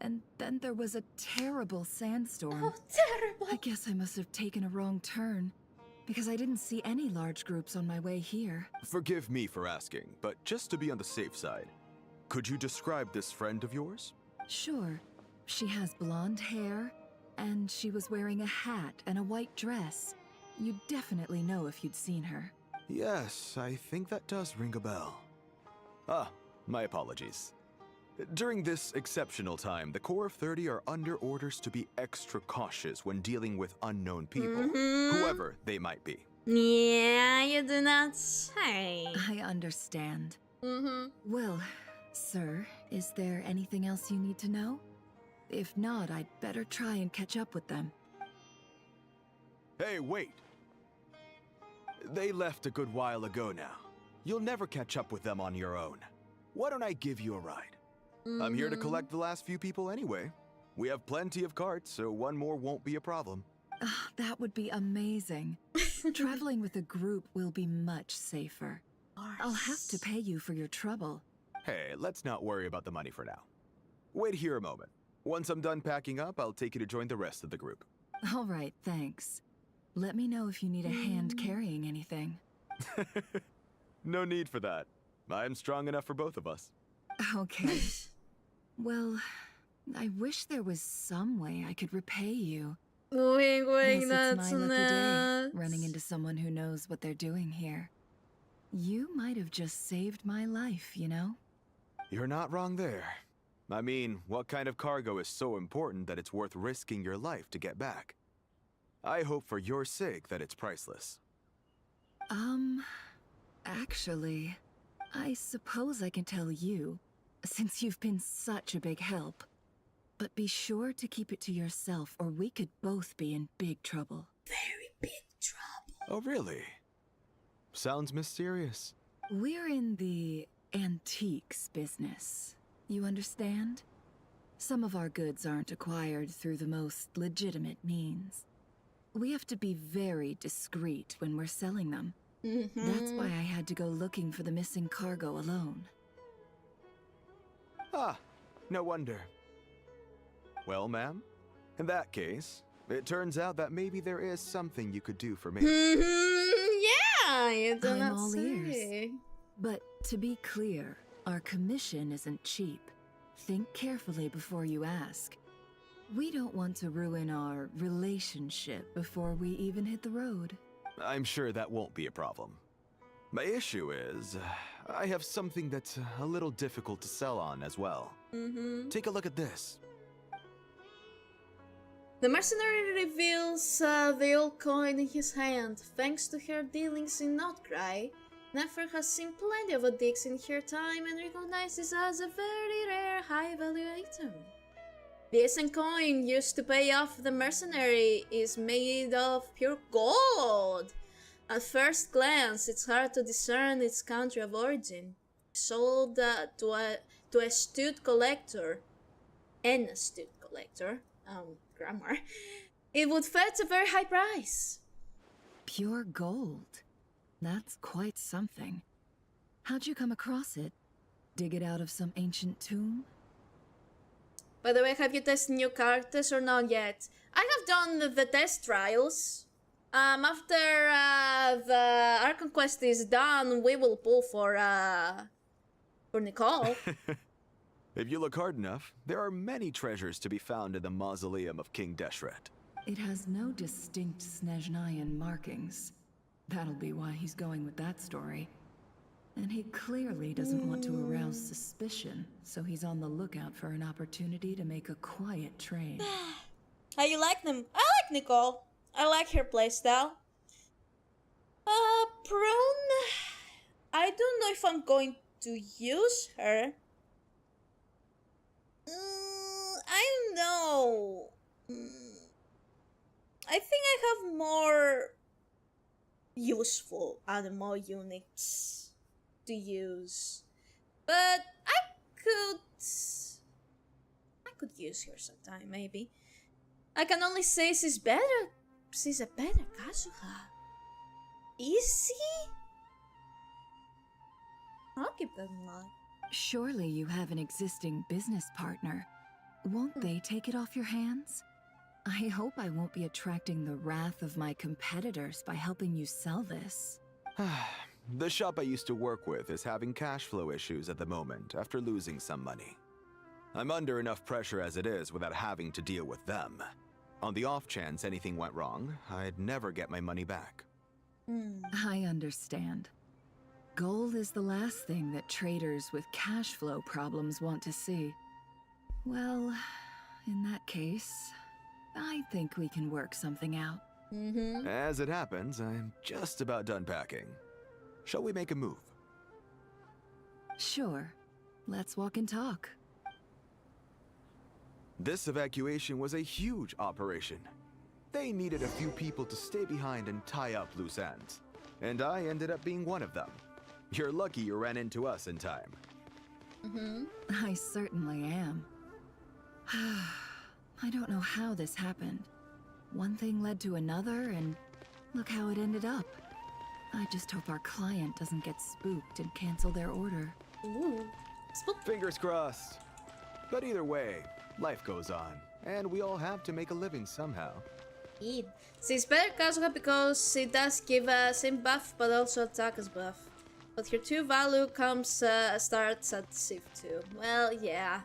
S19: And then there was a terrible sandstorm.
S2: Oh, terrible!
S19: I guess I must have taken a wrong turn, because I didn't see any large groups on my way here.
S3: Forgive me for asking, but just to be on the safe side, could you describe this friend of yours?
S19: Sure. She has blonde hair, and she was wearing a hat and a white dress. You'd definitely know if you'd seen her.
S3: Yes, I think that does ring a bell. Ah, my apologies. During this exceptional time, the Corps of 30 are under orders to be extra cautious when dealing with unknown people, whoever they might be.
S2: Yeah, you do not say.
S19: I understand. Well, sir, is there anything else you need to know? If not, I'd better try and catch up with them.
S3: Hey, wait! They left a good while ago now. You'll never catch up with them on your own. Why don't I give you a ride? I'm here to collect the last few people anyway. We have plenty of carts, so one more won't be a problem.
S19: That would be amazing. Traveling with a group will be much safer. I'll have to pay you for your trouble.
S3: Hey, let's not worry about the money for now. Wait here a moment. Once I'm done packing up, I'll take you to join the rest of the group.
S19: All right, thanks. Let me know if you need a hand carrying anything.
S3: No need for that. I'm strong enough for both of us.
S19: Okay. Well, I wish there was some way I could repay you.
S2: Wing, wing,
S19: Guess
S2: that's
S19: it's my lucky day,
S2: nuts.
S19: running into someone who knows what they're doing here. You might have just saved my life, you know?
S3: You're not wrong there. I mean, what kind of cargo is so important that it's worth risking your life to get back? I hope for your sake that it's priceless.
S19: Actually, I suppose I can tell you, since you've been such a big help. But be sure to keep it to yourself, or we could both be in big trouble.
S2: Very big trouble.
S3: Oh, really? Sounds mysterious.
S19: We're in the antiques business. You understand? Some of our goods aren't acquired through the most legitimate means. We have to be very discreet when we're selling them. That's why I had to go looking for the missing cargo alone.
S3: Ah, no wonder. Well, ma'am, in that case, it turns out that maybe there is something you could do for me.
S2: Yeah, you do
S19: I'm
S2: not
S19: all
S2: say.
S19: ears. But to be clear, our commission isn't cheap. Think carefully before you ask. We don't want to ruin our relationship before we even hit the road.
S3: I'm sure that won't be a problem. My issue is, I have something that's a little difficult to sell on as well. Take a look at this.
S2: The mercenary reveals the old coin in his hand. Thanks to her dealings in Outcry, Nefer has seen plenty of addicts in her time and recognizes as a very rare high-value item. The ancient coin used to pay off the mercenary is made of pure gold. At first glance, it's hard to discern its country of origin. Sold to an astute collector, grammar, it would fetch a very high price.
S19: Pure gold. That's quite something. How'd you come across it? Dig it out of some ancient tomb?
S2: By the way, have you tested new characters or not yet? I have done the test trials. After the Archon quest is done, we will pull for Nicole.
S3: If you look hard enough, there are many treasures to be found in the mausoleum of King Deshret.
S19: It has no distinct Snezhnayan markings. That'll be why he's going with that story. And he clearly doesn't want to arouse suspicion, so he's on the lookout for an opportunity to make a quiet trade.
S2: How you like them? I like Nicole. I like her playstyle. Prune. I don't know if I'm going to use her. I don't know. I think I have more useful and more units to use, but I could use her sometime, maybe. I can only say she's better. She's a better Kazuha. Is she? I'll keep that in mind.
S19: Surely you have an existing business partner. Won't they take it off your hands? I hope I won't be attracting the wrath of my competitors by helping you sell this.
S3: The shop I used to work with is having cash flow issues at the moment after losing some money. I'm under enough pressure as it is without having to deal with them. On the off chance anything went wrong, I'd never get my money back.
S19: I understand. Gold is the last thing that traders with cash flow problems want to see. Well, in that case, I think we can work something out.
S3: As it happens, I'm just about done packing. Shall we make a move?
S19: Sure. Let's walk and talk.
S3: This evacuation was a huge operation. They needed a few people to stay behind and tie up loose ends. And I ended up being one of them. You're lucky you ran into us in time.
S19: I certainly am. I don't know how this happened. One thing led to another, and look how it ended up. I just hope our client doesn't get spooked and cancel their order.
S3: Fingers crossed. But either way, life goes on, and we all have to make a living somehow.
S2: She's better Kazuha because she does give a same buff but also attack as buff. But her true value starts at Civ 2. Well, yeah.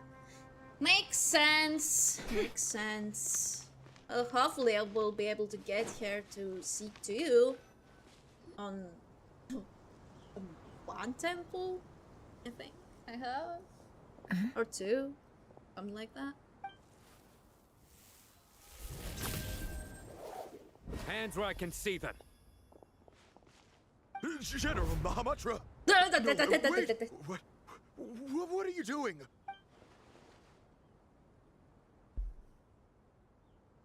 S2: Makes sense. Makes sense. Well, hopefully I will be able to get her to C2 on one temple, I think I have. Or two. Something like that.
S6: Hands where I can see them.
S3: General Mahamatra! What are you doing?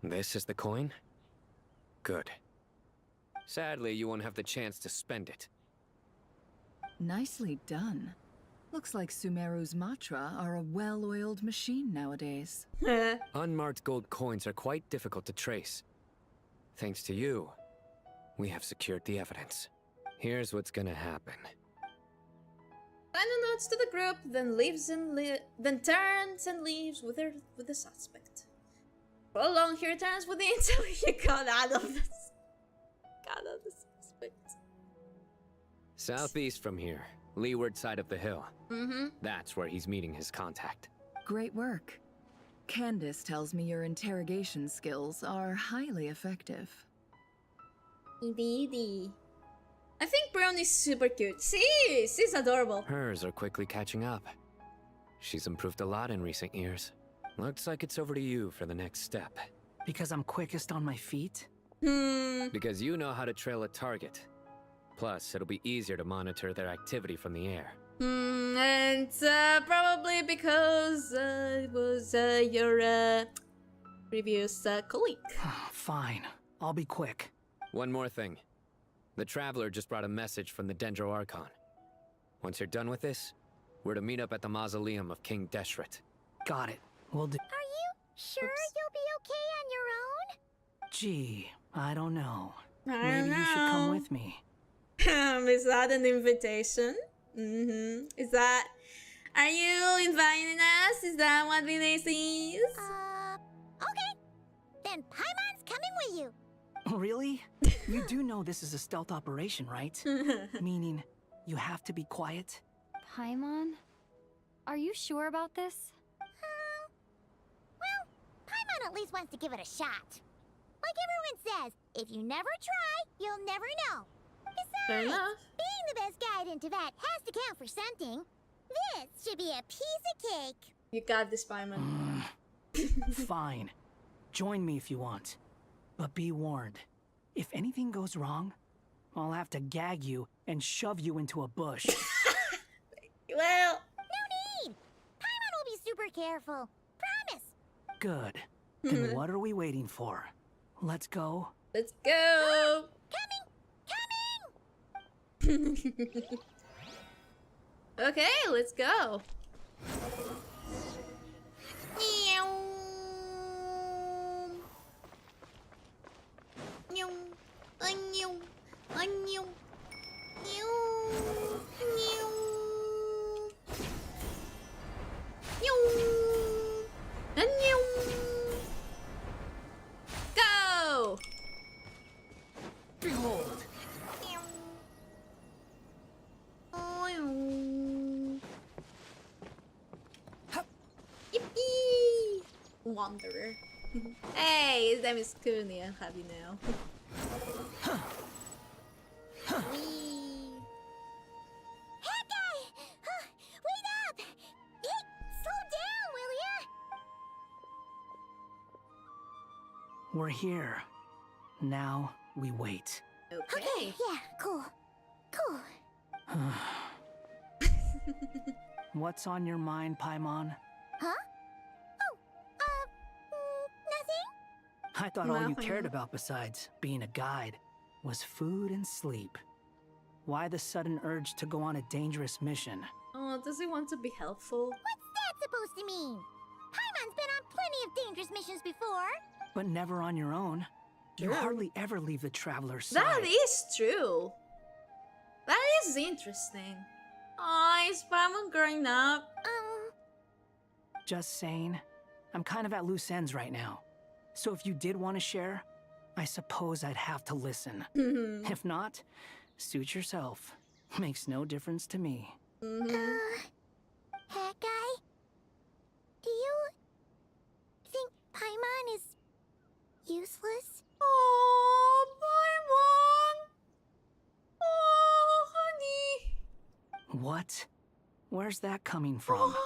S6: This is the coin? Good. Sadly, you won't have the chance to spend it.
S19: Nicely done. Looks like Sumeru's mantra are a well-oiled machine nowadays.
S6: Unmarked gold coins are quite difficult to trace. Thanks to you, we have secured the evidence. Here's what's gonna happen.
S2: Final notes to the group, then then turns and leaves with the suspect. For how long he returns with the intel he got out of the suspect.
S6: Southeast from here, leeward side of the hill.
S2: Mm-hmm.
S6: That's where he's meeting his contact.
S19: Great work. Candace tells me your interrogation skills are highly effective.
S2: Indeedy. I think Brownie's super cute. She's adorable.
S6: Hers are quickly catching up. She's improved a lot in recent years. Looks like it's over to you for the next step.
S4: Because I'm quickest on my feet?
S6: Because you know how to trail a target. Plus, it'll be easier to monitor their activity from the air.
S2: And probably because it was your previous colleague.
S4: Fine. I'll be quick.
S6: One more thing. The Traveler just brought a message from the Dendro Archon. Once you're done with this, we're to meet up at the mausoleum of King Deshret.
S4: Got it. We'll do.
S1: Are you sure you'll be okay on your own?
S4: Gee, I don't know.
S2: I
S4: Maybe
S2: don't
S4: you should
S2: know.
S4: come with me.
S2: Is that an invitation? Is that... Are you inviting us? Is that what this is?
S1: Okay. Then Paimon's coming with you.
S4: Really? You do know this is a stealth operation, right? Meaning, you have to be quiet?
S8: Paimon? Are you sure about this?
S1: Well, Paimon at least wants to give it a shot. Like everyone says, if you never try, you'll never know.
S2: Fair
S1: Besides,
S2: enough.
S1: being the best guide in Tibet has to count for something. This should be a piece of cake.
S2: You got this, Paimon.
S4: Fine. Join me if you want. But be warned. If anything goes wrong, I'll have to gag you and shove you into a bush.
S2: Well...
S1: No need. Paimon will be super careful. Promise.
S4: Good. Then what are we waiting for? Let's go.
S2: Let's go! Okay, let's go. Go!
S4: Behold!
S2: Yippee! Wanderer. Hey, his name is Kuni. I'm happy now.
S1: Hey, guy! Wait up! Hey, slow down, will ya?
S4: We're here. Now we wait.
S2: Okay.
S1: Yeah, cool. Cool.
S4: What's on your mind, Paimon?
S1: Huh? Oh, nothing?
S4: I thought all you
S2: Nothing.
S4: cared about besides being a guide was food and sleep. Why the sudden urge to go on a dangerous mission?
S2: Oh, does he want to be helpful?
S1: What's that supposed to mean? Paimon's been on plenty of dangerous missions before.
S4: But never on your own. You
S2: Yeah.
S4: hardly ever leave the Traveler's side.
S2: That is true. That is interesting. Oh, is Paimon growing up?
S4: Just saying. I'm kind of at loose ends right now. So if you did want to share, I suppose I'd have to listen. If not, suit yourself. Makes no difference to me.
S1: Hat guy? Do you think Paimon is useless?
S2: Oh, Paimon! Oh, honey!
S4: What? Where's that coming from?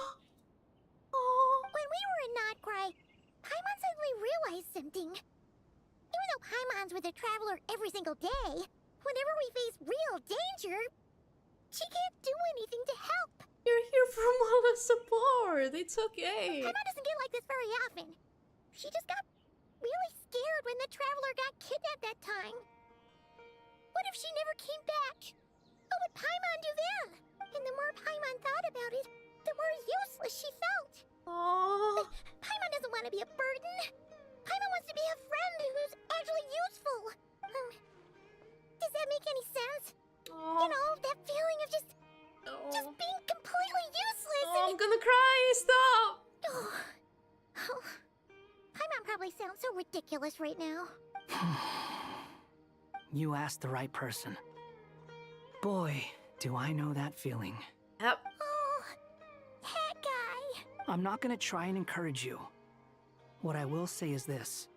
S1: When we were in Notcry, Paimon suddenly realized something. Even though Paimon's with a traveler every single day, whenever we face real danger, she can't do anything to help.
S2: You're here for moral support. It's okay.
S1: Paimon doesn't get like this very often. She just got really scared when the traveler got kidnapped that time. What if she never came back? What would Paimon do then? And the more Paimon thought about it, the more useless she felt.
S2: Oh.
S1: Paimon doesn't want to be a burden. Paimon wants to be a friend who's actually useful. Does that make any sense?
S2: Oh.
S1: You know, that feeling of just being completely useless.
S2: Oh, I'm gonna cry. Stop.
S1: Oh. Paimon probably sounds so ridiculous right now.
S4: You asked the right person. Boy, do I know that feeling.
S2: Yep.
S1: Oh, that guy.
S4: I'm not gonna try and encourage you. What I will say is this.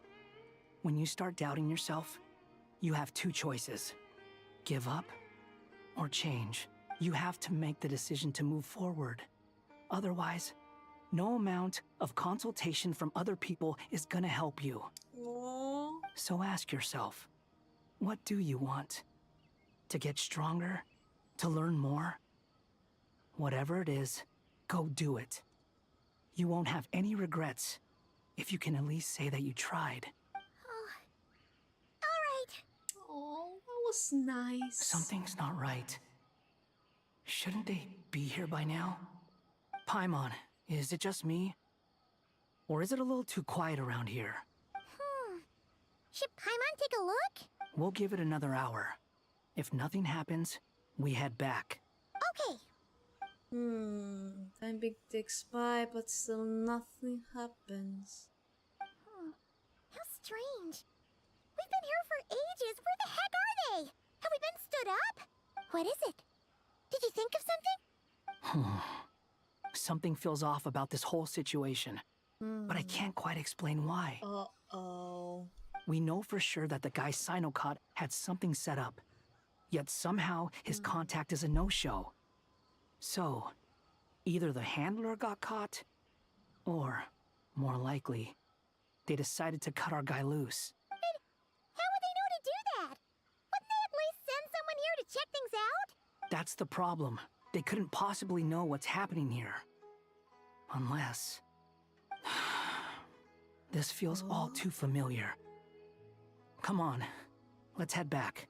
S4: When you start doubting yourself, you have two choices. Give up or change. You have to make the decision to move forward. Otherwise, no amount of consultation from other people is gonna help you.
S2: Oh.
S4: So ask yourself, what do you want? To get stronger? To learn more? Whatever it is, go do it. You won't have any regrets if you can at least say that you tried.
S1: Alright.
S2: Oh, that was nice.
S4: Something's not right. Shouldn't they be here by now? Paimon, is it just me? Or is it a little too quiet around here?
S1: Should Paimon take a look?
S4: We'll give it another hour. If nothing happens, we head back.
S1: Okay.
S2: Time big ticks by, but still nothing happens.
S1: How strange. We've been here for ages. Where the heck are they? Have we been stood up? What is it? Did you think of something?
S4: Something feels off about this whole situation, but I can't quite explain why.
S2: Uh-oh.
S4: We know for sure that the guy Sinocot had something set up, yet somehow his contact is a no-show. So, either the handler got caught, or, more likely, they decided to cut our guy loose.
S1: How would they know to do that? Wouldn't they at least send someone here to check things out?
S4: That's the problem. They couldn't possibly know what's happening here. Unless... This feels all too familiar. Come on, let's head back.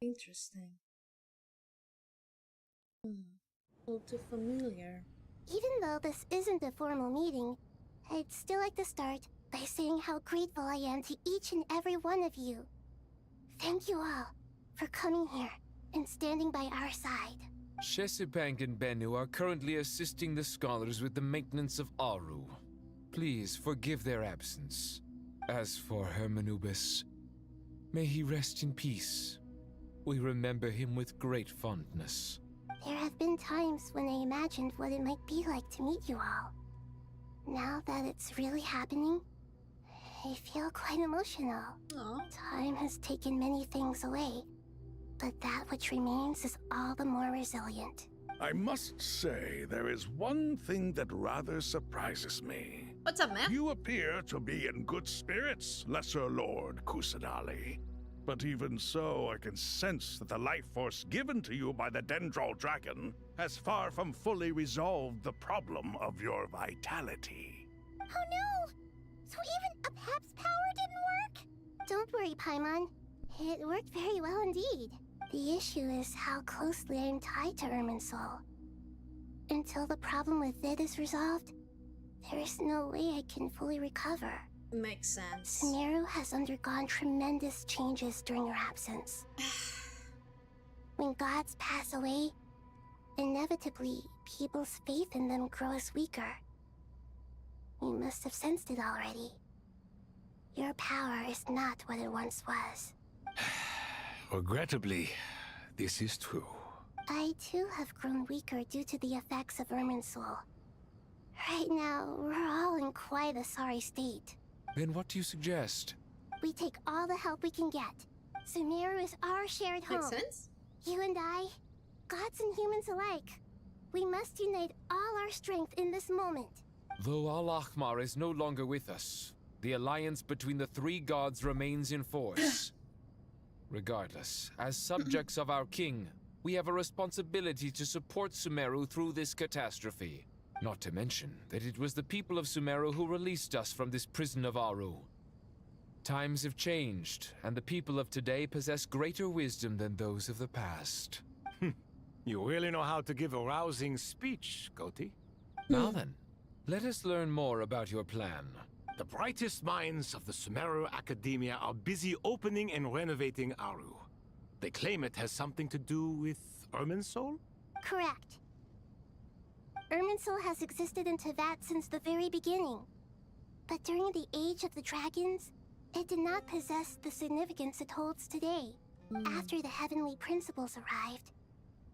S2: Interesting. All too familiar.
S1: Even though this isn't a formal meeting, I'd still like to start by saying how grateful I am to each and every one of you. Thank you all for coming here and standing by our side.
S20: Shesibank and Bennu are currently assisting the scholars with the maintenance of Aru. Please forgive their absence. As for Hermanubis, may he rest in peace. We remember him with great fondness.
S1: There have been times when I imagined what it might be like to meet you all. Now that it's really happening, I feel quite emotional. Time has taken many things away, but that which remains is all the more resilient.
S17: I must say, there is one thing that rather surprises me.
S2: What's up, man?
S17: You appear to be in good spirits, Lesser Lord Kusanali. But even so, I can sense that the life force given to you by the Dendral Dragon has far from fully resolved the problem of your vitality.
S1: Oh no! So even a Pep's power didn't work? Don't worry, Paimon. It worked very well indeed. The issue is how closely I'm tied to Irminsul. Until the problem with it is resolved, there is no way I can fully recover.
S2: Makes sense.
S1: Sumeru has undergone tremendous changes during your absence. When gods pass away, inevitably, people's faith in them grows weaker. You must have sensed it already. Your power is not what it once was.
S7: Regrettably, this is true.
S1: I too have grown weaker due to the effects of Irminsul. Right now, we're all in quite a sorry state.
S20: Then what do you suggest?
S1: We take all the help we can get. Sumeru is our shared home.
S2: Makes sense.
S1: You and I, gods and humans alike. We must unite all our strength in this moment.
S20: Though Al-Ahmar is no longer with us, the alliance between the three gods remains in force. Regardless, as subjects of our king, we have a responsibility to support Sumeru through this catastrophe. Not to mention that it was the people of Sumeru who released us from this prison of Aru. Times have changed, and the people of today possess greater wisdom than those of the past.
S18: You really know how to give a rousing speech, Goti.
S20: Now then, let us learn more about your plan.
S18: The brightest minds of the Sumeru Academia are busy opening and renovating Aru. They claim it has something to do with Irminsul?
S1: Correct. Irminsul has existed in Teyvat since the very beginning. But during the Age of the Dragons, it did not possess the significance it holds today. After the heavenly principles arrived,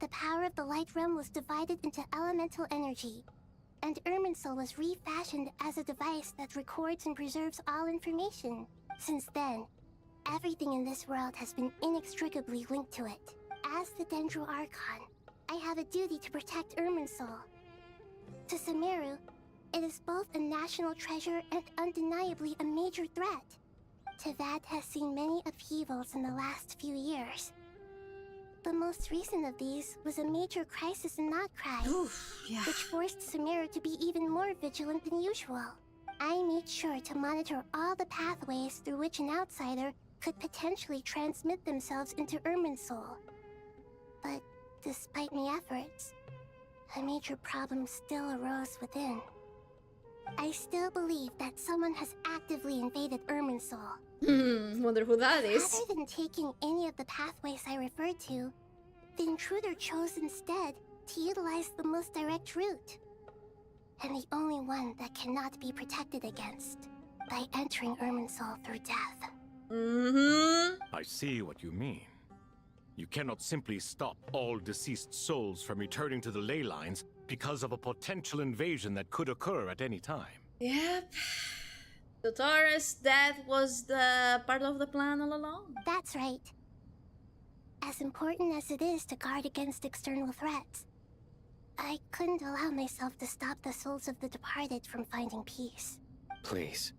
S1: the power of the Light Realm was divided into elemental energy, and Irminsul was refashioned as a device that records and preserves all information. Since then, everything in this world has been inextricably linked to it. As the Dendro Archon, I have a duty to protect Irminsul. To Sumeru, it is both a national treasure and undeniably a major threat. Teyvat has seen many upheavals in the last few years. The most recent of these was a major crisis in Notcry, which forced Sumeru to be even more vigilant than usual. I made sure to monitor all the pathways through which an outsider could potentially transmit themselves into Irminsul. But despite my efforts, a major problem still arose within. I still believe that someone has actively invaded Irminsul.
S2: Wonder who that is.
S1: Rather than taking any of the pathways I referred to, the intruder chose instead to utilize the most direct route. And the only one that cannot be protected against, by entering Irminsul through death.
S18: I see what you mean. You cannot simply stop all deceased souls from returning to the ley lines because of a potential invasion that could occur at any time.
S2: Yep. Dottore's death was the part of the plan all along.
S1: That's right. As important as it is to guard against external threats, I couldn't allow myself to stop the souls of the departed from finding peace.
S6: Please,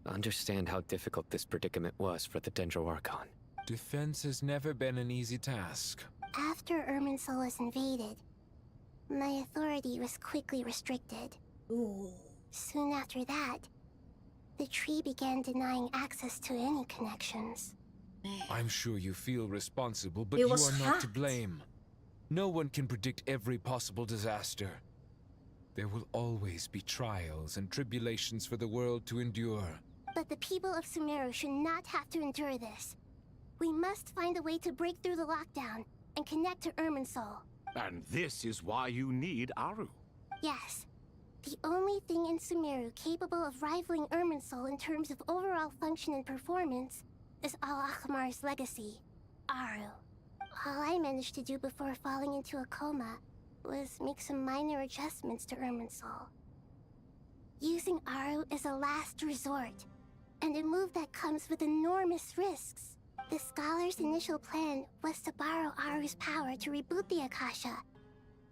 S6: understand how difficult this predicament was for the Dendro Archon.
S20: Defense has never been an easy task.
S1: After Irminsul was invaded, my authority was quickly restricted. Soon after that, the tree began denying access to any connections.
S20: I'm sure you feel responsible, but
S1: It
S20: you
S1: was
S20: are not to
S1: hacked.
S20: blame. No one can predict every possible disaster. There will always be trials and tribulations for the world to endure.
S1: But the people of Sumeru should not have to endure this. We must find a way to break through the lockdown and connect to Irminsul.
S18: And this is why you need Aru.
S1: Yes. The only thing in Sumeru capable of rivaling Irminsul in terms of overall function and performance is Al-Akhmar's legacy, Aru. All I managed to do before falling into a coma was make some minor adjustments to Irminsul. Using Aru is a last resort, and a move that comes with enormous risks. The scholar's initial plan was to borrow Aru's power to reboot the Akasha,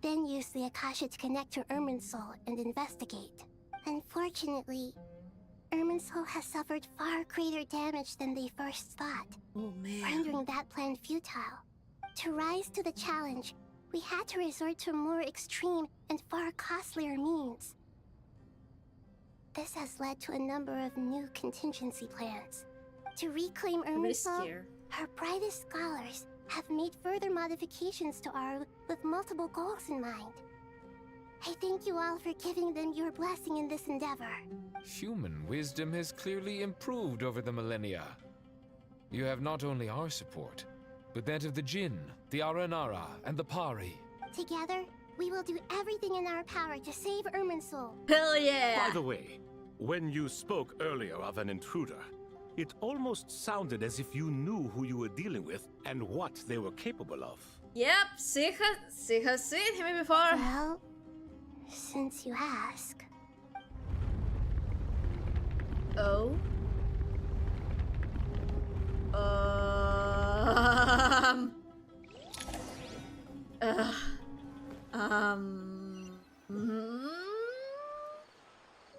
S1: then use the Akasha to connect to Irminsul and investigate. Unfortunately, Irminsul has suffered far greater damage than they first thought, rendering that plan futile. To rise to the challenge, we had to resort to a more extreme and far costlier means. This has led to a number of new contingency plans. To reclaim Irminsul,
S2: Riskier.
S1: her brightest scholars have made further modifications to Aru with multiple goals in mind. I thank you all for giving them your blessing in this endeavor.
S20: Human wisdom has clearly improved over the millennia. You have not only our support, but that of the Jinn, the Aranara, and the Pari.
S1: Together, we will do everything in our power to save Irminsul.
S2: Hell yeah!
S18: By the way, when you spoke earlier of an intruder, it almost sounded as if you knew who you were dealing with and what they were capable of.
S2: Yep, she has seen him before.
S1: Well, since you ask.
S2: Oh.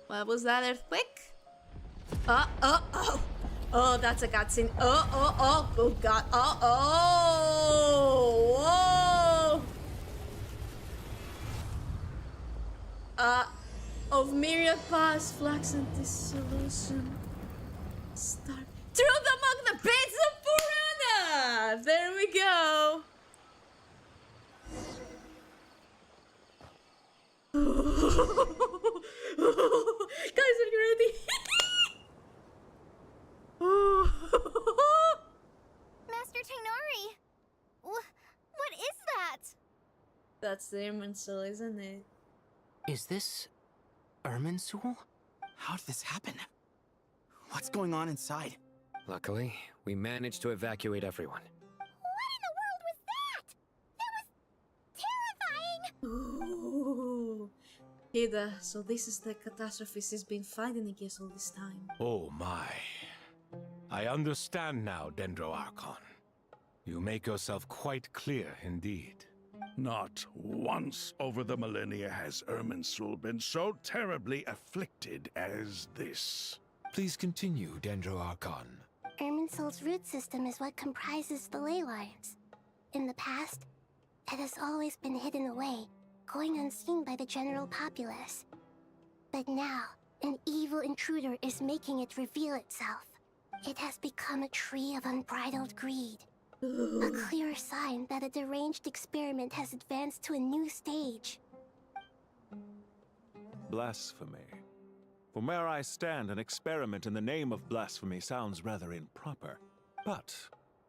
S2: What was that, earthquake? Oh, that's a cutscene. Oh, God. Whoa. Of myriad past, flax and dissolution. Start. True There we go. Guys, are you ready?
S5: Master Tainari! What is that?
S2: That's the Irminsul, isn't it?
S9: Is this Irminsul? How did this happen? What's going on inside?
S6: Luckily, we managed to evacuate everyone.
S1: What in the world was that? That was terrifying!
S2: Ooh. Hida, so this is the catastrophe she's been fighting against all this time.
S18: Oh my. I understand now, Dendro Archon. You make yourself quite clear indeed.
S17: Not once over the millennia has Irminsul been so terribly afflicted as this.
S20: Please continue, Dendro Archon.
S1: Irminsul's root system is what comprises the ley lines. In the past, it has always been hidden away, going unseen by the general populace. But now, an evil intruder is making it reveal itself. It has become a tree of unbridled greed. A clear sign that a deranged experiment has advanced to a new stage.
S22: Blasphemy. From where I stand, an experiment in the name of blasphemy sounds rather improper. But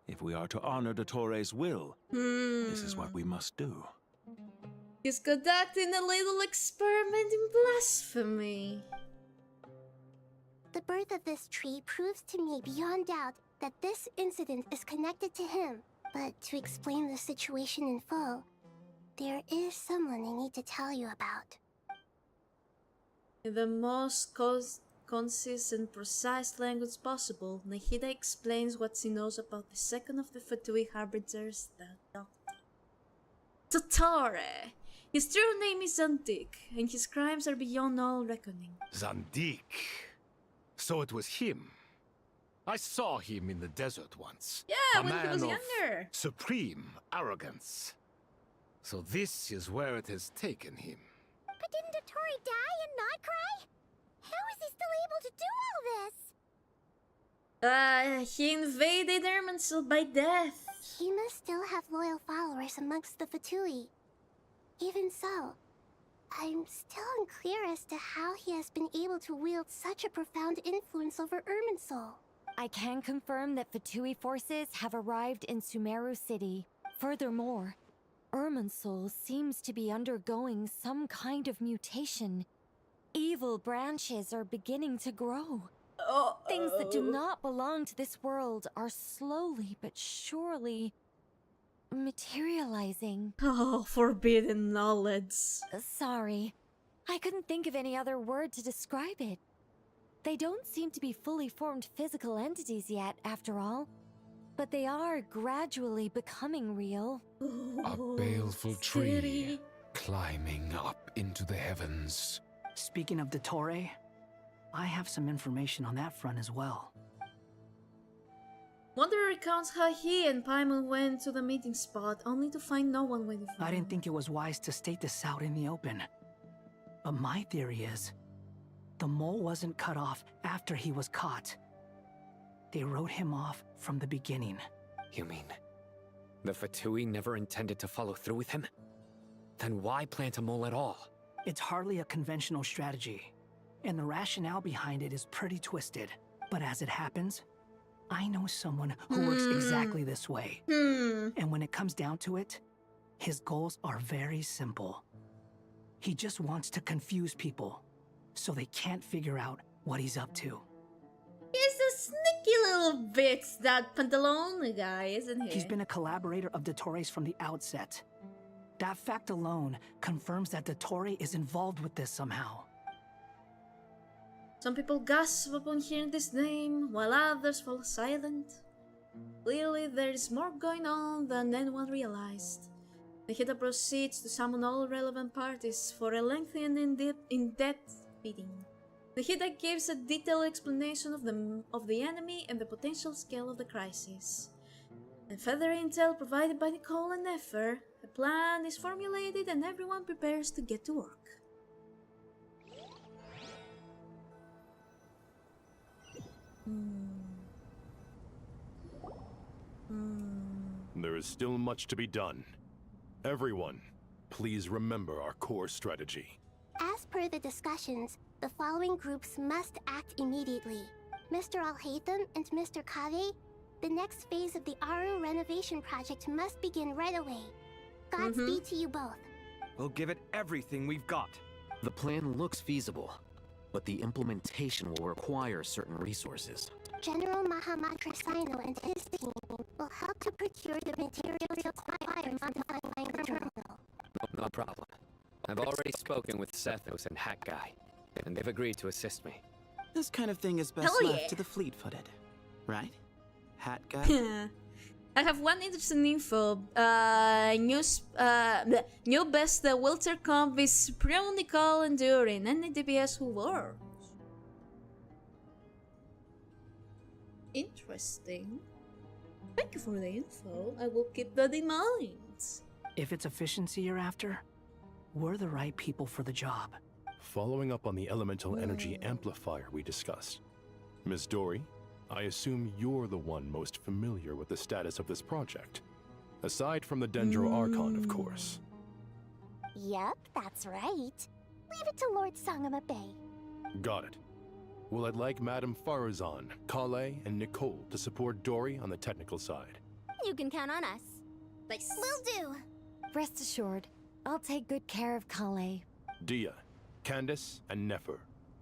S22: if we are to honor Dottore's will, this is what we must do.
S2: He's conducting a little experiment in blasphemy.
S1: The birth of this tree proves to me beyond doubt that this incident is connected to him. But to explain the situation in full, there is someone I need to tell you about.
S2: In the most concise and precise language possible, Nahida explains what she knows about the second of the Fatui harbingers, the Doctor. Dottore! His true name is Zandik, and his crimes are beyond all reckoning.
S18: Zandik. So it was him. I saw him in the desert once.
S2: Yeah,
S18: a
S2: when he
S18: man
S2: was
S18: of
S2: younger.
S18: supreme arrogance. So this is where it has taken him.
S1: But didn't Dottore die and not cry? How is he still able to do all this?
S2: He invaded Irminsul by death.
S1: He must still have loyal followers amongst the Fatui. Even so, I'm still unclear as to how he has been able to wield such a profound influence over Irminsul.
S8: I can confirm that Fatui forces have arrived in Sumeru City. Furthermore, Irminsul seems to be undergoing some kind of mutation. Evil branches are beginning to grow. Things that do not belong to this world are slowly but surely materializing.
S2: Oh, forbidden knowledge.
S8: Sorry. I couldn't think of any other word to describe it. They don't seem to be fully formed physical entities yet, after all. But they are gradually becoming real.
S20: A baleful tree climbing up into the heavens.
S4: Speaking of Dottore, I have some information on that front as well.
S2: Wonder recounts how he and Paimon went to the meeting spot only to find no one waiting for
S4: I
S2: them.
S4: didn't think it was wise to state this out in the open. But my theory is, the mole wasn't cut off after he was caught. They wrote him off from the beginning.
S6: You mean, the Fatui never intended to follow through with him? Then why plant a mole at all?
S4: It's hardly a conventional strategy, and the rationale behind it is pretty twisted. But as it happens, I know someone who works exactly this way. And when it comes down to it, his goals are very simple. He just wants to confuse people, so they can't figure out what he's up to.
S2: He's a sneaky little bitch, that Pantalone guy, isn't he?
S4: He's been a collaborator of Dottore's from the outset. That fact alone confirms that Dottore is involved with this somehow.
S2: Some people gasp upon hearing this name, while others fall silent. Clearly, there is more going on than anyone realized. Nahida proceeds to summon all relevant parties for a lengthy and in-depth meeting. Nahida gives a detailed explanation of the enemy and the potential scale of the crisis. And further intel provided by Nicole and Nefer, a plan is formulated and everyone prepares to get to work.
S7: There is still much to be done. Everyone, please remember our core strategy.
S1: As per the discussions, the following groups must act immediately. Mr. Alhaitham and Mr. Kave, the next phase of the Aru renovation project must begin right away. Godspeed to you both.
S15: We'll give it everything we've got.
S21: The plan looks feasible, but the implementation will require certain resources.
S1: General Mahamatra Sino and his team will help to procure the materials required for modifying the terminal.
S6: No problem. I've already spoken with Sethos and Hat Guy, and they've agreed to assist me.
S9: This kind of thing is best
S2: Hell
S9: left
S2: yeah.
S9: to the fleet-footed, right? Hat guy?
S2: I have one interesting info. New best Wilter Comp is Nicole enduring any DPS who were. Interesting. Thank you for the info. I will keep that in mind.
S4: If it's efficiency you're after, we're the right people for the job.
S7: Following up on the elemental energy amplifier we discussed, Ms. Dory, I assume you're the one most familiar with the status of this project. Aside from the Dendro Archon, of course.
S1: Yep, that's right. Leave it to Lord Sangamabe.
S7: Got it. Well, I'd like Madame Farazan, Kale, and Nicole to support Dory on the technical side.
S5: You can count on us.
S2: Nice.
S5: Will do.
S8: Rest assured, I'll take good care of Kale.
S7: Dia, Candace, and Nefer,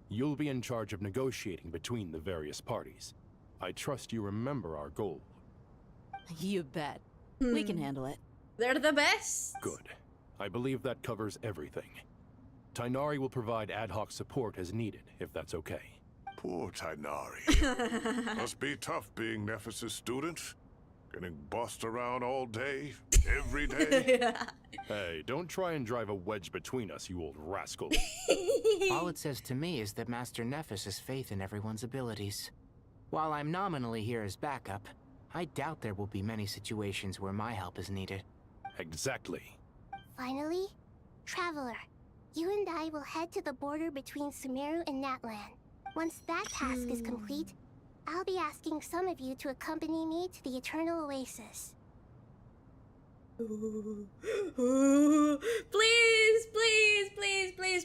S7: you'll be in charge of negotiating between the various parties. I trust you remember our goal.
S14: You bet. We can handle it.
S2: They're the best.
S7: Good. I believe that covers everything. Tainari will provide ad hoc support as needed, if that's okay.
S17: Poor Tainari. Must be tough being Nephis' student. Getting bossed around all day, every day.
S7: Hey, don't try and drive a wedge between us, you old rascal.
S9: All it says to me is that Master Nephis has faith in everyone's abilities. While I'm nominally here as backup, I doubt there will be many situations where my help is needed.
S7: Exactly.
S1: Finally, Traveler, you and I will head to the border between Sumeru and Natlan. Once that task is complete, I'll be asking some of you to accompany me to the Eternal Oasis.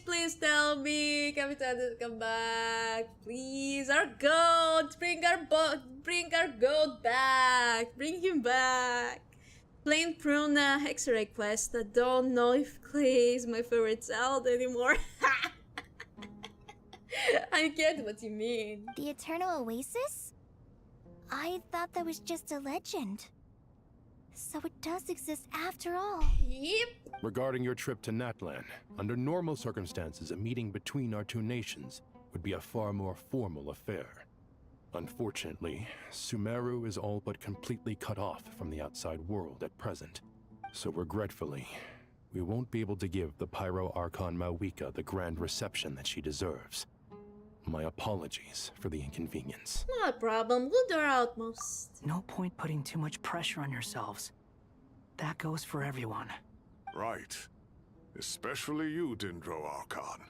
S2: Please tell me Kapitan has come back. Please, our goat, bring our goat back. Bring him back. Plain Pruna Hexer quest. I don't know if Clay is my favorite child anymore. I get what you mean.
S5: The Eternal Oasis? I thought that was just a legend. So it does exist after all.
S2: Yep.
S7: Regarding your trip to Natlan, under normal circumstances, a meeting between our two nations would be a far more formal affair. Unfortunately, Sumeru is all but completely cut off from the outside world at present. So regretfully, we won't be able to give the Pyro Archon Mawika the grand reception that she deserves. My apologies for the inconvenience.
S2: Not a problem. We'll do our utmost.
S4: No point putting too much pressure on yourselves. That goes for everyone.
S17: Right. Especially you, Dendro Archon.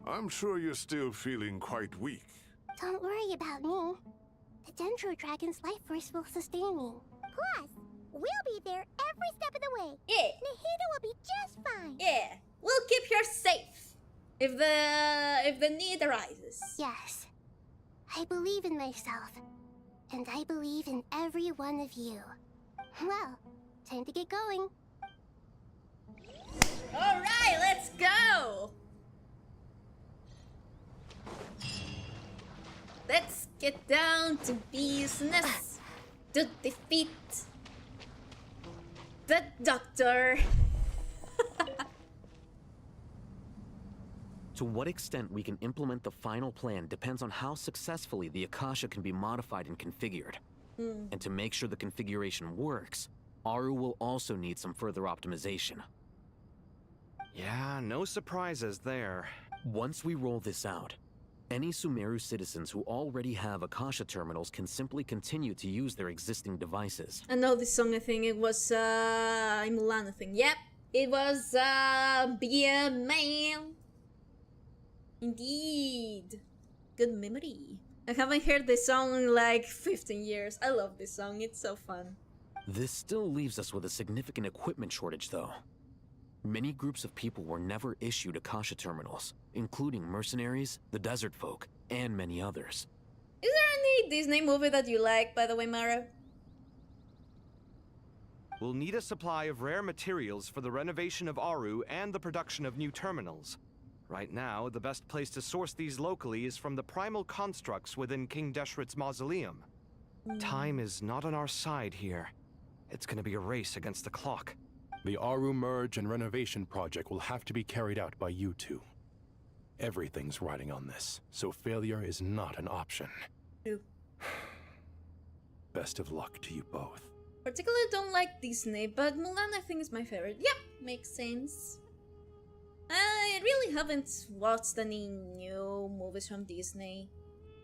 S17: I'm sure you're still feeling quite weak.
S1: Don't worry about me. The Dendro Dragon's life force will sustain me. Plus, we'll be there every step of the way.
S2: Yeah.
S1: Nahida will be just fine.
S2: Yeah. We'll keep her safe. If the need arises.
S1: Yes. I believe in myself. And I believe in every one of you. Well, time to get going.
S2: Alright, let's go! Let's get down to business. To defeat the Doctor.
S21: To what extent we can implement the final plan depends on how successfully the Akasha can be modified and configured. And to make sure the configuration works, Aru will also need some further optimization.
S15: Yeah, no surprises there.
S21: Once we roll this out, any Sumeru citizens who already have Akasha terminals can simply continue to use their existing devices.
S2: I know this song, I think it was Mulan, I think. Yep, it was Be a Man. Indeed. Good memory. I haven't heard this song in like 15 years. I love this song, it's so fun.
S21: This still leaves us with a significant equipment shortage, though. Many groups of people were never issued Akasha terminals, including mercenaries, the desert folk, and many others.
S2: Is there any Disney movie that you like, by the way, Mara?
S15: We'll need a supply of rare materials for the renovation of Aru and the production of new terminals. Right now, the best place to source these locally is from the primal constructs within King Deshret's mausoleum. Time is not on our side here. It's gonna be a race against the clock.
S7: The Aru merge and renovation project will have to be carried out by you two. Everything's riding on this, so failure is not an option.
S2: True.
S7: Best of luck to you both.
S2: Particularly don't like Disney, but Mulan I think is my favorite. Yep, makes sense. I really haven't watched any new movies from Disney.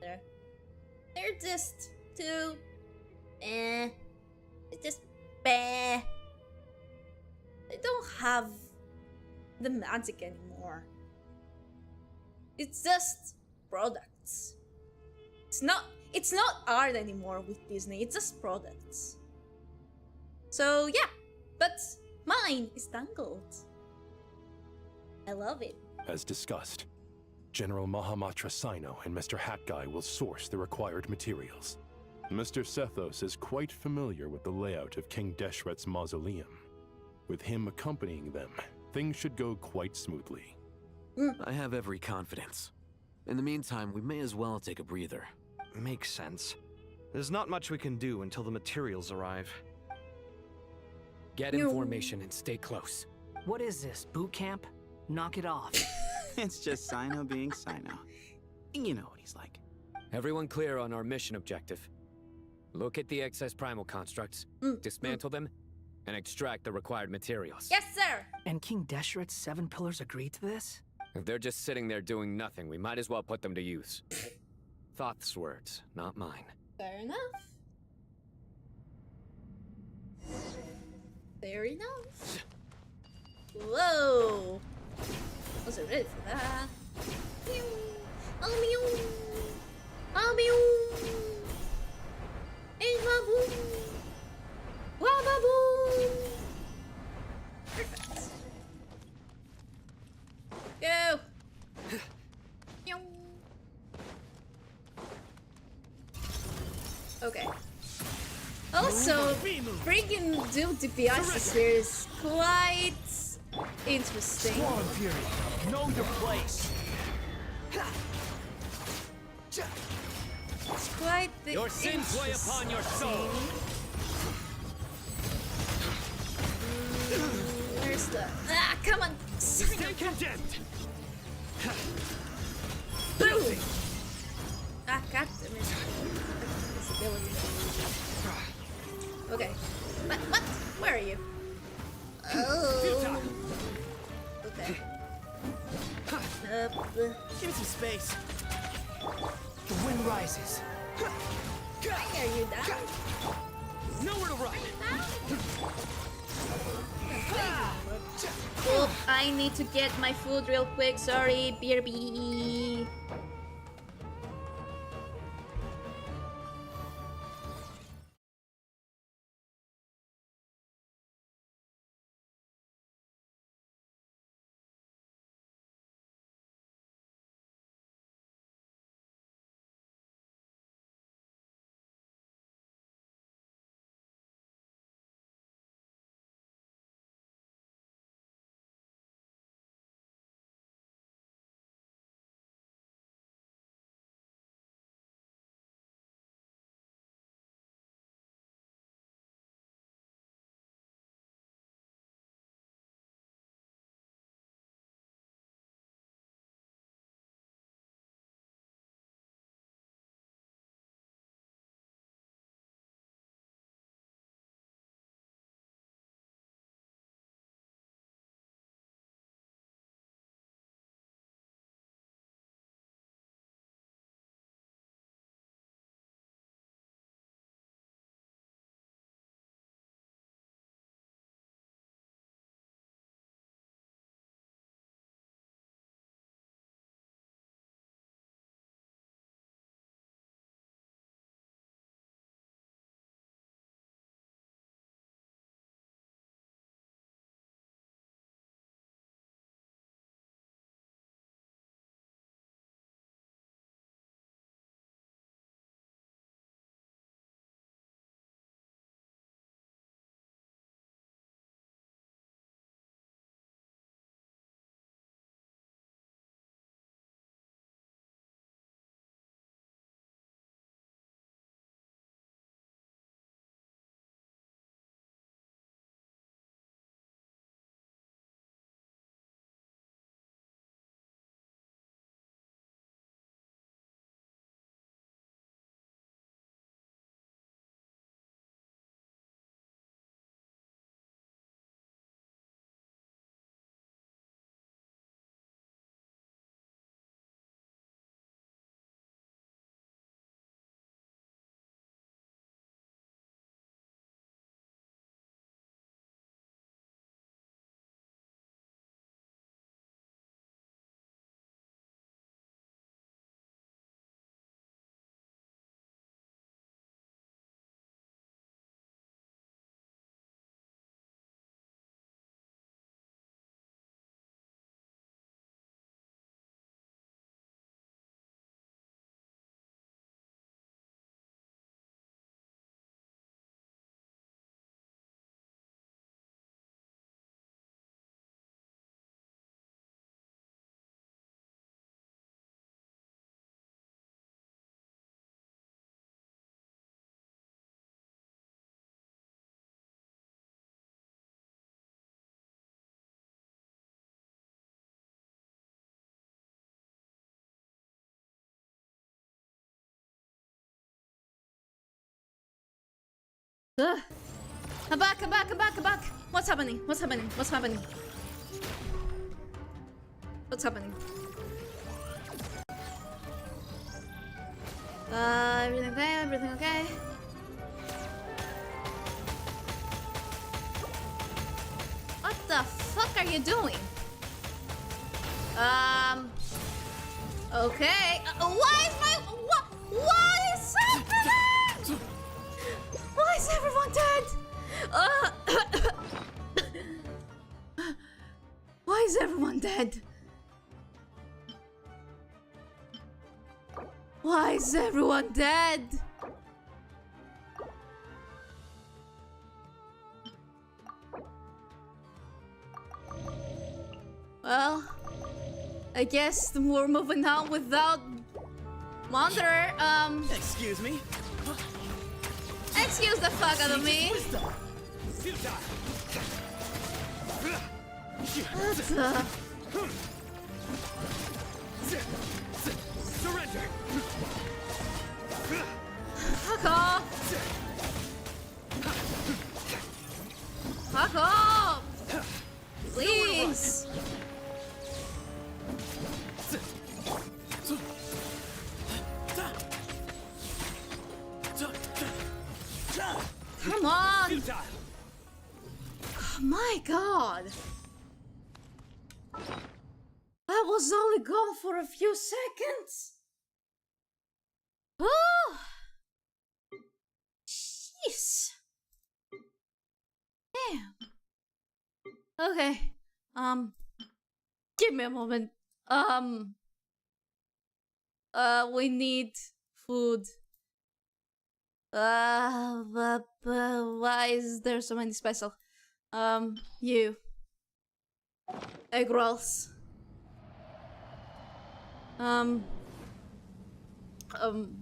S2: They're just too... It's just... They don't have the magic anymore. It's just products. It's not art anymore with Disney, it's just products. So yeah, but mine is Tangled. I love it.
S7: As discussed, General Mahamatra Sino and Mr. Hat Guy will source the required materials. Mr. Sethos is quite familiar with the layout of King Deshret's mausoleum. With him accompanying them, things should go quite smoothly.
S21: I have every confidence. In the meantime, we may as well take a breather.
S15: Makes sense. There's not much we can do until the materials arrive.
S6: Get information and stay close.
S4: What is this, boot camp? Knock it off.
S11: It's just Sino being Sino. You know what he's like.
S6: Everyone clear on our mission objective. Look at the excess primal constructs, dismantle them, and extract the required materials.
S2: Yes, sir!
S4: And King Deshret's 7 pillars agreed to this?
S6: If they're just sitting there doing nothing, we might as well put them to use. Thoth's words, not mine.
S2: Fair enough. Fair enough. Whoa! Wasn't ready for that. Pew! Albion! Albion! Waboom! Wababoom! Perfect. Go! Okay. Also, freaking Doom DPS here is quite interesting.
S16: Swarm Fury, know your place.
S2: It's quite the
S16: Your sins weigh upon your soul.
S2: Where's the... Ah, come on!
S16: Stay condemned.
S2: Boom! Ah, goddammit. This ability. Okay. What? Where are you? Oh. Okay.
S16: Give me some space.
S4: The wind rises.
S2: Why are you down?
S16: Nowhere to run.
S2: Oh, I need to get my food real quick. Sorry, BRB. Ugh. I'm back, I'm back, I'm back, I'm back. What's happening? What's happening? What's happening? What's happening? Everything okay? Everything okay? What the fuck are you doing? Okay. Why is my... Why is happening? Why is everyone dead? Why is everyone dead? Why is everyone dead? Well, I guess we're moving on without Wanderer.
S16: Excuse me.
S2: Excuse the fuck out of me. What the?
S16: Surrender.
S2: Fuck off. Fuck off. Please. Come on! Oh my god! I was only gone for a few seconds! Oh! Jeez! Damn! Okay, give me a moment. We need food. But why is there so many special? You. Egg rolls.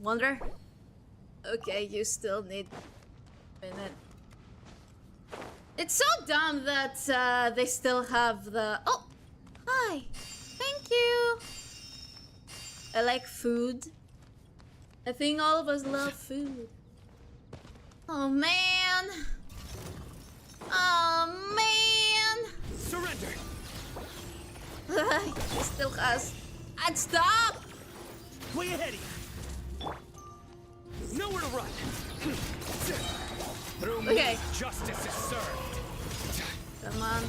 S2: Wonder? Okay, you still need a minute. It's so dumb that, they still have the... Oh! Hi! Thank you! I like food. I think all of us love food. Oh man! Oh man!
S16: Surrender.
S2: He still has. And stop!
S16: Way ahead of you. Nowhere to run. Through me,
S2: Okay.
S16: justice is served.
S2: Come on.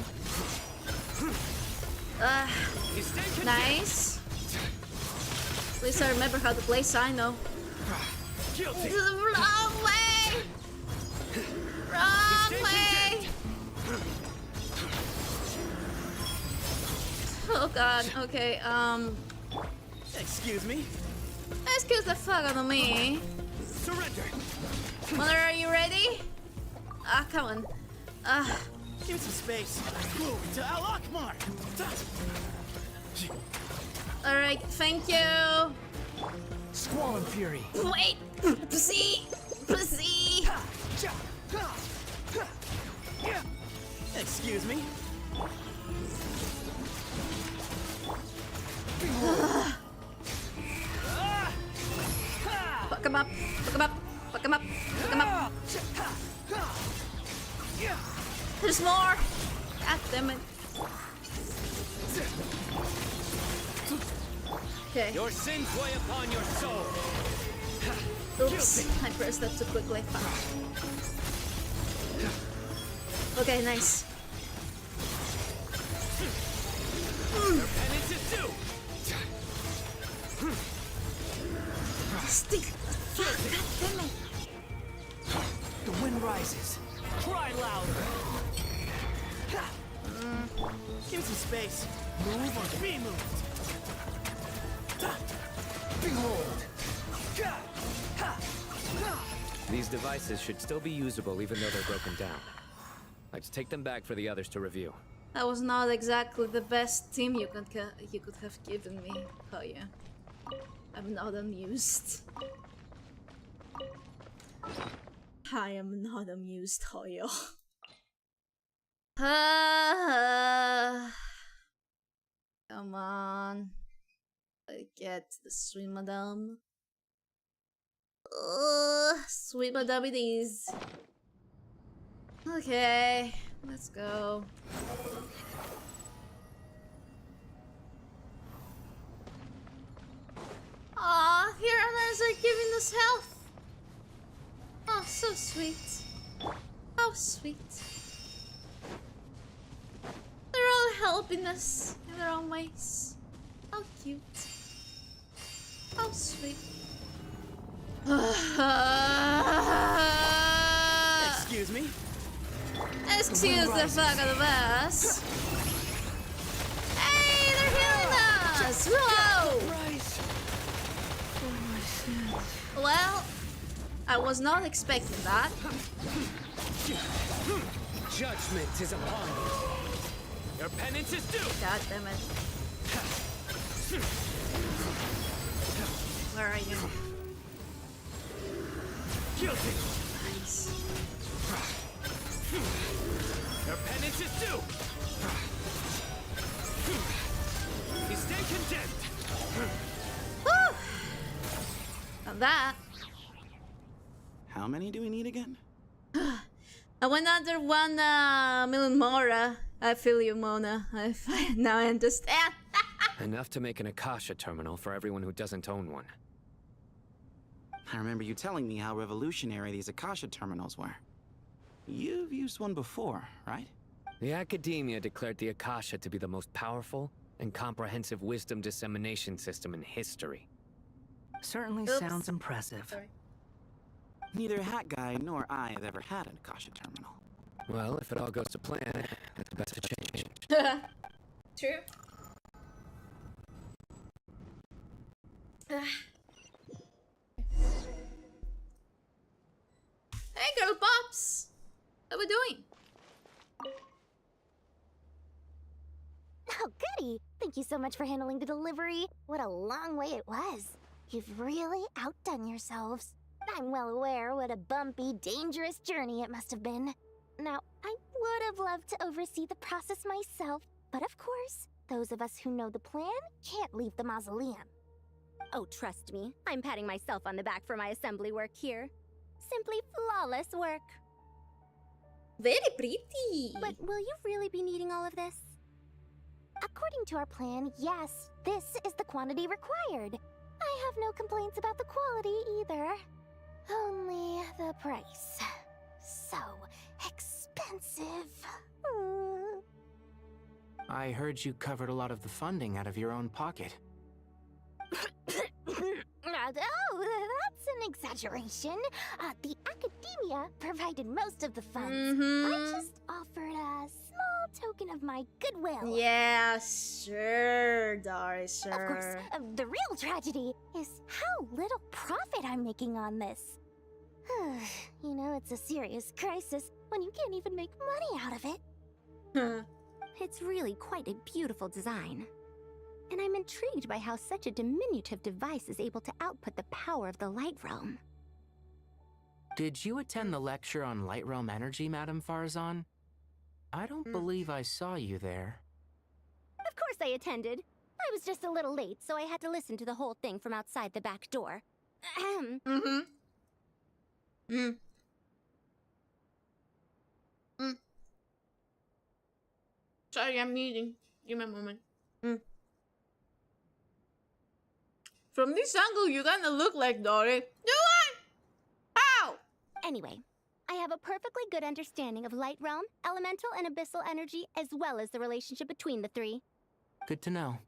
S16: You stay content.
S2: Nice. At least I remember how to play Sino.
S16: Guilty.
S2: Wrong way! Wrong way! Oh god, okay,
S16: Excuse me.
S2: excuse the fuck out of me.
S16: Surrender.
S2: Mother, are you ready? Ah, come on.
S16: Give me some space. Move to Al Akmar.
S2: Alright, thank you.
S4: Squall and Fury.
S2: Wait! Pussy! Pussy!
S16: Excuse me.
S2: Fuck him up! Fuck him up! Fuck him up! Fuck him up! There's more! God damn it. Okay.
S16: Your sins weigh upon your soul.
S2: Oops, I pressed that too quickly. Fuck. Okay, nice.
S16: Your penance is due.
S2: Stick! Fuck, God damn it.
S4: The wind rises.
S16: Cry louder. Give me some space. Move or be moved.
S4: Behold!
S6: These devices should still be usable even though they're broken down. Let's take them back for the others to review.
S2: That was not exactly the best team you could have given me. Oh yeah. I'm not amused. I am not amused, Hoyo. Come on. I get the sweet madame. Sweet madame it is. Okay, let's go. Aw, heroes are giving us health. Oh, so sweet. How sweet. They're all helping us in their own ways. How cute. How sweet.
S16: Excuse me?
S2: Excuse the fuck of the bus. Hey, they're healing us! Whoa! Well, I was not expecting that.
S16: Judgment is upon you. Your penance is due.
S2: God damn it. Where are you?
S16: Guilty.
S2: Nice.
S16: Your penance is due. You stand condemned.
S2: Woo! Now that.
S11: How many do we need again?
S2: Another 1 million more. I feel you, Mona. Now I understand.
S6: Enough to make an Akasha terminal for everyone who doesn't own one.
S11: I remember you telling me how revolutionary these Akasha terminals were. You've used one before, right?
S6: The Academia declared the Akasha to be the most powerful and comprehensive wisdom dissemination system in history.
S4: Certainly
S2: Oops.
S4: sounds impressive.
S2: Sorry.
S11: Neither Hat Guy nor I have ever had an Akasha terminal.
S6: Well, if it all goes to plan, it's best to change.
S2: True. Hey, girl pops! How we doing?
S1: Oh, goody! Thank you so much for handling the delivery. What a long way it was. You've really outdone yourselves. I'm well aware what a bumpy, dangerous journey it must have been. Now, I would have loved to oversee the process myself, but of course, those of us who know the plan can't leave the mausoleum.
S10: Oh, trust me, I'm patting myself on the back for my assembly work here. Simply flawless work.
S2: Very pretty.
S1: But will you really be needing all of this? According to our plan, yes, this is the quantity required. I have no complaints about the quality either. Only the price. So expensive.
S9: I heard you covered a lot of the funding out of your own pocket.
S1: Oh, that's an exaggeration. The Academia provided most of the funds. I just offered a small token of my goodwill.
S2: Yeah, sure, Doris, sure.
S1: Of course, the real tragedy is how little profit I'm making on this. You know, it's a serious crisis when you can't even make money out of it.
S10: It's really quite a beautiful design. And I'm intrigued by how such a diminutive device is able to output the power of the Light Realm.
S9: Did you attend the lecture on Light Realm energy, Madame Farzan? I don't believe I saw you there.
S10: Of course I attended. I was just a little late, so I had to listen to the whole thing from outside the back door.
S2: Sorry, I'm eating. Give me a moment. From this angle, you kinda look like Dory. Do I? How?
S10: Anyway, I have a perfectly good understanding of Light Realm, elemental and abyssal energy, as well as the relationship between the three.
S9: Good to know.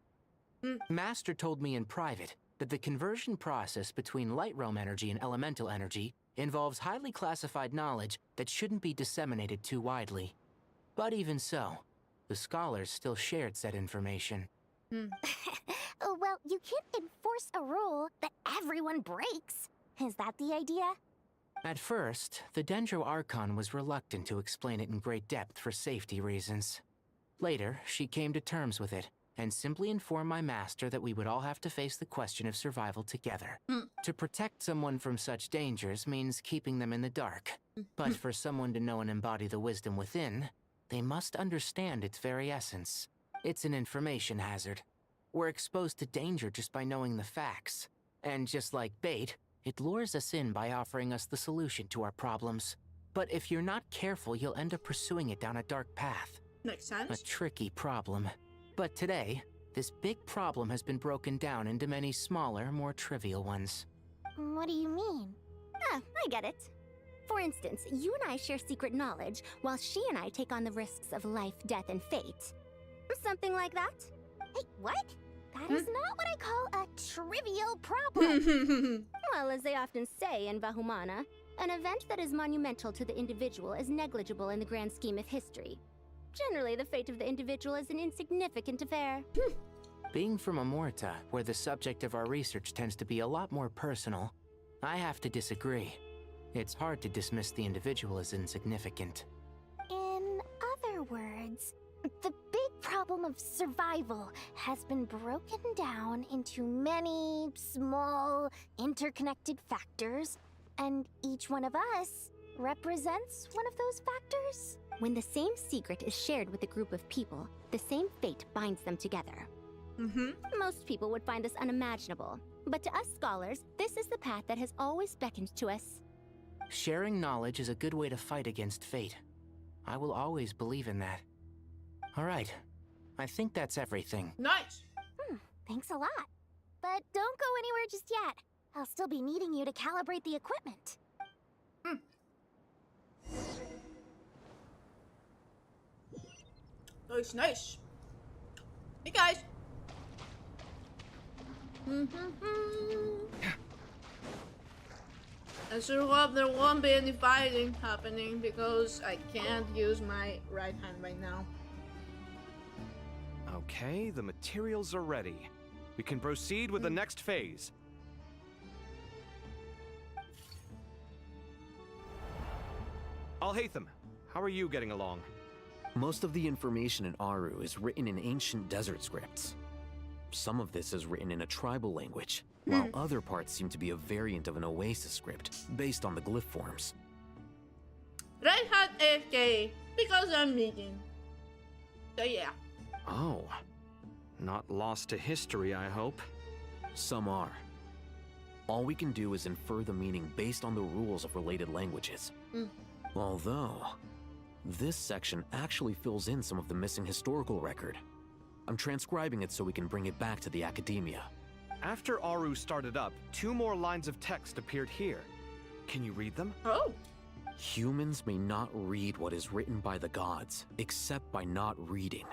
S9: Master told me in private that the conversion process between Light Realm energy and elemental energy involves highly classified knowledge that shouldn't be disseminated too widely. But even so, the scholars still shared said information.
S1: Well, you can't enforce a rule that everyone breaks. Is that the idea?
S9: At first, the Dendro Archon was reluctant to explain it in great depth for safety reasons. Later, she came to terms with it, and simply informed my master that we would all have to face the question of survival together. To protect someone from such dangers means keeping them in the dark. But for someone to know and embody the wisdom within, they must understand its very essence. It's an information hazard. We're exposed to danger just by knowing the facts. And just like bait, it lures us in by offering us the solution to our problems. But if you're not careful, you'll end up pursuing it down a dark path.
S2: Makes sense.
S9: A tricky problem. But today, this big problem has been broken down into many smaller, more trivial ones.
S10: What do you mean? Ah, I get it. For instance, you and I share secret knowledge, while she and I take on the risks of life, death, and fate. Something like that? Hey, what? That is not what I call a trivial problem. Well, as they often say in Vahumana, an event that is monumental to the individual is negligible in the grand scheme of history. Generally, the fate of the individual is an insignificant affair.
S9: Being from Amorta, where the subject of our research tends to be a lot more personal, I have to disagree. It's hard to dismiss the individual as insignificant.
S10: In other words, the big problem of survival has been broken down into many small, interconnected factors, and each one of us represents one of those factors. When the same secret is shared with a group of people, the same fate binds them together. Most people would find this unimaginable, but to us scholars, this is the path that has always beckoned to us.
S9: Sharing knowledge is a good way to fight against fate. I will always believe in that. All right, I think that's everything.
S2: Nice.
S10: Thanks a lot. But don't go anywhere just yet. I'll still be needing you to calibrate the equipment.
S2: Nice, nice. Hey guys. I sure hope there won't be any fighting happening because I can't use my right hand right now.
S15: Okay, the materials are ready. We can proceed with the next phase. Alhaitham, how are you getting along?
S21: Most of the information in Aru is written in ancient desert scripts. Some of this is written in a tribal language, while other parts seem to be a variant of an oasis script, based on the glyph forms.
S2: Right hat AFK, because I'm meeting. So yeah.
S15: Oh. Not lost to history, I hope.
S21: Some are. All we can do is infer the meaning based on the rules of related languages. Although, this section actually fills in some of the missing historical record. I'm transcribing it so we can bring it back to the academia.
S15: After Aru started up, 2 more lines of text appeared here. Can you read them?
S2: Oh.
S21: Humans may not read what is written by the gods, except by not reading.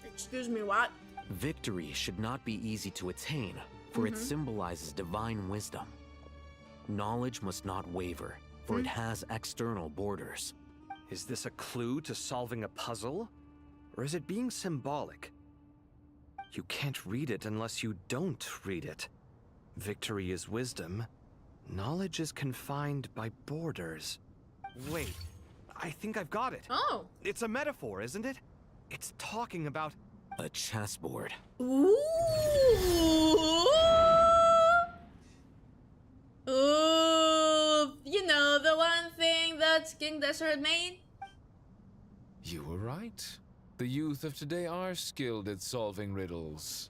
S2: Excuse me, what?
S21: Victory should not be easy to attain, for it symbolizes divine wisdom. Knowledge must not waver, for it has external borders.
S15: Is this a clue to solving a puzzle? Or is it being symbolic? You can't read it unless you don't read it. Victory is wisdom. Knowledge is confined by borders. Wait, I think I've got it.
S2: Oh.
S15: It's a metaphor, isn't it? It's talking about
S21: a chessboard.
S2: Ooh. Ooh. You know, the one thing that King Desert made?
S20: You were right. The youth of today are skilled at solving riddles.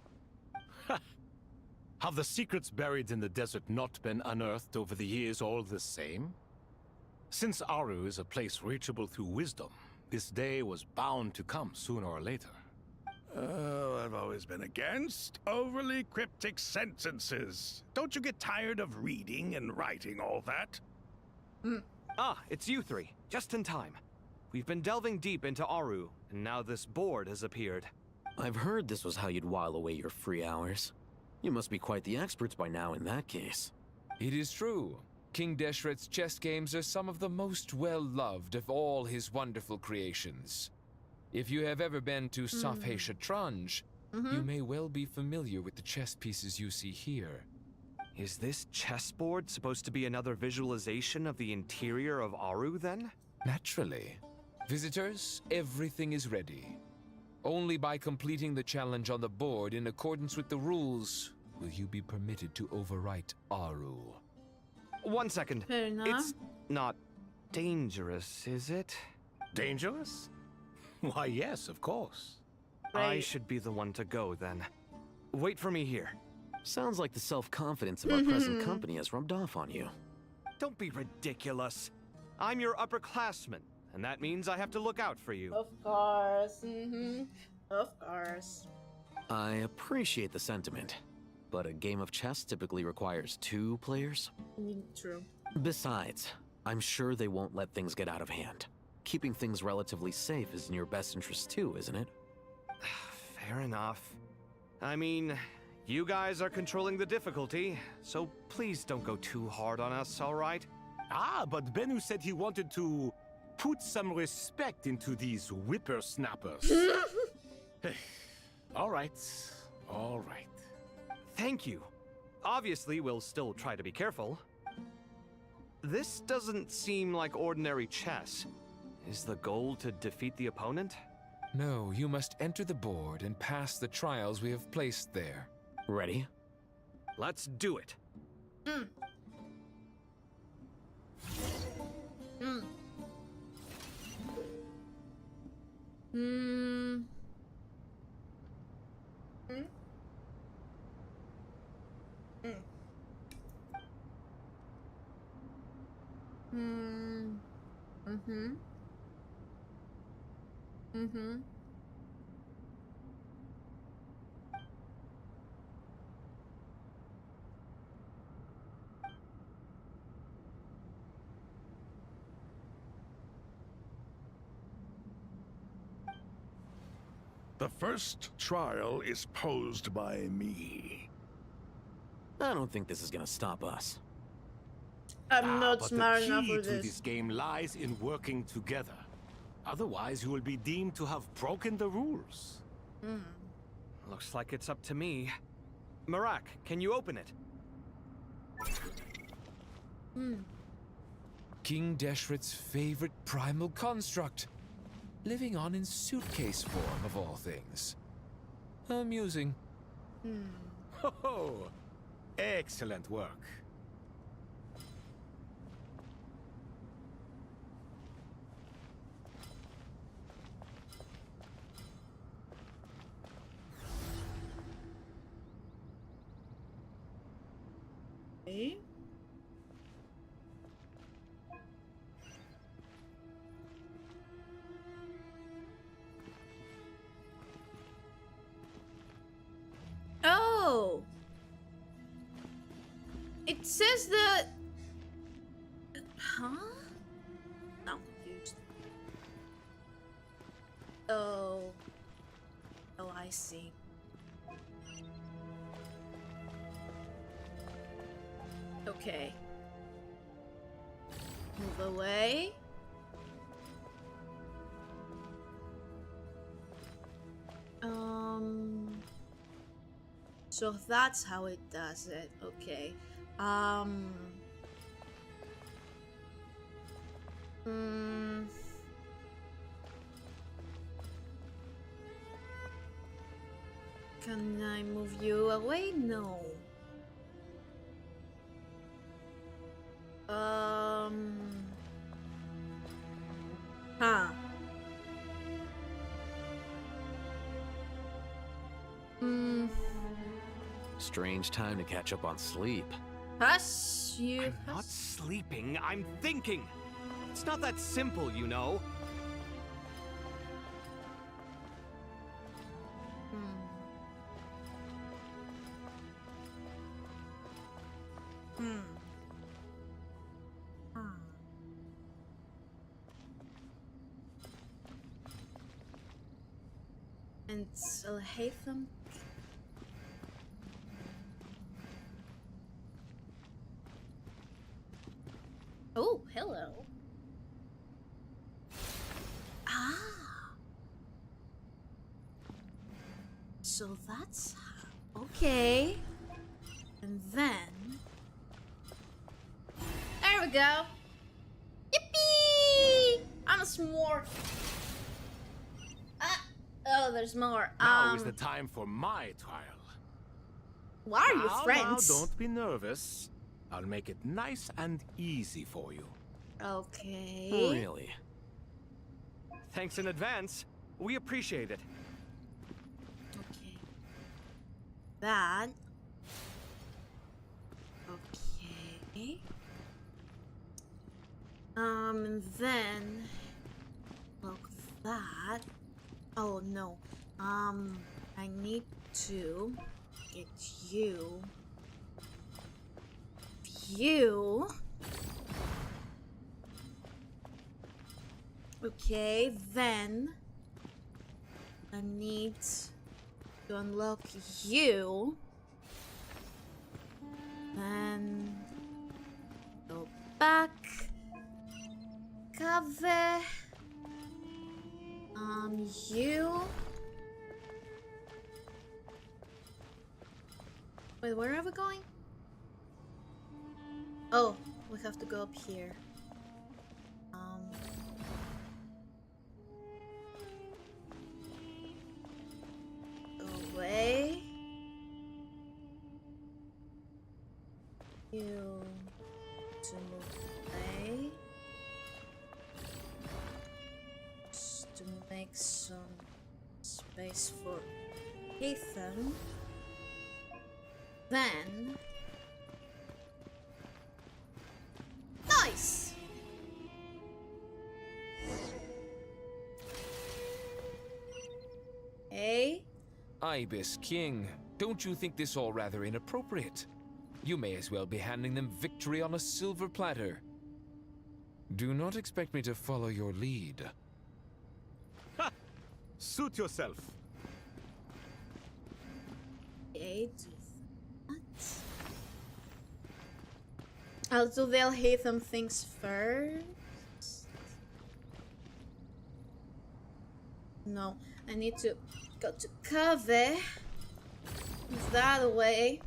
S18: Have the secrets buried in the desert not been unearthed over the years all the same? Since Aru is a place reachable through wisdom, this day was bound to come sooner or later.
S17: Oh, I've always been against overly cryptic sentences. Don't you get tired of reading and writing all that?
S15: Ah, it's you 3. Just in time. We've been delving deep into Aru, and now this board has appeared.
S21: I've heard this was how you'd while away your free hours. You must be quite the experts by now in that case.
S20: It is true. King Deshret's chess games are some of the most well-loved of all his wonderful creations. If you have ever been to Safhe Shatranj, you may well be familiar with the chess pieces you see here.
S15: Is this chessboard supposed to be another visualization of the interior of Aru, then?
S20: Naturally. Visitors, everything is ready. Only by completing the challenge on the board in accordance with the rules will you be permitted to overwrite Aru.
S15: 1 second.
S2: Fair enough.
S15: It's not dangerous, is it?
S18: Dangerous? Why, yes, of course.
S15: I should be the one to go, then. Wait for me here.
S21: Sounds like the self-confidence of our present company has rubbed off on you.
S15: Don't be ridiculous. I'm your upperclassman, and that means I have to look out for you.
S2: Of course. Of course.
S21: I appreciate the sentiment, but a game of chess typically requires 2 players.
S2: True.
S21: Besides, I'm sure they won't let things get out of hand. Keeping things relatively safe is in your best interest too, isn't it?
S15: Fair enough. I mean, you guys are controlling the difficulty, so please don't go too hard on us, all right?
S18: Ah, but Bennu said he wanted to put some respect into these whippersnappers. All right. All right.
S15: Thank you. Obviously, we'll still try to be careful. This doesn't seem like ordinary chess. Is the goal to defeat the opponent?
S20: No, you must enter the board and pass the trials we have placed there.
S21: Ready?
S15: Let's do it.
S17: The first trial is posed by me.
S21: I don't think this is gonna stop us.
S2: I'm not
S18: but
S2: smart
S18: the
S2: enough
S18: key
S2: for
S18: to this game lies in working together. Otherwise, you will be deemed to have broken the rules.
S15: Looks like it's up to me. Marak, can you open it?
S20: King Deshret's favorite primal construct. Living on in suitcase form, of all things. Amusing.
S18: Ho! Excellent work.
S2: Okay. Oh! It says that... Huh? I'm confused. Oh. Oh, I see. Okay. Move away. So that's how it does it. Okay. Can I move you away? No. Huh.
S21: Strange time to catch up on sleep.
S2: Hush, you.
S15: I'm not sleeping, I'm thinking. It's not that simple, you know.
S2: And so Hatham. Oh, hello. Ah. So that's how. Okay. And then. There we go. Yippee! I'm a s'more. Oh, there's more.
S18: Now is the time for my trial.
S2: Why are you friends?
S18: Now, don't be nervous. I'll make it nice and easy for you.
S2: Okay.
S21: Really?
S15: Thanks in advance. We appreciate it.
S2: Okay. That. Okay. And then look that. Oh no. I need to get you. Okay, then I need to unlock you. Then go back. Cover. You. Wait, where are we going? Oh, we have to go up here. Away. You to move away. Just to make some space for Ethan. Then nice. Hey.
S20: Ibis King, don't you think this all rather inappropriate? You may as well be handing them victory on a silver platter. Do not expect me to follow your lead.
S16: Ha! Suit yourself.
S2: Okay, do that. I'll do they'll hate them things first. No, I need to go to cover. Move that away.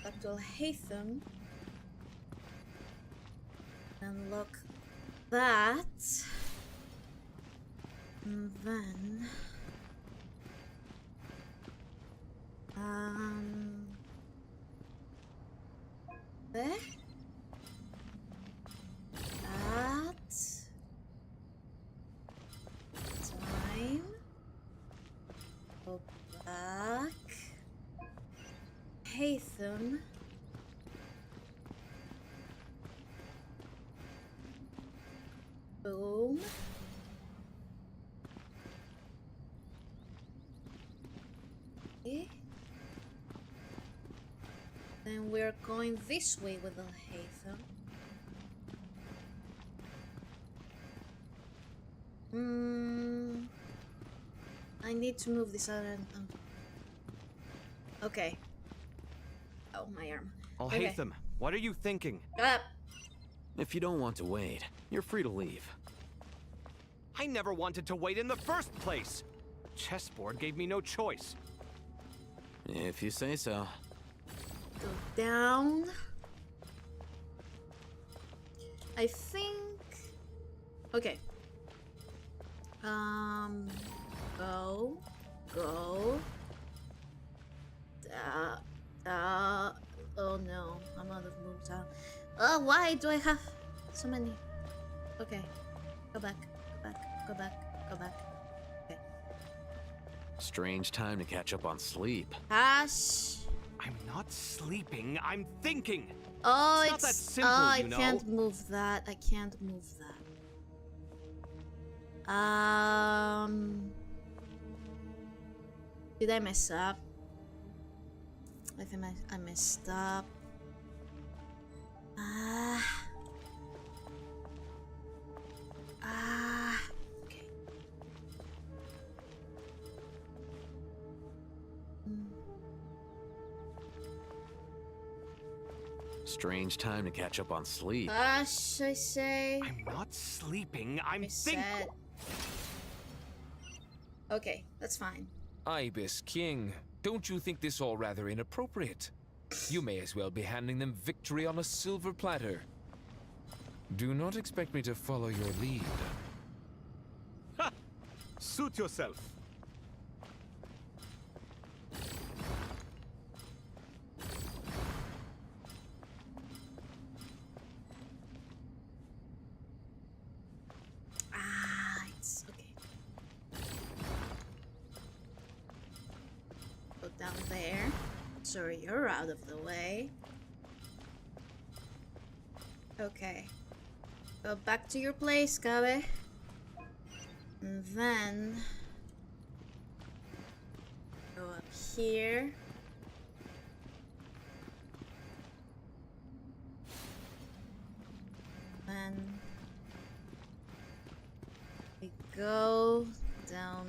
S2: Back to Hatham. And look that. And then there. That. Time. Go back. Hatham. Boom. Okay. Then we're going this way with the Hatham. I need to move this out and okay. Oh, my arm.
S15: Oh,
S2: Okay.
S15: Hatham, what are you thinking?
S2: Up.
S6: If you don't want to wait, you're free to leave.
S15: I never wanted to wait in the first place. Chessboard gave me no choice.
S6: If you say so.
S2: Go down. I think. Okay. Go. Oh no, I'm out of moves now. Oh, why do I have so many? Okay. Go back. Okay.
S6: Strange time to catch up on sleep.
S2: Hush.
S15: I'm not sleeping, I'm thinking.
S2: Oh,
S15: It's not that simple,
S2: oh,
S15: you know.
S2: I can't move that. Did I mess up? I think I messed up. Okay.
S6: Strange time to catch up on sleep.
S2: Hush, I say.
S15: I'm not sleeping, I'm
S2: said.
S15: thinking.
S2: Okay, that's fine.
S20: Ibis King, don't you think this all rather inappropriate? You may as well be handing them victory on a silver platter. Do not expect me to follow your lead.
S16: Ha! Suit yourself.
S2: It's okay. Go down there. Sorry, you're out of the way. Okay. Go back to your place, Gabe. And then go up here. Then we go down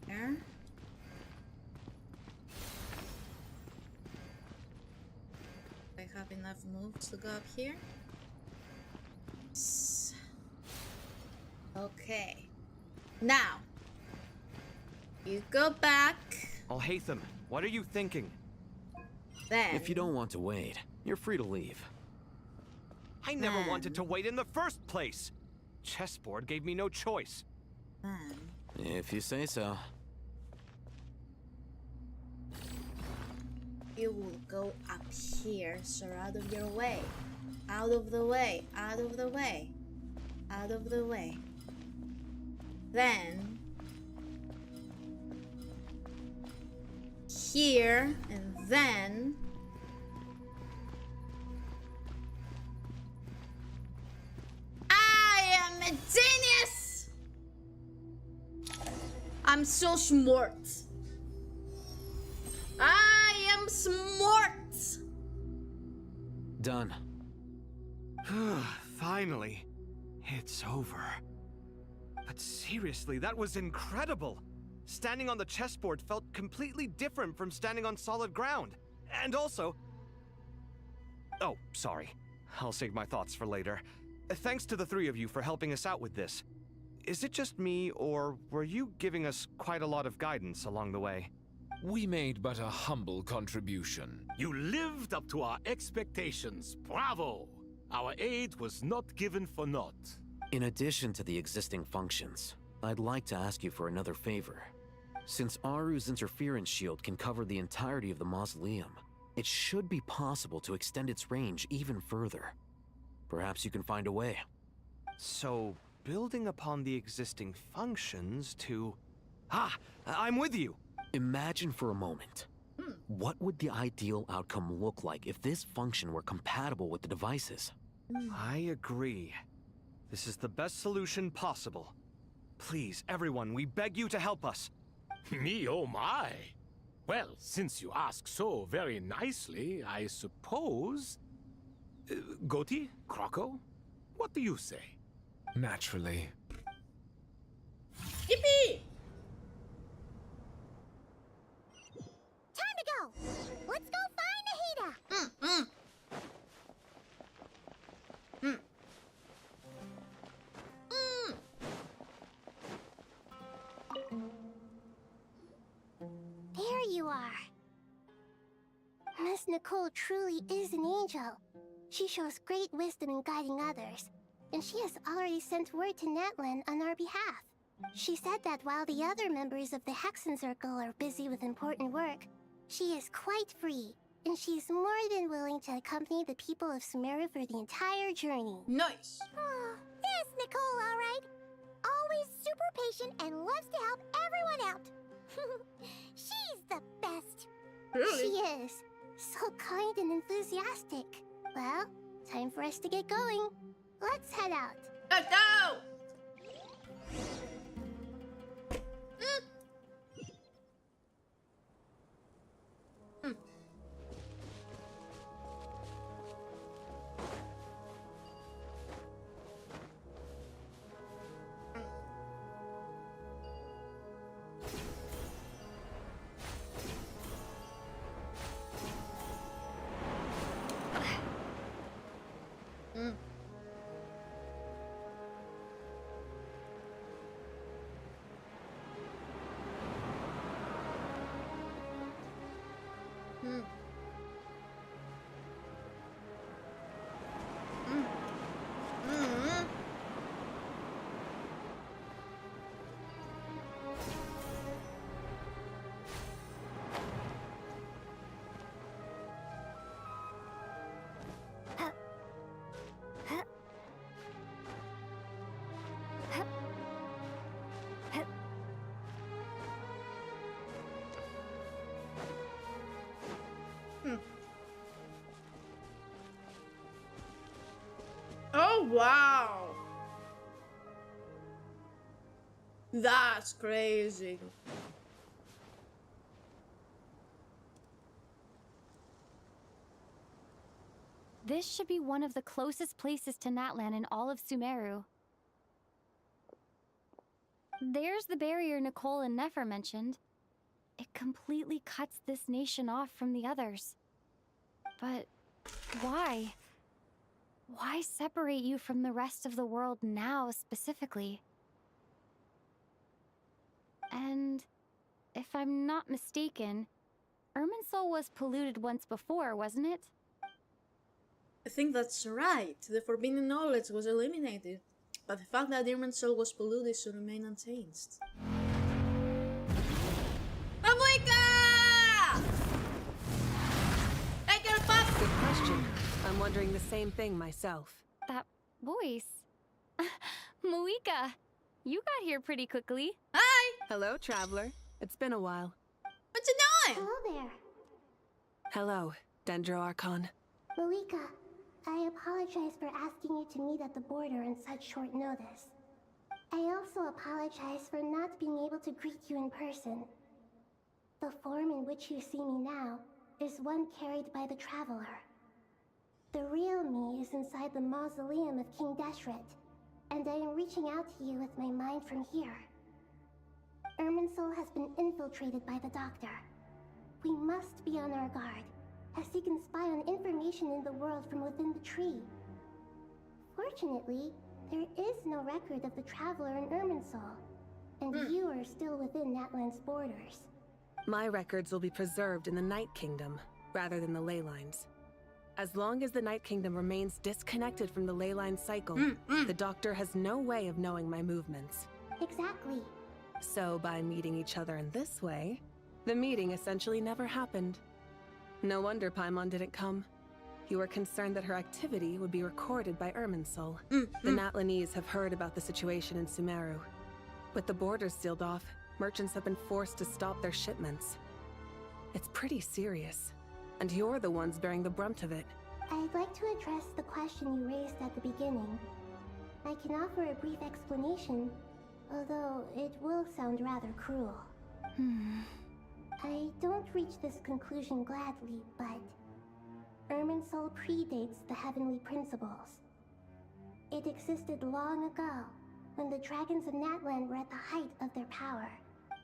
S2: there. I have enough moves to go up here. Okay. Now, you go back.
S15: Alhaitham, what are you thinking?
S2: Then.
S21: If you don't want to wait, you're free to leave.
S15: I never wanted to wait in the first place. Chessboard gave me no choice.
S21: If you say so.
S2: You will go up here, so out of your way. Out of the way, out of the way, out of the way. Then here, and then I am a genius! I'm so smart. I am smart!
S21: Done.
S15: Finally, it's over. But seriously, that was incredible. Standing on the chessboard felt completely different from standing on solid ground. And also... Oh, sorry. I'll save my thoughts for later. Thanks to the three of you for helping us out with this. Is it just me, or were you giving us quite a lot of guidance along the way?
S20: We made but a humble contribution.
S18: You lived up to our expectations. Bravo! Our aid was not given for naught.
S21: In addition to the existing functions, I'd like to ask you for another favor. Since Aru's interference shield can cover the entirety of the mausoleum, it should be possible to extend its range even further. Perhaps you can find a way.
S15: So, building upon the existing functions to... Ah! I'm with you!
S21: Imagine for a moment. What would the ideal outcome look like if this function were compatible with the devices?
S15: I agree. This is the best solution possible. Please, everyone, we beg you to help us.
S18: Me, oh my! Well, since you ask so very nicely, I suppose... Goti? Kroko? What do you say?
S20: Naturally.
S2: Yippee!
S1: Time to go! Let's go find nahida! There you are. Miss Nicole truly is an angel. She shows great wisdom in guiding others, and she has already sent word to Netland on our behalf. She said that while the other members of the Hexen Circle are busy with important work, she is quite free, and she's more than willing to accompany the people of Sumeru for the entire journey.
S2: Nice!
S1: Oh, there's Nicole, all right. Always super patient and loves to help everyone out. She's the best.
S2: Really?
S1: She is. So kind and enthusiastic. Well, time for us to get going. Let's head out.
S2: Let's go! Wow. That's crazy.
S8: This should be one of the closest places to Natlan in all of Sumeru. There's the barrier Nicole and Nefer mentioned. It completely cuts this nation off from the others. But why? Why separate you from the rest of the world now, specifically? And if I'm not mistaken, Irminsul was polluted once before, wasn't it?
S2: I think that's right. The forbidden knowledge was eliminated, but the fact that Irminsul was polluted should remain unchanged. Pablika! Hey, girl, pop!
S12: Good question. I'm wondering the same thing myself.
S8: That voice. Moika, you got here pretty quickly.
S2: Hi!
S12: Hello, traveler. It's been a while.
S2: What you doing?
S10: Hello there.
S12: Hello, Dendro Archon.
S10: Moika, I apologize for asking you to meet at the border on such short notice. I also apologize for not being able to greet you in person. The form in which you see me now is one carried by the Traveler. The real me is inside the mausoleum of King Deshret, and I am reaching out to you with my mind from here. Irminsul has been infiltrated by the Doctor. We must be on our guard, as he can spy on information in the world from within the tree. Fortunately, there is no record of the Traveler in Irminsul, and you are still within Natlan's borders.
S12: My records will be preserved in the Night Kingdom, rather than the ley lines. As long as the Night Kingdom remains disconnected from the ley line cycle, the Doctor has no way of knowing my movements.
S10: Exactly.
S12: So by meeting each other in this way, the meeting essentially never happened. No wonder Paimon didn't come. You were concerned that her activity would be recorded by Irminsul. The Natlanese have heard about the situation in Sumeru. With the borders sealed off, merchants have been forced to stop their shipments. It's pretty serious, and you're the ones bearing the brunt of it.
S10: I'd like to address the question you raised at the beginning. I can offer a brief explanation, although it will sound rather cruel. I don't reach this conclusion gladly, but Irminsul predates the heavenly principles. It existed long ago, when the dragons of Natlan were at the height of their power.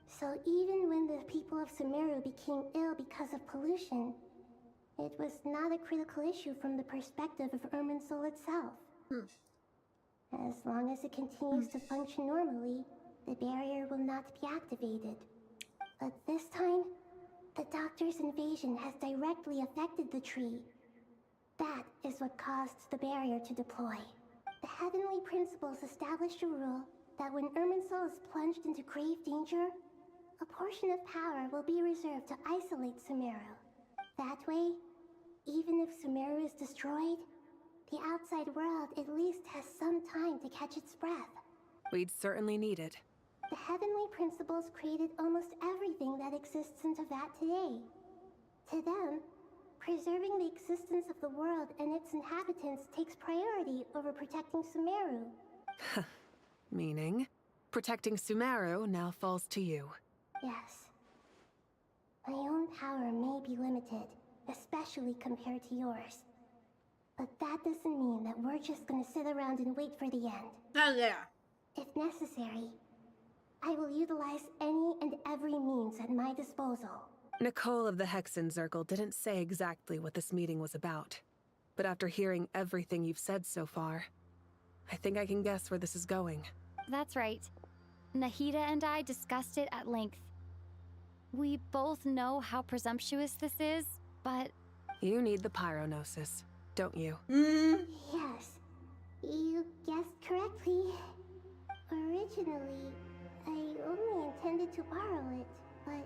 S10: So even when the people of Sumeru became ill because of pollution, it was not a critical issue from the perspective of Irminsul itself. As long as it continues to function normally, the barrier will not be activated. But this time, the Doctor's invasion has directly affected the tree. That is what caused the barrier to deploy. The heavenly principles established a rule that when Irminsul is plunged into grave danger, a portion of power will be reserved to isolate Sumeru. That way, even if Sumeru is destroyed, the outside world at least has some time to catch its breath.
S12: We'd certainly need it.
S10: The heavenly principles created almost everything that exists in Teyvat today. To them, preserving the existence of the world and its inhabitants takes priority over protecting Sumeru.
S12: Meaning, protecting Sumeru now falls to you.
S10: Yes. My own power may be limited, especially compared to yours. But that doesn't mean that we're just gonna sit around and wait for the end.
S2: Oh, yeah.
S10: If necessary, I will utilize any and every means at my disposal.
S12: Nicole of the Hexen Circle didn't say exactly what this meeting was about. But after hearing everything you've said so far, I think I can guess where this is going.
S8: That's right. Nahida and I discussed it at length. We both know how presumptuous this is, but...
S12: You need the pyronosis, don't you?
S10: Yes, you guessed correctly. Originally, I only intended to borrow it, but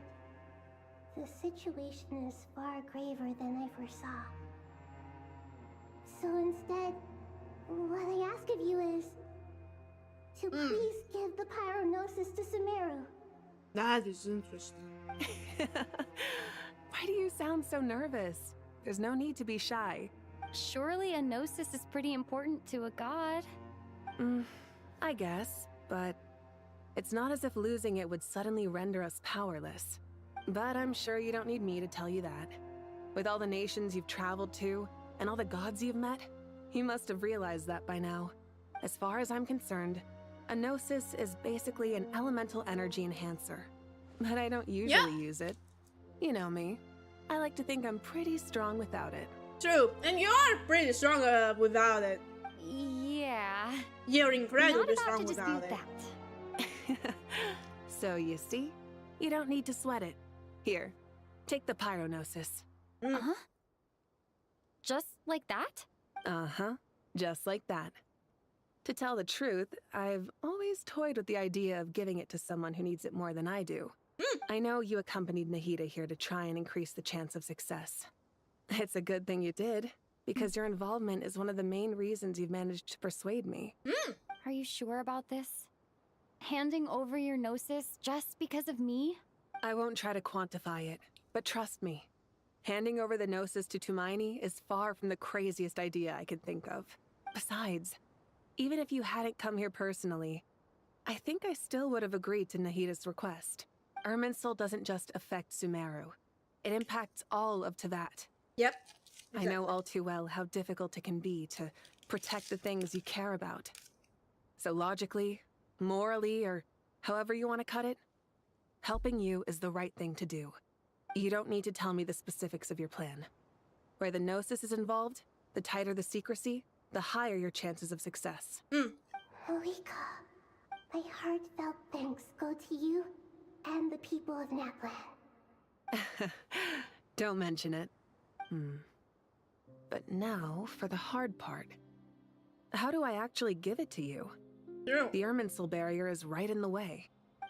S10: the situation is far graver than I foresaw. So instead, what I ask of you is to please give the pyronosis to Sumeru.
S2: That is interesting.
S12: Why do you sound so nervous? There's no need to be shy.
S8: Surely a gnosis is pretty important to a god.
S12: I guess, but it's not as if losing it would suddenly render us powerless. But I'm sure you don't need me to tell you that. With all the nations you've traveled to, and all the gods you've met, you must have realized that by now. As far as I'm concerned, a gnosis is basically an elemental energy enhancer. But I don't usually use it. You know me. I like to think I'm pretty strong without it.
S2: True, and you are pretty strong without it.
S8: Yeah.
S2: You're incredibly
S8: Not
S2: strong
S8: about to
S2: without
S8: dispute
S2: it.
S8: that.
S12: So you see, you don't need to sweat it. Here, take the pyronosis.
S8: Uh-huh. Just like that?
S12: Uh-huh. Just like that. To tell the truth, I've always toyed with the idea of giving it to someone who needs it more than I do. I know you accompanied Nahida here to try and increase the chance of success. It's a good thing you did, because your involvement is one of the main reasons you've managed to persuade me.
S8: Are you sure about this? Handing over your gnosis just because of me?
S12: I won't try to quantify it, but trust me. Handing over the gnosis to Tumaini is far from the craziest idea I could think of. Besides, even if you hadn't come here personally, I think I still would have agreed to Nahida's request. Irminsul doesn't just affect Sumeru. It impacts all of Teyvat.
S2: Yep.
S12: I know all too well how difficult it can be to protect the things you care about. So logically, morally, or however you want to cut it, helping you is the right thing to do. You don't need to tell me the specifics of your plan. Where the gnosis is involved, the tighter the secrecy, the higher your chances of success.
S10: Malika, my heartfelt thanks go to you and the people of Naplan.
S12: Don't mention it. But now, for the hard part. How do I actually give it to you?
S2: True.
S12: The Irminsul barrier is right in the way.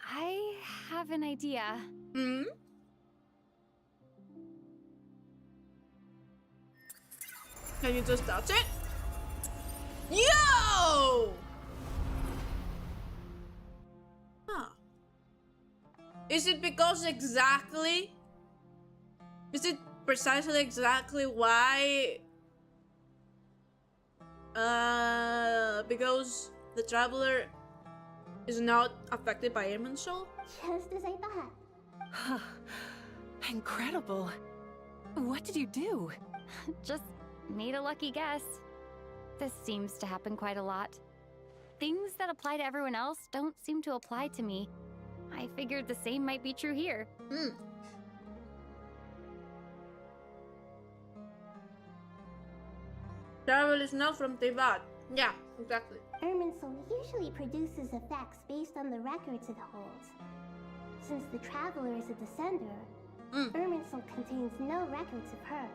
S8: I have an idea.
S2: Can you just touch it? Yo! Huh. Is it because exactly? Is it precisely exactly why? Because the traveler is not affected by Irminsul?
S10: Just as I thought.
S12: Incredible. What did you do?
S8: Just made a lucky guess. This seems to happen quite a lot. Things that apply to everyone else don't seem to apply to me. I figured the same might be true here.
S2: Travel is not from Teyvat. Yeah, exactly.
S10: Irminsul usually produces effects based on the records it holds. Since the Traveler is a descender, Irminsul contains no records of her,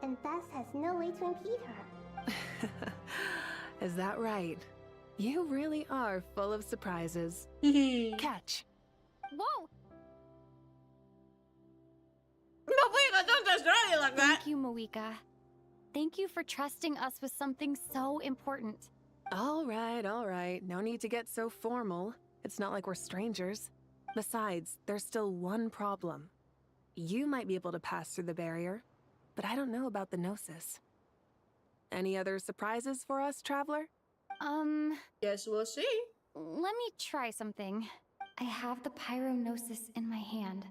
S10: and thus has no way to impede her.
S12: Is that right? You really are full of surprises. Catch.
S8: Whoa!
S2: Mawika, don't destroy it like that!
S8: Thank you, Mawika. Thank you for trusting us with something so important.
S12: All right. No need to get so formal. It's not like we're strangers. Besides, there's still one problem. You might be able to pass through the barrier, but I don't know about the gnosis. Any other surprises for us, Traveler?
S2: Yes, we'll see.
S8: Let me try something. I have the pyronosis in my hand.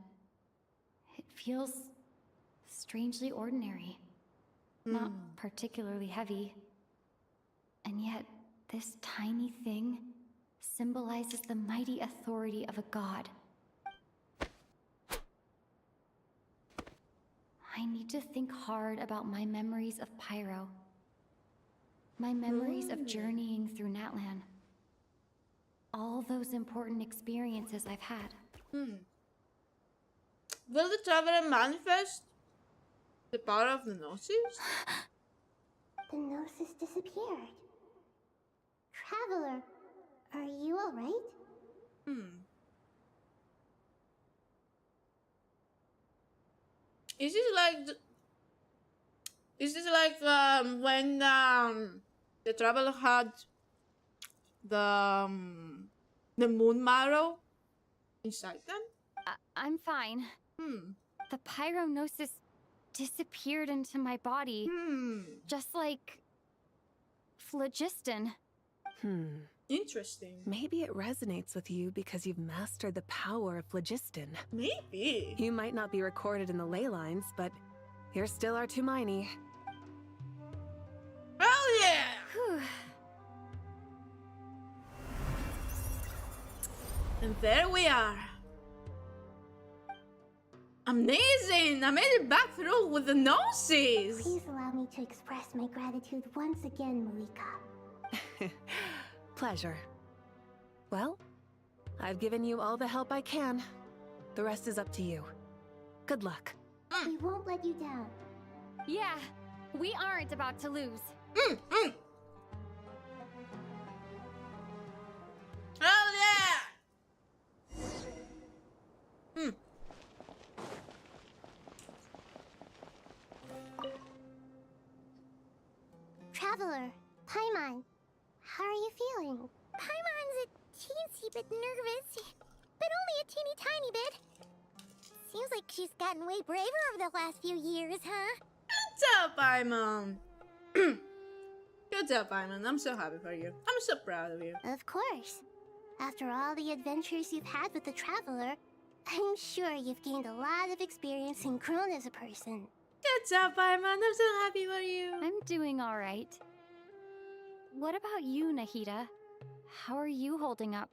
S8: It feels strangely ordinary. Not particularly heavy. And yet, this tiny thing symbolizes the mighty authority of a god. I need to think hard about my memories of Pyro. My memories of journeying through Natlan. All those important experiences I've had.
S2: Will the traveler manifest the power of the gnosis?
S10: The gnosis disappeared. Traveler, are you alright?
S2: Is this like when the traveler had the moon marrow inside them?
S8: I'm fine. The pyronosis disappeared into my body. Just like phlogiston.
S2: Interesting.
S12: Maybe it resonates with you because you've mastered the power of phlogiston.
S2: Maybe.
S12: You might not be recorded in the ley lines, but you're still our Tumaini.
S2: Oh yeah! And there we are. Amazing! I made it back through with the noses!
S1: Please allow me to express my gratitude once again, Marika.
S12: Pleasure. Well, I've given you all the help I can. The rest is up to you. Good luck.
S1: We won't let you down.
S8: Yeah, we aren't about to lose.
S2: Oh yeah!
S1: Traveler, Paimon, how are you feeling? Paimon's a teensy bit nervous, but only a teeny tiny bit. Seems like she's gotten way braver over the last few years, huh?
S2: Good job, Paimon. Good job, Paimon. I'm so happy for you. I'm so proud of you.
S1: Of course. After all the adventures you've had with the Traveler, I'm sure you've gained a lot of experience and grown as a person.
S2: Good job, Paimon. I'm so happy for you.
S8: I'm doing all right. What about you, Nahida? How are you holding up?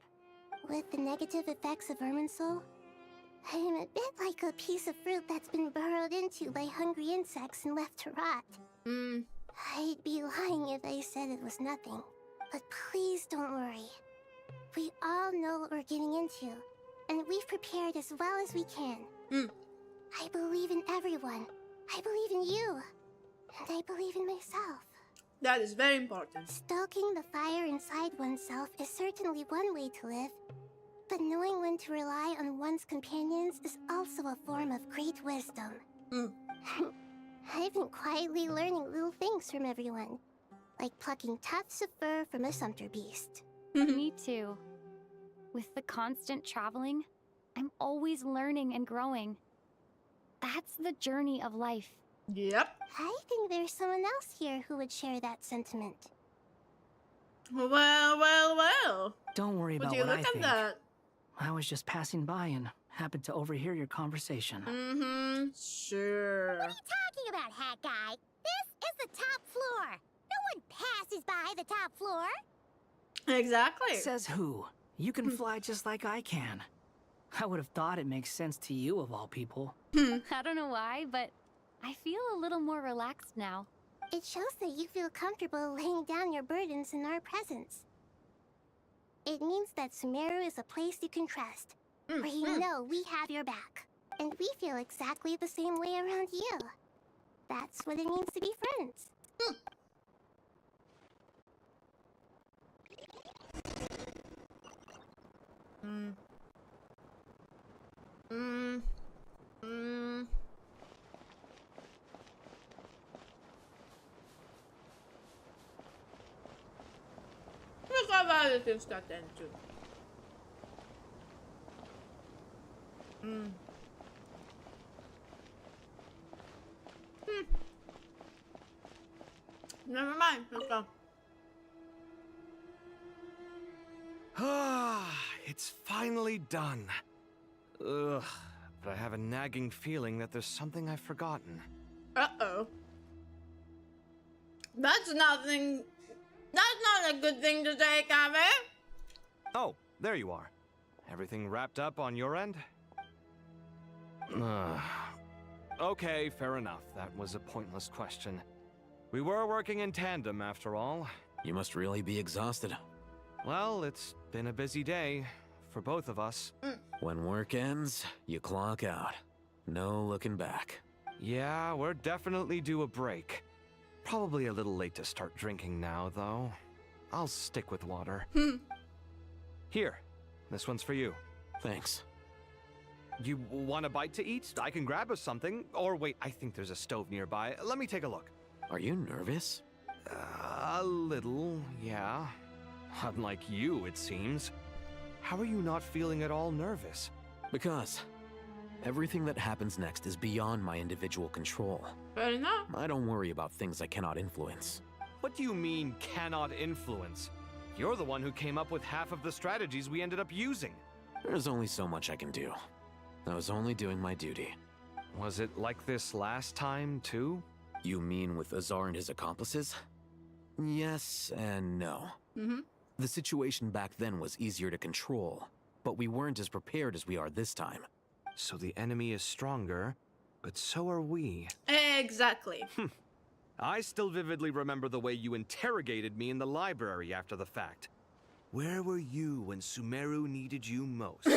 S1: With the negative effects of Irminsul, I'm a bit like a piece of fruit that's been burrowed into by hungry insects and left to rot. I'd be lying if I said it was nothing. But please don't worry. We all know what we're getting into, and we've prepared as well as we can. I believe in everyone. I believe in you. And I believe in myself.
S2: That is very important.
S1: Stoking the fire inside oneself is certainly one way to live. But knowing when to rely on one's companions is also a form of great wisdom. I've been quietly learning little things from everyone. Like plucking tufts of fur from a sumpter beast.
S8: Me too. With the constant traveling, I'm always learning and growing. That's the journey of life.
S2: Yep.
S1: I think there's someone else here who would share that sentiment.
S2: Well.
S4: Don't worry about
S2: Would you
S4: what I
S2: look at
S4: think.
S2: that?
S4: I was just passing by and happened to overhear your conversation.
S2: Sure.
S1: What are you talking about, hat guy? This is the top floor. No one passes by the top floor.
S2: Exactly.
S4: Says who? You can fly just like I can. I would have thought it makes sense to you of all people.
S8: I don't know why, but I feel a little more relaxed now.
S1: It shows that you feel comfortable laying down your burdens in our presence. It means that Sumeru is a place you can trust, where you know we have your back. And we feel exactly the same way around you. That's what it means to be friends.
S2: Look how other things got then too. Never mind. Let's go.
S15: It's finally done. Ugh, but I have a nagging feeling that there's something I've forgotten.
S2: Uh-oh. That's nothing. That's not a good thing to say, Kave.
S15: Oh, there you are. Everything wrapped up on your end? Okay, fair enough. That was a pointless question. We were working in tandem, after all.
S21: You must really be exhausted.
S15: Well, it's been a busy day for both of us.
S21: When work ends, you clock out. No looking back.
S15: Yeah, we're definitely due a break. Probably a little late to start drinking now, though. I'll stick with water. Here, this one's for you.
S21: Thanks.
S15: You want a bite to eat? I can grab us something. Or wait, I think there's a stove nearby. Let me take a look.
S21: Are you nervous?
S15: A little, yeah. Unlike you, it seems. How are you not feeling at all nervous?
S21: Because Everything that happens next is beyond my individual control.
S2: Fair enough.
S21: I don't worry about things I cannot influence.
S15: What do you mean, cannot influence? You're the one who came up with half of the strategies we ended up using.
S21: There's only so much I can do. I was only doing my duty.
S15: Was it like this last time, too?
S21: You mean with Azar and his accomplices? Yes and no. The situation back then was easier to control, but we weren't as prepared as we are this time.
S15: So the enemy is stronger, but so are we.
S2: Exactly.
S15: I still vividly remember the way you interrogated me in the library after the fact. Where were you when Sumeru needed you most?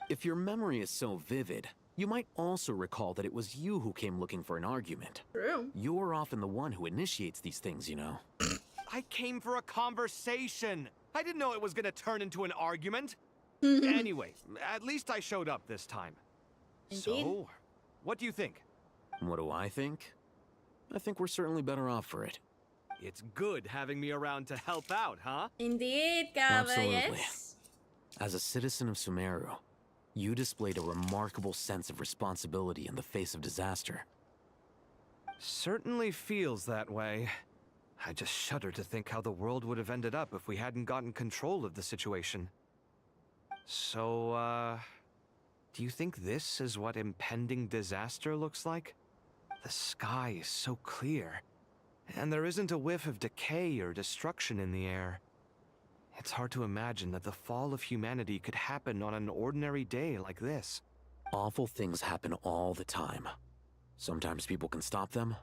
S21: If your memory is so vivid, you might also recall that it was you who came looking for an argument.
S2: True.
S21: You're often the one who initiates these things, you know.
S15: I came for a conversation. I didn't know it was gonna turn into an argument. Anyway, at least I showed up this time.
S2: Indeed.
S15: So, what do you think?
S21: What do I think? I think we're certainly better off for it.
S15: It's good having me around to help out, huh?
S2: Indeed, Kava,
S21: Absolutely.
S2: yes.
S21: As a citizen of Sumeru, you displayed a remarkable sense of responsibility in the face of disaster.
S15: Certainly feels that way. I just shudder to think how the world would have ended up if we hadn't gotten control of the situation. So, do you think this is what impending disaster looks like? The sky is so clear, and there isn't a whiff of decay or destruction in the air. It's hard to imagine that the fall of humanity could happen on an ordinary day like this.
S21: Awful things happen all the time. Sometimes people can stop them,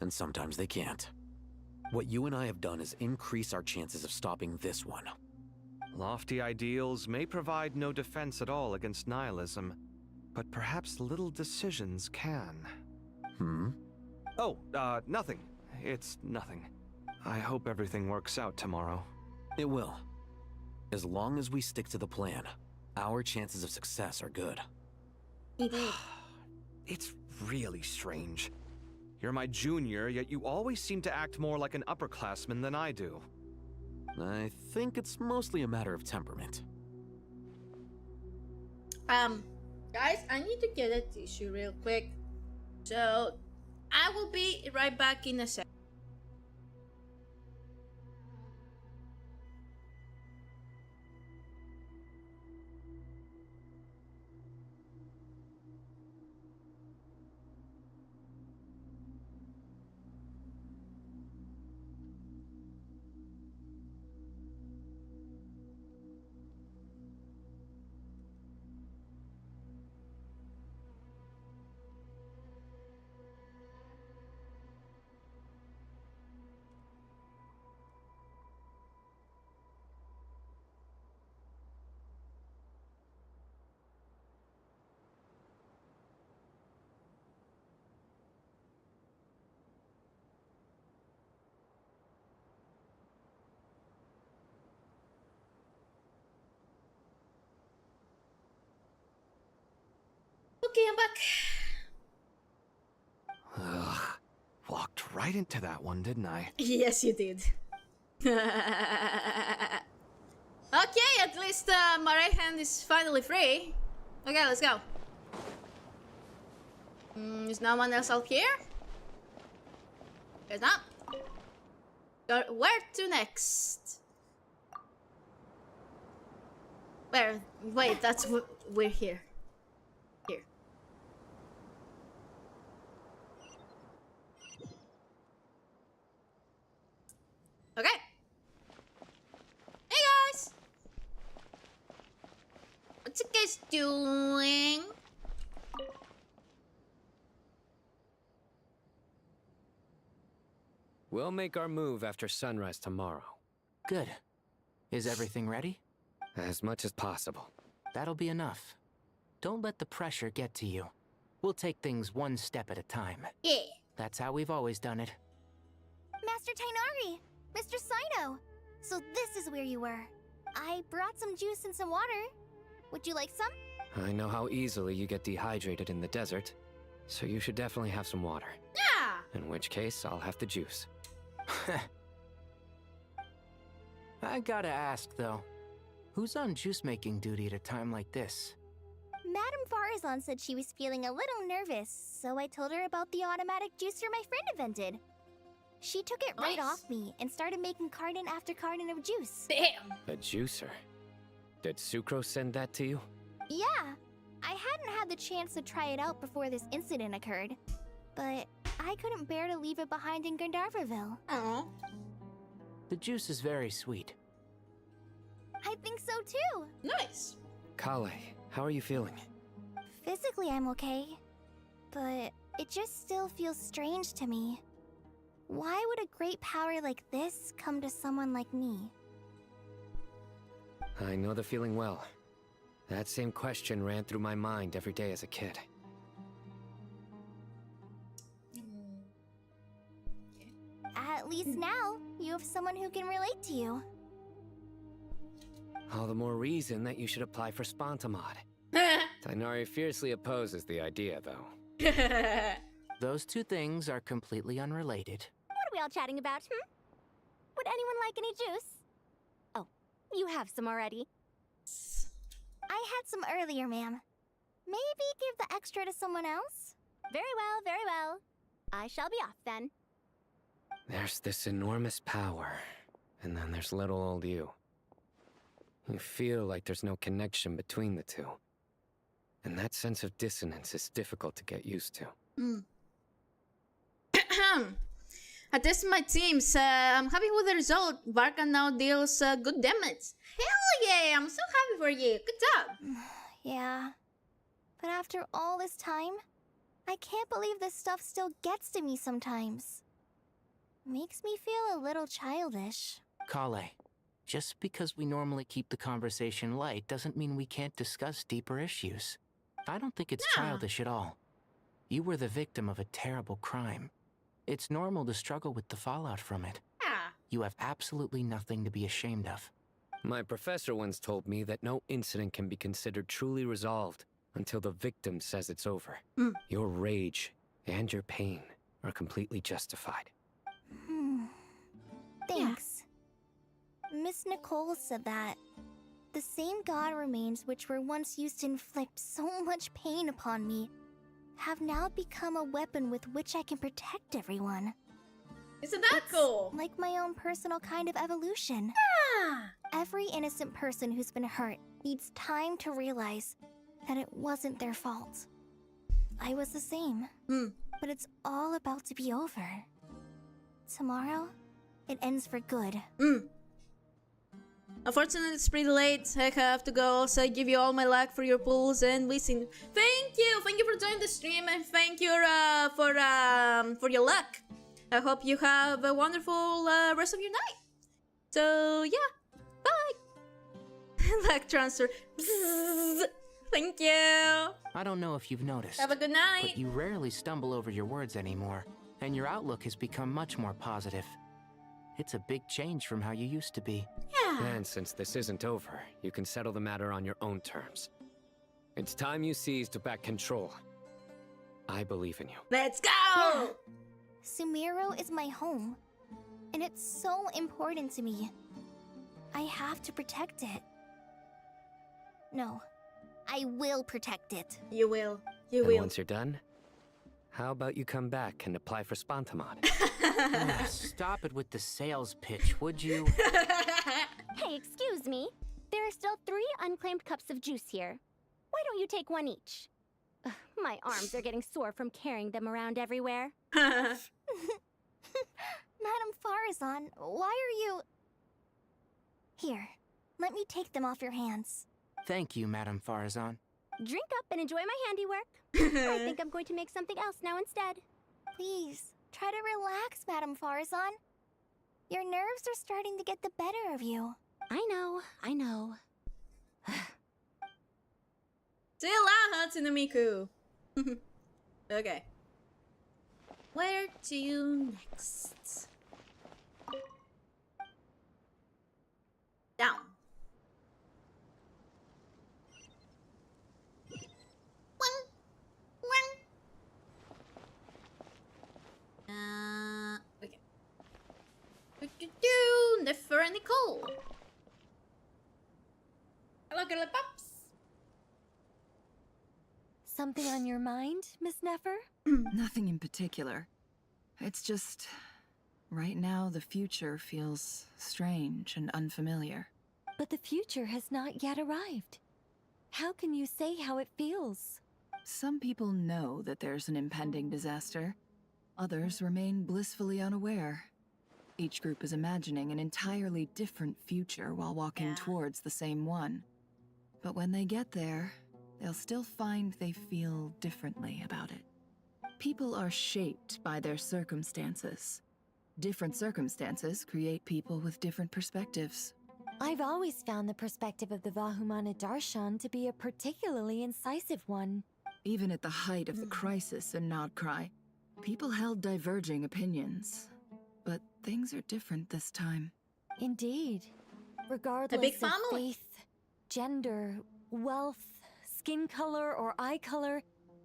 S21: and sometimes they can't. What you and I have done is increase our chances of stopping this one.
S15: Lofty ideals may provide no defense at all against nihilism, but perhaps little decisions can. Oh, nothing. It's nothing. I hope everything works out tomorrow.
S21: It will. As long as we stick to the plan, our chances of success are good.
S15: It's really strange. You're my junior, yet you always seem to act more like an upperclassman than I do.
S21: I think it's mostly a matter of temperament.
S2: Guys, I need to get a tissue real quick. So, I will be right back in a sec. Okay, I'm back.
S15: Ugh. Walked right into that one, didn't I?
S2: Yes, you did. Okay, at least my right hand is finally free. Okay, let's go. Is no one else out here? There's not. Where to next? Where? Wait, that's we're here. Here. Okay. Hey guys! What's you guys doing?
S6: We'll make our move after sunrise tomorrow.
S9: Good. Is everything ready?
S6: As much as possible.
S9: That'll be enough. Don't let the pressure get to you. We'll take things one step at a time.
S2: Yeah.
S9: That's how we've always done it.
S5: Master Tainari! Mr. Sino! So this is where you were. I brought some juice and some water. Would you like some?
S6: I know how easily you get dehydrated in the desert, so you should definitely have some water.
S2: Yeah!
S6: In which case, I'll have the juice.
S9: I gotta ask, though. Who's on juice-making duty at a time like this?
S5: Madame Farazan said she was feeling a little nervous, so I told her about the automatic juicer my friend invented. She took it right off me and started making carton after carton of juice.
S2: Damn!
S6: A juicer? Did Sucro send that to you?
S5: Yeah, I hadn't had the chance to try it out before this incident occurred, but I couldn't bear to leave it behind in Gandharvaville.
S2: Oh.
S9: The juice is very sweet.
S5: I think so too.
S2: Nice.
S6: Kale, how are you feeling?
S5: Physically, I'm okay, but it just still feels strange to me. Why would a great power like this come to someone like me?
S6: I know the feeling well. That same question ran through my mind every day as a kid.
S5: At least now, you have someone who can relate to you.
S6: All the more reason that you should apply for Spontamod. Tighnari fiercely opposes the idea, though.
S9: Those two things are completely unrelated.
S10: What are we all chatting about, Would anyone like any juice? Oh, you have some already.
S5: I had some earlier, ma'am. Maybe give the extra to someone else?
S10: Very well, very well. I shall be off then.
S6: There's this enormous power, and then there's little old you. You feel like there's no connection between the two. And that sense of dissonance is difficult to get used to.
S2: This is my team, so I'm happy with the result. Varka now deals good damage. Hell yeah, I'm so happy for you. Good job.
S5: Yeah. But after all this time, I can't believe this stuff still gets to me sometimes. Makes me feel a little childish.
S9: Kale, just because we normally keep the conversation light doesn't mean we can't discuss deeper issues. I don't think it's childish at all. You were the victim of a terrible crime. It's normal to struggle with the fallout from it. You have absolutely nothing to be ashamed of.
S6: My professor once told me that no incident can be considered truly resolved until the victim says it's over. Your rage and your pain are completely justified.
S5: Thanks. Miss Nicole said that the same god remains which were once used to inflict so much pain upon me have now become a weapon with which I can protect everyone.
S2: Isn't that cool?
S5: Like my own personal kind of evolution. Every innocent person who's been hurt needs time to realize that it wasn't their fault. I was the same, but it's all about to be over. Tomorrow, it ends for good.
S2: Unfortunately, it's pretty late. I have to go. Also, give you all my luck for your pulls and listen. Thank you for joining the stream, and thank you for your luck. I hope you have a wonderful rest of your night. So yeah, bye. Luck transfer. Bzzz. Thank you.
S9: I don't know if you've noticed.
S2: Have a good night.
S9: But you rarely stumble over your words anymore, and your outlook has become much more positive. It's a big change from how you used to be.
S6: And since this isn't over, you can settle the matter on your own terms. It's time you seized back control. I believe in you.
S2: Let's go!
S5: Sumeru is my home, and it's so important to me. I have to protect it. No, I will protect it.
S2: You will.
S6: And once you're done, how about you come back and apply for Spontamod?
S9: Stop it with the sales pitch, would you?
S10: Hey, excuse me. There are still 3 unclaimed cups of juice here. Why don't you take one each? Ugh, my arms are getting sore from carrying them around everywhere.
S5: Madame Farazan, why are you... Here, let me take them off your hands.
S9: Thank you, Madame Farazan.
S10: Drink up and enjoy my handiwork. I think I'm going to make something else now instead.
S5: Please, try to relax, Madame Farazan. Your nerves are starting to get the better of you.
S10: I know.
S2: See you later, Hatsune Miku. Okay. Where to next? Down. Okay. Nefer and Nicole. Hello, girly pops.
S8: something on your mind, Miss Nefer?
S19: Nothing in particular. It's just... right now, the future feels strange and unfamiliar.
S8: But the future has not yet arrived. How can you say how it feels?
S19: Some people know that there's an impending disaster. Others remain blissfully unaware. Each group is imagining an entirely different future while walking towards the same one. But when they get there, they'll still find they feel differently about it. People are shaped by their circumstances. Different circumstances create people with different perspectives.
S8: I've always found the perspective of the Vahumana Darshan to be a particularly incisive one.
S19: Even at the height of the crisis in Nodcry, people held diverging opinions. But things are different this time.
S8: Indeed. Regardless of faith, gender, wealth, skin color, or eye color,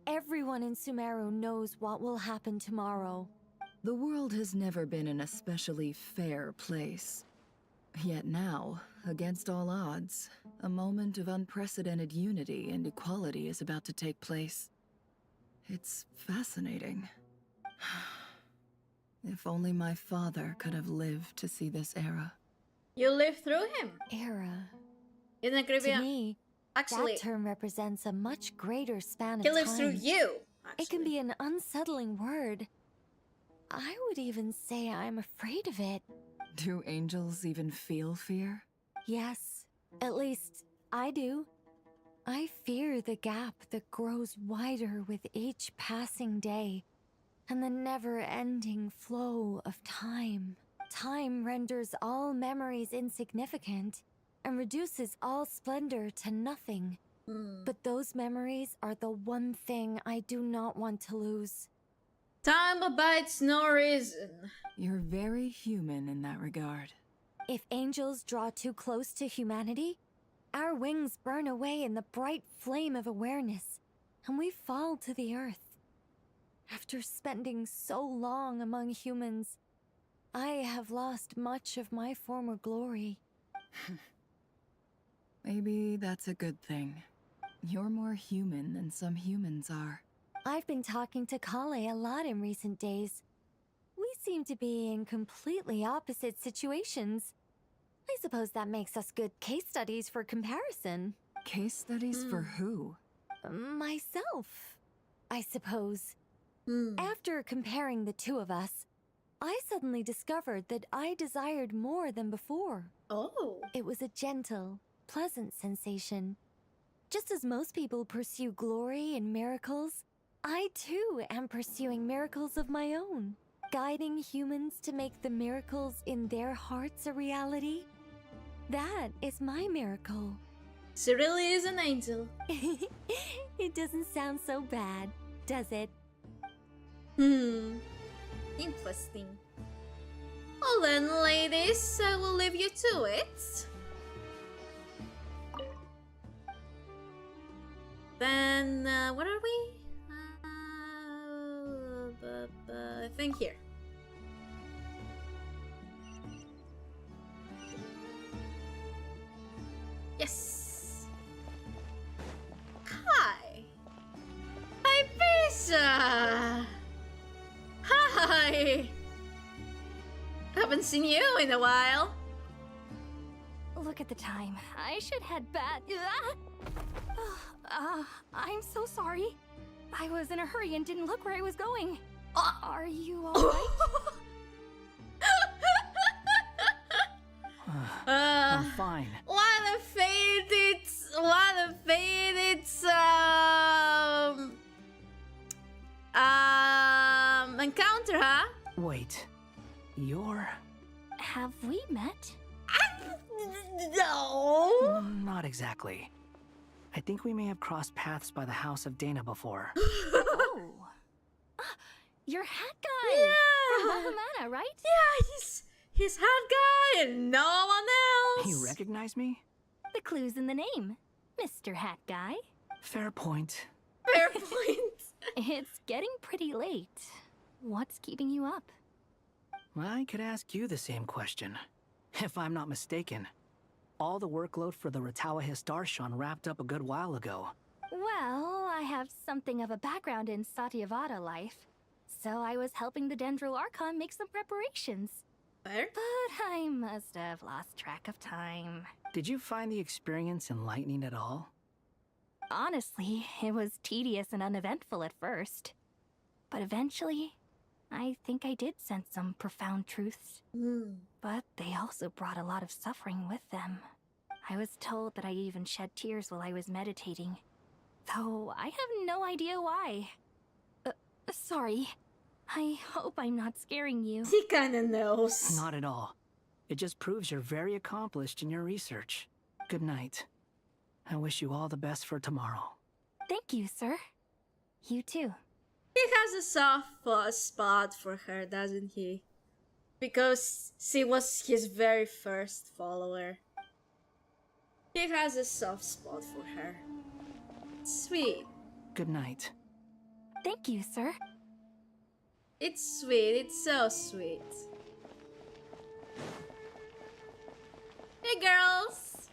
S8: everyone in Sumeru knows what will happen tomorrow.
S19: The world has never been an especially fair place. Yet now, against all odds, a moment of unprecedented unity and equality is about to take place. It's fascinating. If only my father could have lived to see this era.
S2: You lived through him.
S8: Era.
S2: To
S8: me,
S2: actually,
S8: that term represents a much greater span of
S2: he
S8: time.
S2: lives through you.
S8: It can be an unsettling word. I would even say I'm afraid of it.
S19: Do angels even feel fear?
S8: Yes, at least I do. I fear the gap that grows wider with each passing day, and the never-ending flow of time. Time renders all memories insignificant, and reduces all splendor to nothing. But those memories are the one thing I do not want to lose.
S2: Time abides no reason.
S19: You're very human in that regard.
S8: If angels draw too close to humanity, our wings burn away in the bright flame of awareness, and we fall to the earth. After spending so long among humans, I have lost much of my former glory.
S19: Maybe that's a good thing. You're more human than some humans are.
S8: I've been talking to Kale a lot in recent days. We seem to be in completely opposite situations. I suppose that makes us good case studies for comparison.
S19: Case studies for who?
S8: Myself, I suppose. After comparing the two of us, I suddenly discovered that I desired more than before.
S2: Oh.
S8: It was a gentle, pleasant sensation. Just as most people pursue glory and miracles, I too am pursuing miracles of my own, guiding humans to make the miracles in their hearts a reality. That is my miracle.
S2: She really is an angel.
S8: It doesn't sound so bad, does it?
S2: Interesting. Well then, ladies, I will leave you to it. Then, what are we? I think here. Yes. Hi. Hi, Pisa. Hi. Haven't seen you in a while.
S5: Look at the time. I should head back. I'm so sorry. I was in a hurry and didn't look where I was going. Are you alright?
S4: I'm fine.
S2: What a fate it's encounter, huh?
S4: Wait, you're...
S5: Have we met?
S2: No.
S4: Not exactly. I think we may have crossed paths by the house of Dana before.
S5: Oh. You're hat guy.
S2: Yeah.
S5: From Bahumana, right?
S2: Yeah, he's hat guy and no one else.
S4: You recognize me?
S5: The clue's in the name. Mr. Hat Guy.
S4: Fair point.
S2: Fair point.
S5: It's getting pretty late. What's keeping you up?
S4: I could ask you the same question. If I'm not mistaken, all the workload for the Ratawa Darshan wrapped up a good while ago.
S5: Well, I have
S8: have something of a background in Satyavada life, so I was helping the Dendro Archon make some preparations.
S2: Where?
S8: But I must have lost track of time.
S4: Did you find the experience enlightening at all?
S8: Honestly, it was tedious and uneventful at first. But eventually, I think I did sense some profound truths. But they also brought a lot of suffering with them. I was told that I even shed tears while I was meditating, though I have no idea why. Sorry. I hope I'm not scaring you.
S2: He kinda knows.
S4: Not at all. It just proves you're very accomplished in your research. Good night. I wish you all the best for tomorrow.
S8: Thank you, sir. You too.
S2: He has a soft spot for her, doesn't he? Because she was his very first follower. He has a soft spot for her. Sweet.
S4: Good night.
S8: Thank you, sir.
S2: It's sweet. It's so sweet. Hey, girls.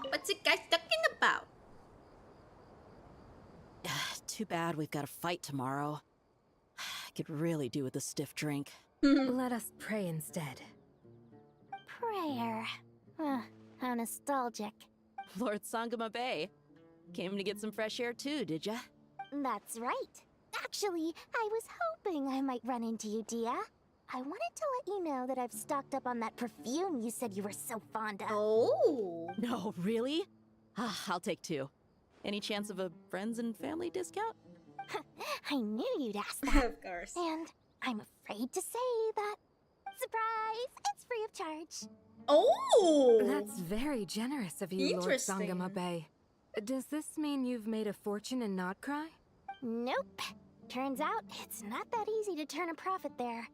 S2: What's you guys talking about?
S14: Too bad we've got a fight tomorrow. I could really do with a stiff drink.
S8: Let us pray instead.
S10: Prayer. How nostalgic.
S14: Lord Sangama Bay. Came to get some fresh air too, did ya?
S10: That's right. Actually, I was hoping I might run into you, Dia. I wanted to let you know that I've stocked up on that perfume you said you were so fond of.
S2: Oh.
S14: No, really? I'll take 2. Any chance of a friends and family discount?
S10: I knew you'd ask that.
S2: Of course.
S10: And I'm afraid to say that. Surprise! It's free of charge.
S2: Oh!
S8: That's very generous of you, Lord Sangama Bay. Does this mean you've made a fortune in Not Cry?
S10: Nope. Turns out it's not that easy to turn a profit there.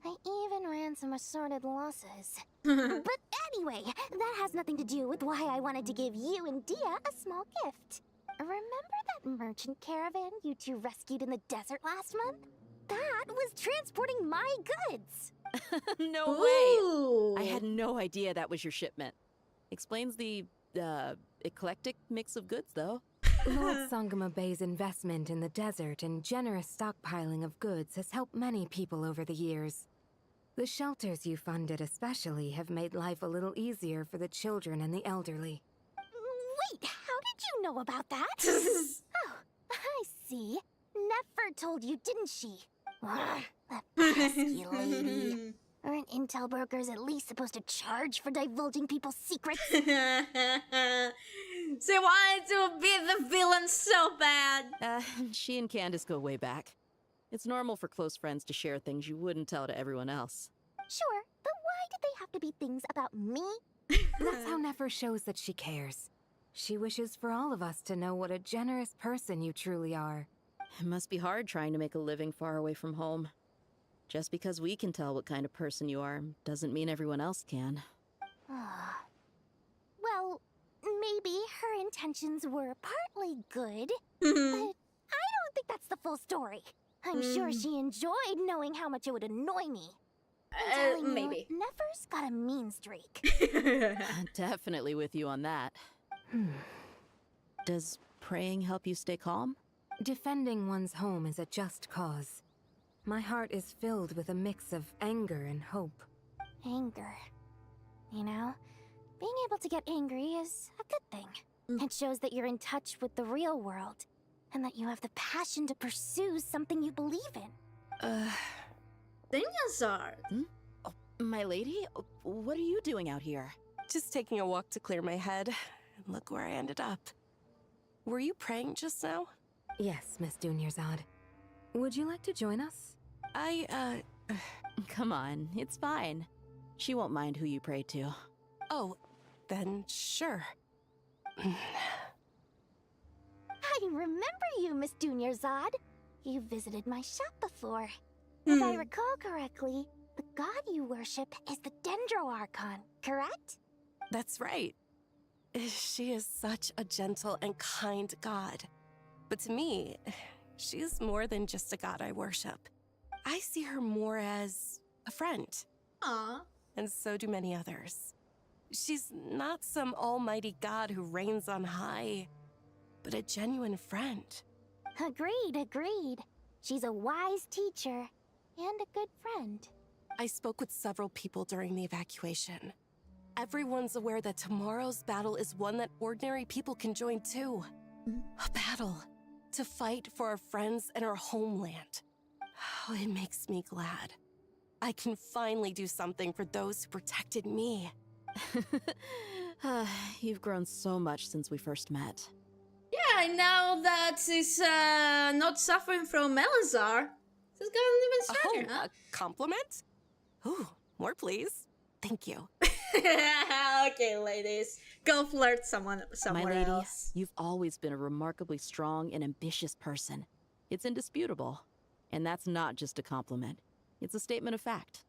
S10: I even ran some assorted losses. But anyway, that has nothing to do with why I wanted to give you and Dia a small gift. Remember that merchant caravan you two rescued in the desert last month? That was transporting my goods.
S14: No
S2: Ooh.
S14: way! I had no idea that was your shipment. Explains the, eclectic mix of goods, though.
S8: Lord Sangama Bay's investment in the desert and generous stockpiling of goods has helped many people over the years. The shelters you funded especially have made life a little easier for the children and the elderly.
S10: Wait, how did you know about that? Oh, I see. Nefer told you, didn't she? Ugh, that pesky lady. Aren't intel brokers at least supposed to charge for divulging people's secrets?
S2: She wanted to be the villain so bad.
S14: She and Candace go way back. It's normal for close friends to share things you wouldn't tell to everyone else.
S10: Sure, but why did they have to be things about me?
S8: That's how Nefer shows that she cares. She wishes for all of us to know what a generous person you truly are.
S14: It must be hard trying to make a living far away from home. Just because we can tell what kind of person you are doesn't mean everyone else can.
S10: Well, maybe her intentions were partly good, but I don't think that's the full story. I'm sure she enjoyed knowing how much it would annoy me. I'm telling
S2: maybe.
S10: you, Nefer's got a mean streak.
S14: Definitely with you on that. Does praying help you stay calm?
S8: Defending one's home is a just cause. My heart is filled with a mix of anger and hope.
S10: Anger. You know, being able to get angry is a good thing. It shows that you're in touch with the real world, and that you have the passion to pursue something you believe in.
S2: Dinazard.
S14: Oh, my lady? What are you doing out here?
S3: Just taking a walk to clear my head. And look where I ended up. Were you praying just now?
S8: Yes, Miss Dunyarzad. Would you like to join us?
S14: Come on, it's fine. She won't mind who you pray to.
S3: Oh, then sure.
S10: I remember you, Miss Dunyarzad. You visited my shop before. If I recall correctly, the god you worship is the Dendro Archon, correct?
S3: That's right. She is such a gentle and kind god. But to me, she's more than just a god I worship. I see her more as a friend.
S2: Aww.
S3: And so do many others. She's not some almighty god who reigns on high. but a genuine friend.
S10: Agreed, agreed. She's a wise teacher and a good friend.
S3: I spoke with several people during the evacuation. Everyone's aware that tomorrow's battle is one that ordinary people can join too. A battle to fight for our friends and our homeland. Oh, it makes me glad. I can finally do something for those who protected me.
S14: You've grown so much since we first met.
S2: Yeah, now that he's not suffering from Melazar, he's gotten even stronger, huh?
S3: A compliment? Ooh, more please. Thank you.
S2: Okay, ladies. Go flirt somewhere
S14: My lady,
S2: else.
S14: you've always been a remarkably strong and ambitious person. It's indisputable. And that's not just a compliment. It's a statement of fact.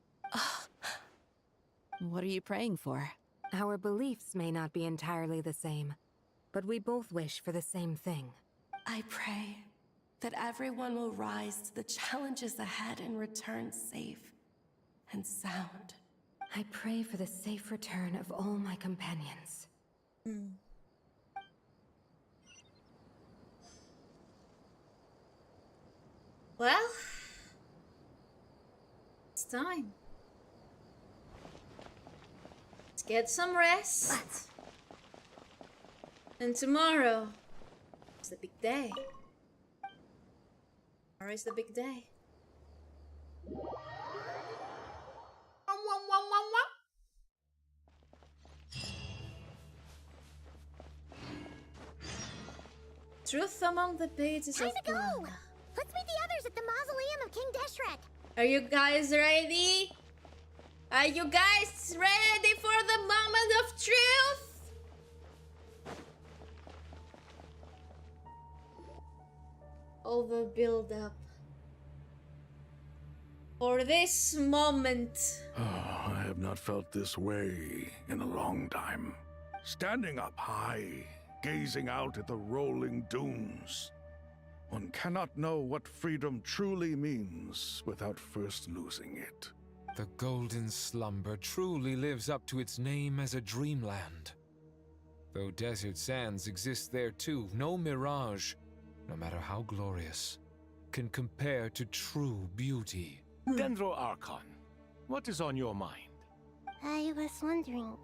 S14: What are you praying for?
S8: Our beliefs may not be entirely the same, but we both wish for the same thing.
S3: I pray that everyone will rise to the challenges ahead and return safe and sound.
S8: I pray for the safe return of all my companions.
S2: Well, it's time. Let's get some rest. And tomorrow is the big day. Tomorrow is the big day. Truth among the pages
S1: Time
S2: of
S1: to go!
S2: Glenn.
S1: Let's meet the others at the mausoleum of King Deshret.
S2: Are you guys ready? Are you guys ready for the moment of truth? All the build up for this moment.
S17: I have not felt this way in a long time. Standing up high, gazing out at the rolling dunes. One cannot know what freedom truly means without first losing it.
S20: The golden slumber truly lives up to its name as a dreamland. Though desert sands exist there too, no mirage, no matter how glorious, can compare to true beauty.
S18: Dendro Archon, what is on your mind?
S10: I was wondering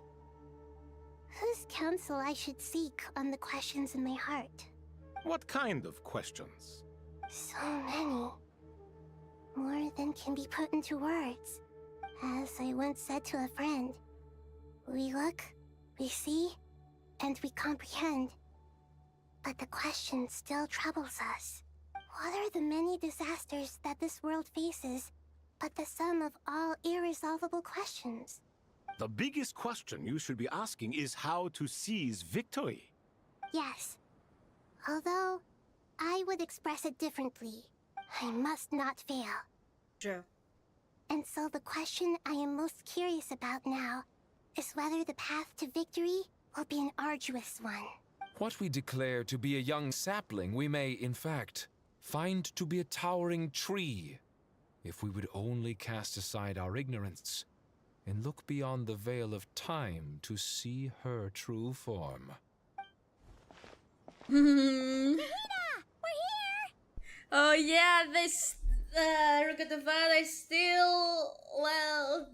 S10: whose counsel I should seek on the questions in my heart.
S18: What kind of questions?
S10: So many. More than can be put into words. As I once said to a friend, we look, we see, and we comprehend. But the question still troubles us. What are the many disasters that this world faces, but the sum of all irresolvable questions?
S18: The biggest question you should be asking is how to seize victory.
S10: Yes. Although, I would express it differently. I must not fail.
S2: True.
S10: And so the question I am most curious about now is whether the path to victory will be an arduous one.
S20: What we declare to be a young sapling, we may, in fact, find to be a towering tree, if we would only cast aside our ignorance and look beyond the veil of time to see her true form.
S1: Nahida! We're here!
S2: Oh yeah, this Rukatavada is still, well,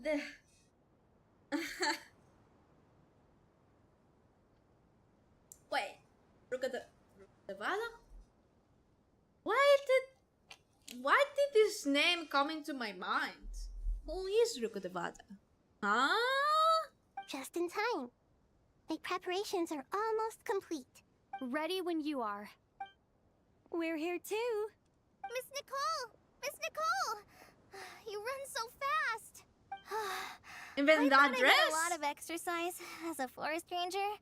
S2: Wait, Rukatavada? Why did this name come into my mind? Who is Rukatavada? Huh?
S10: Just in time. My preparations are almost complete.
S8: Ready when you are. We're here too.
S5: Miss Nicole! Miss Nicole! You run so fast!
S2: Even
S5: I
S2: that
S5: thought I
S2: dress?
S5: get a lot of exercise as a forest ranger,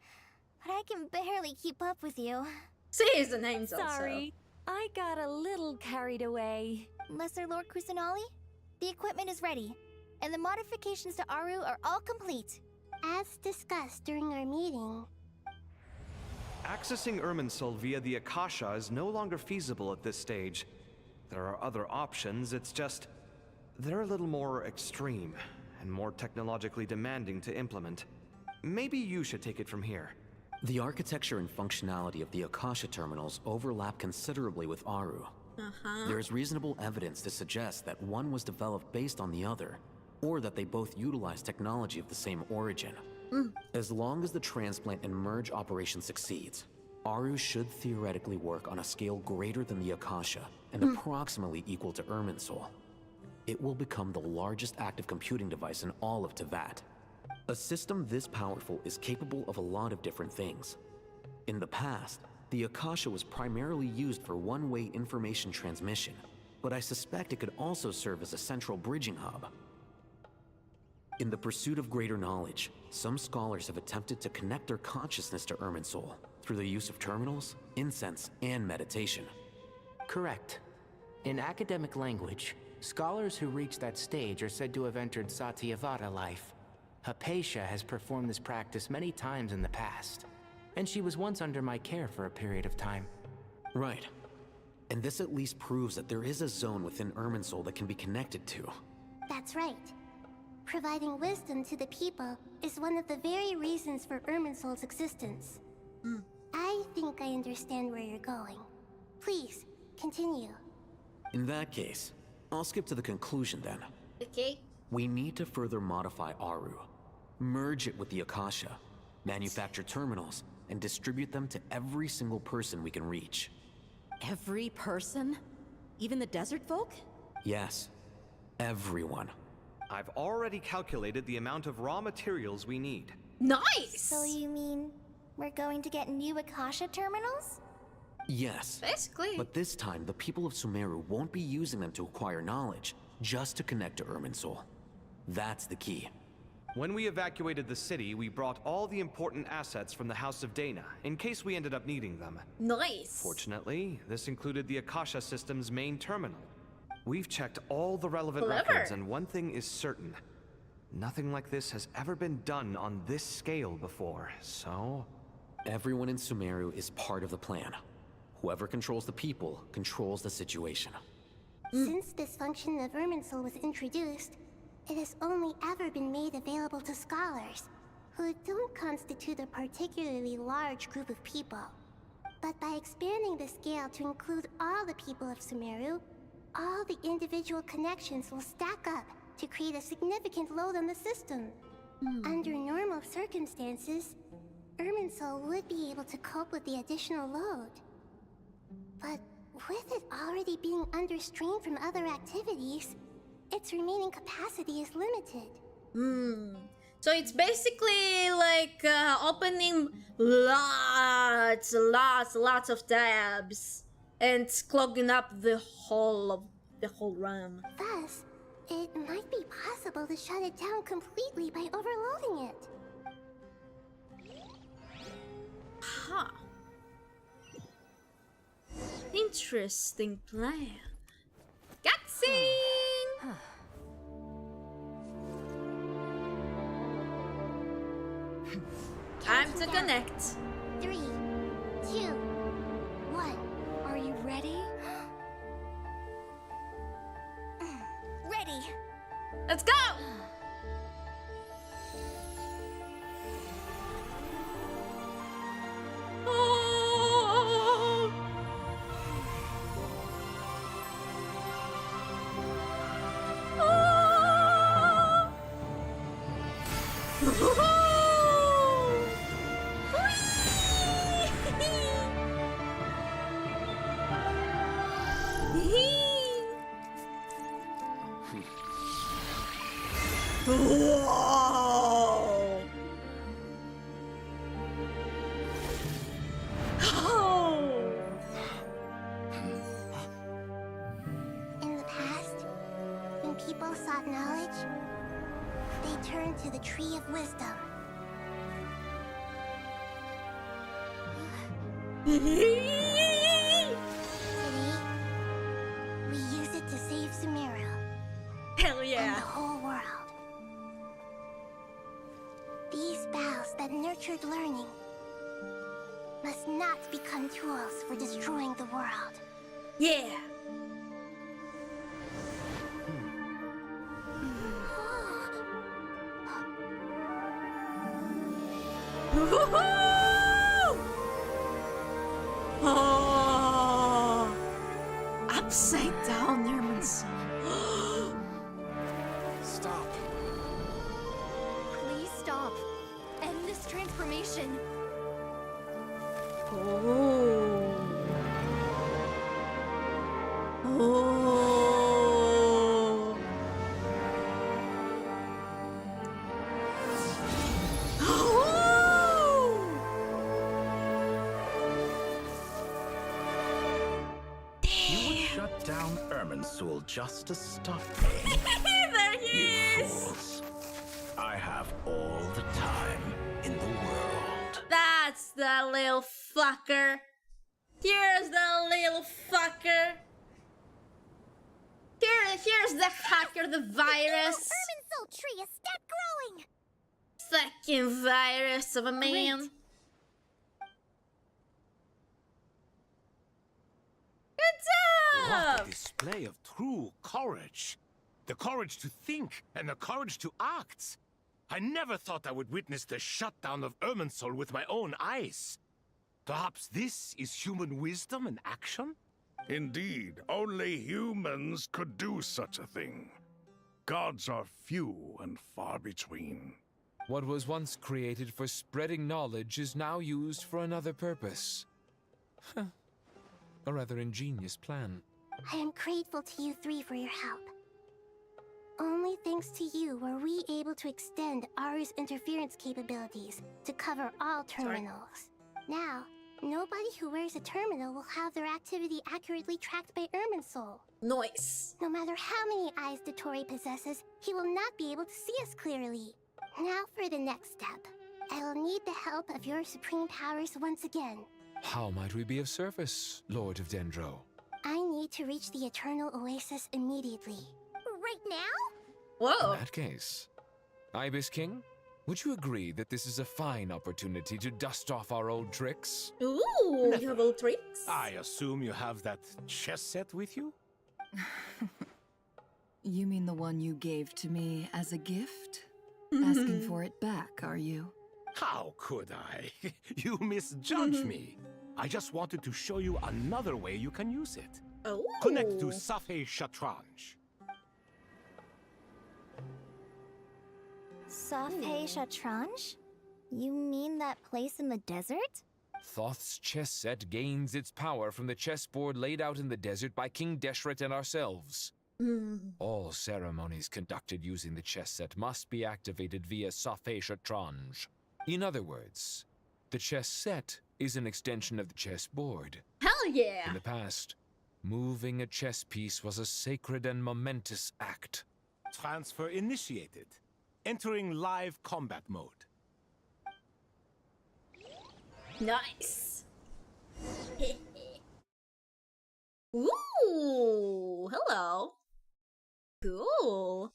S5: but I can barely keep up with you.
S2: See, is the name's
S8: Sorry, I got a little carried away.
S5: Lesser Lord Kusanali, the equipment is ready, and the modifications to Aru are all complete.
S10: As discussed during our meeting,
S15: Accessing Irminsul via the Akasha is no longer feasible at this stage. There are other options, it's just... they're a little more extreme, and more technologically demanding to implement. Maybe you should take it from here.
S21: The architecture and functionality of the Akasha terminals overlap considerably with Aru. There is reasonable evidence to suggest that one was developed based on the other, or that they both utilize technology of the same origin. As long as the transplant and merge operation succeeds, Aru should theoretically work on a scale greater than the Akasha and approximately equal to Irminsul. It will become the largest active computing device in all of Teyvat. A system this powerful is capable of a lot of different things. In the past, the Akasha was primarily used for one-way information transmission, but I suspect it could also serve as a central bridging hub. In the pursuit of greater knowledge, some scholars have attempted to connect their consciousness to Irminsul through the use of terminals, incense, and meditation.
S9: Correct. In academic language, scholars who reach that stage are said to have entered Satyavada life. Hypatia has performed this practice many times in the past, and she was once under my care for a period of time.
S21: Right. And this at least proves that there is a zone within Irminsul that can be connected to.
S1: That's right. Providing wisdom to the people is one of the very reasons for Irminsul's existence. I think I understand where you're going. Please, continue.
S21: In that case, I'll skip to the conclusion then.
S2: Okay.
S21: We need to further modify Aru, merge it with the Akasha, manufacture terminals, and distribute them to every single person we can reach.
S14: Every person? Even the desert folk?
S21: Yes, everyone.
S15: I've already calculated the amount of raw materials we need.
S2: Nice!
S5: So you mean we're going to get new Akasha terminals?
S21: Yes.
S2: Basically.
S21: But this time, the people of Sumeru won't be using them to acquire knowledge, just to connect to Irminsul. That's the key.
S15: When we evacuated the city, we brought all the important assets from the House of Dana, in case we ended up needing them.
S2: Nice!
S15: Fortunately, this included the Akasha system's main terminal. We've checked all the relevant
S2: Clever.
S15: records, and one thing is certain. Nothing like this has ever been done on this scale before, so...
S21: Everyone in Sumeru is part of the plan. Whoever controls the people controls the situation.
S1: Since this function of Irminsul was introduced, it has only ever been made available to scholars, who don't constitute a particularly large group of people. But by expanding the scale to include all the people of Sumeru, all the individual connections will stack up to create a significant load on the system. Under normal circumstances, Irminsul would be able to cope with the additional load. But with it already being under strain from other activities, its remaining capacity is limited.
S2: So it's basically like opening lots of tabs and clogging up the whole RAM.
S1: Thus, it might be possible to shut it down completely by overloading it.
S2: Huh. Interesting plan. Cutscene! Time to connect.
S1: 3, 2, 1.
S8: Are you ready?
S5: Ready!
S2: Let's go!
S1: In the past, when people sought knowledge, they turned to the Tree of Wisdom. Today, we use it to save Sumeru.
S2: Hell yeah!
S1: And the whole world. These boughs that nurtured learning must not become tools for destroying the world.
S2: Yeah!
S18: stop.
S5: Please stop. End this transformation.
S2: Oh. Oh.
S13: You would shut down Irminsul just to stop me.
S2: There he
S13: You
S2: is!
S13: fools. I have all the time in the world.
S2: That's the little fucker. Here's the little fucker. Here's the hacker, the virus.
S1: Irminsul tree is stop growing.
S2: Fucking virus of a man. Good
S18: What a
S2: job!
S18: display of true courage. The courage to think and the courage to act. I never thought I would witness the shutdown of Irminsul with my own eyes. Perhaps this is human wisdom in action?
S17: Indeed, only humans could do such a thing. Gods are few and far between.
S20: What was once created for spreading knowledge is now used for another purpose. Huh. A rather ingenious plan.
S1: I am grateful to you three for your help. Only thanks to you were we able to extend Aru's interference capabilities to cover all terminals. Now, nobody who wears a terminal will have their activity accurately tracked by Irminsul.
S2: Nice.
S1: No matter how many eyes dottore possesses, he will not be able to see us clearly. Now for the next step. I will need the help of your supreme powers once again.
S20: How might we be of service, Lord of Dendro?
S1: I need to reach the Eternal Oasis immediately. Right now?
S2: Whoa.
S20: In that case, Ibis King, would you agree that this is a fine opportunity to dust off our old tricks?
S2: Ooh, you have old tricks?
S18: I assume you have that chess set with you?
S19: You mean the one you gave to me as a gift? Asking for it back, are you?
S18: How could I? You misjudged me. I just wanted to show you another way you can use it.
S2: Oh.
S18: Connect to Safei Shatranj.
S5: Safei Shatranj? You mean that place in the desert?
S20: Thoth's chess set gains its power from the chessboard laid out in the desert by King Deshret and ourselves. All ceremonies conducted using the chess set must be activated via Safei Shatranj. In other words, the chess set is an extension of the chessboard.
S2: Hell yeah!
S20: In the past, moving a chess piece was a sacred and momentous act.
S18: Transfer initiated. Entering live combat mode.
S2: Nice. Ooh, hello. Cool.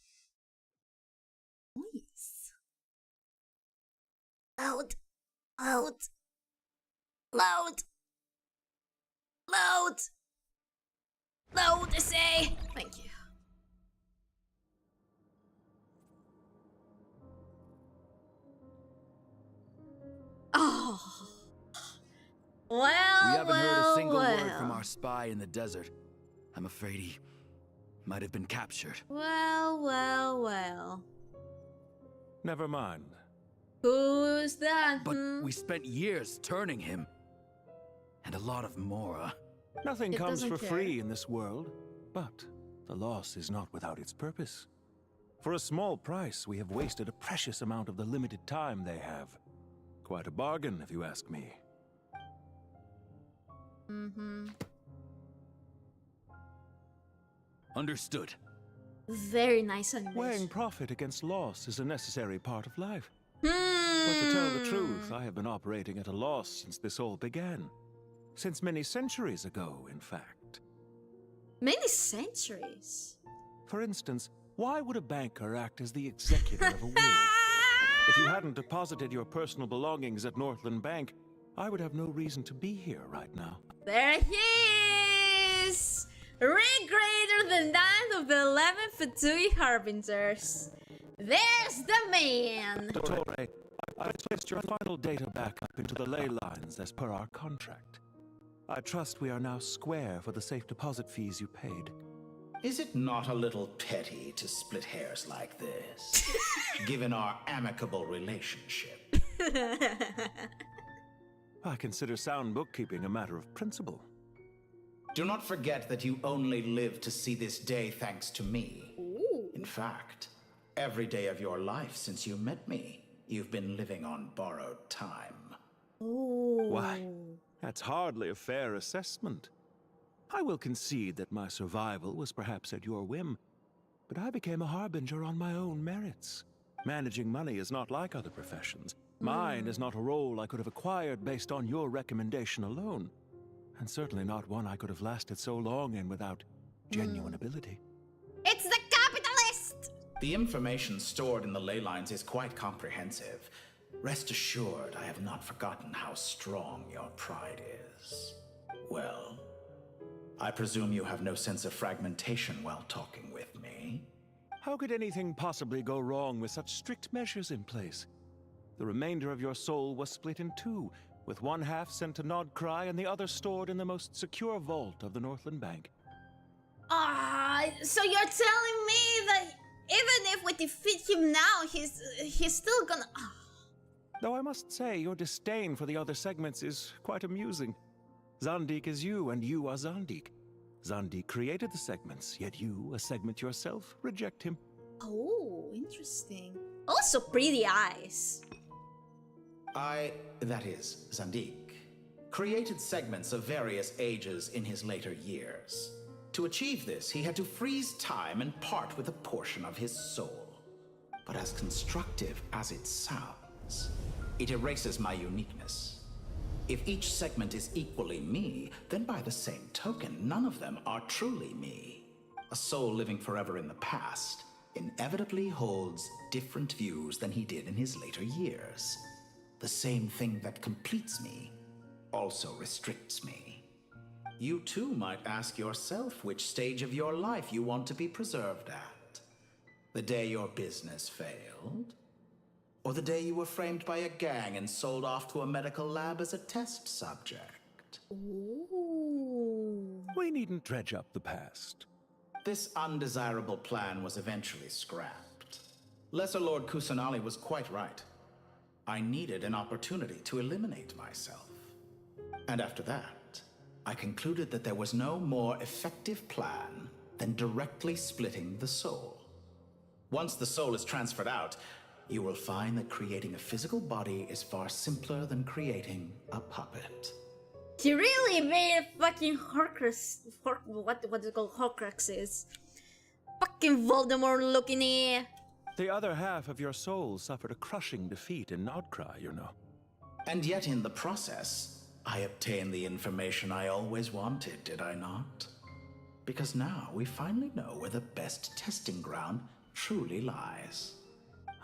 S2: Nice.
S1: Load. Load. Load. Load.
S2: Load, I say. Thank you. Oh. Well,
S22: we haven't heard a single word from
S2: well.
S22: our spy in the desert. I'm afraid he might have been captured.
S2: Well.
S22: Never mind.
S2: Who's that?
S22: But we spent years turning him. And a lot of Mora.
S18: Nothing
S22: It
S18: comes
S22: doesn't
S18: for
S22: care.
S18: free in this world, but the loss is not without its purpose. For a small price, we have wasted a precious amount of the limited time they have. Quite a bargain, if you ask me.
S22: Understood.
S2: Very nice English.
S18: Weighing profit against loss is a necessary part of life. But to tell the truth, I have been operating at a loss since this all began. Since many centuries ago, in fact.
S2: Many centuries.
S18: For instance, why would a banker act as the executor of a will? If you hadn't deposited your personal belongings at Northland Bank, I would have no reason to be here right now.
S2: There he is! Rank greater than that of the 11 Fatui Harbingers. There's the man!
S18: Dottore, I placed your final data backup into the ley lines as per our contract. I trust we are now square for the safe deposit fees you paid.
S7: Is it not a little petty to split hairs like this, given our amicable relationship?
S11: I consider sound bookkeeping a matter of principle.
S7: Do not forget that you only live to see this day thanks to me. In fact, every day of your life since you met me, you've been living on borrowed time.
S11: Why, that's hardly a fair assessment. I will concede that my survival was perhaps at your whim, but I became a harbinger on my own merits. Managing money is not like other professions. Mine is not a role I could have acquired based on your recommendation alone, and certainly not one I could have lasted so long in without genuine ability.
S2: It's the capitalist!
S7: The information stored in the ley lines is quite comprehensive. Rest assured, I have not forgotten how strong your pride is. Well, I presume you have no sense of fragmentation while talking with me?
S11: How could anything possibly go wrong with such strict measures in place? The remainder of your soul was split in two, with one half sent to Nodcry and the other stored in the most secure vault of the Northland Bank.
S2: So you're telling me that even if we defeat him now, he's still gonna...
S11: Though I must say, your disdain for the other segments is quite amusing. Zandik is you, and you are Zandik. Zandik created the segments, yet you, a segment yourself, reject him.
S2: Oh, interesting. Also pretty eyes.
S7: That is, Zandik, created segments of various ages in his later years. To achieve this, he had to freeze time and part with a portion of his soul. But as constructive as it sounds, it erases my uniqueness. If each segment is equally me, then by the same token, none of them are truly me. A soul living forever in the past inevitably holds different views than he did in his later years. The same thing that completes me also restricts me. You too might ask yourself which stage of your life you want to be preserved at. The day your business failed? Or the day you were framed by a gang and sold off to a medical lab as a test subject?
S2: Ooh.
S11: We needn't dredge up the past.
S7: This undesirable plan was eventually scrapped. Lesser Lord Kusanali was quite right. I needed an opportunity to eliminate myself. And after that, I concluded that there was no more effective plan than directly splitting the soul. Once the soul is transferred out, you will find that creating a physical body is far simpler than creating a puppet.
S2: He really made a fucking Horcrux. What is it called? Horcruxes. Fucking Voldemort looking here.
S11: The other half of your soul suffered a crushing defeat in Nodcry, you know.
S7: And yet in the process, I obtained the information I always wanted, did I not? Because now we finally know where the best testing ground truly lies.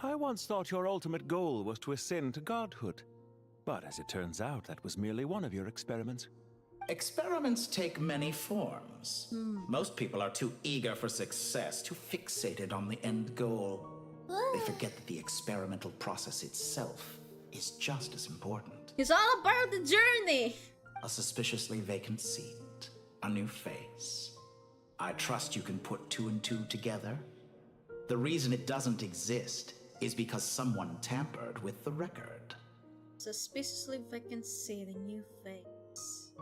S11: I once thought your ultimate goal was to ascend to godhood. But as it turns out, that was merely one of your experiments.
S7: Experiments take many forms. Most people are too eager for success, too fixated on the end goal. They forget that the experimental process itself is just as important.
S2: It's all about the journey.
S7: A suspiciously vacant seat, a new face. I trust you can put two and two together. The reason it doesn't exist is because someone tampered with the record.
S2: Suspiciously vacant seat, a new face.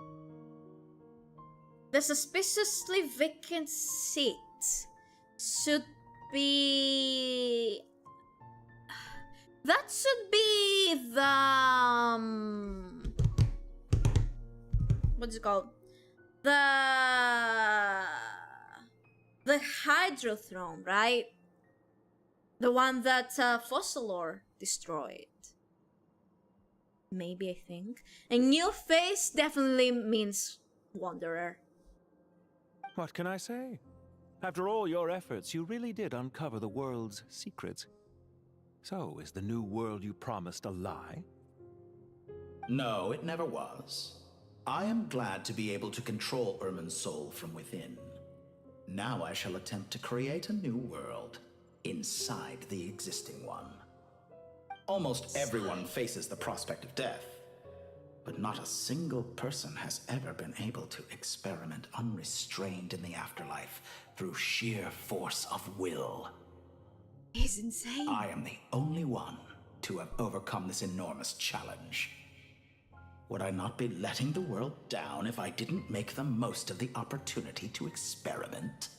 S2: The suspiciously vacant seat should be... That should be the... what's it called? The Hydrothrone, right? The one that Fossilor destroyed. Maybe, I think. A new face definitely means Wanderer.
S11: What can I say? After all your efforts, you really did uncover the world's secrets. So, is the new world you promised a lie?
S7: No, it never was. I am glad to be able to control Irminsul from within. Now I shall attempt to create a new world inside the existing one. Almost everyone faces the prospect of death. But not a single person has ever been able to experiment unrestrained in the afterlife through sheer force of will.
S2: He's insane.
S7: I am the only one to have overcome this enormous challenge. Would I not be letting the world down if I didn't make the most of the opportunity to experiment?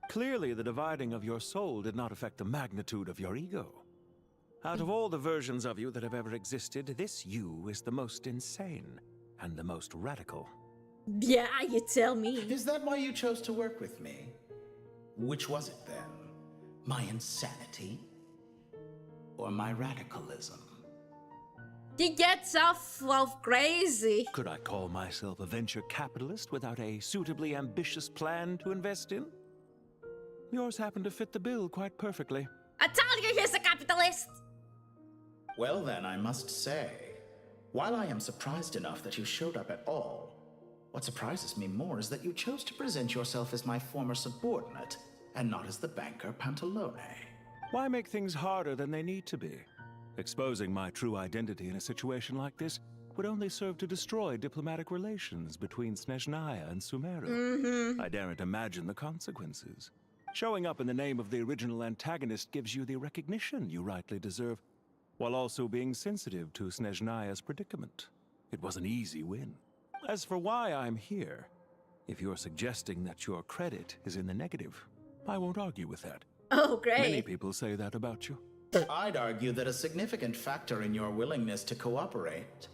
S11: Clearly, the dividing of your soul did not affect the magnitude of your ego. Out of all the versions of you that have ever existed, this you is the most insane and the most radical.
S2: Yeah, you tell me.
S7: Is that why you chose to work with me? Which was it then? My insanity? Or my radicalism?
S2: He gets off crazy.
S11: Could I call myself a venture capitalist without a suitably ambitious plan to invest in? Yours happened to fit the bill quite perfectly.
S2: I told you he's a capitalist!
S7: Well then, I must say, while I am surprised enough that you showed up at all, what surprises me more is that you chose to present yourself as my former subordinate, and not as the banker Pantalone.
S11: Why make things harder than they need to be? Exposing my true identity in a situation like this would only serve to destroy diplomatic relations between Snezhnaya and Sumeru. I daren't imagine the consequences. Showing up in the name of the original antagonist gives you the recognition you rightly deserve, while also being sensitive to Snezhnaya's predicament. It was an easy win. As for why I'm here, if you're suggesting that your credit is in the negative, I won't argue with that.
S2: Oh, great.
S11: Many people say that about you.
S7: I'd argue that a significant factor in your willingness to cooperate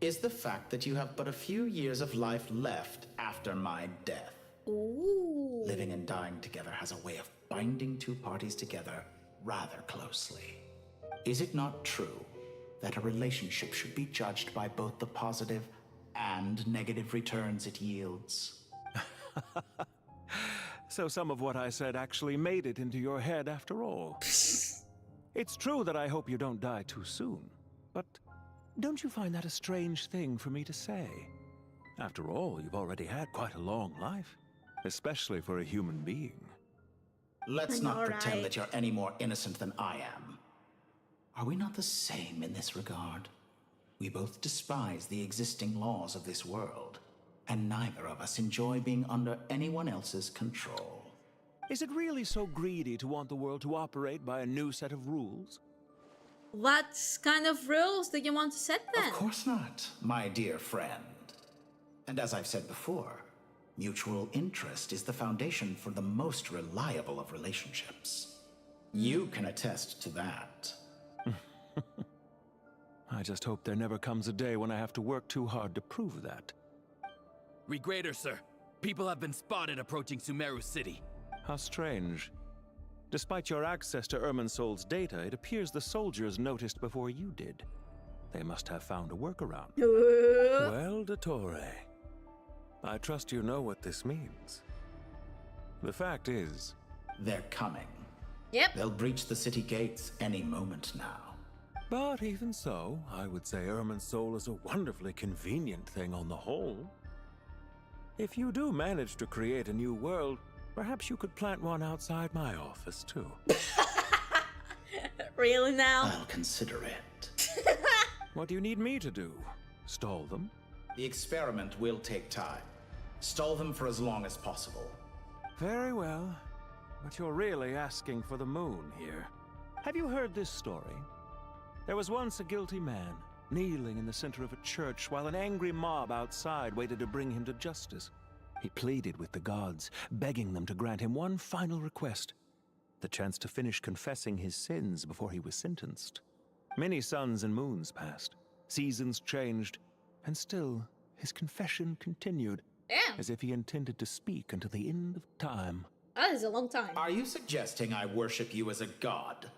S7: is the fact that you have but a few years of life left after my death.
S2: Ooh.
S7: Living and dying together has a way of binding two parties together rather closely. Is it not true that a relationship should be judged by both the positive and negative returns it yields?
S11: So some of what I said actually made it into your head after all. It's true that I hope you don't die too soon, but don't you find that a strange thing for me to say? After all, you've already had quite a long life, especially for a human being.
S7: Let's not pretend that you're any more innocent than I am. Are we not the same in this regard? We both despise the existing laws of this world, and neither of us enjoy being under anyone else's control.
S11: Is it really so greedy to want the world to operate by a new set of rules?
S2: What kind of rules do you want to set then?
S7: Of course not, my dear friend. And as I've said before, mutual interest is the foundation for the most reliable of relationships. You can attest to that.
S11: I just hope there never comes a day when I have to work too hard to prove that.
S22: Regrader, sir. People have been spotted approaching Sumeru City.
S11: How strange. Despite your access to Irminsul's data, it appears the soldiers noticed before you did. They must have found a workaround. Well, dottore, I trust you know what this means. The fact is...
S7: They're coming.
S2: Yep.
S7: They'll breach the city gates any moment now.
S11: But even so, I would say Irminsul is a wonderfully convenient thing on the whole. If you do manage to create a new world, perhaps you could plant one outside my office, too.
S2: Really now?
S7: I'll consider it.
S11: What do you need me to do? Stall them?
S7: The experiment will take time. Stall them for as long as possible.
S11: Very well. But you're really asking for the moon here. Have you heard this story? There was once a guilty man, kneeling in the center of a church while an angry mob outside waited to bring him to justice. He pleaded with the gods, begging them to grant him one final request, the chance to finish confessing his sins before he was sentenced. Many suns and moons passed, seasons changed, and still his confession continued, as if he intended to speak until the end of time.
S2: That is a long time.
S7: Are you suggesting I worship you as a god?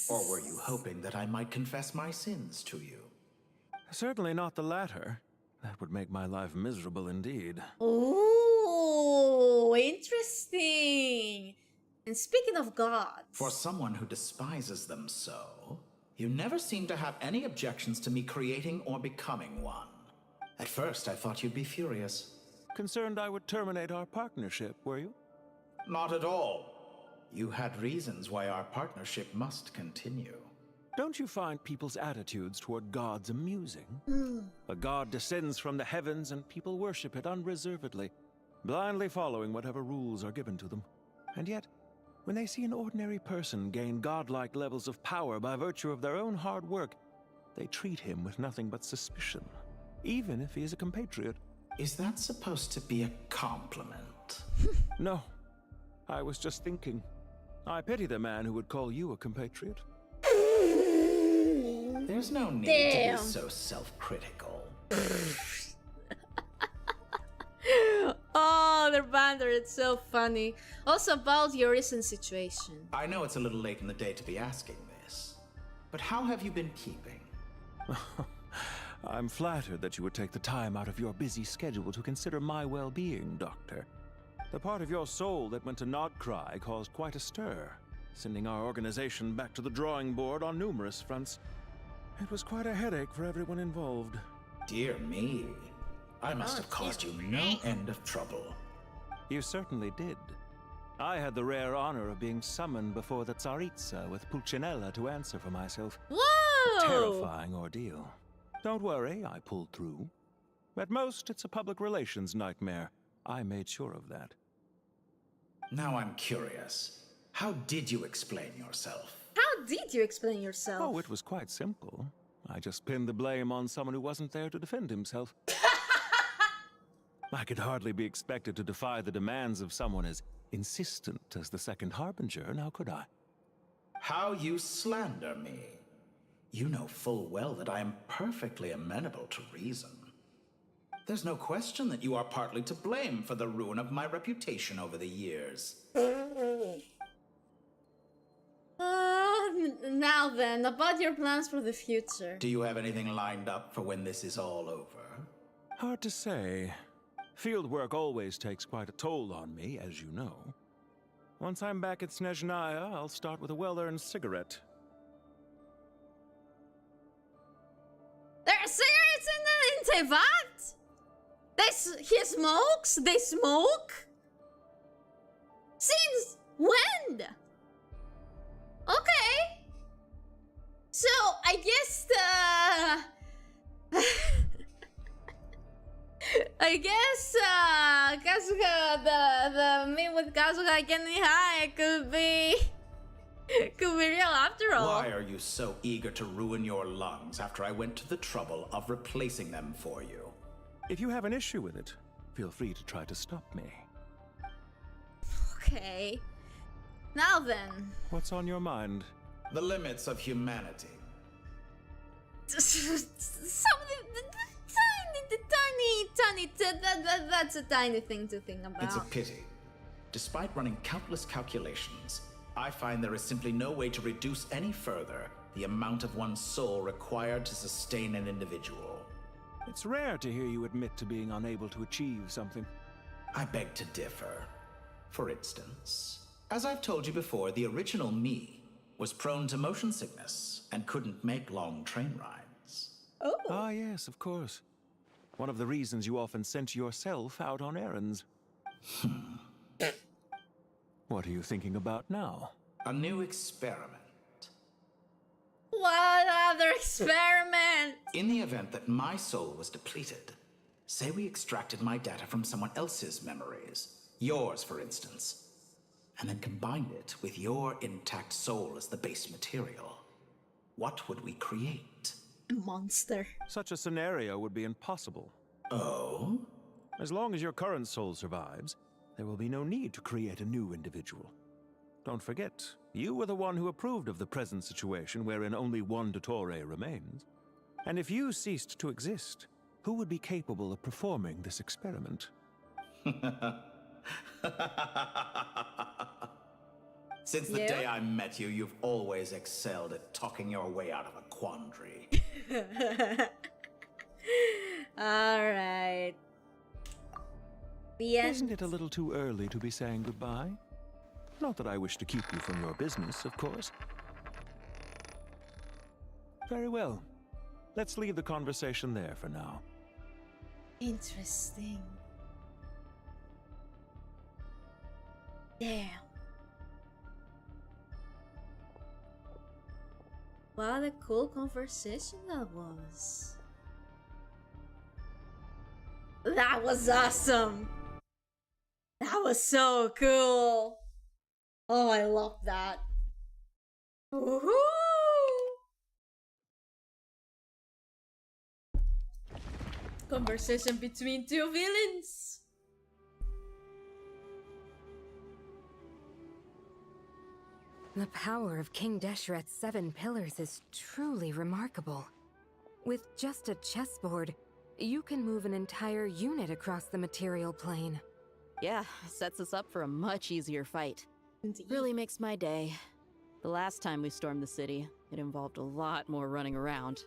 S7: Or were you hoping that I might confess my sins to you?
S11: Certainly not the latter. That would make my life miserable indeed.
S2: Ooh, interesting. And speaking of gods...
S7: For someone who despises them so, you never seem to have any objections to me creating or becoming one. At first, I thought you'd be furious.
S11: Concerned I would terminate our partnership, were you?
S7: Not at all. You had reasons why our partnership must continue.
S11: Don't you find people's attitudes toward gods amusing? A god descends from the heavens and people worship it unreservedly, blindly following whatever rules are given to them. And yet, when they see an ordinary person gain godlike levels of power by virtue of their own hard work, they treat him with nothing but suspicion, even if he is a compatriot.
S7: Is that supposed to be a compliment?
S11: No. I was just thinking. I pity the man who would call you a compatriot.
S7: There's no need to be so self-critical.
S2: Oh, their banter, it's so funny. Also about your recent situation.
S7: I know it's a little late in the day to be asking this, but how have you been keeping?
S11: I'm flattered that you would take the time out of your busy schedule to consider my well-being, Doctor. The part of your soul that went to Nodcry caused quite a stir, sending our organization back to the drawing board on numerous fronts. It was quite a headache for everyone involved.
S7: Dear me. I must have caused you no end of trouble.
S11: You certainly did. I had the rare honor of being summoned before the Tsaritsa with Pulcinella to answer for myself.
S2: Whoa!
S11: A terrifying ordeal. Don't worry, I pulled through. At most, it's a public relations nightmare. I made sure of that.
S7: Now I'm curious. How did you explain yourself?
S2: How did you explain yourself?
S11: Oh, it was quite simple. I just pinned the blame on someone who wasn't there to defend himself. I could hardly be expected to defy the demands of someone as insistent as the second Harbinger, now could I?
S7: How you slander me. You know full well that I am perfectly amenable to reason. There's no question that you are partly to blame for the ruin of my reputation over the years.
S2: Now then, about your plans for the future.
S7: Do you have anything lined up for when this is all over?
S11: Hard to say. Field work always takes quite a toll on me, as you know. Once I'm back at Snezhnaya, I'll start with a well-earned cigarette.
S2: There are cigarettes in Tevat? He smokes? They smoke? Since when? Okay. So, I guess Kazuha, the me with Kazuha getting high could be real after all.
S7: Why are you so eager to ruin your lungs after I went to the trouble of replacing them for you?
S11: If you have an issue with it, feel free to try to stop me.
S2: Okay. Now then.
S11: What's on your mind?
S7: The limits of humanity.
S2: That's a tiny thing to think about.
S7: It's a pity. Despite running countless calculations, I find there is simply no way to reduce any further the amount of one's soul required to sustain an individual.
S11: It's rare to hear you admit to being unable to achieve something.
S7: I beg to differ. For instance, as I've told you before, the original me was prone to motion sickness and couldn't make long train rides.
S2: Oh.
S11: Ah, yes, of course. One of the reasons you often sent yourself out on errands. What are you thinking about now?
S7: A new experiment.
S2: What other experiment?
S7: In the event that my soul was depleted, say we extracted my data from someone else's memories, yours for instance, and then combined it with your intact soul as the base material, what would we create?
S2: A monster.
S11: Such a scenario would be impossible.
S7: Oh?
S11: As long as your current soul survives, there will be no need to create a new individual. Don't forget, you were the one who approved of the present situation wherein only one dottore remains. And if you ceased to exist, who would be capable of performing this experiment?
S7: Since the day I met you, you've always excelled at talking your way out of a quandary.
S2: Alright. The end.
S11: Isn't it a little too early to be saying goodbye? Not that I wish to keep you from your business, of course. Very well. Let's leave the conversation there for now.
S2: Interesting. Damn. What a cool conversation that was. That was awesome. That was so cool. Oh, I love that. Woohoo! Conversation between two villains.
S12: The power of King Deshret's 7 pillars is truly remarkable. With just a chessboard, you can move an entire unit across the material plane.
S14: Yeah, sets us up for a much easier fight. Really makes my day. The last time we stormed the city, it involved a lot more running around.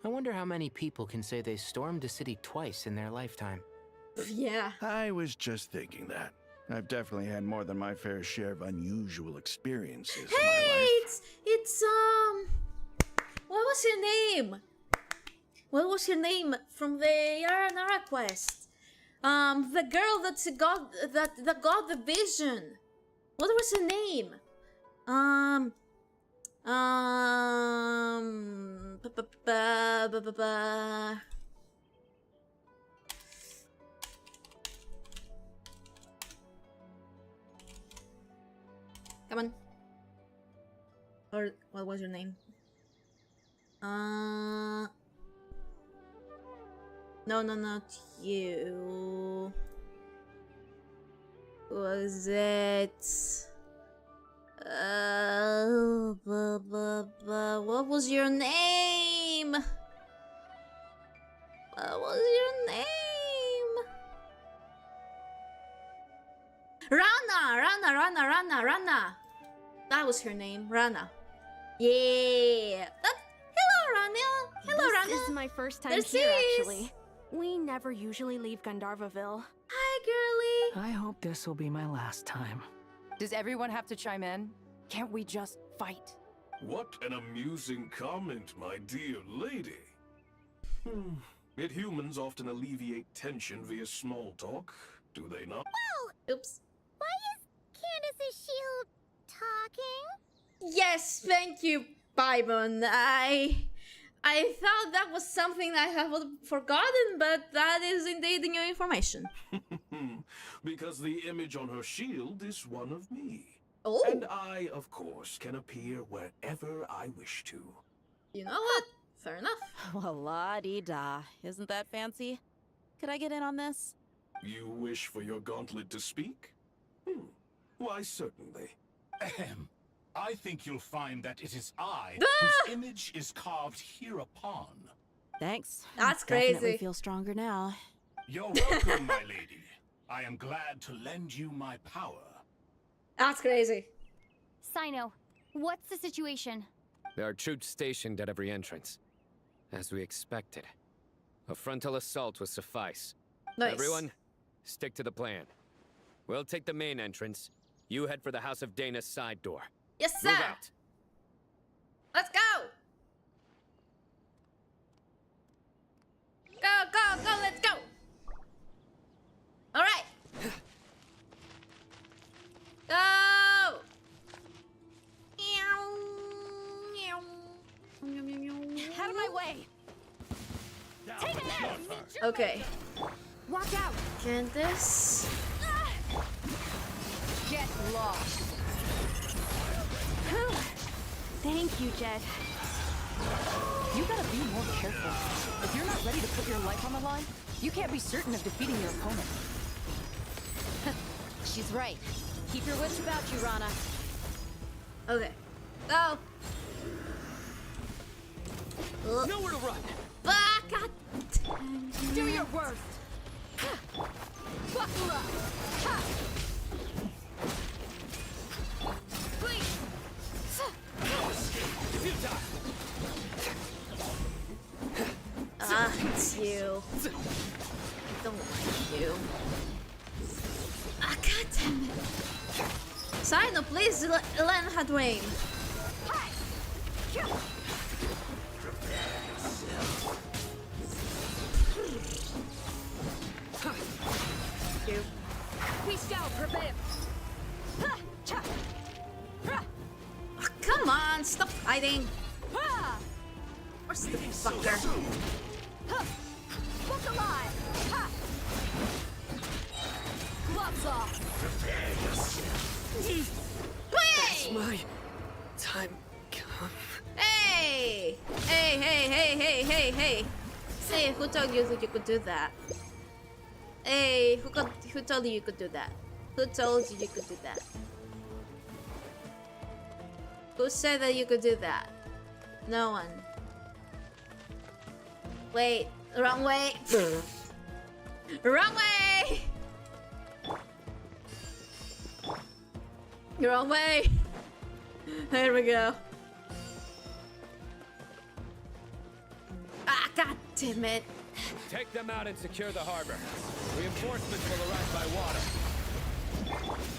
S9: I wonder how many people can say they stormed a city twice in their lifetime.
S2: Yeah.
S17: I was just thinking that. I've definitely had more than my fair share of unusual experiences in my life.
S2: It's what was her name? What was her name from the Nara quest? The girl that got the vision. What was her name? Come on. Or what was your name? No, not you. Was it? What was your name? What was your name? Rana. That was her name, Rana. Yeah. Hello, Rana. Hello, Rana.
S3: This is my first time
S2: There
S3: here,
S2: she is.
S3: actually. We never usually leave Gandharvaville.
S2: Hi, girly.
S4: I hope this will be my last time.
S16: Does everyone have to chime in? Can't we just fight?
S23: What an amusing comment, my dear lady. Yet humans often alleviate tension via small talk, do they not?
S1: Whoa!
S2: Oops.
S1: Why is Candace's shield talking?
S2: Yes, thank you, Paimon. I thought that was something I have forgotten, but that is indeed new information.
S23: Because the image on her shield is one of me.
S2: Oh.
S23: And I, of course, can appear wherever I wish to.
S2: You know what? Fair enough.
S14: Well, la-dee-da. Isn't that fancy? Could I get in on this?
S23: You wish for your gauntlet to speak? Why, certainly.
S18: Ahem. I think you'll find that it is I whose image is carved hereupon.
S14: Thanks.
S2: That's
S14: Definitely
S2: crazy.
S14: feel stronger now.
S18: You're welcome, my lady. I am glad to lend you my power.
S2: That's crazy.
S5: Sino, what's the situation?
S6: There are troops stationed at every entrance. As we expected. A frontal assault will suffice.
S2: Nice.
S6: Everyone, stick to the plan. We'll take the main entrance. You head for the House of Dana's side door.
S2: Yes, sir.
S6: Move out.
S2: Let's go. Go, let's go. All right. Go.
S3: Out of my way!
S5: Take it out!
S2: Okay.
S3: Watch out!
S2: Candace.
S3: Get lost!
S12: Thank you, Jet.
S16: You gotta be more careful. If you're not ready to put your life on the line, you can't be certain of defeating your opponent.
S14: She's right. Keep your wits about you, Rana.
S2: Okay. Go.
S21: Nowhere to run.
S2: God.
S3: Do your worst! Buckle up! Ha! Please!
S2: It's you. I don't like you. God damn it. Sino, please learn how to aim. You.
S3: We shall prevail!
S2: Come Come on, stop hiding. Where's the fucker?
S5: Look alive! Ha! Gloves off!
S6: That's my time come.
S2: Hey! Hey, hey, hey, hey, hey, hey! Hey, who told you that you could do that? Hey, who told you you could do that? Who told you you could do that? Who said that you could do that? No one. Wait, wrong way. Wrong way. Wrong way. There we go. Ah, god damn it.
S8: Take them out and secure the harbor. Reinforcements will arrive by water.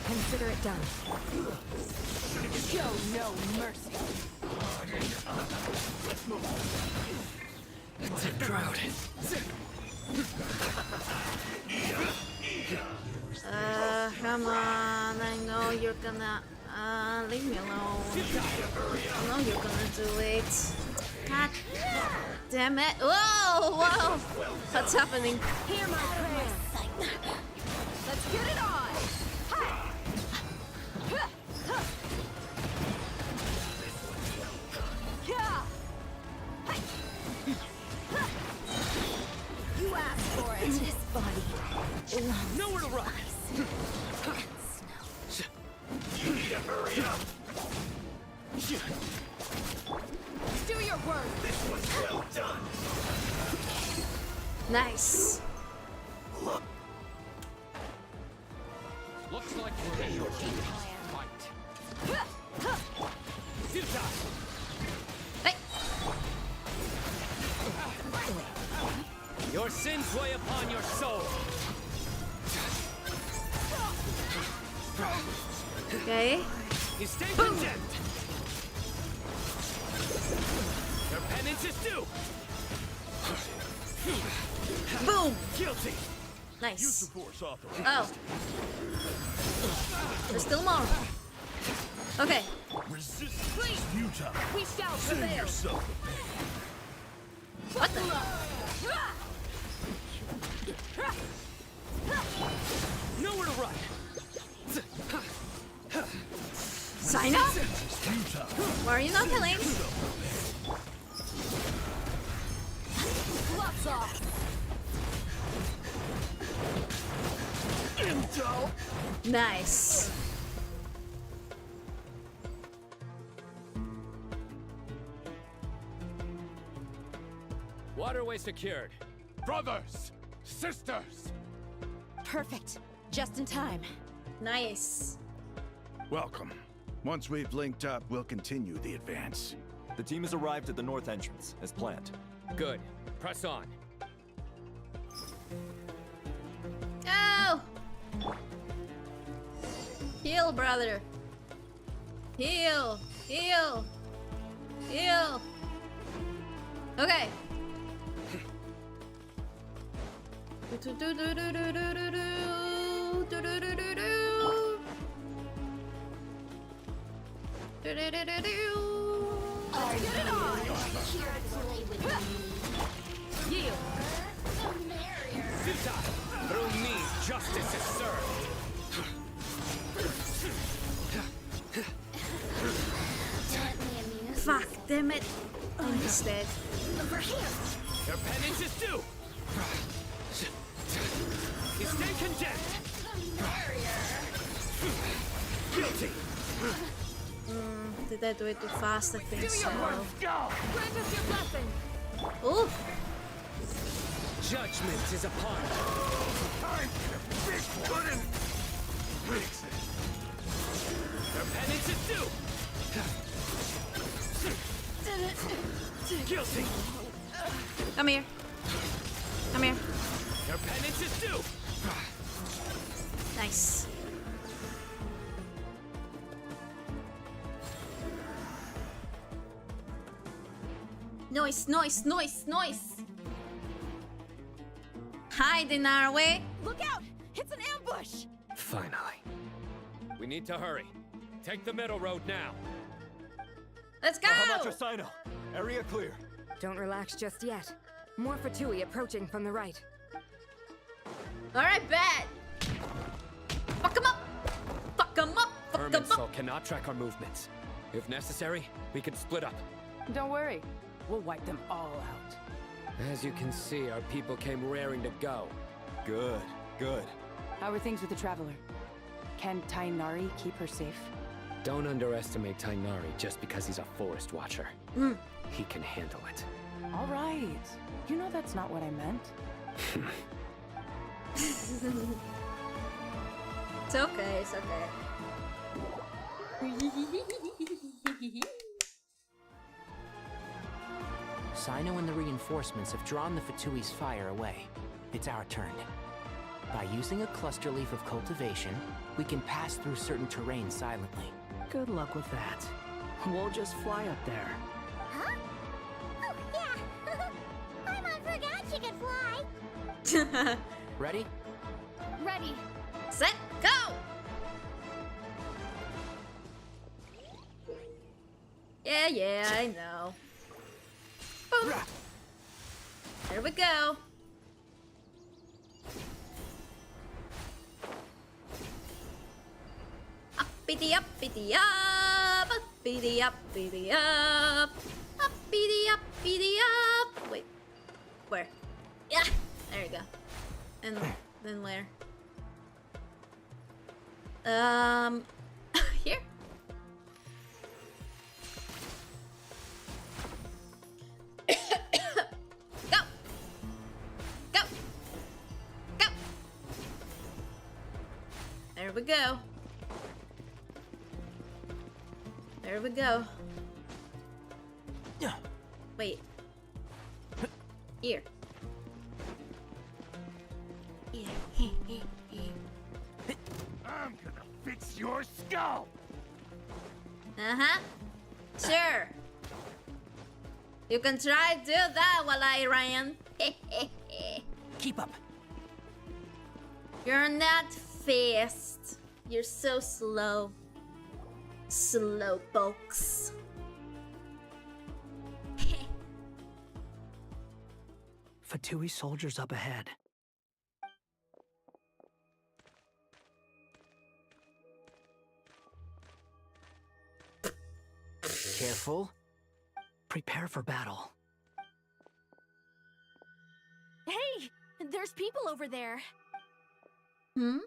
S12: Consider it done. Show no mercy.
S6: It's a crowd.
S2: Come on. I know you're gonna. Leave me alone. I know you're gonna do it. God damn it. Whoa, whoa. What's happening?
S5: Hear my prayers. Let's get it on! You asked for it. This body belongs.
S8: Nowhere to run.
S23: Hurry up.
S5: Do your work.
S23: This was well done.
S2: Nice.
S8: Looks like we're in for a fight.
S2: Hey.
S8: Your sins weigh upon your soul.
S2: Okay.
S8: You stay condemned. Your penance is due.
S2: Boom.
S8: Guilty.
S2: Nice.
S8: Use the force authorized.
S2: Oh. There's still more. Okay.
S23: Resistance is futile.
S5: We shall
S23: Save
S5: prevail.
S23: yourself.
S2: What the?
S8: Nowhere to run.
S2: Sign up? Why are you not killing?
S5: Gloves off.
S2: Nice.
S8: Waterway secured.
S18: Brothers! Sisters!
S14: Perfect. Just in time.
S2: Nice.
S18: Welcome. Once we've linked up, we'll continue the advance.
S10: The team has arrived at the north entrance, as planned.
S8: Good. Press on.
S2: Go! Heal, brother. Heal. Heal. Heal. Okay.
S5: Let's get it on! Here to play with me.
S8: Yield. Through me, justice is served.
S2: Fuck, damn it. He's dead.
S5: Over here!
S8: Your penance is due. You stay condemned. Guilty.
S2: Did I do it too fast? I think so.
S5: Go! Grant us your blessing!
S2: Ooh.
S8: Judgment is upon you.
S23: Time for big pudding. Fix it.
S8: Your penance is due. Guilty.
S2: Come here. Come here.
S8: Your penance is due.
S2: Nice. Noise, noise, noise, noise. Hide in our way.
S5: Look out! It's an ambush!
S6: Finally.
S8: We need to hurry. Take the middle road now.
S2: Let's go!
S10: Sino, area clear.
S12: Don't relax just yet. More Fatui approaching from the right.
S2: Alright, bet! Fuck him up! Fuck him up! Fuck him
S6: Irminsul
S2: up!
S6: cannot track our movements. If necessary, we can split up.
S16: Don't worry. We'll wipe them all out.
S6: As you can see, our people came raring to go.
S10: Good, good.
S16: How are things with the Traveler? Can Tainari keep her safe?
S6: Don't underestimate Tainari just because he's a forest watcher. He can handle it.
S16: All right. You know that's not what I meant.
S2: It's okay, it's okay.
S9: Sino and the reinforcements have drawn the Fatui's fire away. It's our turn. By using a cluster leaf of cultivation, we can pass through certain terrain silently.
S4: Good luck with that. We'll just fly up there.
S1: Huh? Oh, yeah. Paimon forgot she could fly.
S9: Ready?
S5: Ready.
S2: Set, go! Yeah, I know. Boom. There we go. Uppity uppity up, uppity uppity up, uppity uppity up. Wait, where? Yeah, there you go. And then where? Here. Go. Go. Go. There we go. There we go. Wait. Here.
S18: I'm gonna fix your skull!
S2: Uh-huh. Sure. You can try to do that while I ran.
S4: Keep up.
S2: You're not fast. You're so slow. Slow folks.
S4: Fatui soldiers up ahead.
S9: Careful.
S4: Prepare for battle.
S5: Hey! There's people over there.
S2: Hmm?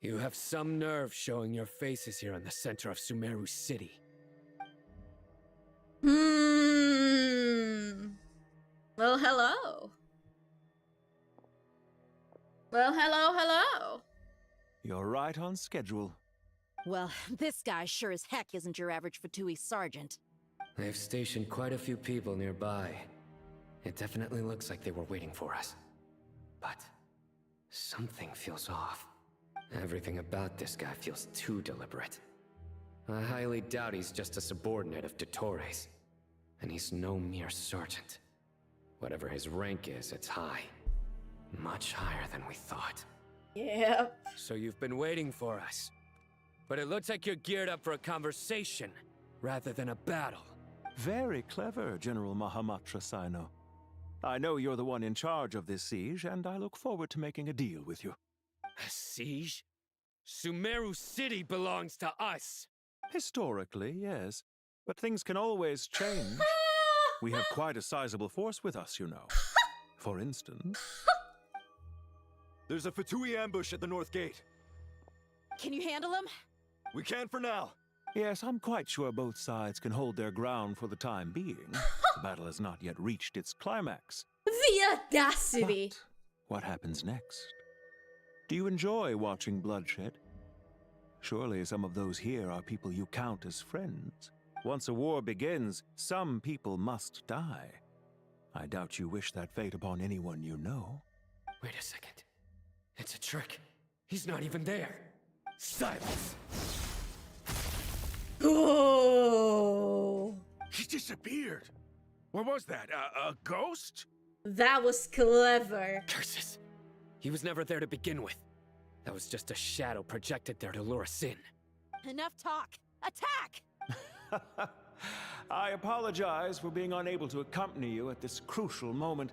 S6: You have some nerve showing your faces here in the center of Sumeru City.
S2: Well, hello. Well, hello.
S11: You're right on schedule.
S14: Well, this guy sure as heck isn't your average Fatui sergeant.
S6: They've stationed quite a few people nearby. It definitely looks like they were waiting for us. But something feels off. Everything about this guy feels too deliberate. I highly doubt he's just a subordinate of Dottore's. And he's no mere sergeant. Whatever his rank is, it's high. Much higher than we thought.
S2: Yep.
S6: So you've been waiting for us. But it looks like you're geared up for a conversation, rather than a battle.
S11: Very clever, General Mahamatra Sino. I know you're the one in charge of this siege, and I look forward to making a deal with you.
S6: A siege? Sumeru City belongs to us!
S11: Historically, yes. But things can always change. We have quite a sizable force with us, you know. For instance...
S10: There's a Fatui ambush at the north gate.
S14: Can you handle him?
S10: We can for now.
S11: Yes, I'm quite sure both sides can hold their ground for the time being. The battle has not yet reached its climax.
S2: The audacity!
S11: But what happens next? Do you enjoy watching bloodshed? Surely some of those here are people you count as friends. Once a war begins, some people must die. I doubt you wish that fate upon anyone you know.
S6: Wait a second. It's a trick. He's not even there. Silence!
S2: Oh!
S17: He disappeared. What was that? A ghost?
S2: That was clever.
S6: Curses! He was never there to begin with. That was just a shadow projected there to lure us in.
S14: Enough talk. Attack!
S11: I apologize for being unable to accompany you at this crucial moment,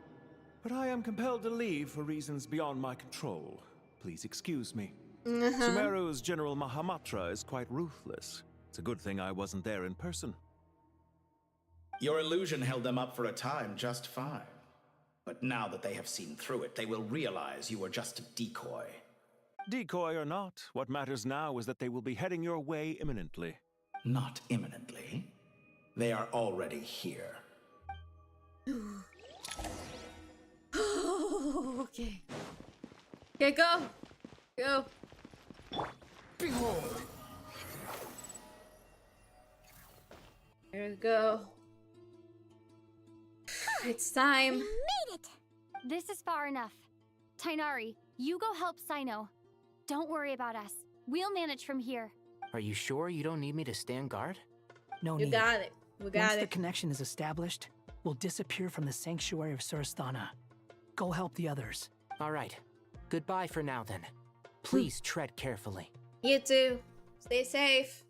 S11: but I am compelled to leave for reasons beyond my control. Please excuse me. Sumeru's General Mahamatra is quite ruthless. It's a good thing I wasn't there in person.
S7: Your illusion held them up for a time just fine. But now that they have seen through it, they will realize you were just a decoy.
S11: Decoy or not, what matters now is that they will be heading your way imminently.
S7: Not imminently. They are already here.
S2: Okay. Okay, go. Go.
S4: Behold.
S2: Here we go. It's time.
S1: We made it!
S5: This is far enough. Tainari, you go help Sino. Don't worry about us. We'll manage from here.
S9: Are you sure you don't need me to stand guard?
S4: No
S2: You
S4: need.
S2: got it. We got
S4: Once
S2: it.
S4: the connection is established, we'll disappear from the sanctuary of Surasthana. Go help the others.
S9: All right. Goodbye for now, then. Please tread carefully.
S2: You too. Stay safe.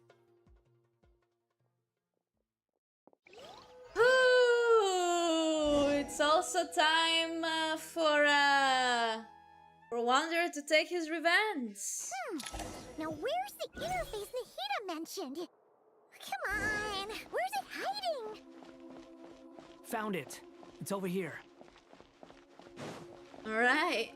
S2: Ooh, it's also time for Wanderer to take his revenge.
S1: Now where's the interface Nahida mentioned? Come on, where's it hiding?
S4: Found it. It's over here.
S2: All right.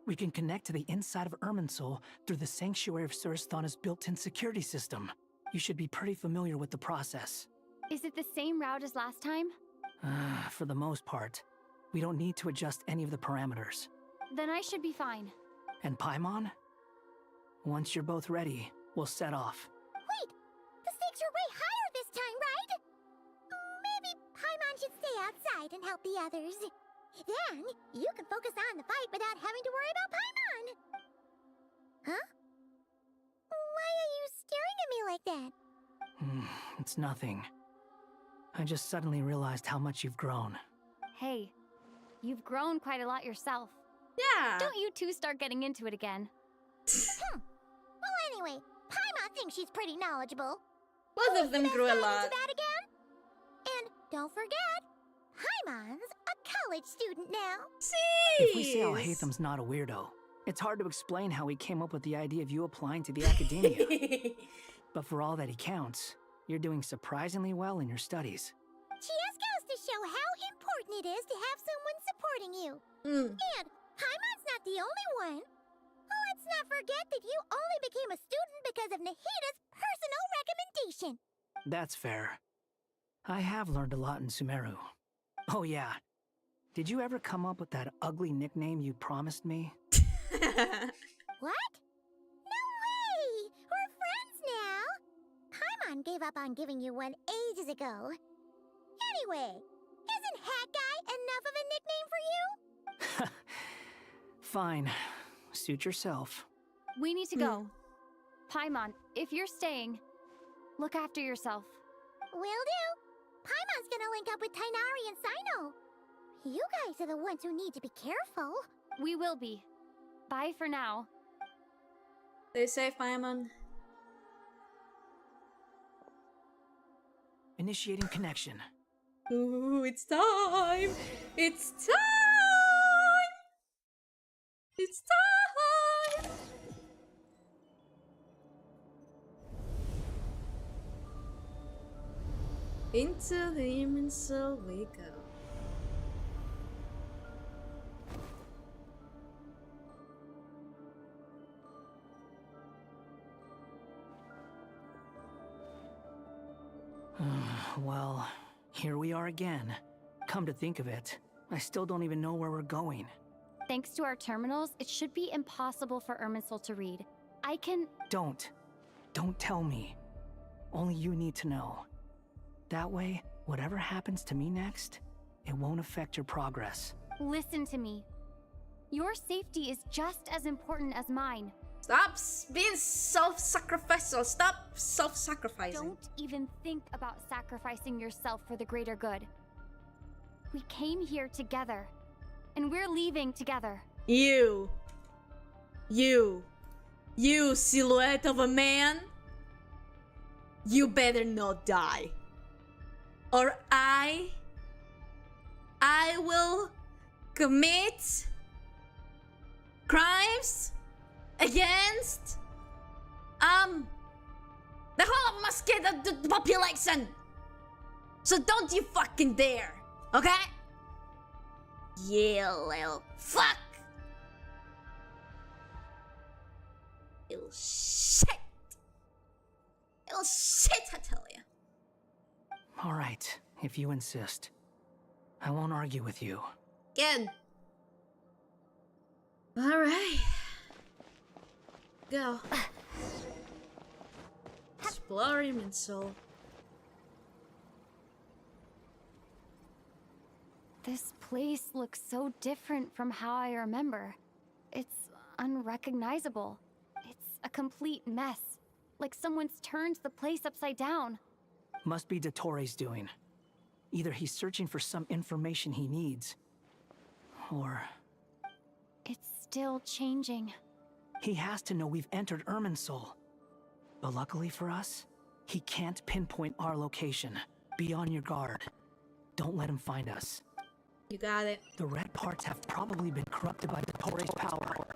S4: We can connect to the inside of Irminsul through the Sanctuary of Surasthana's built-in security system. You should be pretty familiar with the process.
S5: Is it the same route as last time?
S4: For the most part. We don't need to adjust any of the parameters.
S5: Then I should be fine.
S4: And Paimon? Once you're both ready, we'll set off.
S1: Wait, the stakes are way higher this time, right? Maybe Paimon should stay outside and help the others. Then, you can focus on the fight without having to worry about Paimon. Huh? Why are you staring at me like that?
S4: It's nothing. I just suddenly realized how much you've grown.
S5: Hey, you've grown quite a lot yourself.
S2: Yeah.
S5: Don't you two start getting into it again.
S1: Well, anyway, Paimon thinks she's pretty knowledgeable.
S2: Both of them grew a lot.
S1: That again? And don't forget, Paimon's a college student now.
S4: If we say Al-Haytham's not a weirdo, it's hard to explain how he came up with the idea of you applying to the academia. But for all that he counts, you're doing surprisingly well in your studies.
S1: Just goes to show how important it is to have someone supporting you. And Paimon's not the only one. Let's not forget that you only became a student because of Nahida's personal recommendation.
S4: That's fair. I have learned a lot in Sumeru. Oh yeah. Did you ever come up with that ugly nickname you promised me?
S1: What? No way! We're friends now! Paimon gave up on giving you one ages ago. Anyway, isn't Hat Guy enough of a nickname for you?
S4: Fine. Suit yourself.
S5: We need to go. Paimon, if you're staying, look after yourself.
S1: Will do. Paimon's gonna link up with Tainari and Sino. You guys are the ones who need to be careful.
S5: We will be. Bye for now.
S2: Stay safe, Paimon.
S4: Initiating connection.
S2: Ooh, it's time! It's time! It's time! Into the Irminsul we go.
S4: Well, here we are again. Come to think of it, I still don't even know where we're going.
S5: Thanks to our terminals, it should be impossible for Irminsul to read. I can...
S4: Don't tell me. Only you need to know. That way, whatever happens to me next, it won't affect your progress.
S5: Listen to me. Your safety is just as important as mine.
S2: Stop being self-sacrificial. Stop self-sacrificing.
S5: Don't even think about sacrificing yourself for the greater good. We came here together, and we're leaving together.
S2: You silhouette of a man. You better not die. Or I will commit crimes against the whole of the population. So don't you fucking dare, okay? Yeah, little fuck. Little shit. Little shit, I tell ya.
S4: All right, if you insist. I won't argue with you.
S2: Good. Alright. Go. Explore Irminsul.
S5: This place looks so different from how I remember. It's unrecognizable. It's a complete mess. Like someone's turned the place upside down.
S4: Must be Dottore's doing. Either he's searching for some information he needs, or...
S5: It's still changing.
S4: He has to know we've entered Irminsul. But luckily for us, he can't pinpoint our location. Be on your guard. Don't let him find us.
S2: You got it.
S4: The red parts have probably been corrupted by Dottore's power.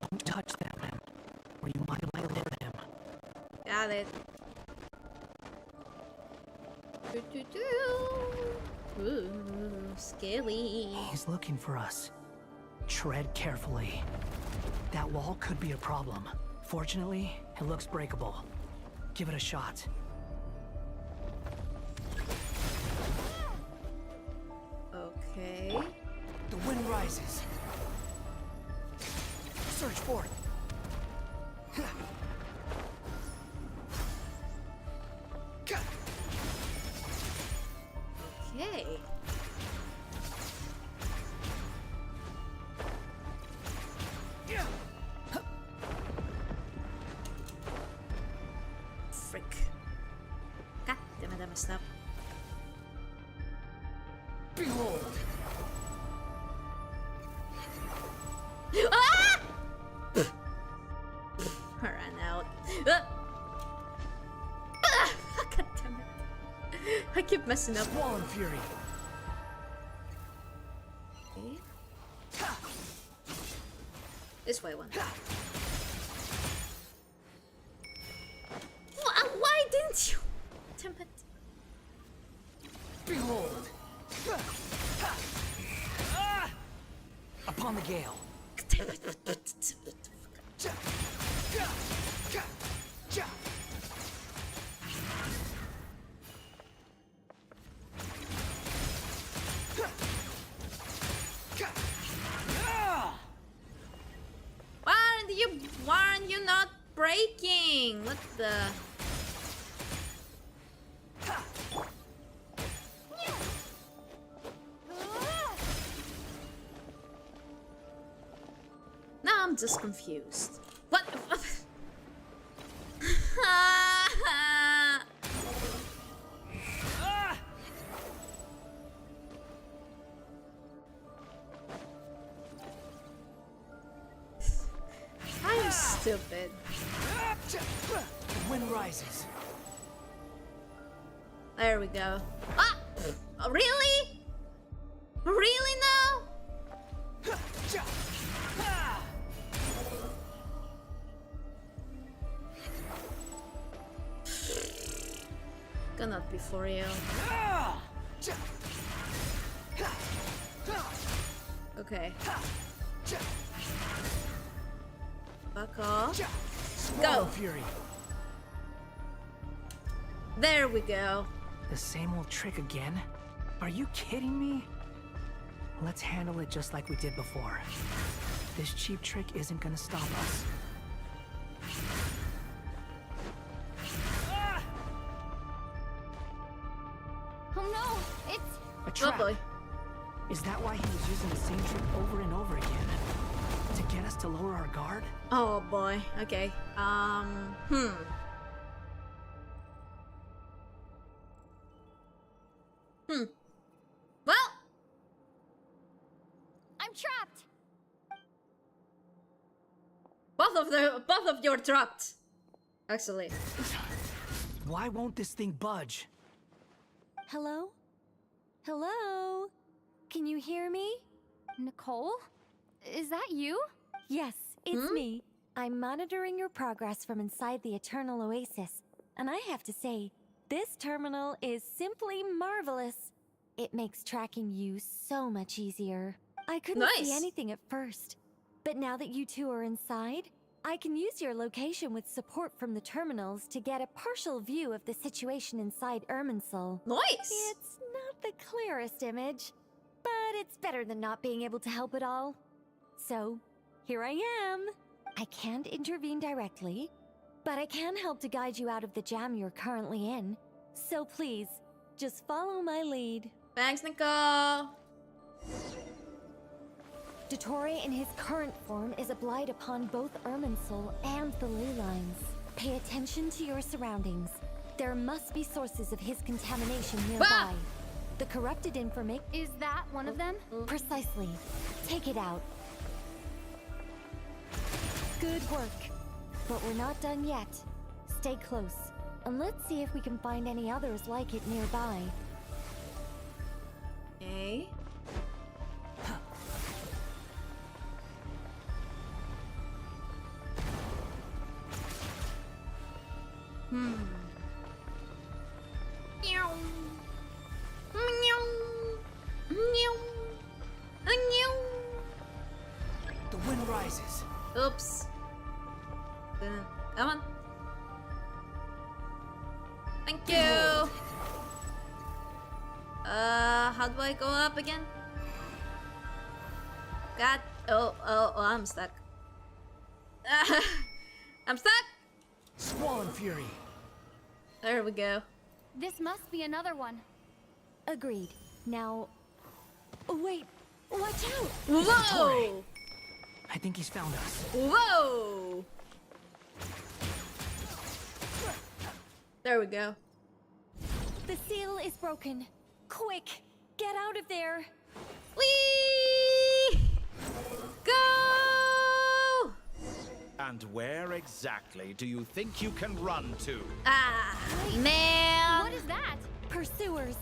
S4: Don't touch them, or you might alert him.
S2: Got it. Ooh, scary.
S4: He's looking for us. Tread carefully. That wall could be a problem. Fortunately, it looks breakable. Give it a shot.
S2: Okay.
S4: The wind rises. Surge forth.
S2: Okay. Frick. God damn it, I messed up.
S4: Behold!
S2: Ah! I ran out. God damn it. I keep messing up.
S4: Wall and fury.
S2: Okay. This way one. Why didn't you? Damn it.
S4: Behold! Upon the gale.
S2: Damn it. Why aren't you not breaking? What the? Now I'm just confused. What? I'm stupid.
S4: The wind rises.
S2: There we go. Ah! Really? Really now? Cannot be for real. Okay. Back off. Go!
S4: Fury.
S2: There we go.
S4: The same old trick again? Are you kidding me? Let's handle it just like we did before. This cheap trick isn't gonna stop us.
S5: Oh no, it's...
S4: A trap.
S2: Oh boy.
S4: Is that why he was using the same trick over and over again? To get us to lower our guard?
S2: Oh boy. Okay. Well,
S5: I'm trapped!
S2: both of you are trapped. Actually.
S4: Why won't this thing budge?
S5: Hello? Hello? Can you hear me? Nicole? Is that you? Yes, it's me. I'm monitoring your progress from inside the Eternal Oasis, and I have to say, this terminal is simply marvelous. It makes tracking you so much easier. I couldn't see anything at first, but now that you two are inside, I can use your location with support from the terminals to get a partial view of the situation inside Irminsul.
S2: Nice!
S5: It's not the clearest image, but it's better than not being able to help at all. So, here I am. I can't intervene directly, but I can help to guide you out of the jam you're currently in. So please, just follow my lead.
S2: Thanks, Nicole.
S5: Dottore in his current form is a blight upon both Irminsul and the ley lines. Pay attention to your surroundings. There must be sources of his contamination nearby. The corrupted information... Is that one of them? Precisely. Take it out. Good work. But we're not done yet. Stay close, and let's see if we can find any others like it nearby.
S2: Okay.
S4: The wind rises.
S2: Oops. Come on. Thank you. How do I go up again? God. Oh, I'm stuck. I'm stuck.
S4: Squall and fury.
S2: There we go.
S5: This must be another one. Agreed. Now... Wait! Watch out!
S2: Whoa!
S4: I think he's found us.
S2: Whoa! There we go.
S5: The seal is broken. Quick! Get out of there!
S2: Whee! Go!
S7: And where exactly do you think you can run to?
S2: Ah, man!
S5: What is that? Pursuers.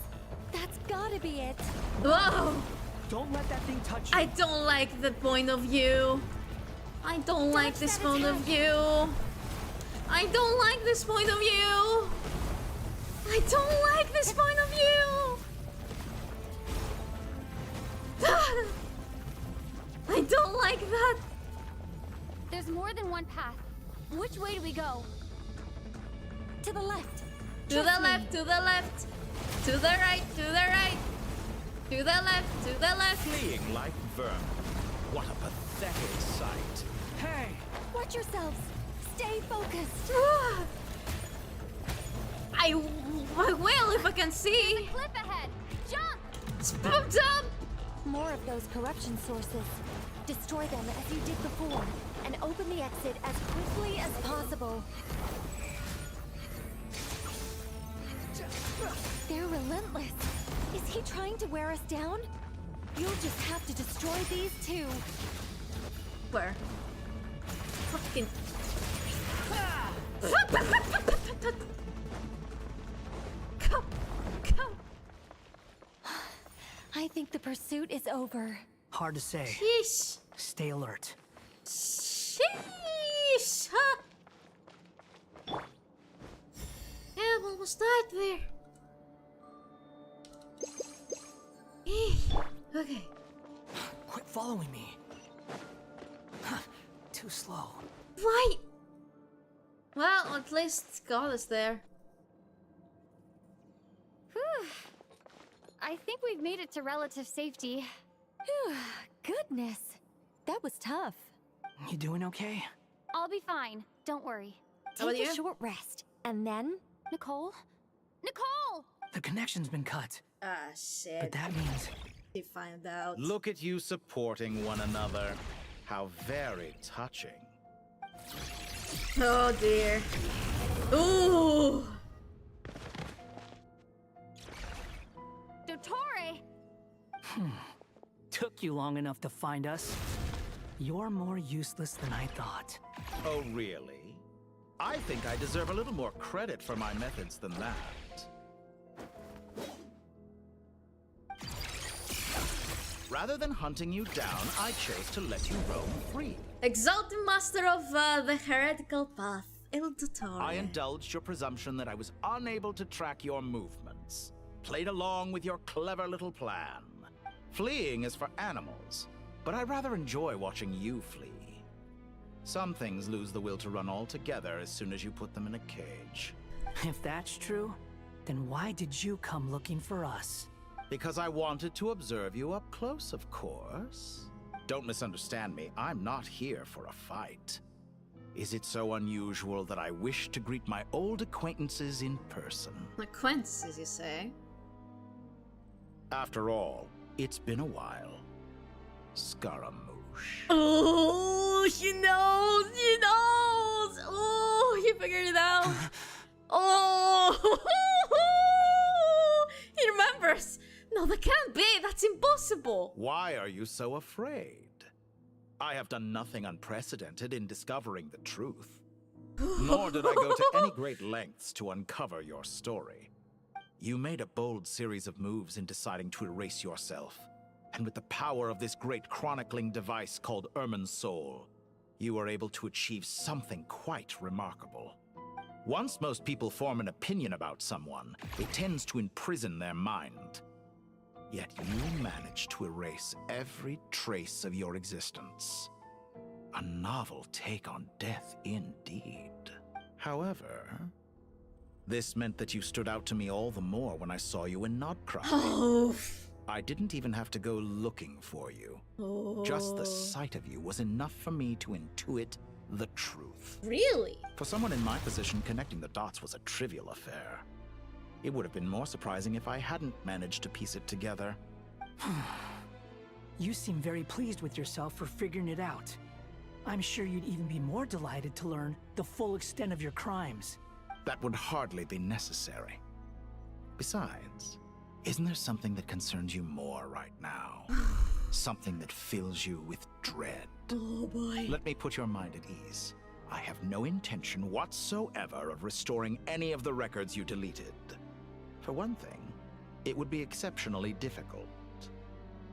S5: That's gotta be it.
S2: Whoa!
S4: Don't let that thing touch you.
S2: I don't like the point of view. I don't like this point of view. I don't like this point of view. I don't like this point of view. I don't like that.
S5: There's more than one path. Which way do we go? To the left.
S2: To the left, to the left. To the right, to the right. To the left, to the left.
S7: Fleeing like vermin. What a pathetic sight.
S4: Hey!
S5: Watch yourselves. Stay focused.
S2: I will if I can see.
S5: There's a cliff ahead. Jump!
S2: Jump!
S5: More of those corruption sources. Destroy them as you did before, and open the exit as quickly as possible. They're relentless. Is he trying to wear us down? You'll just have to destroy these too.
S2: Where? Fucking. Come.
S5: I think the pursuit is over.
S4: Hard to say.
S2: Sheesh.
S4: Stay alert.
S2: Sheesh. Yeah, I'm almost died there. Okay.
S4: Quit following me. Too slow.
S2: Why? Well, at least God is there.
S5: Whew. I think we've made it to relative safety. Whew. Goodness. That was tough.
S4: You doing okay?
S5: I'll be fine. Don't worry.
S2: How about
S5: Take a
S2: you?
S5: short rest. And then... Nicole? Nicole!
S4: The connection's been cut.
S2: Ah, shit.
S4: But that means...
S2: They find out.
S7: Look at you supporting one another. How very touching.
S2: Oh dear. Ooh!
S5: Dottore!
S4: Took you long enough to find us. You're more useless than I thought.
S7: Oh, really? I think I deserve a little more credit for my methods than that. Rather than hunting you down, I chose to let you roam free.
S2: Exalted master of the heretical path, Il Dottore.
S7: I indulged your presumption that I was unable to track your movements. Played along with your clever little plan. Fleeing is for animals, but I rather enjoy watching you flee. Some things lose the will to run altogether as soon as you put them in a cage.
S4: If that's true, then why did you come looking for us?
S7: Because I wanted to observe you up close, of course. Don't misunderstand me, I'm not here for a fight. Is it so unusual that I wish to greet my old acquaintances in person?
S2: Acquaintances, you say?
S7: After all, it's been a while. Scaramouche.
S2: Oh, she knows! She knows! Oh, he figured it out. Oh! He remembers! No, that can't be! That's impossible!
S7: Why are you so afraid? I have done nothing unprecedented in discovering the truth. Nor did I go to any great lengths to uncover your story. You made a bold series of moves in deciding to erase yourself. And with the power of this great chronicling device called Irminsul, you were able to achieve something quite remarkable. Once most people form an opinion about someone, it tends to imprison their mind. Yet you managed to erase every trace of your existence. A novel take on death indeed. However, this meant that you stood out to me all the more when I saw you in Nodcry.
S2: Oh.
S7: I didn't even have to go looking for you.
S2: Oh.
S7: Just the sight of you was enough for me to intuit the truth.
S2: Really?
S7: For someone in my position, connecting the dots was a trivial affair. It would have been more surprising if I hadn't managed to piece it together.
S4: You seem very pleased with yourself for figuring it out. I'm sure you'd even be more delighted to learn the full extent of your crimes.
S7: That would hardly be necessary. Besides, isn't there something that concerns you more right now? Something that fills you with dread?
S2: Oh boy.
S7: Let me put your mind at ease. I have no intention whatsoever of restoring any of the records you deleted. For one thing, it would be exceptionally difficult.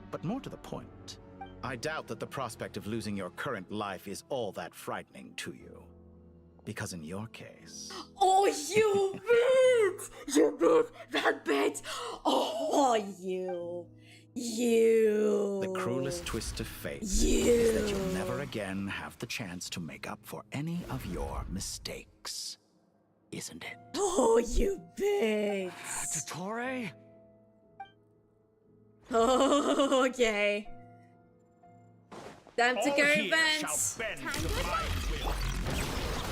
S7: But more to the point, I doubt that the prospect of losing your current life is all that frightening to you. Because in your case...
S2: Oh, you bit! You bit! That bit! Oh, you!
S7: The cruelest twist of fate is that you'll never again have the chance to make up for any of your mistakes. Isn't it?
S2: Oh, you bit!
S4: Dottore?
S2: Oh, okay. Time to get revenge!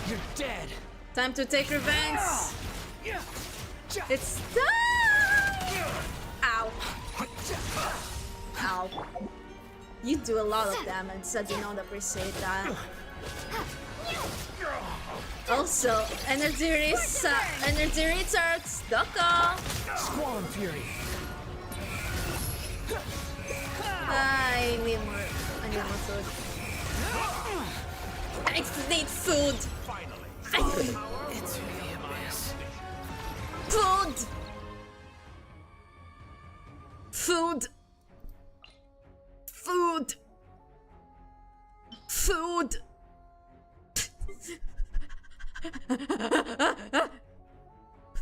S4: You're dead!
S2: Time to take revenge! It's time! Ow. Ow. You do a lot of damage, so I do not appreciate that. Also, energy recharge, Doko!
S4: Squall and Fury!
S2: I need more food. I need food!
S4: It's the abyss.
S2: Food! Food! Food! Food!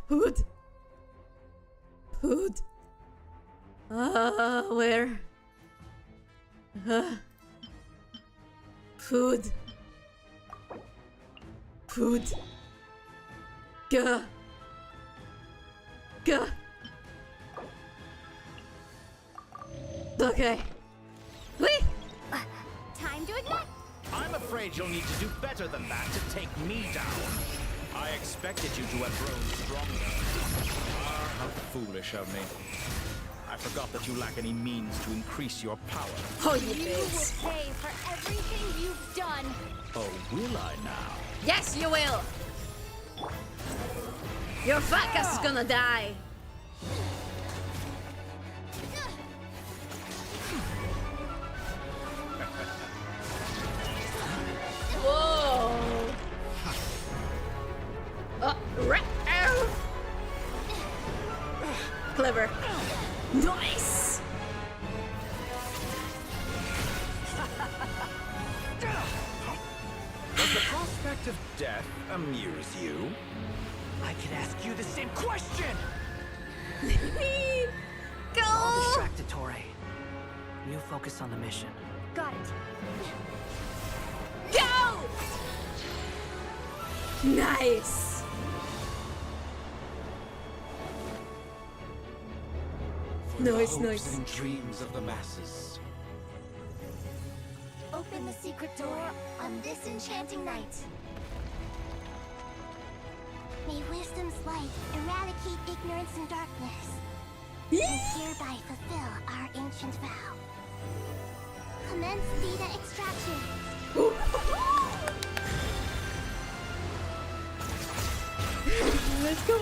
S2: Food! Food! Where? Food! Food! Gah! Gah! Okay. Whee!
S5: Time to ignite!
S7: I'm afraid you'll need to do better than that to take me down. I expected you to have grown stronger. How foolish of me. I forgot that you lack any means to increase your power.
S2: Oh,
S5: You will pay for everything you've done.
S7: Oh, will I now?
S2: Yes, you will! Your fat ass is gonna die! Whoa! Clever. Nice!
S7: Does the prospect of death amuse you?
S4: I could ask you the same question!
S2: Go!
S4: I'll distract dottore. You focus on the mission.
S5: Got it.
S2: Go! Nice! Nice, nice.
S7: And dreams of the masses.
S5: Open the secret door on this enchanting night. May wisdom's light eradicate ignorance and darkness, and hereby fulfill our ancient vow. Commence data extraction.
S2: Let's go!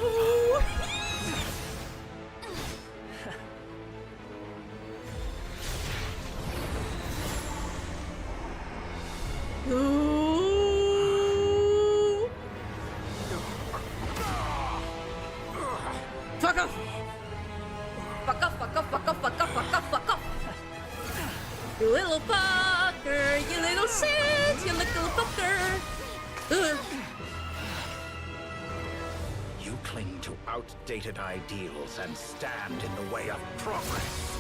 S2: Ooh. Fuck off! Fuck off, fuck off, fuck off, fuck off, fuck off, fuck off! You little fucker! You little shit! You little fucker! Ugh.
S7: You cling to outdated ideals and stand in the way of progress.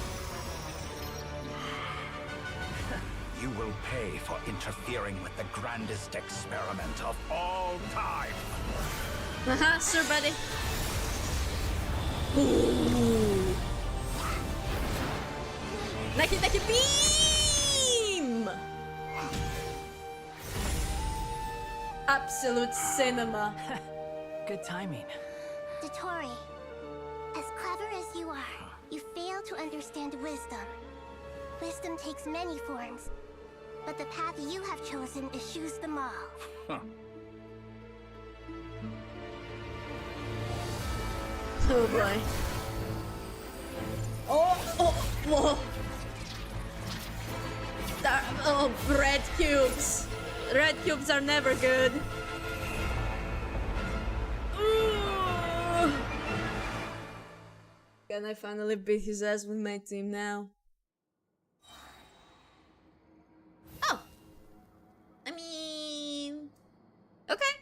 S7: You will pay for interfering with the grandest experiment of all time.
S2: Sure, buddy. Ooh. Nike beam! Absolute cinema.
S4: Good timing.
S5: Dottore, as clever as you are, you fail to understand wisdom. Wisdom takes many forms, but the path you have chosen eschews them all.
S2: Oh boy. Oh, whoa. Oh, red cubes. Red cubes are never good. Ooh. Can I finally beat his ass with my team now? Oh. I mean, okay.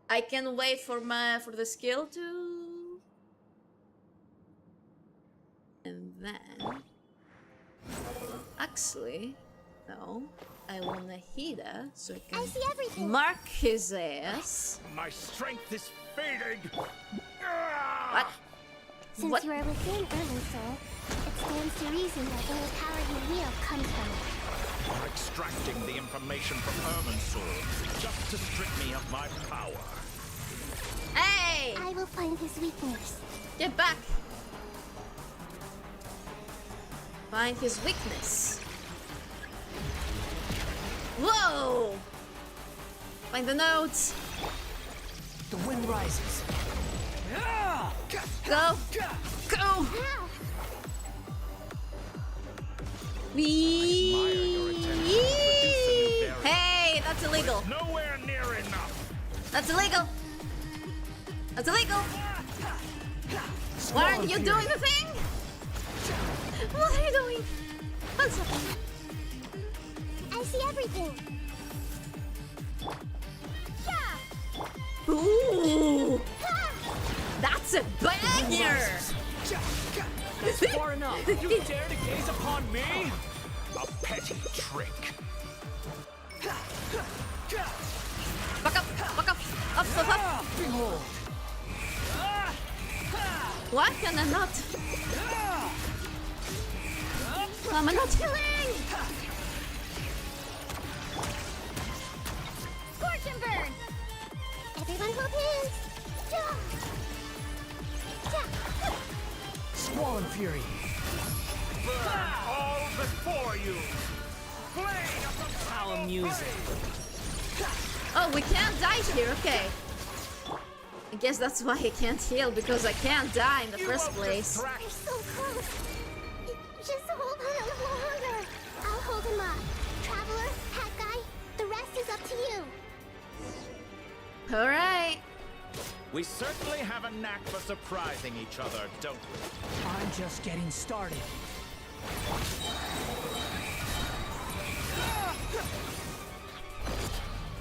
S2: I can wait for the skill to. And then actually, no. I want nahida so I can mark his ass.
S18: My strength is fading.
S2: What?
S5: Since
S2: What?
S5: you are within Irminsul, it stands to reason that any power you wield comes from it.
S7: You're extracting the information from Irminsul just to strip me of my power.
S2: Hey!
S5: I will find his weakness.
S2: Get back! Find his weakness. Whoa! Find the notes.
S4: The wind rises.
S2: Go! Go! Hey, that's illegal.
S18: Nowhere near enough.
S2: That's illegal. That's illegal. Why aren't you doing the thing? What are you doing? What's happening?
S5: I see everything.
S2: Ooh! That's a banger!
S4: That's far enough. You dare to gaze upon me?
S7: A petty trick.
S2: Back up! Back up! Up, up, up!
S4: Behold.
S2: Why can I not? I'm not healing!
S5: Scorch and burn! Everyone hold hands!
S4: Squall and fury.
S18: Burn all before you.
S4: How amusing.
S2: Oh, we can't die here, okay. I guess that's why I can't heal, because I can't die in the first place.
S5: You're so close. Just hold on a little longer. I'll hold him up. Traveler, hat guy, the rest is up to you.
S2: Alright.
S7: We certainly have a knack for surprising each other, don't we?
S4: I'm just getting started.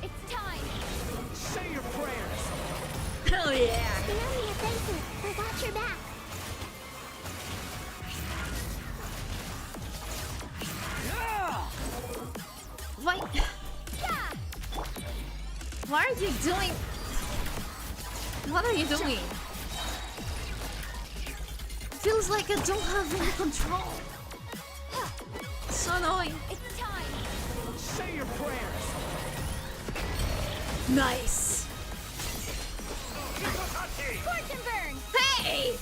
S5: It's time.
S4: Say your prayers.
S2: Hell yeah!
S1: Stay on the offensive, but watch your back.
S2: Why? What are you doing? What are you doing? Feels like I don't have any control. It's so annoying.
S5: It's time.
S4: Say your prayers.
S2: Nice.
S5: Scorch and burn.
S2: Hey!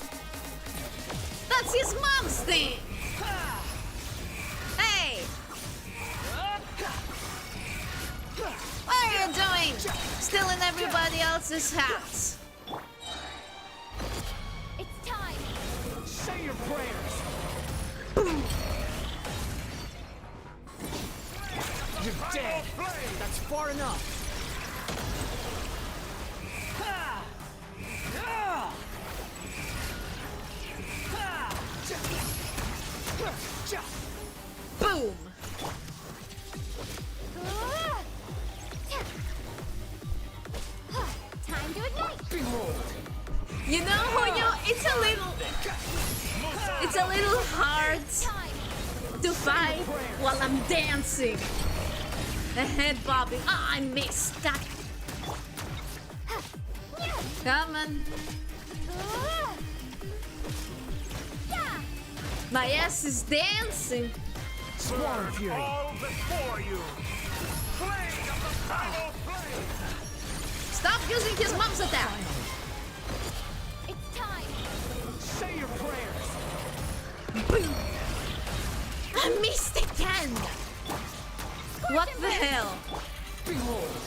S2: That's his mom's thing. Hey! What are you doing? Stealing everybody else's house.
S5: It's time.
S4: Say your prayers. You're dead. That's far enough.
S2: Boom!
S5: Time to ignite.
S4: Behold.
S2: You know who you? It's a little hard to fight while I'm dancing. The head bobbing. Oh, I missed that. Come on. My ass is dancing.
S4: Swarm Fury.
S18: All before you. Plague of the primal flame.
S2: Stop using his mom's attack.
S5: It's time.
S4: Say your prayers.
S2: Boom. I missed again. What the hell?
S4: Behold.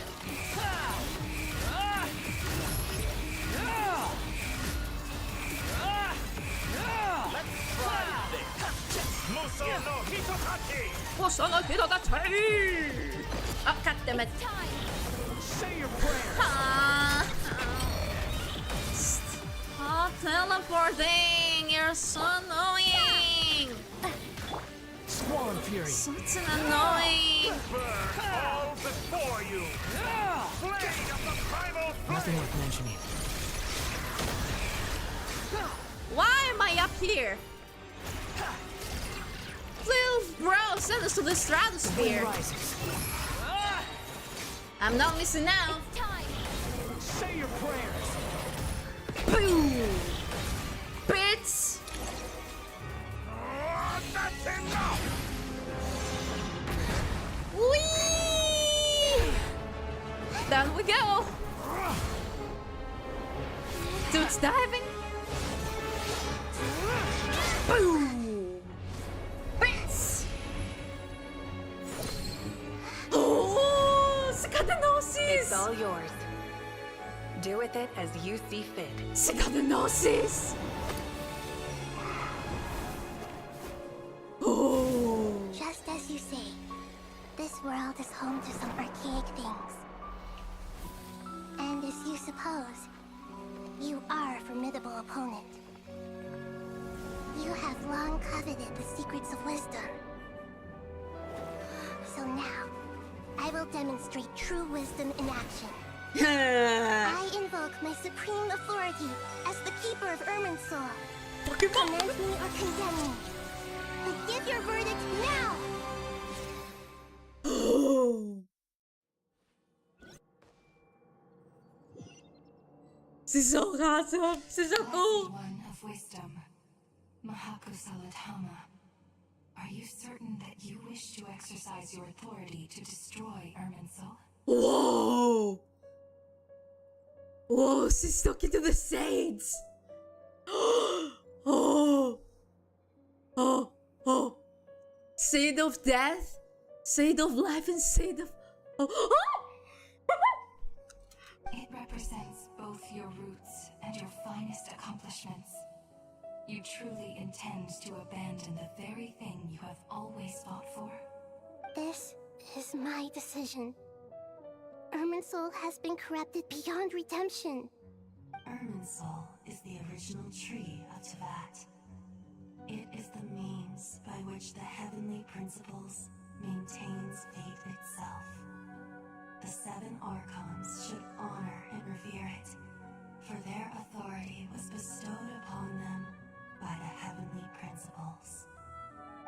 S18: Muso no Hitotaki.
S2: Oh, cut them at
S4: Say your prayers.
S2: Stop teleporting! You're so annoying!
S4: Swarm Fury.
S2: Such an annoying!
S18: All before you. Plague of the primal
S4: Nothing worth mentioning.
S2: Why am I up here? Little bro, send us to the stratosphere. I'm not missing out.
S4: Say your prayers.
S2: Boom! Bits!
S18: That's enough.
S2: Whee! Down we go. Dude's diving. Boom! Bits! Oh! Psychognosis!
S12: It's all yours. Do with it as you see fit.
S2: Psychognosis! Oh!
S1: Just as you say, this world is home to some archaic things. And as you suppose, you are a formidable opponent. You have long coveted the secrets of wisdom. So now, I will demonstrate true wisdom in action. I invoke my supreme authority as the keeper of Irminsul. Commend me or condemn me. But give your verdict now!
S2: She's so awesome! She's so cool!
S13: One of wisdom, Mahakusalatama. Are you certain that you wish to exercise your authority to destroy Irminsul?
S2: Whoa! Whoa, she's talking to the saints! Oh! Oh! Oh! Saint of death, saint of life, and saint of... Oh!
S13: It represents both your roots and your finest accomplishments. You truly intend to abandon the very thing you have always fought for?
S1: This is my decision. Irminsul has been corrupted beyond redemption.
S13: Irminsul is the original tree of Teyvat. It is the means by which the heavenly principles maintains fate itself. The 7 archons should honor and revere it, for their authority was bestowed upon them by the heavenly principles.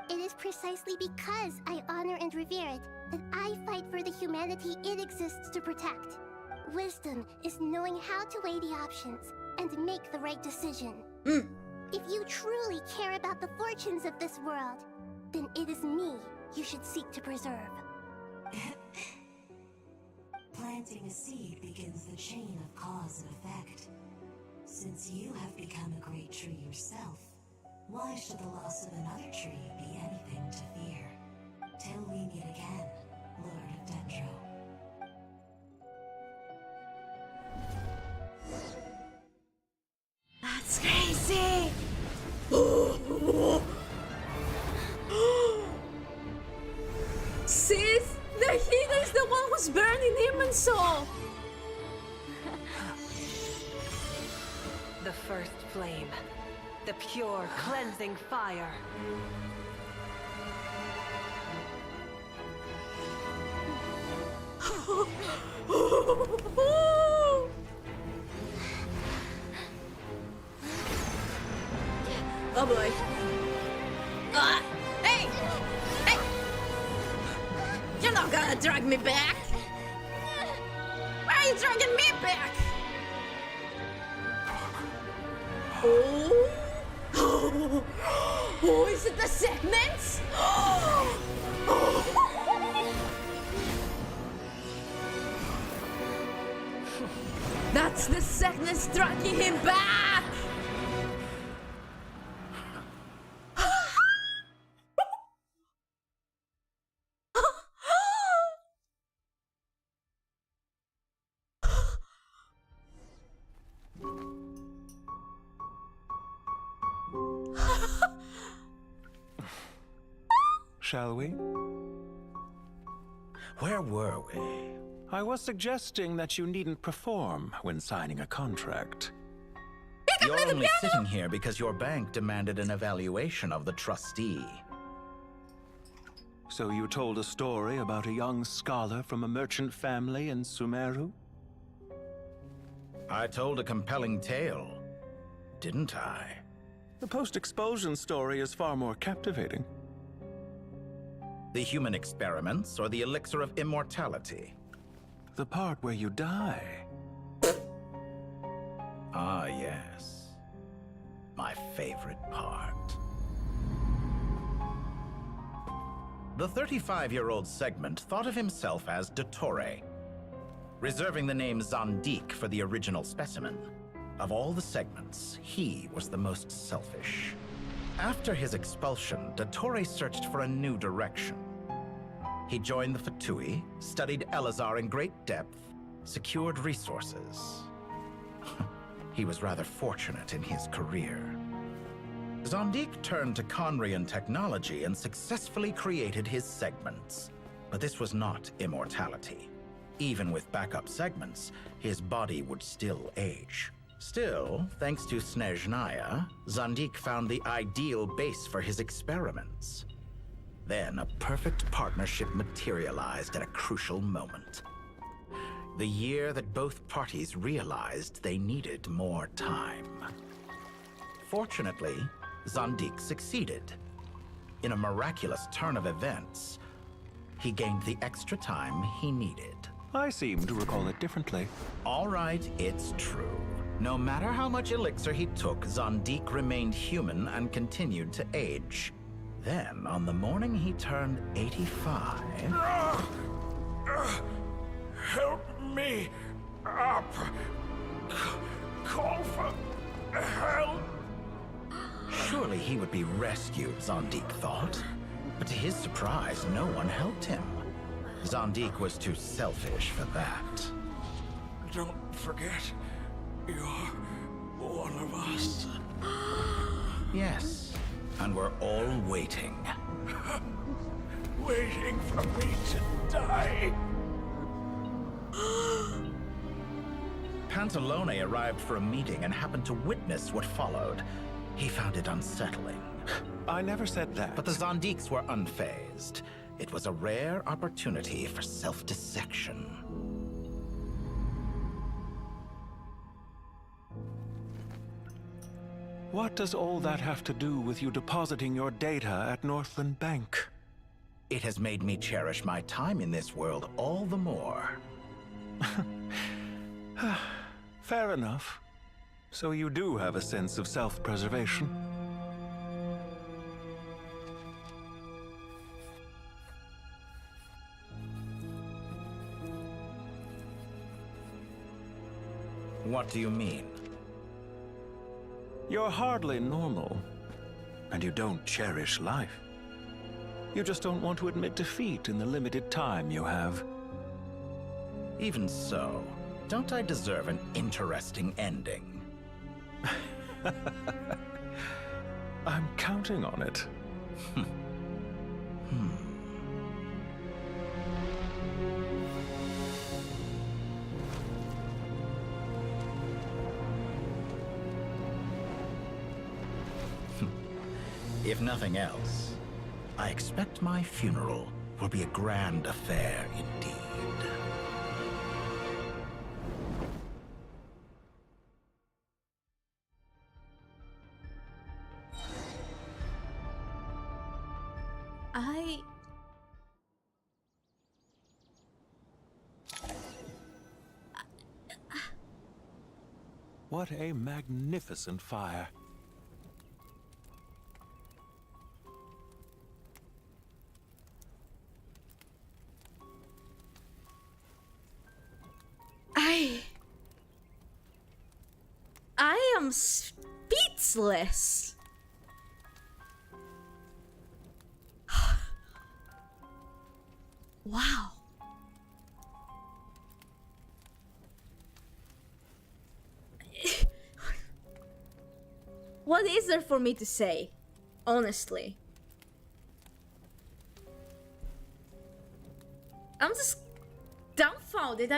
S1: It is precisely because I honor and revere it that I fight for the humanity it exists to protect. Wisdom is knowing how to weigh the options and make the right decision. If you truly care about the fortunes of this world, then it is me you should seek to preserve.
S13: Planting a seed begins the chain of cause and effect. Since you have become a great tree yourself, why should the loss of another tree be anything to fear? Till we meet again, Lord of Dendro.
S2: That's crazy! Sis, nahida is the one who's burning Irminsul!
S3: The first flame. The pure, cleansing fire.
S2: Oh boy. Hey! Hey! You're not gonna drag me back! Why are you dragging me back? Oh! Oh, is it the segments? That's the segments dragging him back!
S11: Shall we?
S7: Where were we?
S11: I was suggesting that you needn't perform when signing a contract.
S7: You're only sitting here because your bank demanded an evaluation of the trustee.
S11: So you told a story about a young scholar from a merchant family in Sumeru?
S7: I told a compelling tale, didn't I?
S11: The post-expulsion story is far more captivating.
S7: The human experiments or the elixir of immortality?
S11: The part where you die.
S7: Ah, yes. My favorite part. The 35-year-old Segment thought of himself as dottore, reserving the name Zandik for the original specimen. Of all the segments, he was the most selfish. After his expulsion, dottore searched for a new direction. He joined the Fatui, studied Elazar in great depth, secured resources. He was rather fortunate in his career. Zandik turned to Conrian technology and successfully created his segments. But this was not immortality. Even with backup segments, his body would still age. Still, thanks to Snezhnaya, Zandik found the ideal base for his experiments. Then a perfect partnership materialized at a crucial moment. The year that both parties realized they needed more time. Fortunately, Zandik succeeded. In a miraculous turn of events, he gained the extra time he needed.
S11: I seem to recall it differently.
S7: All right, it's true. No matter how much elixir he took, Zandik remained human and continued to age. Then, on the morning he turned 85...
S17: Help me up! Call for help!
S7: Surely he would be rescued, Zandik thought. But to his surprise, no one helped him. Zandik was too selfish for that.
S17: Don't forget, you're one of us.
S7: Yes, and we're all waiting.
S17: Waiting for me to die.
S7: Pantalone arrived for a meeting and happened to witness what followed. He found it unsettling.
S11: I never said that.
S7: But the Zondiques were unfazed. It was a rare opportunity for self-dissection.
S11: What does all that have to do with you depositing your data at Northland Bank?
S7: It has made me cherish my time in this world all the more.
S11: Fair enough. So you do have a sense of self-preservation.
S7: What do you mean?
S11: You're hardly normal, and you don't cherish life. You just don't want to admit defeat in the limited time you have.
S7: Even so, don't I deserve an interesting ending?
S11: I'm counting on it.
S7: If nothing else, I expect my funeral will be a grand affair indeed.
S11: What a magnificent fire.
S2: I am speechless. Wow. What is there for me to say? Honestly. I'm just dumbfounded.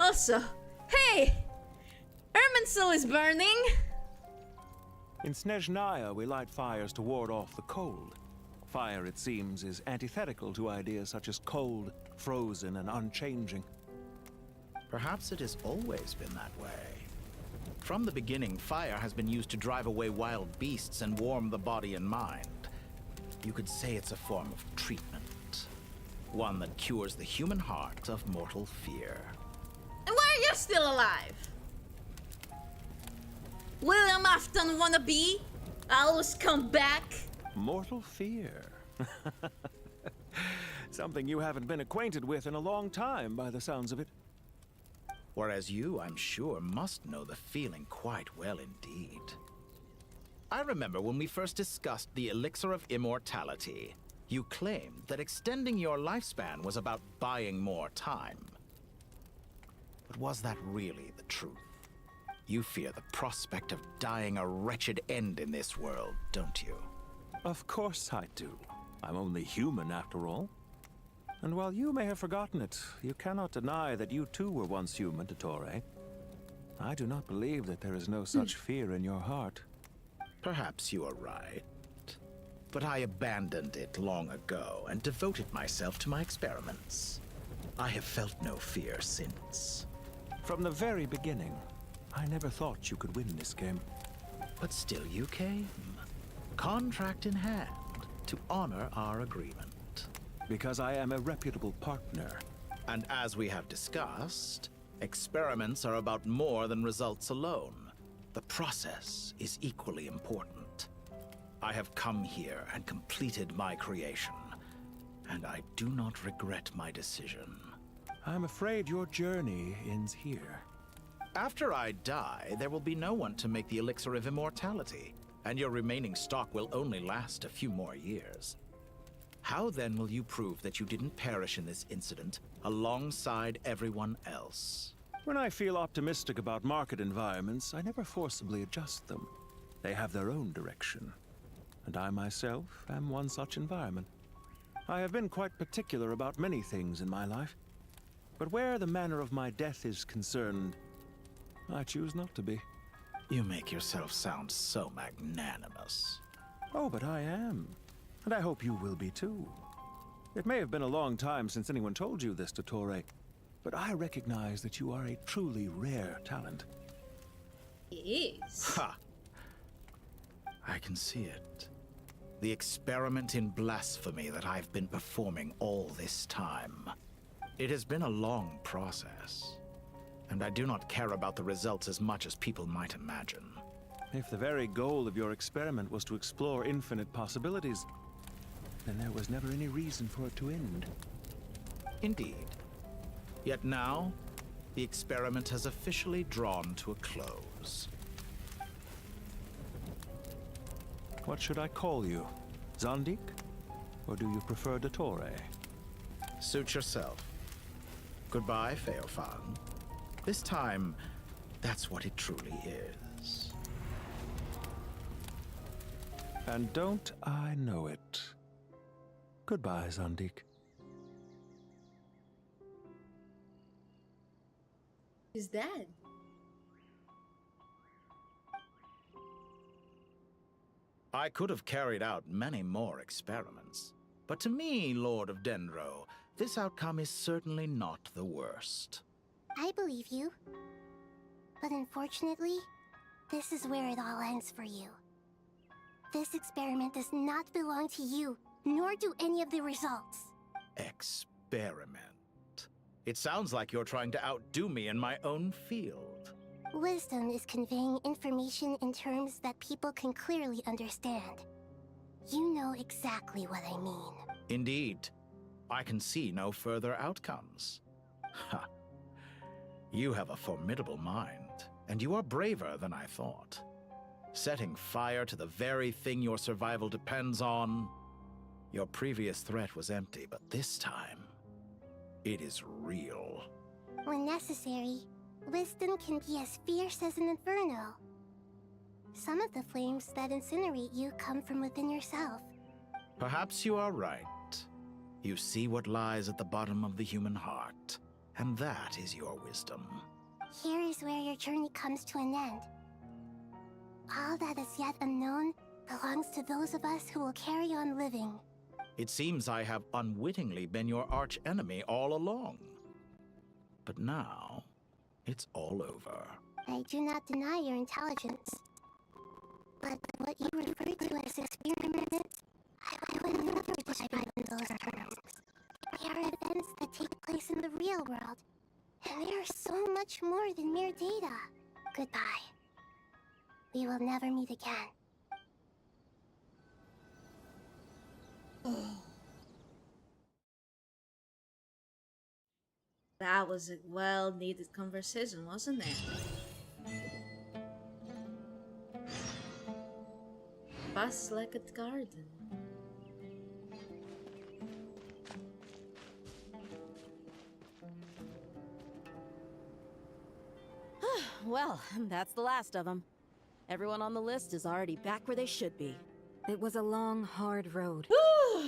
S2: Also, hey! Irminsul is burning!
S11: In Snezhnaya, we light fires to ward off the cold. Fire, it seems, is antithetical to ideas such as cold, frozen, and unchanging.
S7: Perhaps it has always been that way. From the beginning, fire has been used to drive away wild beasts and warm the body and mind. You could say it's a form of treatment. One that cures the human heart of mortal fear.
S2: And why are you still alive? William Afton wannabe? I always come back.
S11: Mortal fear. Something you haven't been acquainted with in a long time, by the sounds of it.
S7: Whereas you, I'm sure, must know the feeling quite well indeed. I remember when we first discussed the elixir of immortality. You claimed that extending your lifespan was about buying more time. But was that really the truth? You fear the prospect of dying a wretched end in this world, don't you?
S11: Of course I do. I'm only human, after all. And while you may have forgotten it, you cannot deny that you too were once human, dottore. I do not believe that there is no such fear in your heart.
S7: Perhaps you are right. But I abandoned it long ago and devoted myself to my experiments. I have felt no fear since.
S11: From the very beginning, I never thought you could win this game.
S7: But still you came. Contract in hand, to honor our agreement.
S11: Because I am a reputable partner.
S7: And as we have discussed, experiments are about more than results alone. The process is equally important. I have come here and completed my creation, and I do not regret my decision.
S11: I'm afraid your journey ends here.
S7: After I die, there will be no one to make the elixir of immortality, and your remaining stock will only last a few more years. How then will you prove that you didn't perish in this incident alongside everyone else?
S11: When I feel optimistic about market environments, I never forcibly adjust them. They have their own direction. And I myself am one such environment. I have been quite particular about many things in my life, But where the manner of my death is concerned, I choose not to be.
S7: You make yourself sound so magnanimous.
S11: Oh, but I am. And I hope you will be too. It may have been a long time since anyone told you this, dottore, but I recognize that you are a truly rare talent.
S2: It is.
S7: Ha! I can see it. The experiment in blasphemy that I've been performing all this time. It has been a long process, and I do not care about the results as much as people might imagine.
S11: If the very goal of your experiment was to explore infinite possibilities, then there was never any reason for it to end.
S7: Indeed. Yet now, the experiment has officially drawn to a close.
S11: What should I call you? Zandik? Or do you prefer dottore?
S7: Suit yourself. Goodbye, Feofan. This time, that's what it truly is.
S11: And don't I know it? Goodbye, Zandik.
S2: He's dead.
S7: I could have carried out many more experiments, but to me, Lord of Dendro, this outcome is certainly not the worst.
S1: I believe you. But unfortunately, this is where it all ends for you. This experiment does not belong to you, nor do any of the results.
S7: Experiment. It sounds like you're trying to outdo me in my own field.
S1: Wisdom is conveying information in terms that people can clearly understand. You know exactly what I mean.
S7: Indeed. I can see no further outcomes. Ha. You have a formidable mind, and you are braver than I thought. Setting fire to the very thing your survival depends on. Your previous threat was empty, but this time, it is real.
S1: When necessary, wisdom can be as fierce as an inferno. Some of the flames that incinerate you come from within yourself.
S7: Perhaps you are right. You see what lies at the bottom of the human heart, and that is your wisdom.
S1: Here is where your journey comes to an end. All that is yet unknown belongs to those of us who will carry on living.
S7: It seems I have unwittingly been your arch enemy all along. But now, it's all over.
S1: I do not deny your intelligence. But what you refer to as experiments, I would never describe in those terms. They are events that take place in the real world, and they are so much more than mere data. Goodbye. We will never meet again.
S2: That was a well-needed conversation, wasn't it? Fast like a garden.
S14: Well, that's the last of them. Everyone on the list is already back where they should be.
S12: It was a long, hard road,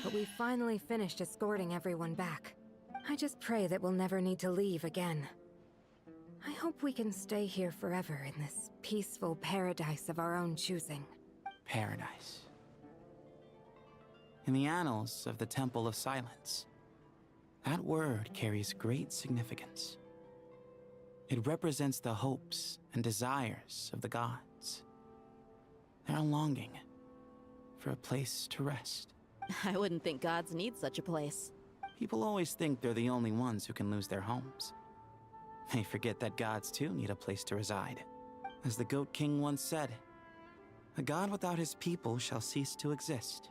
S12: but we finally finished escorting everyone back. I just pray that we'll never need to leave again. I hope we can stay here forever in this peaceful paradise of our own choosing.
S9: Paradise. In the annals of the Temple of Silence, that word carries great significance. It represents the hopes and desires of the gods. Their longing for a place to rest.
S14: I wouldn't think gods need such a place.
S9: People always think they're the only ones who can lose their homes. They forget that gods too need a place to reside. As the Goat King once said, "A god without his people shall cease to exist."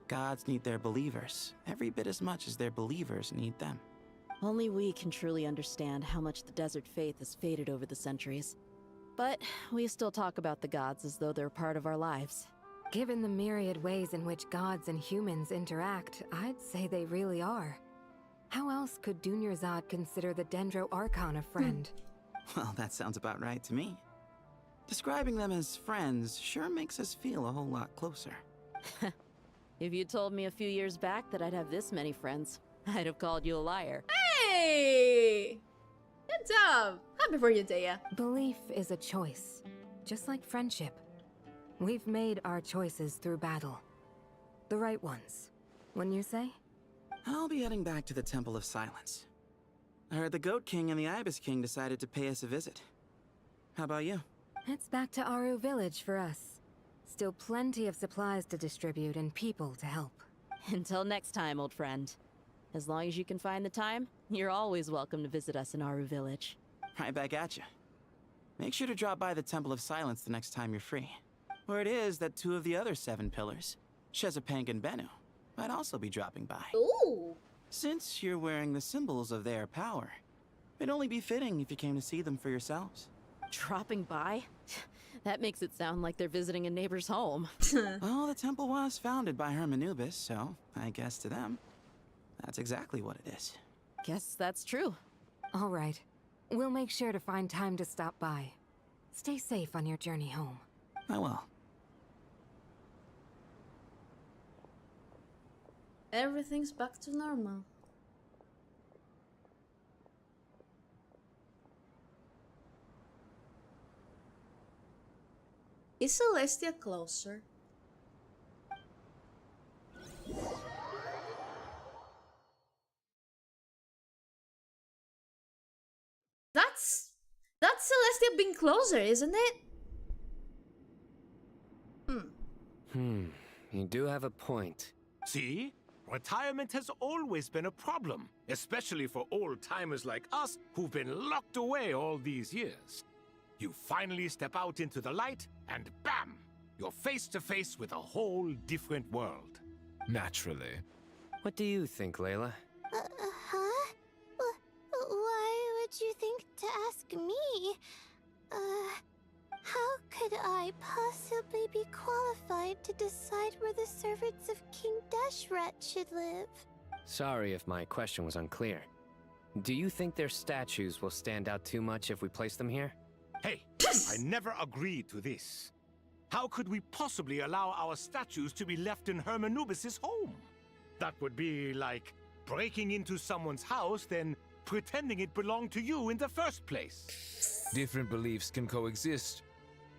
S9: Gods need their believers every bit as much as their believers need them.
S14: Only we can truly understand how much the desert faith has faded over the centuries. But we still talk about the gods as though they're part of our lives.
S12: Given the myriad ways in which gods and humans interact, I'd say they really are. How else could Dunyarzad consider the Dendro Archon a friend?
S9: Well, that sounds about right to me. Describing them as friends sure makes us feel a whole lot closer.
S14: If you told me a few years back that I'd have this many friends, I'd have called you a liar.
S2: Hey! Good job! Happy for you, Dea.
S12: Belief is a choice, just like friendship. We've made our choices through battle. The right ones, wouldn't you say?
S15: I'll be heading back to the Temple of Silence. I heard the Goat King and the Ibis King decided to pay us a visit. How about you?
S12: It's back to Aru Village for us. Still plenty of supplies to distribute and people to help.
S14: Until next time, old friend. As long as you can find the time, you're always welcome to visit us in Aru Village.
S15: Right back at you. Make sure to drop by the Temple of Silence the next time you're free. Word is that 2 of the other 7 pillars, Chesapeake and Bennu, might also be dropping by.
S2: Ooh!
S15: Since you're wearing the symbols of their power, it'd only be fitting if you came to see them for yourselves.
S14: Dropping by? That makes it sound like they're visiting a neighbor's home.
S15: Well, the temple was founded by Hermanubis, so I guess to them, that's exactly what it is.
S14: Guess that's true.
S12: All right. We'll make sure to find time to stop by. Stay safe on your journey home.
S15: I will.
S2: Everything's back to normal. Is Celestia closer? That's Celestia being closer, isn't it?
S6: You do have a point.
S18: See? Retirement has always been a problem, especially for old-timers like us who've been locked away all these years. You finally step out into the light, and bam! You're face to face with a whole different world.
S6: Naturally. What do you think, Layla?
S5: Huh? Why would you think to ask me? How could I possibly be qualified to decide where the servants of King Deshret should live?
S6: Sorry if my question was unclear. Do you think their statues will stand out too much if we place them here?
S18: Hey, I never agreed to this. How could we possibly allow our statues to be left in Hermanubis' home? That would be like breaking into someone's house, then pretending it belonged to you in the first place.
S19: Different beliefs can coexist.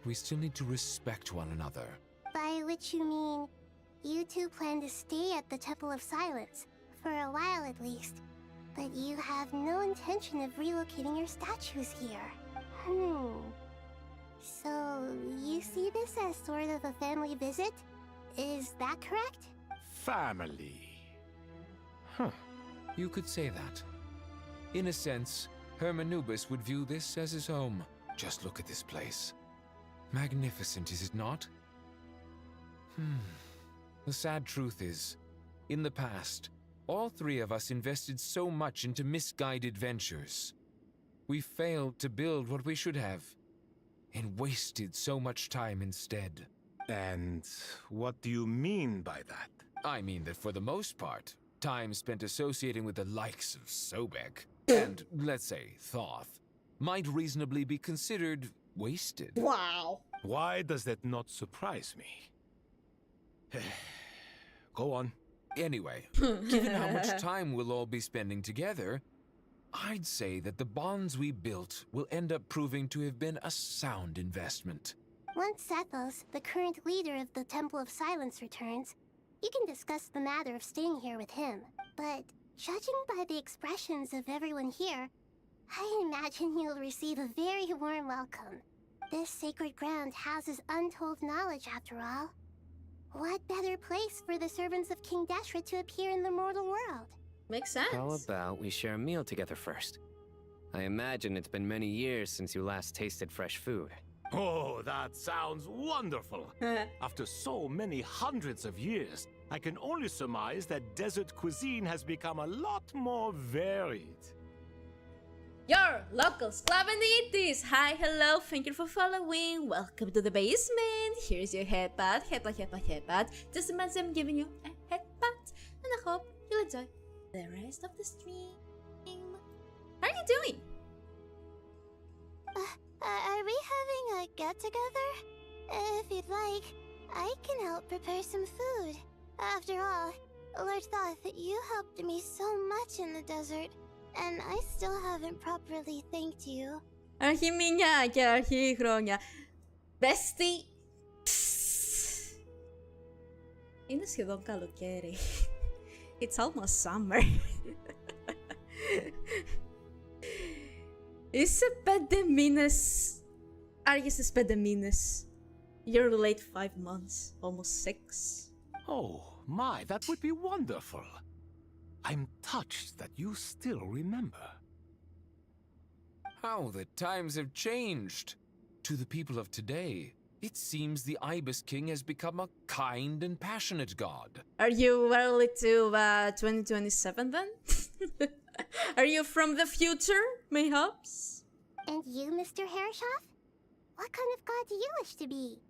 S19: We still need to respect one another.
S1: By which you mean, you two plan to stay at the Temple of Silence, for a while at least. But you have no intention of relocating your statues here. So, you see this as sort of a family visit? Is that correct?
S18: Family.
S19: You could say that. In a sense, Hermanubis would view this as his home. Just look at this place. Magnificent, is it not? The sad truth is, in the past, all 3 of us invested so much into misguided ventures. We failed to build what we should have, and wasted so much time instead.
S18: And what do you mean by that?
S19: I mean that for the most part, time spent associating with the likes of Sobek, and, let's say, Thoth, might reasonably be considered wasted.
S2: Wow.
S18: Why does that not surprise me? Go on.
S19: Anyway, given how much time we'll all be spending together, I'd say that the bonds we built will end up proving to have been a sound investment.
S1: Once Sethos, the current leader of the Temple of Silence, returns, you can discuss the matter of staying here with him. But judging by the expressions of everyone here, I imagine you'll receive a very warm welcome. This sacred ground houses untold knowledge, after all. What better place for the servants of King Deshret to appear in the mortal world?
S2: Makes sense.
S6: How about we share a meal together first? I imagine it's been many years since you last tasted fresh food.
S18: Oh, that sounds wonderful. After so many hundreds of years, I can only surmise that desert cuisine has become a lot more varied.
S2: Your local Sclavenitis! Hi, hello, thank you for following. Welcome to the basement. Here's your headbutt. Just imagine I'm giving you a headbutt. And I hope you'll enjoy the rest of the stream. How are you doing?
S5: Are we having a get-together? If you'd like, I can help prepare some food. After all, Lord Thoth, you helped me so much in the desert. And I still haven't properly thanked you.
S2: Arhimi niya, kaya arhihro niya. Bestie. Ainda se Don Carlo quiere. It's almost summer. Arius Pedeminis. You're late 5 months, almost 6.
S18: Oh, my, that would be wonderful. I'm touched that you still remember.
S19: How the times have changed. To the people of today, it seems the Ibis King has become a kind and passionate god.
S2: Are you early to 2027 then? Are you from the future, mayhaps?
S1: And you, Mr. Herreshoff? What kind of god do you wish to be?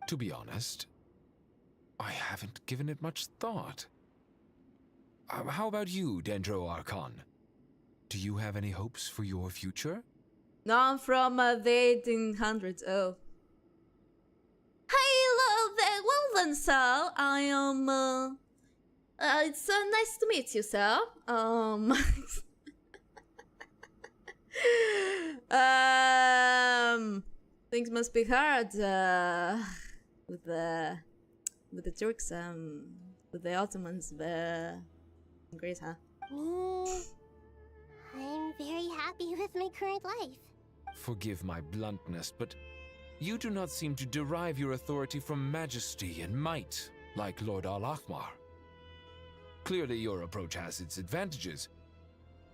S19: To be honest, I haven't given it much thought. How about you, Dendro Archon? Do you have any hopes for your future?
S2: No, I'm from the 1800s. Oh. Hello there, well then, sir. I am, it's nice to meet you, sir. Things must be hard, with the Turks, with the Ottomans, Greece, huh?
S1: I'm very happy with my current life.
S19: Forgive my bluntness, but you do not seem to derive your authority from majesty and might, like Lord Al-Ahmar. Clearly your approach has its advantages,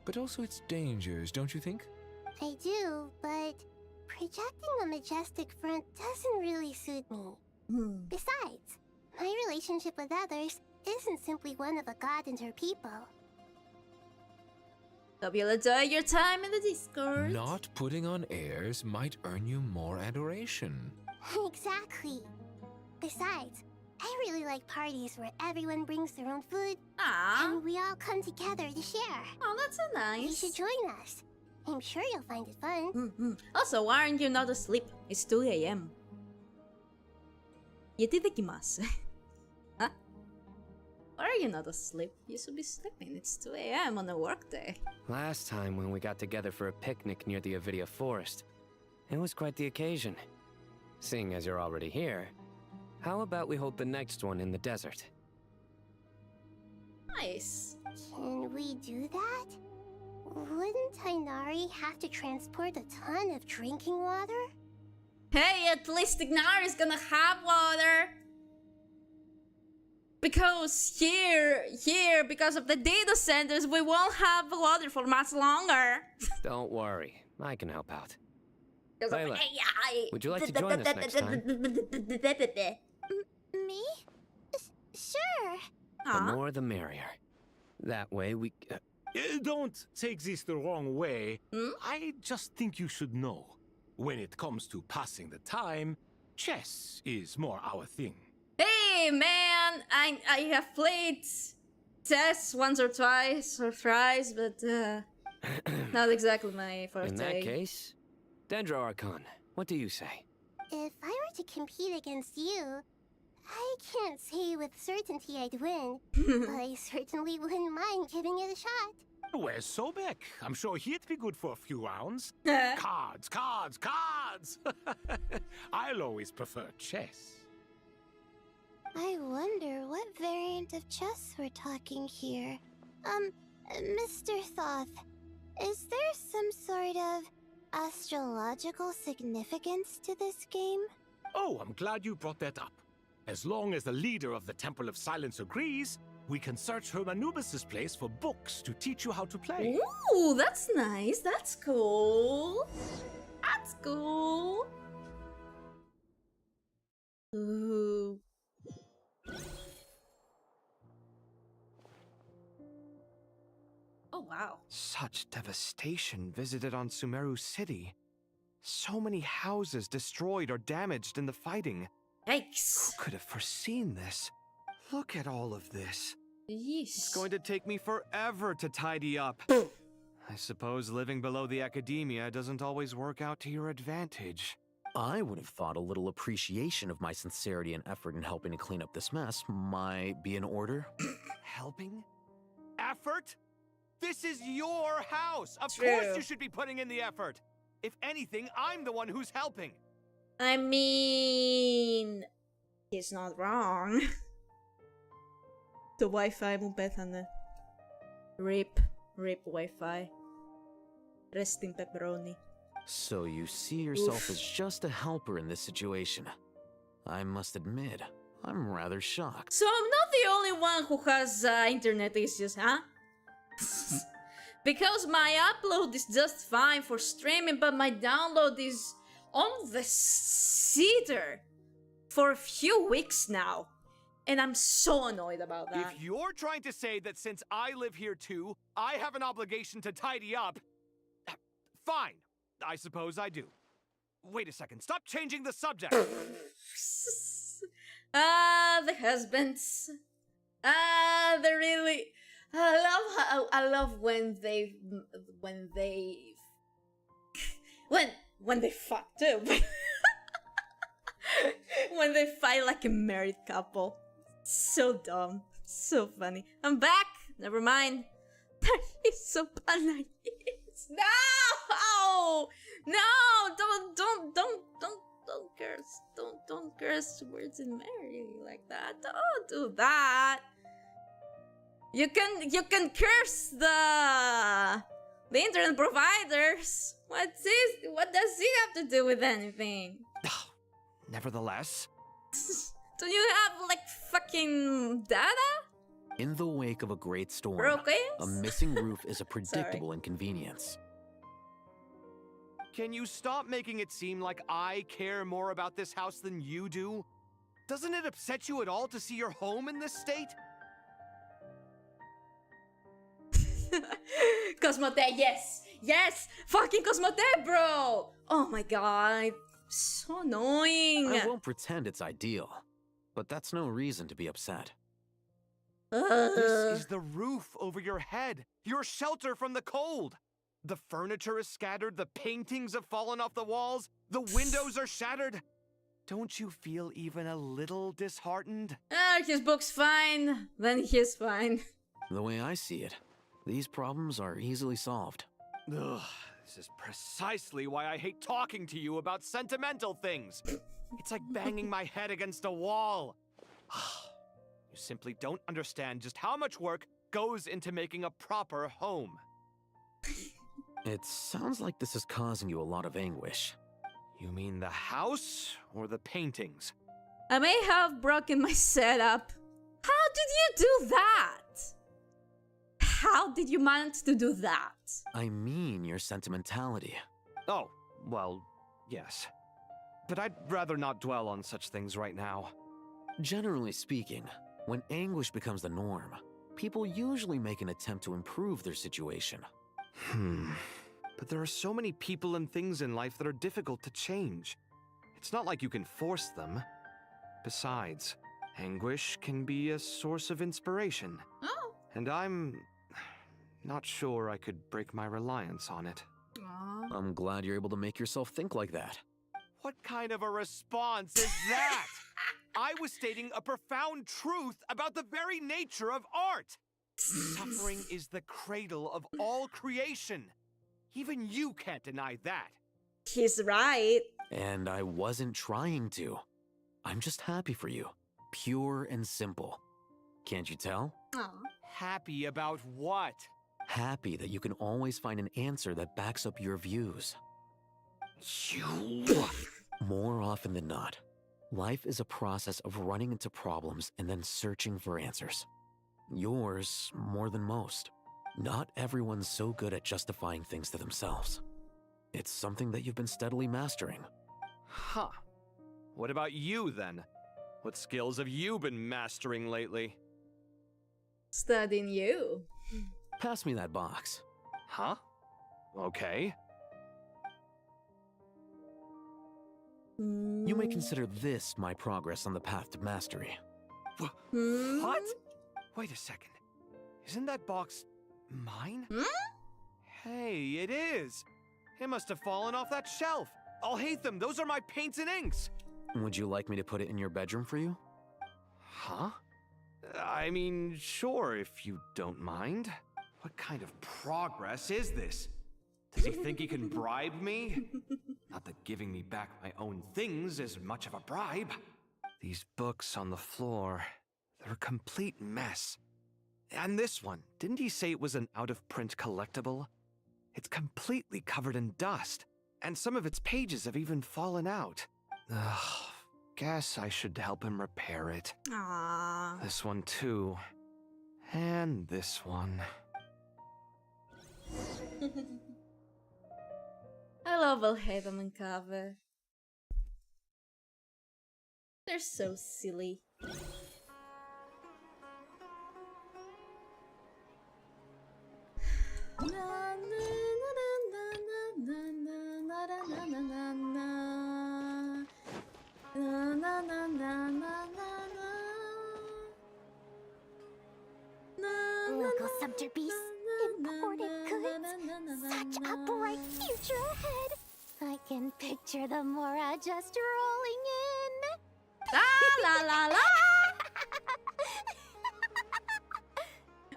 S19: but also its dangers, don't you think?
S1: I do, but projecting a majestic front doesn't really suit me. Besides, my relationship with others isn't simply one of a god and her people.
S2: Hope you'll enjoy your time in the Discord.
S19: Not putting on airs might earn you more adoration.
S1: Exactly. Besides, I really like parties where everyone brings their own food and we all come together to share.
S2: Oh, that's so nice.
S1: You should join us. I'm sure you'll find it fun.
S2: Also, why aren't you not asleep? It's 2 a.m. Yetidekimasu. Huh? Why are you not asleep? You should be sleeping. It's 2 a.m. on a workday.
S6: Last time when we got together for a picnic near the Avidia Forest, it was quite the occasion. Seeing as you're already here, how about we hold the next one in the desert?
S2: Nice.
S1: Can we do that? Wouldn't Tainari have to transport a ton of drinking water?
S2: Hey, at least Ignari is gonna have water. Because here, because of the data centers, we won't have water for much longer.
S6: Don't worry, I can help out.
S2: Layla,
S6: would you like to join us next time?
S1: Me? Sure.
S6: The more the merrier. That way we...
S18: Don't take this the wrong way. I just think you should know. When it comes to passing the time, chess is more our thing.
S2: Hey, man! I have played chess once or twice or thrice, but not exactly my forte.
S6: In that case, Dendro Archon, what do you say?
S1: If I were to compete against you, I can't say with certainty I'd win, but I certainly wouldn't mind giving it a shot.
S18: Where's Sobek? I'm sure he'd be good for a few rounds. Cards, cards, cards! I'll always prefer chess.
S5: I wonder what variant of chess we're talking here. Mr. Thoth, is there some sort of astrological significance to this game?
S18: Oh, I'm glad you brought that up. As long as the leader of the Temple of Silence agrees, we can search Hermanubis' place for books to teach you how to play.
S2: Ooh, that's nice. That's cool. That's cool. Ooh. Oh, wow.
S20: Such devastation visited on Sumeru City. So many houses destroyed or damaged in the fighting.
S2: Yikes.
S20: Who could have foreseen this? Look at all of this.
S2: Yeesh.
S20: It's going to take me forever to tidy up. I suppose living below the academia doesn't always work out to your advantage.
S21: I would have thought a little appreciation of my sincerity and effort in helping to clean up this mess might be in order.
S20: Helping? Effort? This is your house! Of
S2: True.
S20: course you should be putting in the effort! If anything, I'm the one who's helping!
S2: I mean, he's not wrong. The Wi-Fi mo bethane. Rip Wi-Fi. Rest in pepperoni.
S21: So you see yourself as just a helper in this situation. I must admit, I'm rather shocked.
S2: So I'm not the only one who has internet issues, huh? Because my upload is just fine for streaming, but my download is on the cedar for a few weeks now. And I'm so annoyed about that.
S20: If you're trying to say that since I live here too, I have an obligation to tidy up, fine. I suppose I do. Wait a second, stop changing the subject!
S2: The husbands. They're really... I love when they fuck too. When they fight like a married couple. So dumb. So funny. I'm back! Never mind. He's so nice. No! No! Don't curse. Don't curse words in marriage like that. Don't do that. You can curse the internet providers. What does he have to do with anything?
S20: Nevertheless...
S2: Do you have like fucking data?
S21: In the wake of a great storm,
S2: Broken?
S21: a missing roof is a predictable inconvenience.
S20: Can you stop making it seem like I care more about this house than you do? Doesn't it upset you at all to see your home in this state?
S2: Cosmote, yes! Yes! Fucking Cosmote, bro! Oh my god. So annoying.
S21: I won't pretend it's ideal, but that's no reason to be upset.
S20: This is the roof over your head, your shelter from the cold. The furniture is scattered, the paintings have fallen off the walls, the windows are shattered. Don't you feel even a little disheartened?
S2: His book's fine, then he's fine.
S21: The way I see it, these problems are easily solved.
S20: Ugh, this is precisely why I hate talking to you about sentimental things. It's like banging my head against a wall. You simply don't understand just how much work goes into making a proper home.
S21: It sounds like this is causing you a lot of anguish.
S20: You mean the house or the paintings?
S2: I may have broken my setup. How did you do that? How did you manage to do that?
S21: I mean your sentimentality.
S20: Oh, well, yes. But I'd rather not dwell on such things right now.
S21: Generally speaking, when anguish becomes the norm, people usually make an attempt to improve their situation.
S20: But there are so many people and things in life that are difficult to change. It's not like you can force them. Besides, anguish can be a source of inspiration.
S2: Oh.
S20: And I'm not sure I could break my reliance on it.
S2: Aww.
S21: I'm glad you're able to make yourself think like that.
S20: What kind of a response is that? I was stating a profound truth about the very nature of art. Suffering is the cradle of all creation. Even you can't deny that.
S2: He's right.
S21: And I wasn't trying to. I'm just happy for you. Pure and simple. Can't you tell?
S2: Aww.
S20: Happy about what?
S21: Happy that you can always find an answer that backs up your views. More often than not, life is a process of running into problems and then searching for answers. Yours more than most. Not everyone's so good at justifying things to themselves. It's something that you've been steadily mastering.
S20: Huh. What about you, then? What skills have you been mastering lately?
S2: Studying you.
S21: Pass me that box.
S20: Huh? Okay.
S21: You may consider this my progress on the path to mastery.
S20: What? Wait a second. Isn't that box mine? Hey, it is. It must have fallen off that shelf. I'll hate them. Those are my paints and inks.
S21: Would you like me to put it in your bedroom for you?
S20: Huh? I mean, sure, if you don't mind. What kind of progress is this? Does he think he can bribe me? Not that giving me back my own things is much of a bribe. These books on the floor, they're a complete mess. And this one, didn't he say it was an out-of-print collectible? It's completely covered in dust, and some of its pages have even fallen out. Ugh, guess I should help him repair it.
S2: Aww.
S20: This one too. And this one.
S2: I love Alhaitham and Kaveh. They're so silly.
S1: Local subter beasts, imported goods, such a bright future ahead. I can picture the Mora just rolling in.
S2: La la la!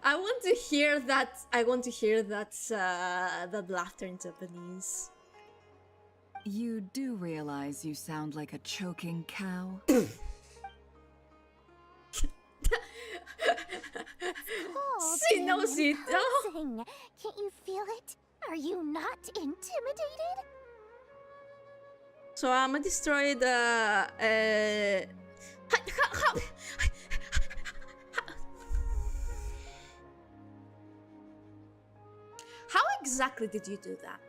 S2: I want to hear that. I want to hear that laughter in Japanese.
S16: You do realize you sound like a choking cow?
S2: She knows it.
S1: Can't you feel it? Are you not intimidated?
S2: So I'm gonna destroy the. How exactly did you do that?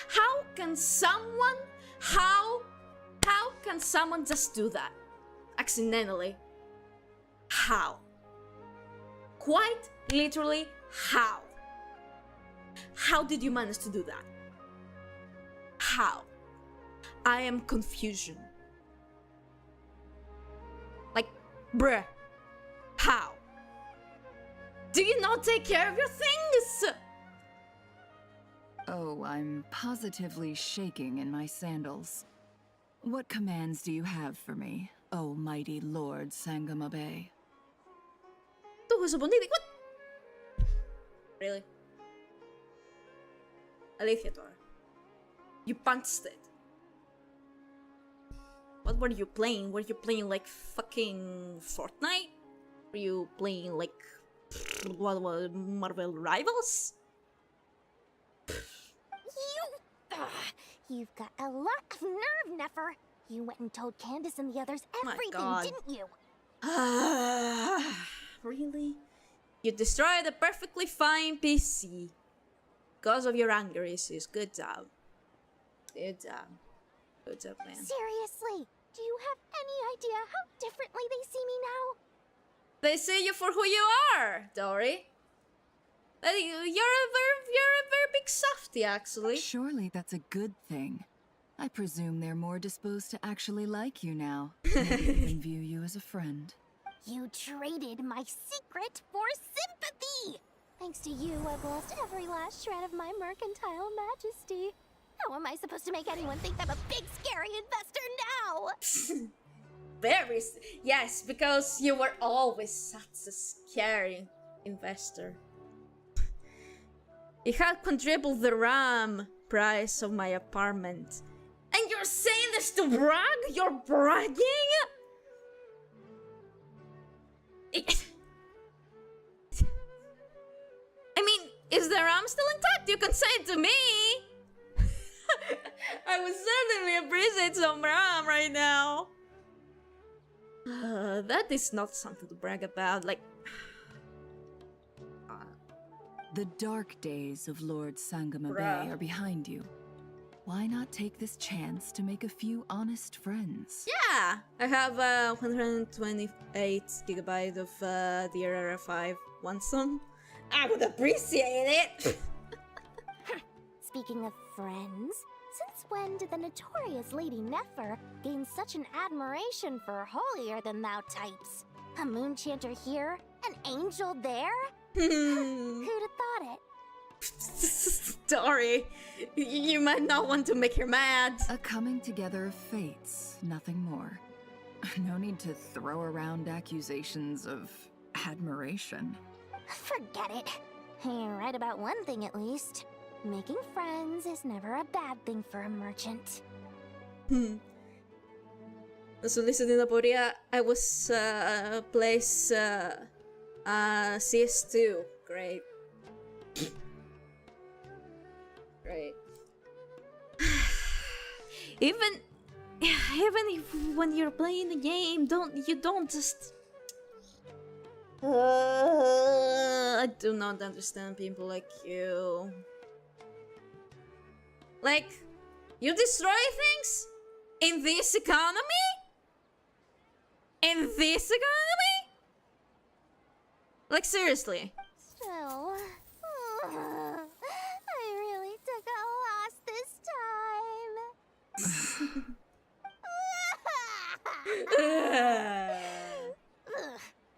S2: How can someone? How can someone just do that accidentally? How? Quite literally, how? How did you manage to do that? How? I am confusion. Like, bruh. How? Do you not take care of your things?
S16: Oh, I'm positively shaking in my sandals. What commands do you have for me, oh mighty Lord Sangamabe?
S2: What? Really? Alethiotor. You punched it. What were you playing? Were you playing like fucking Fortnite? Were you playing like what was Marvel Rivals?
S1: You've got a lot of nerve, Nefer. You went and told Candace and the others everything,
S2: God.
S1: didn't you?
S2: Really? You destroyed a perfectly fine PC because of your anger issues. Good job. Good job. Good job, man.
S1: Seriously, do you have any idea how differently they see me now?
S2: They see you for who you are, Dory. You're a very big softie, actually.
S16: Surely that's a good thing. I presume they're more disposed to actually like you now. Maybe even view you as a friend.
S1: You traded my secret for sympathy! Thanks to you, I've lost every last shred of my mercantile majesty. How am I supposed to make anyone think I'm a big, scary investor now?
S2: Yes, because you were always such a scary investor. You had quadrupled the RAM price of my apartment. And you're saying this to brag? You're bragging? I mean, is the RAM still intact? You can say it to me. I would certainly appreciate some RAM right now. That is not something to brag about, like...
S16: The dark days of Lord Sangamabe are behind you. Why not take this chance to make a few honest friends?
S2: Yeah! I have 128 gigabytes of DRR5. Want some? I would appreciate it!
S1: Speaking of friends, since when did the notorious Lady Nefer gain such an admiration for holier-than-thou types? A moon chanter here, an angel there? Who'd have thought it?
S2: Sorry, you might not want to make her mad.
S16: A coming together of fates, nothing more. No need to throw around accusations of admiration.
S1: Forget it. You're right about one thing at least. Making friends is never a bad thing for a merchant.
S2: Sulis din na po rin, I was placed CS2. Great. Great. Even if when you're playing the game, you don't just. I do not understand people like you. Like, you destroy things in this economy? In this economy? Like, seriously.
S1: Still, I really took a loss this time.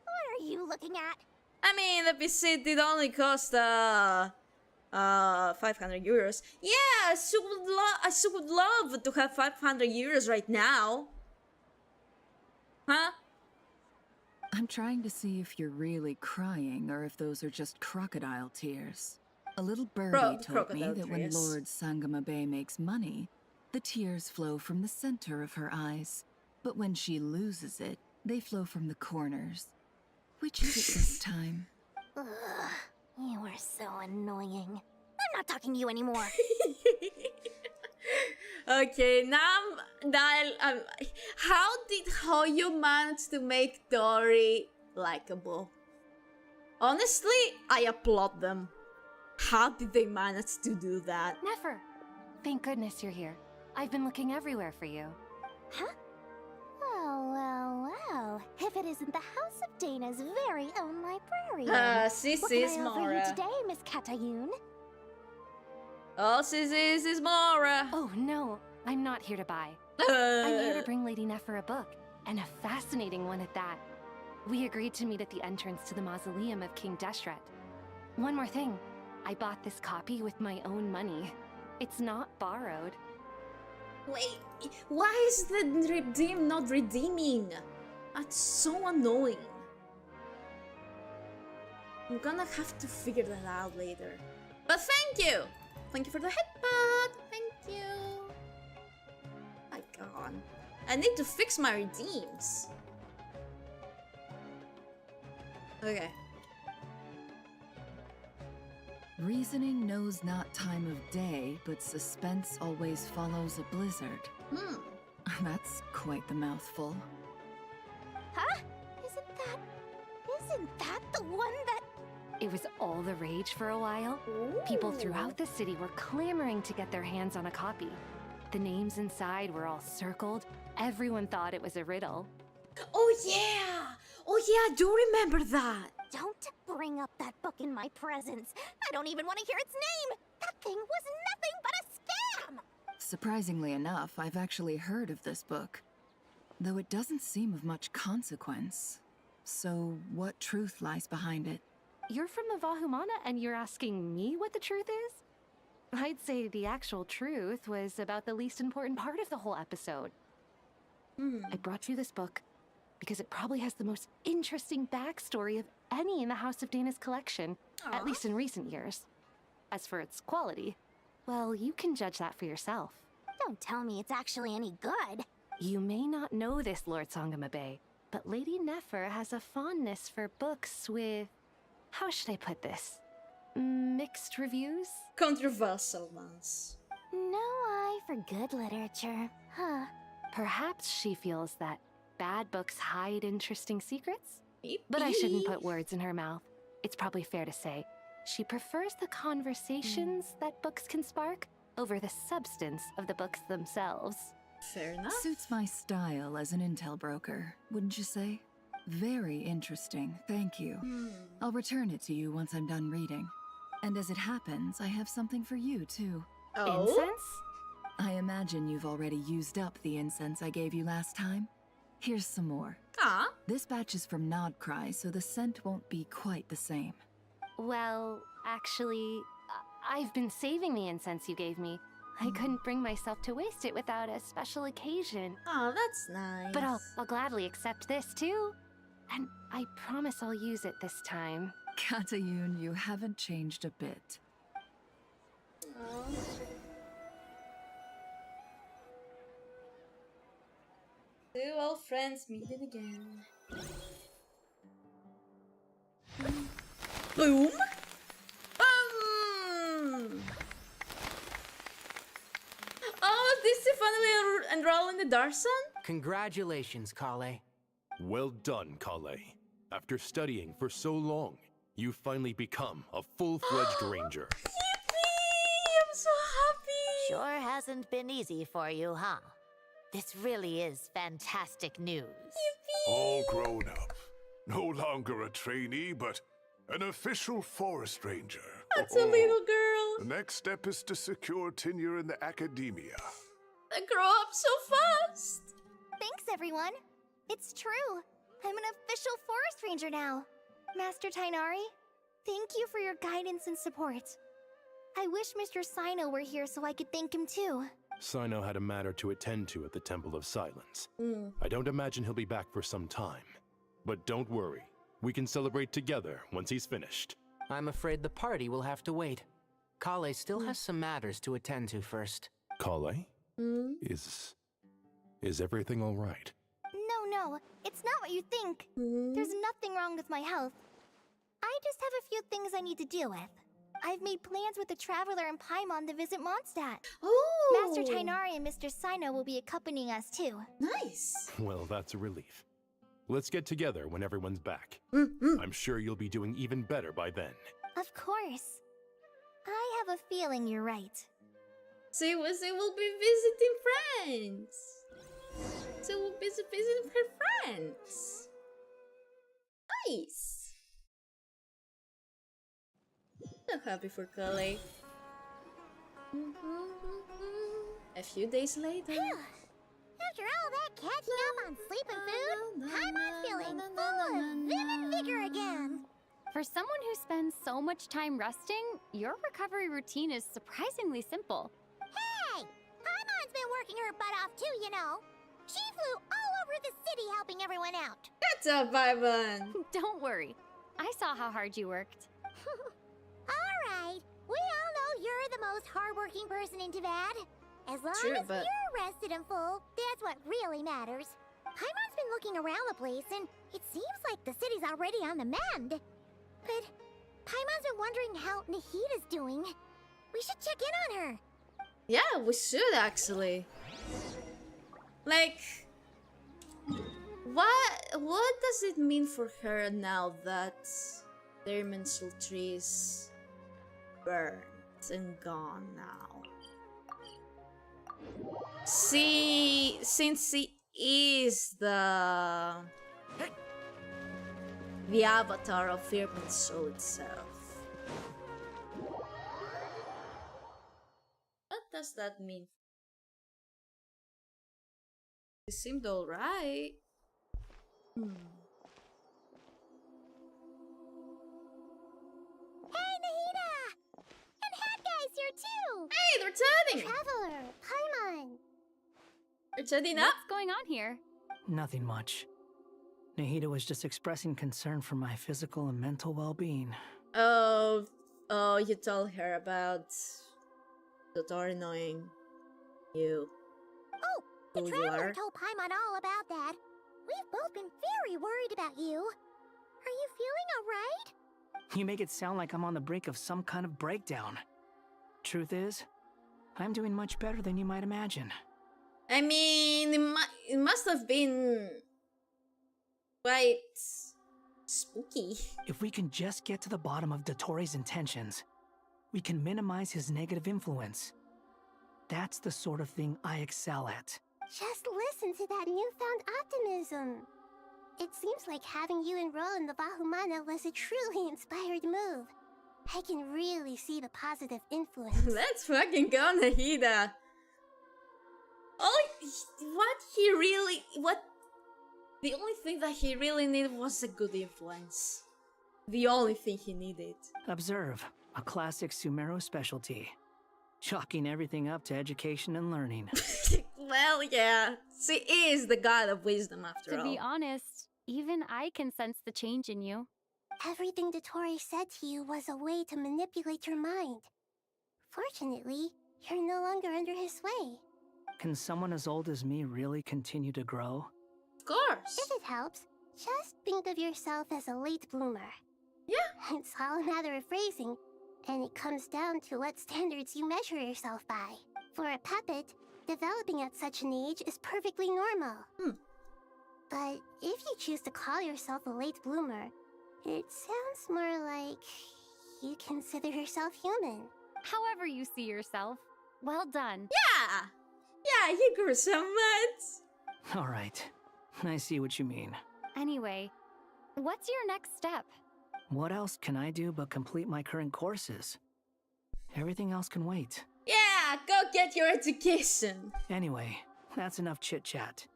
S1: What are you looking at?
S2: I mean, the visit did only cost 500 euros. Yeah, I so would love to have 500 euros right now. Huh?
S16: I'm trying to see if you're really crying or if those are just crocodile tears. A little birdie told me that when Lord Sangamabe makes money, the tears flow from the center of her eyes. But when she loses it, they flow from the corners. Which is it this time?
S1: Ugh, you are so annoying. I'm not talking to you anymore.
S2: Okay, now how did you manage to make Dory likable? Honestly, I applaud them. How did they manage to do that?
S12: Nefer, thank goodness you're here. I've been looking everywhere for you.
S1: Huh? Well. If it isn't the House of Dana's very own librarian. What can I offer you today, Miss Katayun?
S2: Oh, Sis Mora.
S12: Oh, no. I'm not here to buy. I'm here to bring Lady Nefer a book, and a fascinating one at that. We agreed to meet at the entrance to the mausoleum of King Deshret. One more thing. I bought this copy with my own money. It's not borrowed.
S2: Wait, why is the redeem not redeeming? That's so annoying. I'm gonna have to figure that out later. But thank you! Thank you for the headbutt! Thank you! My god. I need to fix my redeems. Okay.
S16: Reasoning knows not time of day, but suspense always follows a blizzard. That's quite the mouthful.
S1: Huh? Isn't that the one that...
S12: It was all the rage for a while.
S1: Ooh.
S12: People throughout the city were clamoring to get their hands on a copy. The names inside were all circled. Everyone thought it was a riddle.
S2: Oh yeah! Oh yeah, I do remember that!
S1: Don't bring up that book in my presence. I don't even want to hear its name. That thing was nothing but a scam!
S16: Surprisingly enough, I've actually heard of this book. Though it doesn't seem of much consequence. So, what truth lies behind it?
S12: You're from the Vahumana and you're asking me what the truth is? I'd say the actual truth was about the least important part of the whole episode. I brought you this book because it probably has the most interesting backstory of any in the House of Dana's collection, at least in recent years. As for its quality, well, you can judge that for yourself.
S1: Don't tell me it's actually any good.
S12: You may not know this, Lord Sangamabe, but Lady Nefer has a fondness for books with... How should I put this? Mixed reviews?
S2: Controversial ones.
S1: No eye for good literature, huh?
S12: Perhaps she feels that bad books hide interesting secrets? But I shouldn't put words in her mouth. It's probably fair to say she prefers the conversations that books can spark over the substance of the books themselves.
S2: Fair enough.
S16: Suits my style as an intel broker, wouldn't you say? Very interesting, thank you. I'll return it to you once I'm done reading. And as it happens, I have something for you, too.
S2: Oh?
S12: Incense?
S16: I imagine you've already used up the incense I gave you last time. Here's some more. This batch is from Nodcry, so the scent won't be quite the same.
S12: Well, actually, I've been saving the incense you gave me. I couldn't bring myself to waste it without a special occasion.
S2: Oh, that's nice.
S12: But I'll gladly accept this, too. And I promise I'll use it this time.
S16: Katayun, you haven't changed a bit.
S2: Oh. Two old friends meeting again. Boom! Oh, this is finally enroll in the Darson?
S9: Congratulations, Kale.
S10: Well done, Kale. After studying for so long, you finally become a full-fledged ranger.
S2: Yippee! I'm so happy!
S8: Sure hasn't been easy for you, huh? This really is fantastic news.
S17: All grown up. No longer a trainee, but an official forest ranger.
S2: That's a little girl.
S17: The next step is to secure tenure in the academia.
S2: I grow up so fast.
S5: Thanks, everyone. It's true. I'm an official forest ranger now. Master Tainari, thank you for your guidance and support. I wish Mr. Sino were here so I could thank him too.
S10: Sino had a matter to attend to at the Temple of Silence. I don't imagine he'll be back for some time. But don't worry. We can celebrate together once he's finished.
S9: I'm afraid the party will have to wait. Kale still has some matters to attend to first.
S10: Kale? Is everything all right?
S5: No, it's not what you think. There's nothing wrong with my health. I just have a few things I need to deal with. I've made plans with the Traveler and Paimon to visit Mondstadt.
S2: Oh!
S5: Master Tainari and Mr. Sino will be accompanying us too.
S2: Nice!
S10: Well, that's a relief. Let's get together when everyone's back. I'm sure you'll be doing even better by then.
S5: Of course. I have a feeling you're right.
S2: She will be visiting friends. She will be visiting her friends. Nice. I'm happy for Kale. A few days later.
S1: After all that catching up on sleep and food, I'm feeling full of vim and vigor again.
S22: For someone who spends so much time resting, your recovery routine is surprisingly simple.
S1: Hey! Paimon's been working her butt off too, you know. She flew all over the city helping everyone out.
S2: That's a Paimon.
S22: Don't worry. I saw how hard you worked.
S1: Alright, we all know you're the most hardworking person in Tevad. As long as you're rested and full, that's what really matters. Paimon's been looking around the place, and it seems like the city's already on the mend. But Paimon's been wondering how Nahida's doing. We should check in on her.
S2: Yeah, we should actually. Like, what does it mean for her now that the Irminsul tree is burned and gone now? Since she is the avatar of Irminsul itself. What does that mean? It seemed alright.
S1: Hey, Nahida! And Hat Guy's here too!
S2: Hey, they're chatting!
S1: Traveler, Paimon!
S2: They're chatting up?
S22: What's going on here?
S4: Nothing much. Nahida was just expressing concern for my physical and mental well-being.
S2: Oh, you told her about dottore knowing you.
S1: Oh, the
S2: Who you
S1: Traveler
S2: are?
S1: told Paimon all about that. We've both been very worried about you. Are you feeling alright?
S4: You make it sound like I'm on the brink of some kind of breakdown. Truth is, I'm doing much better than you might imagine.
S2: I mean, it must have been quite spooky.
S4: If we can just get to the bottom of Dottore's intentions, we can minimize his negative influence. That's the sort of thing I excel at.
S1: Just listen to that newfound optimism. It seems like having you enroll in the Bahumana was a truly inspired move. I can really see the positive influence.
S2: Let's fucking go, Nahida. The only thing that he really needed was a good influence. The only thing he needed.
S4: Observe, a classic sumeru specialty. Chalking everything up to education and learning.
S2: Well, yeah. She is the god of wisdom after all.
S22: To be honest, even I can sense the change in you.
S1: Everything dottore said to you was a way to manipulate your mind. Fortunately, you're no longer under his sway.
S4: Can someone as old as me really continue to grow?
S2: Of course.
S1: If it helps, just think of yourself as a late bloomer.
S2: Yeah.
S1: It's all a matter of phrasing, and it comes down to what standards you measure yourself by. For a puppet, developing at such an age is perfectly normal. But if you choose to call yourself a late bloomer, it sounds more like you consider yourself human.
S22: However you see yourself. Well done.
S2: Yeah! Yeah, you grew so much.
S4: All right. I see what you mean.
S22: Anyway, what's your next step?
S4: What else can I do but complete my current courses? Everything else can wait.
S2: Yeah, go get your education.
S4: Anyway, that's enough chit-chat.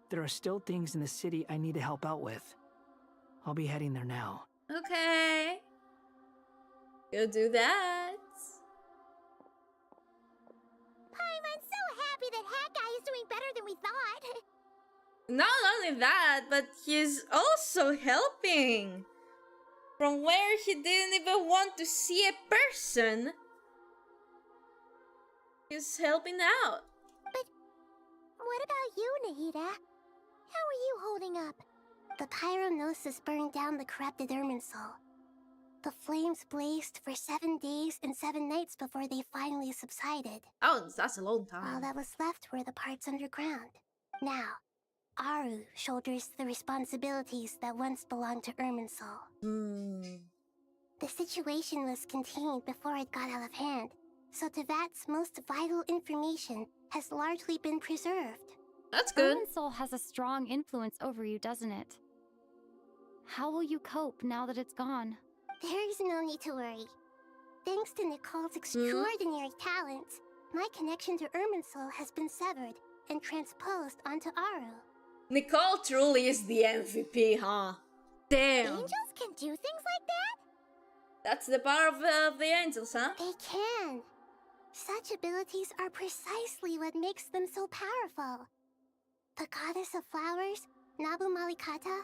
S4: There are still things in the city I need to help out with. I'll be heading there now.
S2: Okay. Go do that.
S1: Paimon's so happy that Hat Guy is doing better than we thought.
S2: Not only that, but he's also helping. From where he didn't even want to see a person, he's helping out.
S1: But what about you, Nahida? How are you holding up? The pyronosis burned down the corrupted Irminsul. The flames blazed for 7 days and 7 nights before they finally subsided.
S2: Oh, that's a long time.
S1: All that was left were the parts underground. Now, Aru shoulders the responsibilities that once belonged to Irminsul. The situation was contained before it got out of hand, so Tevat's most vital information has largely been preserved.
S2: That's good.
S22: Irminsul has a strong influence over you, doesn't it? How will you cope now that it's gone?
S1: There's no need to worry. Thanks to Nicole's extraordinary talents, my connection to Irminsul has been severed and transposed onto Aru.
S2: Nicole truly is the MVP, huh? Damn.
S1: Angels can do things like that?
S2: That's the power of the angels, huh?
S1: They can. Such abilities are precisely what makes them so powerful. The goddess of flowers, Nabu Malikata,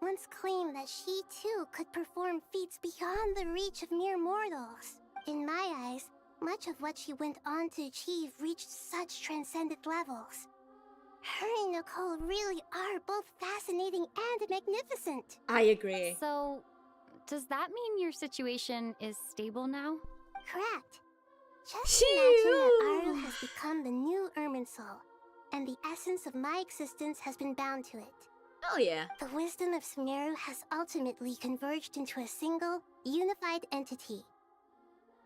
S1: once claimed that she too could perform feats beyond the reach of mere mortals. In my eyes, much of what she went on to achieve reached such transcendent levels. Her and Nicole really are both fascinating and magnificent.
S2: I agree.
S22: So, does that mean your situation is stable now?
S1: Correct. Just imagine that Aru has become the new Irminsul, and the essence of my existence has been bound to it.
S2: Oh yeah.
S1: The wisdom of Sumeru has ultimately converged into a single, unified entity.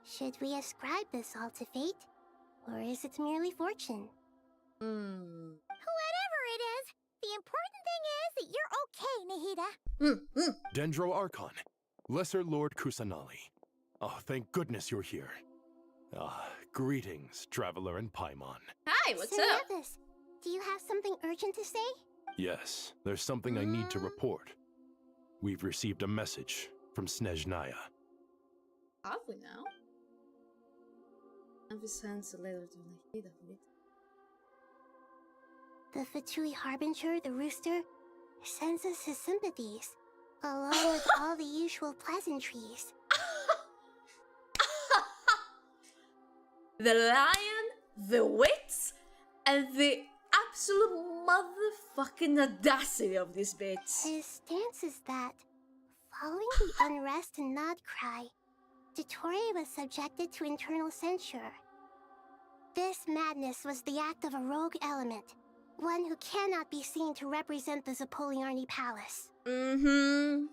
S1: Should we ascribe this all to fate, or is it merely fortune? Whatever it is, the important thing is that you're okay, Nahida.
S10: Dendro Archon, Lesser Lord Kusanali. Oh, thank goodness you're here. Greetings, Traveler and Paimon.
S2: Hi, what's up?
S1: Synapis, do you have something urgent to say?
S10: Yes, there's something I need to report. We've received a message from Snezhnaya.
S2: Have we now? Avi sends a letter to Nahida.
S1: The Fatui Harbinger, the rooster, sends us his sympathies, along with all the usual pleasantries.
S2: The lion, the wits, and the absolute motherfucking audacity of this bitch.
S1: His stance is that, following the unrest and Nod cry, dottore was subjected to internal censure. This madness was the act of a rogue element, one who cannot be seen to represent the Zapoliarni Palace.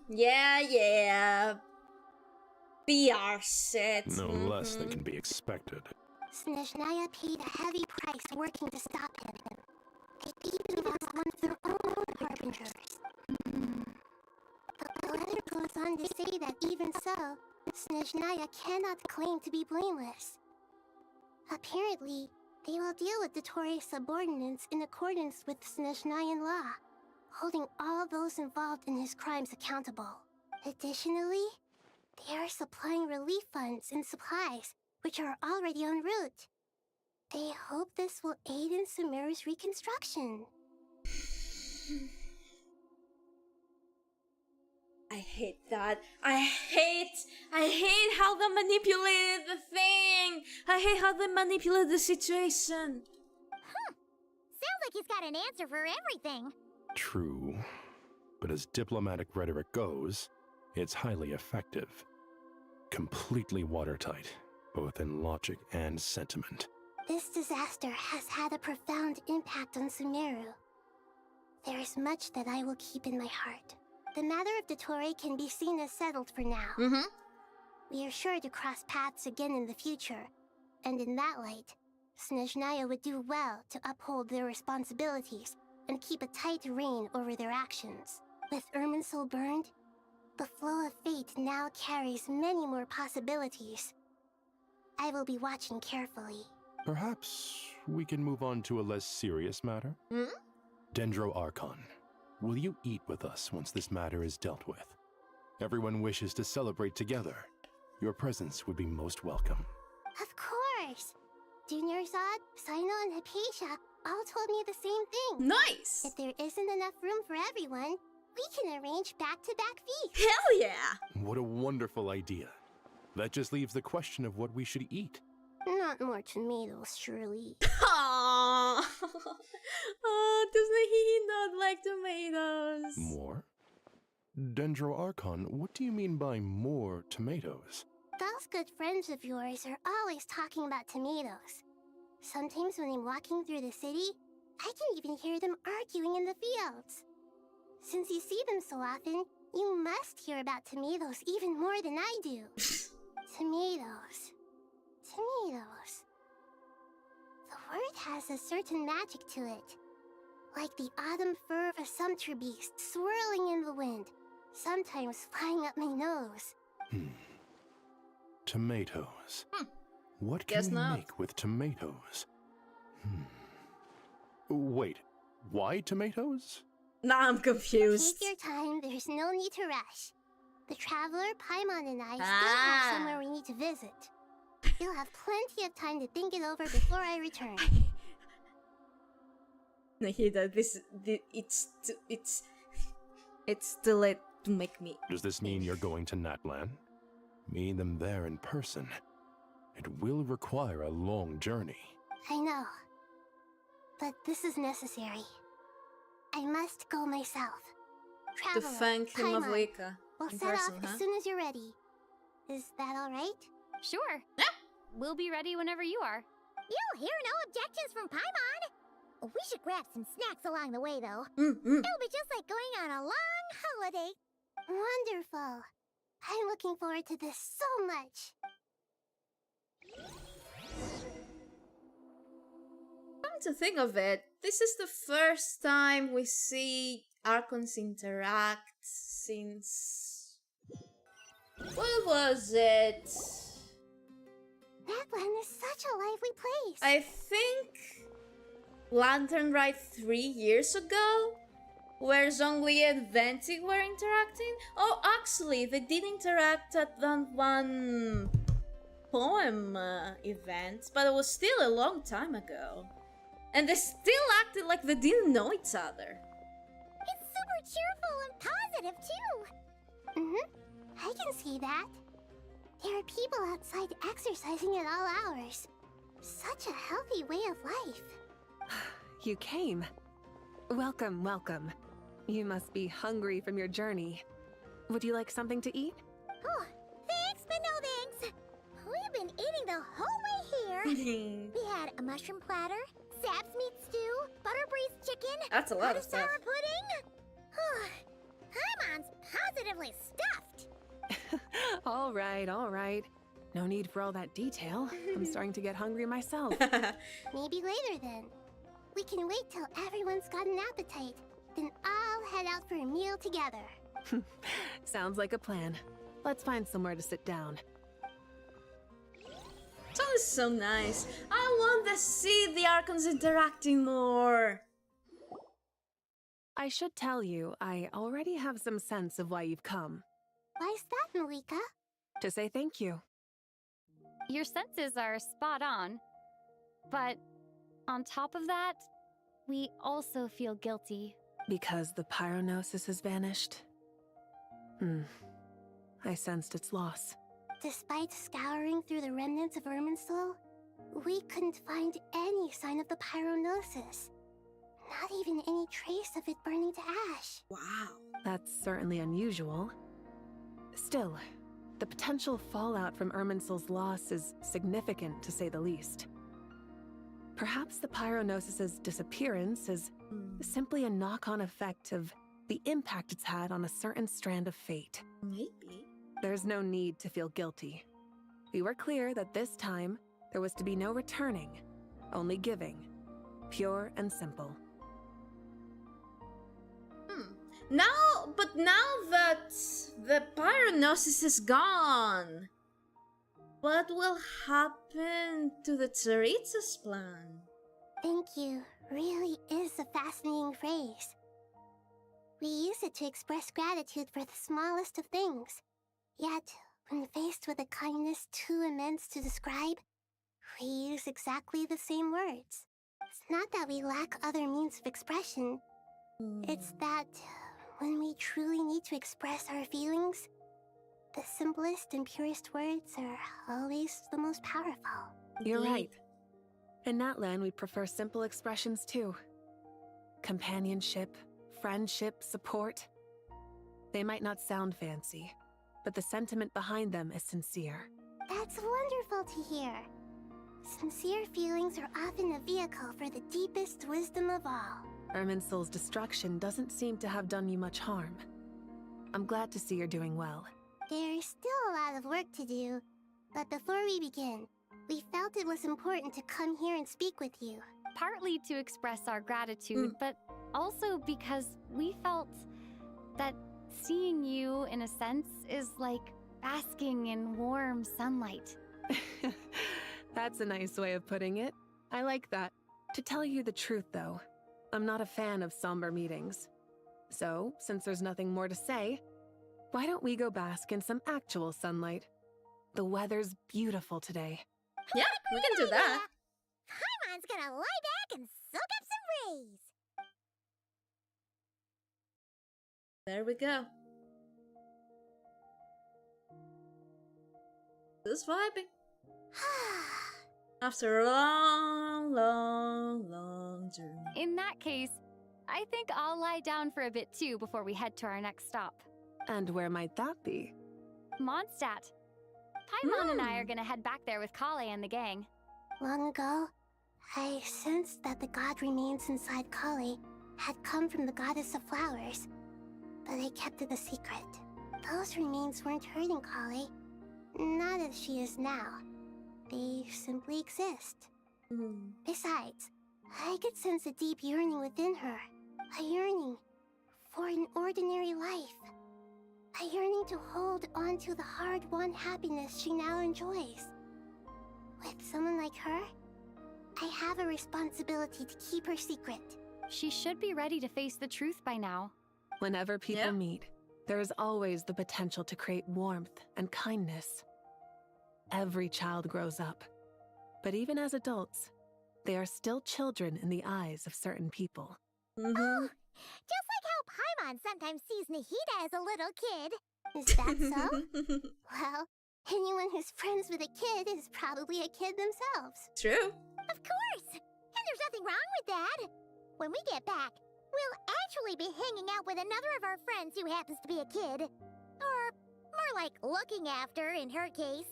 S2: Yeah. PR shit.
S10: No less than can be expected.
S1: Snezhnaya paid a heavy price working to stop him. They even lost one of their own harbingers. The letter goes on to say that even so, Snezhnaya cannot claim to be blameless. Apparently, they will deal with dottore's subordinates in accordance with Snezhnayan law, holding all those involved in his crimes accountable. Additionally, they are supplying relief funds and supplies, which are already en route. They hope this will aid in Sumeru's reconstruction.
S2: I hate that. I hate how they manipulated the thing. I hate how they manipulated the situation.
S1: Sounds like he's got an answer for everything.
S10: True. But as diplomatic rhetoric goes, it's highly effective. Completely watertight, both in logic and sentiment.
S1: This disaster has had a profound impact on Sumeru. There is much that I will keep in my heart. The matter of dottore can be seen as settled for now. We are sure to cross paths again in the future, and in that light, Snezhnaya would do well to uphold their responsibilities and keep a tight rein over their actions. With Irminsul burned, the flow of fate now carries many more possibilities. I will be watching carefully.
S10: Perhaps we can move on to a less serious matter? Dendro Archon, will you eat with us once this matter is dealt with? Everyone wishes to celebrate together. Your presence would be most welcome.
S1: Of course! Junior Zod, Sino, and Hypatia all told me the same thing.
S2: Nice!
S1: If there isn't enough room for everyone, we can arrange back-to-back feasts.
S2: Hell yeah!
S10: What a wonderful idea. That just leaves the question of what we should eat.
S1: Not more tomatoes, surely.
S2: Aww. Oh, doesn't he not like tomatoes?
S10: More? Dendro Archon, what do you mean by more tomatoes?
S1: Those good friends of yours are always talking about tomatoes. Sometimes when I'm walking through the city, I can even hear them arguing in the fields. Since you see them so often, you must hear about tomatoes even more than I do. Tomatoes. Tomatoes. The word has a certain magic to it. Like the autumn fur of a sumpter beast swirling in the wind, sometimes flying up my nose.
S10: Tomatoes. What can we make with tomatoes? Wait, why tomatoes?
S2: Now I'm confused.
S1: Take your time, there's no need to rush. The traveler, Paimon, and I still have somewhere we need to visit. You'll have plenty of time to think it over before I return.
S2: Nahida, it's too late to make me.
S10: Does this mean you're going to Natlan? Meet them there in person. It will require a long journey.
S1: I know. But this is necessary. I must go myself. Traveler,
S2: To thank him of
S1: Paimon,
S2: Weka.
S1: we'll
S2: in
S1: set
S2: person,
S1: off as soon as you're ready. Is that all right?
S22: Sure. We'll be ready whenever you are.
S1: You'll hear no objections from Paimon. We should grab some snacks along the way, though. It'll be just like going on a long holiday. Wonderful. I'm looking forward to this so much.
S2: Come to think of it, this is the first time we see Archons interact since... What was it?
S1: Natlan is such a lively place.
S2: I think Lantern Ride 3 years ago, where Zhongli and Venti were interacting. Oh, actually, they did interact at that one poem event, but it was still a long time ago. And they still acted like they didn't know each other.
S1: It's super cheerful and positive, too. I can see that. There are people outside exercising at all hours. Such a healthy way of life.
S3: You came. Welcome, welcome. You must be hungry from your journey. Would you like something to eat?
S1: Oh, thanks, but no thanks. We've been eating the whole way here. We had a mushroom platter, Sab's meat stew, butter braised chicken,
S2: That's a lot of stuff.
S1: sour pudding. Paimon's positively stuffed.
S3: All right. No need for all that detail. I'm starting to get hungry myself.
S1: Maybe later then. We can wait till everyone's got an appetite. Then I'll head out for a meal together.
S3: Sounds like a plan. Let's find somewhere to sit down.
S2: That is so nice. I want to see the Archons interacting more.
S3: I should tell you, I already have some sense of why you've come.
S1: Why's that, Malika?
S3: To say thank you.
S22: Your senses are spot on. But on top of that, we also feel guilty.
S3: Because the pyronosis has vanished? I sensed its loss.
S1: Despite scouring through the remnants of Irminsul, we couldn't find any sign of the pyronosis. Not even any trace of it burning to ash.
S2: Wow.
S3: That's certainly unusual. Still, the potential fallout from Irminsul's loss is significant, to say the least. Perhaps the pyronosis's disappearance is simply a knock-on effect of the impact it's had on a certain strand of fate.
S2: Maybe.
S3: There's no need to feel guilty. We were clear that this time, there was to be no returning, only giving. Pure and simple.
S2: But now that the pyronosis is gone, what will happen to the Tsaritsa's plan?
S1: Thank you really is a fascinating phrase. We use it to express gratitude for the smallest of things. Yet, when faced with a kindness too immense to describe, we use exactly the same words. It's not that we lack other means of expression. It's that when we truly need to express our feelings, the simplest and purest words are always the most powerful.
S3: You're right. In Natlan, we prefer simple expressions too. Companionship, friendship, support. They might not sound fancy, but the sentiment behind them is sincere.
S1: That's wonderful to hear. Sincere feelings are often a vehicle for the deepest wisdom of all.
S3: Irminsul's destruction doesn't seem to have done you much harm. I'm glad to see you're doing well.
S1: There's still a lot of work to do, but before we begin, we felt it was important to come here and speak with you.
S22: Partly to express our gratitude, but also because we felt that seeing you, in a sense, is like basking in warm sunlight.
S3: That's a nice way of putting it. I like that. To tell you the truth, though, I'm not a fan of somber meetings. So, since there's nothing more to say, why don't we go bask in some actual sunlight? The weather's beautiful today.
S2: Yeah, we can do that.
S1: Paimon's gonna lie back and soak up some rays.
S2: There we go. Just vibing. After a long, long, long journey.
S22: In that case, I think I'll lie down for a bit too before we head to our next stop.
S3: And where might that be?
S22: Mondstadt. Paimon and I are gonna head back there with Kale and the gang.
S1: Long ago, I sensed that the god remains inside Kale had come from the goddess of flowers, but I kept it a secret. Those remains weren't hurting Kale, not as she is now. They simply exist. Besides, I could sense a deep yearning within her. A yearning for an ordinary life. A yearning to hold on to the hard-won happiness she now enjoys. With someone like her, I have a responsibility to keep her secret.
S22: She should be ready to face the truth by now.
S3: Whenever people meet, there is always the potential to create warmth and kindness. Every child grows up, but even as adults, they are still children in the eyes of certain people.
S1: Oh, just like how Paimon sometimes sees Nahida as a little kid. Is that so? Well, anyone who's friends with a kid is probably a kid themselves.
S2: True.
S1: Of course! And there's nothing wrong with that. When we get back, we'll actually be hanging out with another of our friends who happens to be a kid. Or more like looking after, in her case.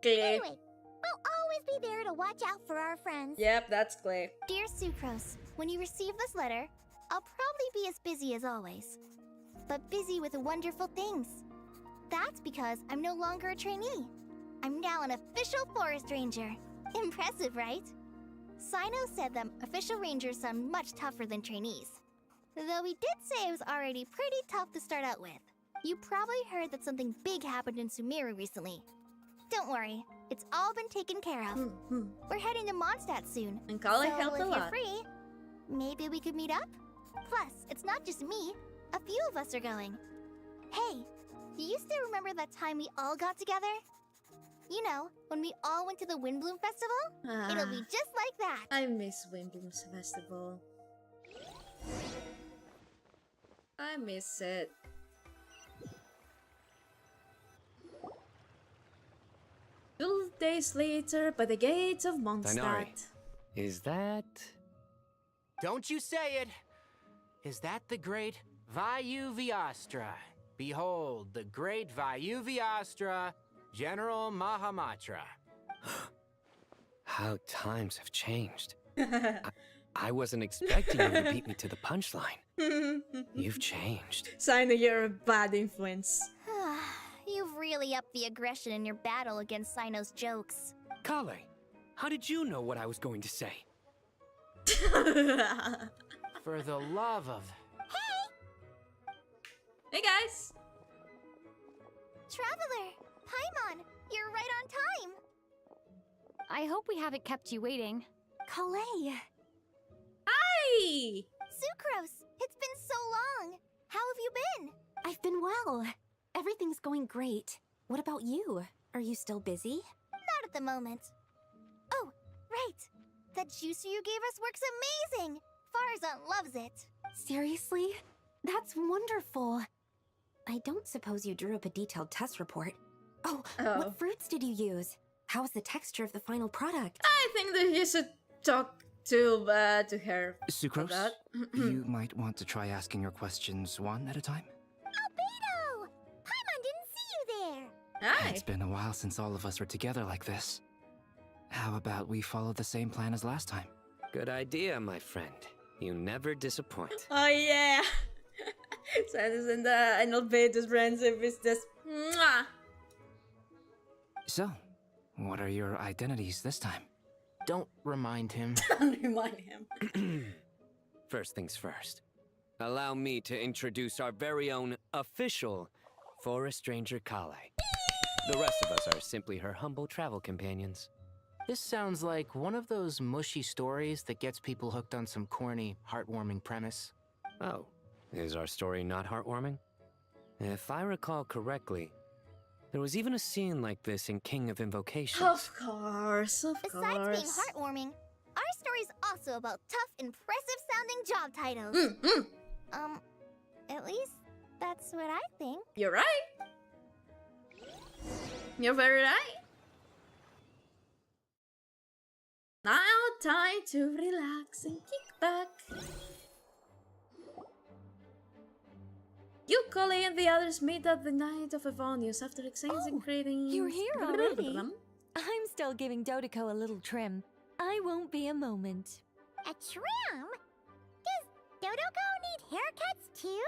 S1: Anyway, we'll always be there to watch out for our friends.
S2: Yep, that's clear.
S5: Dear Sucrose, when you receive this letter, I'll probably be as busy as always. But busy with wonderful things. That's because I'm no longer a trainee. I'm now an official forest ranger. Impressive, right? Sino said them official rangers sound much tougher than trainees. Though he did say it was already pretty tough to start out with. You probably heard that something big happened in Sumeru recently. Don't worry, it's all been taken care of. We're heading to Mondstadt soon.
S2: And Kale helped a
S5: if
S2: lot.
S5: you're free, maybe we could meet up? Plus, it's not just me. A few of us are going. Hey, do you still remember that time we all got together? You know, when we all went to the Windbloom Festival? It'll be just like that.
S2: I miss Windbloom's Festival. I miss it. days later, by the gates of Mondstadt.
S6: Is that...
S9: Don't you say it! Is that the great VII? Behold, the great VII, General Mahamatra.
S6: How times have changed. I wasn't expecting you to beat me to the punchline. You've changed.
S2: Sino, you're a bad influence.
S5: You've really upped the aggression in your battle against Sino's jokes.
S6: Kale, how did you know what I was going to say?
S9: For the love of...
S2: Hey guys!
S5: Traveler! Paimon! You're right on time!
S22: I hope we haven't kept you waiting.
S5: Kalei!
S2: Hi!
S5: Sucrose! It's been so long! How have you been?
S11: I've been well. Everything's going great. What about you? Are you still busy?
S5: Not at the moment. Oh, right! That juicer you gave us works amazing! Farzan loves it.
S11: Seriously? That's wonderful. I don't suppose you drew up a detailed test report. Oh, what fruits did you use? How was the texture of the final product?
S2: I think that you should talk to her.
S4: Sucrose, you might want to try asking your questions one at a time.
S1: Albedo! Paimon didn't see you there!
S2: Hi!
S4: It's been a while since all of us were together like this. How about we follow the same plan as last time?
S6: Good idea, my friend. You never disappoint.
S2: Oh yeah! Sanus and Albedo's friendship is just... Mwah!
S4: So, what are your identities this time?
S9: Don't remind him.
S2: Don't remind him.
S6: First things first. Allow me to introduce our very own official Forest Ranger Kale. The rest of us are simply her humble travel companions.
S9: This sounds like one of those mushy stories that gets people hooked on some corny, heartwarming premise.
S6: Oh, is our story not heartwarming? If I recall correctly, there was even a scene like this in King of Invocations.
S2: Of course, of course.
S5: Besides being heartwarming, our story's also about tough, impressive-sounding job titles. At least that's what I think.
S2: You're right. You're very right. Now time to relax and kick back. You, Kale, and the others meet at the night of Evonius after exchanging greetings.
S11: You're here already. I'm still giving Dodoco a little trim. I won't be a moment.
S1: A trim? Does Dodoco need haircuts too?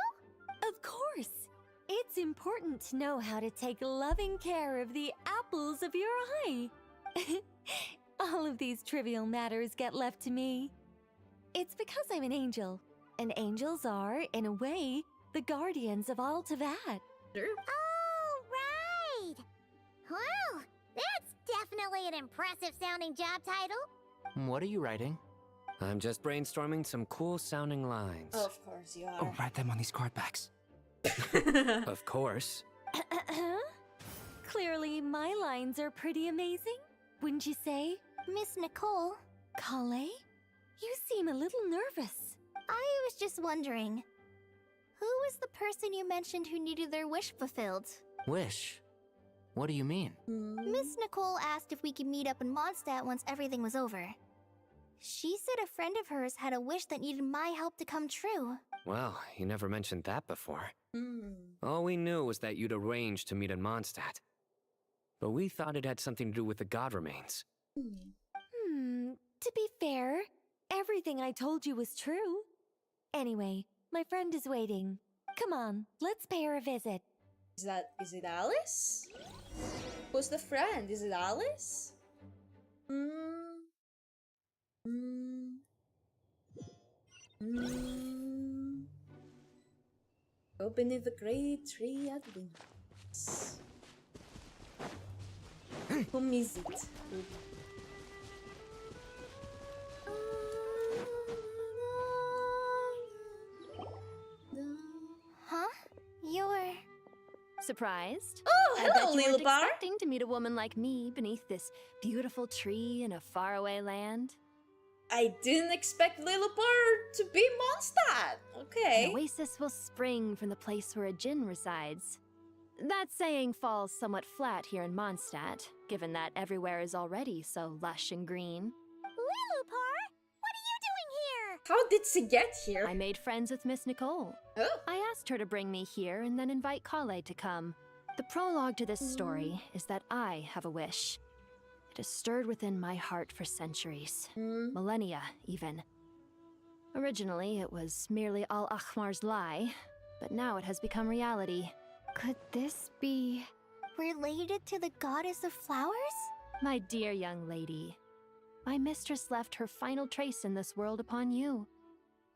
S11: Of course. It's important to know how to take loving care of the apples of your eye. All of these trivial matters get left to me. It's because I'm an angel, and angels are, in a way, the guardians of all Teyvat.
S1: Oh, right! Well, that's definitely an impressive-sounding job title.
S9: What are you writing?
S6: I'm just brainstorming some cool-sounding lines.
S2: Of course you are.
S4: Oh, write them on these card backs.
S6: Of course.
S11: Clearly, my lines are pretty amazing, wouldn't you say?
S5: Miss Nicole?
S11: Kale? You seem a little nervous.
S5: I was just wondering, who was the person you mentioned who needed their wish fulfilled?
S9: Wish? What do you mean?
S5: Miss Nicole asked if we could meet up in Mondstadt once everything was over. She said a friend of hers had a wish that needed my help to come true.
S6: Well, you never mentioned that before. All we knew was that you'd arranged to meet in Mondstadt. But we thought it had something to do with the god remains.
S11: To be fair, everything I told you was true. Anyway, my friend is waiting. Come on, let's pay her a visit.
S2: Is it Alice? Who's the friend? Is it Alice? Go beneath the great tree at winds. Whom is it?
S5: Huh? You're...
S22: Surprised?
S2: Oh,
S22: I
S2: hello,
S22: bet you weren't
S2: Lilbar.
S22: expecting to meet a woman like me beneath this beautiful tree in a faraway land.
S2: I didn't expect Lilbar to be Mondstadt. Okay.
S22: An oasis will spring from the place where a djinn resides.
S7: That saying falls somewhat flat here in Mondstadt, given that everywhere is already so lush and green.
S1: Lilupar, what are you doing here?
S2: How did she get here?
S7: I made friends with Miss Nicole.
S2: Oh.
S7: I asked her to bring me here and then invite Kale to come. The prologue to this story is that I have a wish. It has stirred within my heart for centuries, millennia even. Originally, it was merely Al-Akhmar's lie, but now it has become reality.
S5: Could this be related to the goddess of flowers?
S7: My dear young lady, my mistress left her final trace in this world upon you.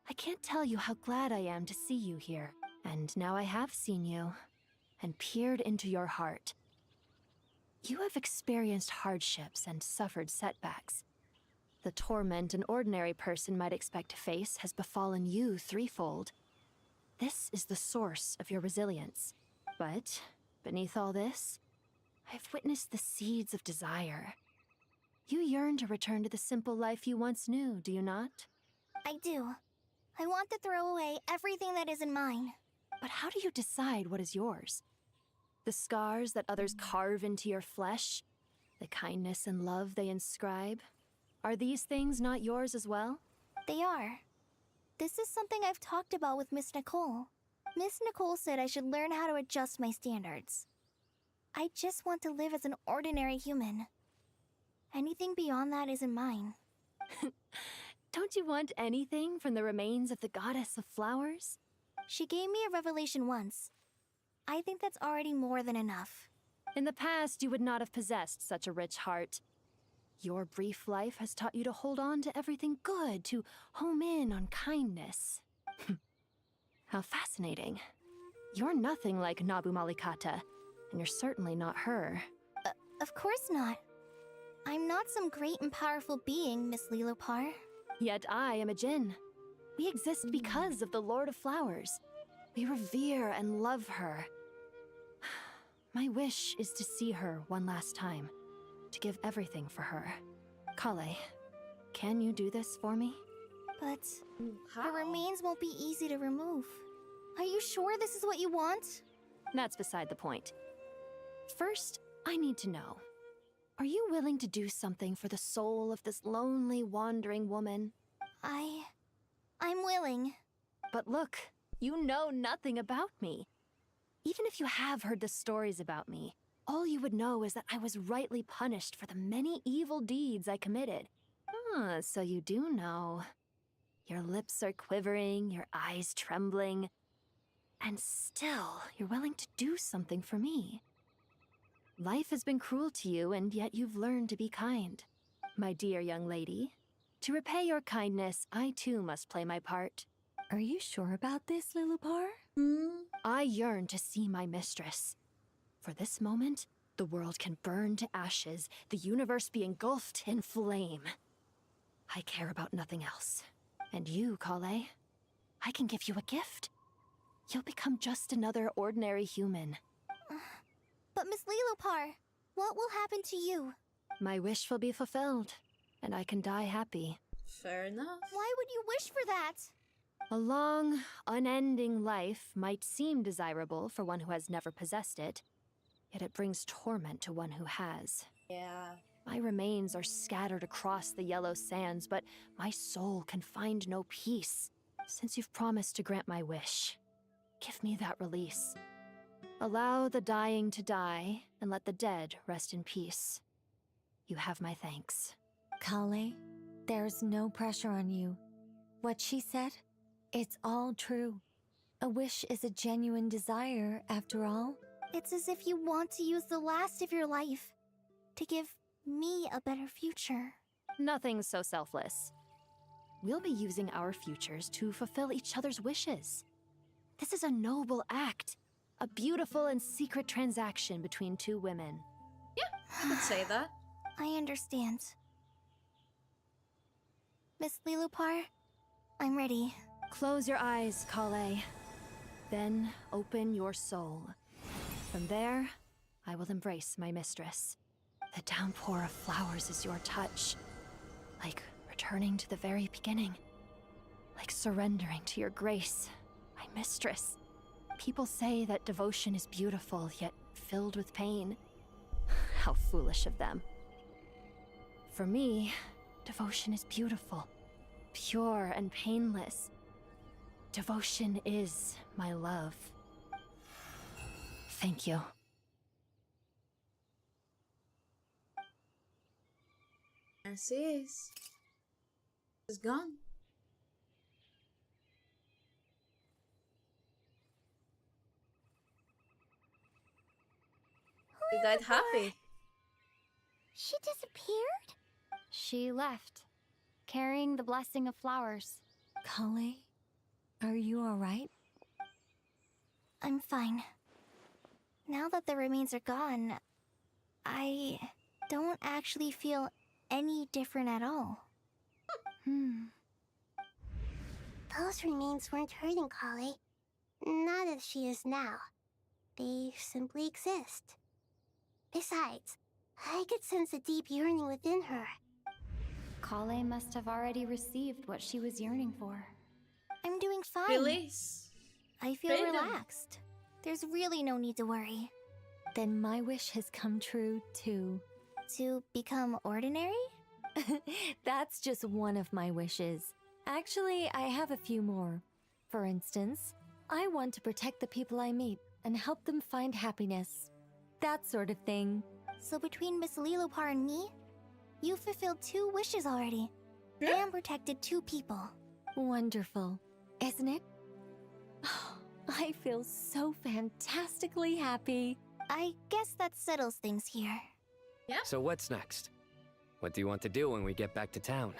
S7: I can't tell you how glad I am to see you here. And now I have seen you, and peered into your heart. You have experienced hardships and suffered setbacks. The torment an ordinary person might expect to face has befallen you threefold. This is the source of your resilience. But, beneath all this, I've witnessed the seeds of desire. You yearn to return to the simple life you once knew, do you not?
S5: I do. I want to throw away everything that isn't mine.
S7: But how do you decide what is yours? The scars that others carve into your flesh? The kindness and love they inscribe? Are these things not yours as well?
S5: They are. This is something I've talked about with Miss Nicole. Miss Nicole said I should learn how to adjust my standards. I just want to live as an ordinary human. Anything beyond that isn't mine.
S7: Don't you want anything from the remains of the goddess of flowers?
S5: She gave me a revelation once. I think that's already more than enough.
S7: In the past, you would not have possessed such a rich heart. Your brief life has taught you to hold on to everything good, to home in on kindness. How fascinating. You're nothing like Nabu Malikata, and you're certainly not her.
S5: Of course not. I'm not some great and powerful being, Miss Lilopar.
S7: Yet I am a Djinn. We exist because of the Lord of Flowers. We revere and love her. My wish is to see her one last time, to give everything for her. Kale, can you do this for me?
S5: But her remains won't be easy to remove. Are you sure this is what you want?
S7: That's beside the point. First, I need to know. Are you willing to do something for the soul of this lonely, wandering woman?
S5: I'm willing.
S7: But look, you know nothing about me. Even if you have heard the stories about me, all you would know is that I was rightly punished for the many evil deeds I committed. Ah, so you do know. Your lips are quivering, your eyes trembling. And still, you're willing to do something for me. Life has been cruel to you, and yet you've learned to be kind. My dear young lady, to repay your kindness, I too must play my part.
S11: Are you sure about this, Lilupar?
S7: I yearn to see my mistress. For this moment, the world can burn to ashes, the universe be engulfed in flame. I care about nothing else. And you, Kale, I can give you a gift. You'll become just another ordinary human.
S5: But Miss Lilopar, what will happen to you?
S7: My wish will be fulfilled, and I can die happy.
S2: Fair enough.
S5: Why would you wish for that?
S7: A long, unending life might seem desirable for one who has never possessed it, yet it brings torment to one who has.
S2: Yeah.
S7: My remains are scattered across the yellow sands, but my soul can find no peace. Since you've promised to grant my wish, give me that release. Allow the dying to die, and let the dead rest in peace. You have my thanks.
S11: Kale, there's no pressure on you. What she said, it's all true. A wish is a genuine desire, after all.
S5: It's as if you want to use the last of your life to give me a better future.
S7: Nothing so selfless. We'll be using our futures to fulfill each other's wishes. This is a noble act. A beautiful and secret transaction between two women.
S2: Yeah, I could say that.
S5: I understand. Miss Lilopar, I'm ready.
S7: Close your eyes, Kale. Then open your soul. From there, I will embrace my mistress. The downpour of flowers is your touch. Like returning to the very beginning. Like surrendering to your grace, my mistress. People say that devotion is beautiful, yet filled with pain. How foolish of them. For me, devotion is beautiful, pure and painless. Devotion is my love. Thank you.
S2: And she's gone. She died happy.
S1: She disappeared?
S22: She left, carrying the blessing of flowers.
S11: Kale, are you alright?
S5: I'm fine. Now that the remains are gone, I don't actually feel any different at all.
S1: Those remains weren't hurting Kale. Not as she is now. They simply exist. Besides, I could sense a deep yearning within her.
S22: Kale must have already received what she was yearning for.
S5: I'm doing fine.
S2: Release.
S5: I feel
S2: Freedom.
S5: relaxed. There's really no need to worry.
S11: Then my wish has come true, too.
S5: To become ordinary?
S11: That's just one of my wishes. Actually, I have a few more. For instance, I want to protect the people I meet and help them find happiness. That sort of thing.
S5: So between Miss Lilopar and me, you fulfilled 2 wishes already. And protected 2 people.
S11: Wonderful, isn't it? I feel so fantastically happy.
S5: I guess that settles things here.
S2: Yeah.
S6: So what's next? What do you want to do when we get back to town?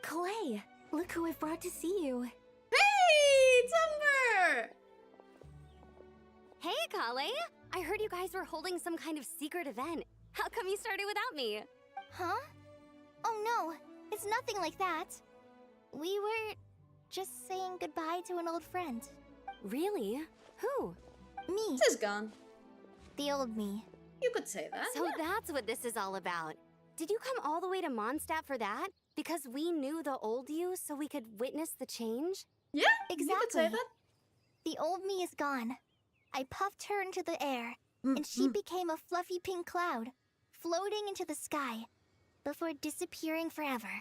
S11: Clay, look who I've brought to see you.
S2: Hey, Tumber!
S13: Hey, Kale! I heard you guys were holding some kind of secret event. How come you started without me?
S5: Huh? Oh no, it's nothing like that. We were just saying goodbye to an old friend.
S13: Really? Who?
S5: Me.
S2: She's gone.
S5: The old me.
S2: You could say that.
S13: So that's what this is all about. Did you come all the way to Mondstadt for that? Because we knew the old you so we could witness the change?
S2: Yeah,
S5: exactly.
S2: You could say that.
S5: The old me is gone. I puffed her into the air, and she became a fluffy pink cloud, floating into the sky, before disappearing forever.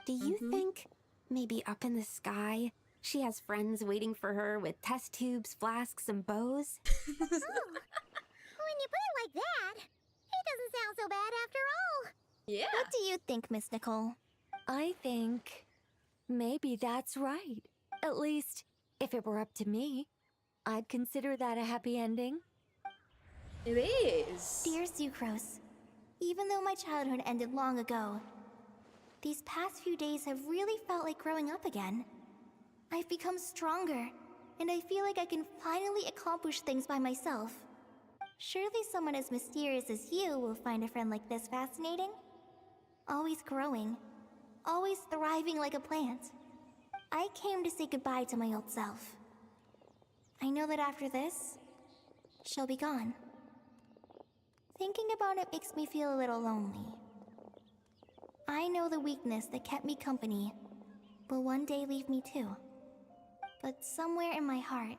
S13: Do you think maybe up in the sky, she has friends waiting for her with test tubes, flasks, and bows?
S1: When you put it like that, it doesn't sound so bad after all.
S2: Yeah.
S5: What do you think, Miss Nicole?
S11: I think maybe that's right. At least, if it were up to me, I'd consider that a happy ending.
S2: It is.
S5: Dear Sucrose, even though my childhood ended long ago, these past few days have really felt like growing up again. I've become stronger, and I feel like I can finally accomplish things by myself. Surely someone as mysterious as you will find a friend like this fascinating? Always growing, always thriving like a plant. I came to say goodbye to my old self. I know that after this, she'll be gone. Thinking about it makes me feel a little lonely. I know the weakness that kept me company will one day leave me too. But somewhere in my heart,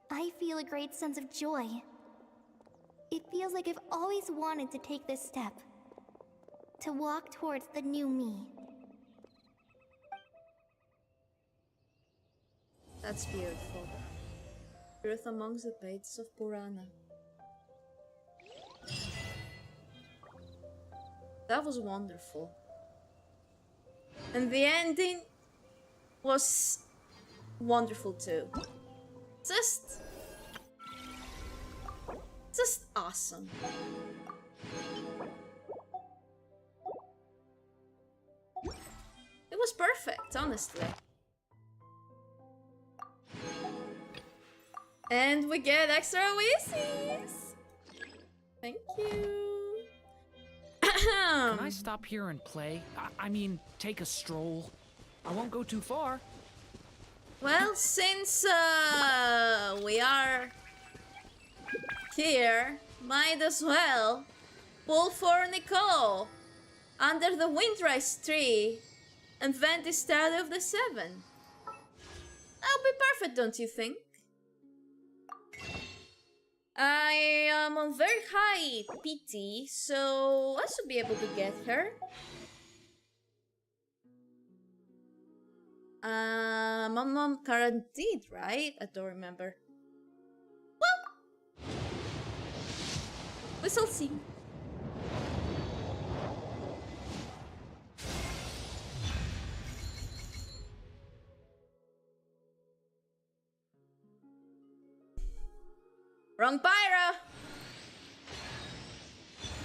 S5: I feel a great sense of joy. It feels like I've always wanted to take this step. To walk towards the new me.
S2: That's beautiful. Truth amongst the pages of Purana. That was wonderful. And the ending was wonderful too. Just awesome. It was perfect, honestly. And we get extra wishes. Thank you.
S14: Can I stop here and play? I mean, take a stroll. I won't go too far.
S2: Well, since we are here, might as well pull for Nicole under the Windrise tree and vent the statue of the 7. That'll be worth it, don't you think? I am on very high PT, so I should be able to get her. I'm not guaranteed, right? I don't remember. Well, we shall see. Wrong pyro!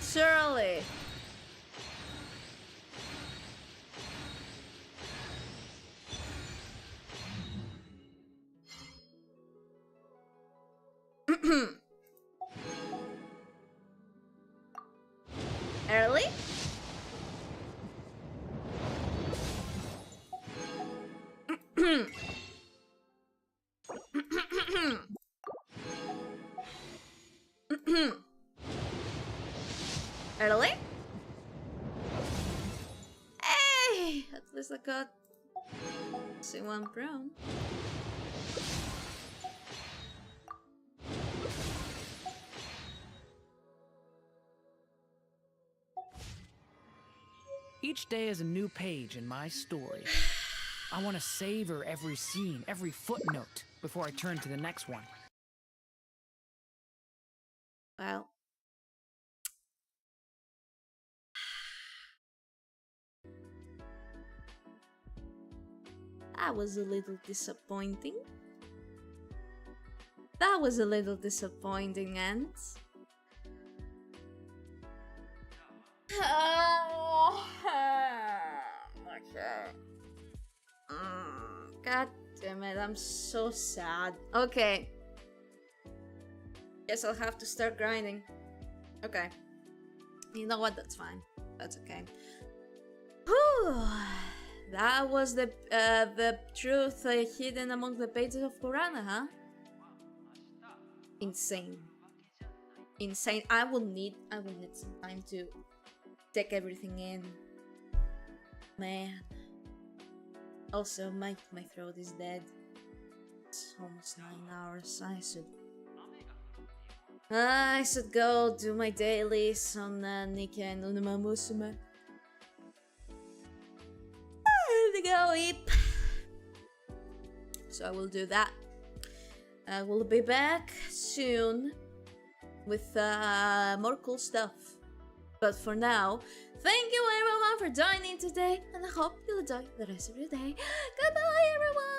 S2: Surely. Early? Early? Hey! At least I got C1 brown.
S14: Each day is a new page in my story. I want to savor every scene, every footnote, before I turn to the next one.
S2: Well. That was a little disappointing. That was a little disappointing, Ants. Okay. God damn it, I'm so sad. Okay. Guess I'll have to start grinding. Okay. You know what? That's fine. That's okay. Whew. That was the truth hidden among the pages of Purana, huh? Insane. Insane. I will need some time to take everything in. Man. Also, my throat is dead. It's almost 9 hours. I should go do my dailies on Nika and Unuma Musume. To go eat. So I will do that. I will be back soon with more cool stuff. But for now, thank you everyone for joining today, and I hope you'll enjoy the rest of your day. Goodbye everyone!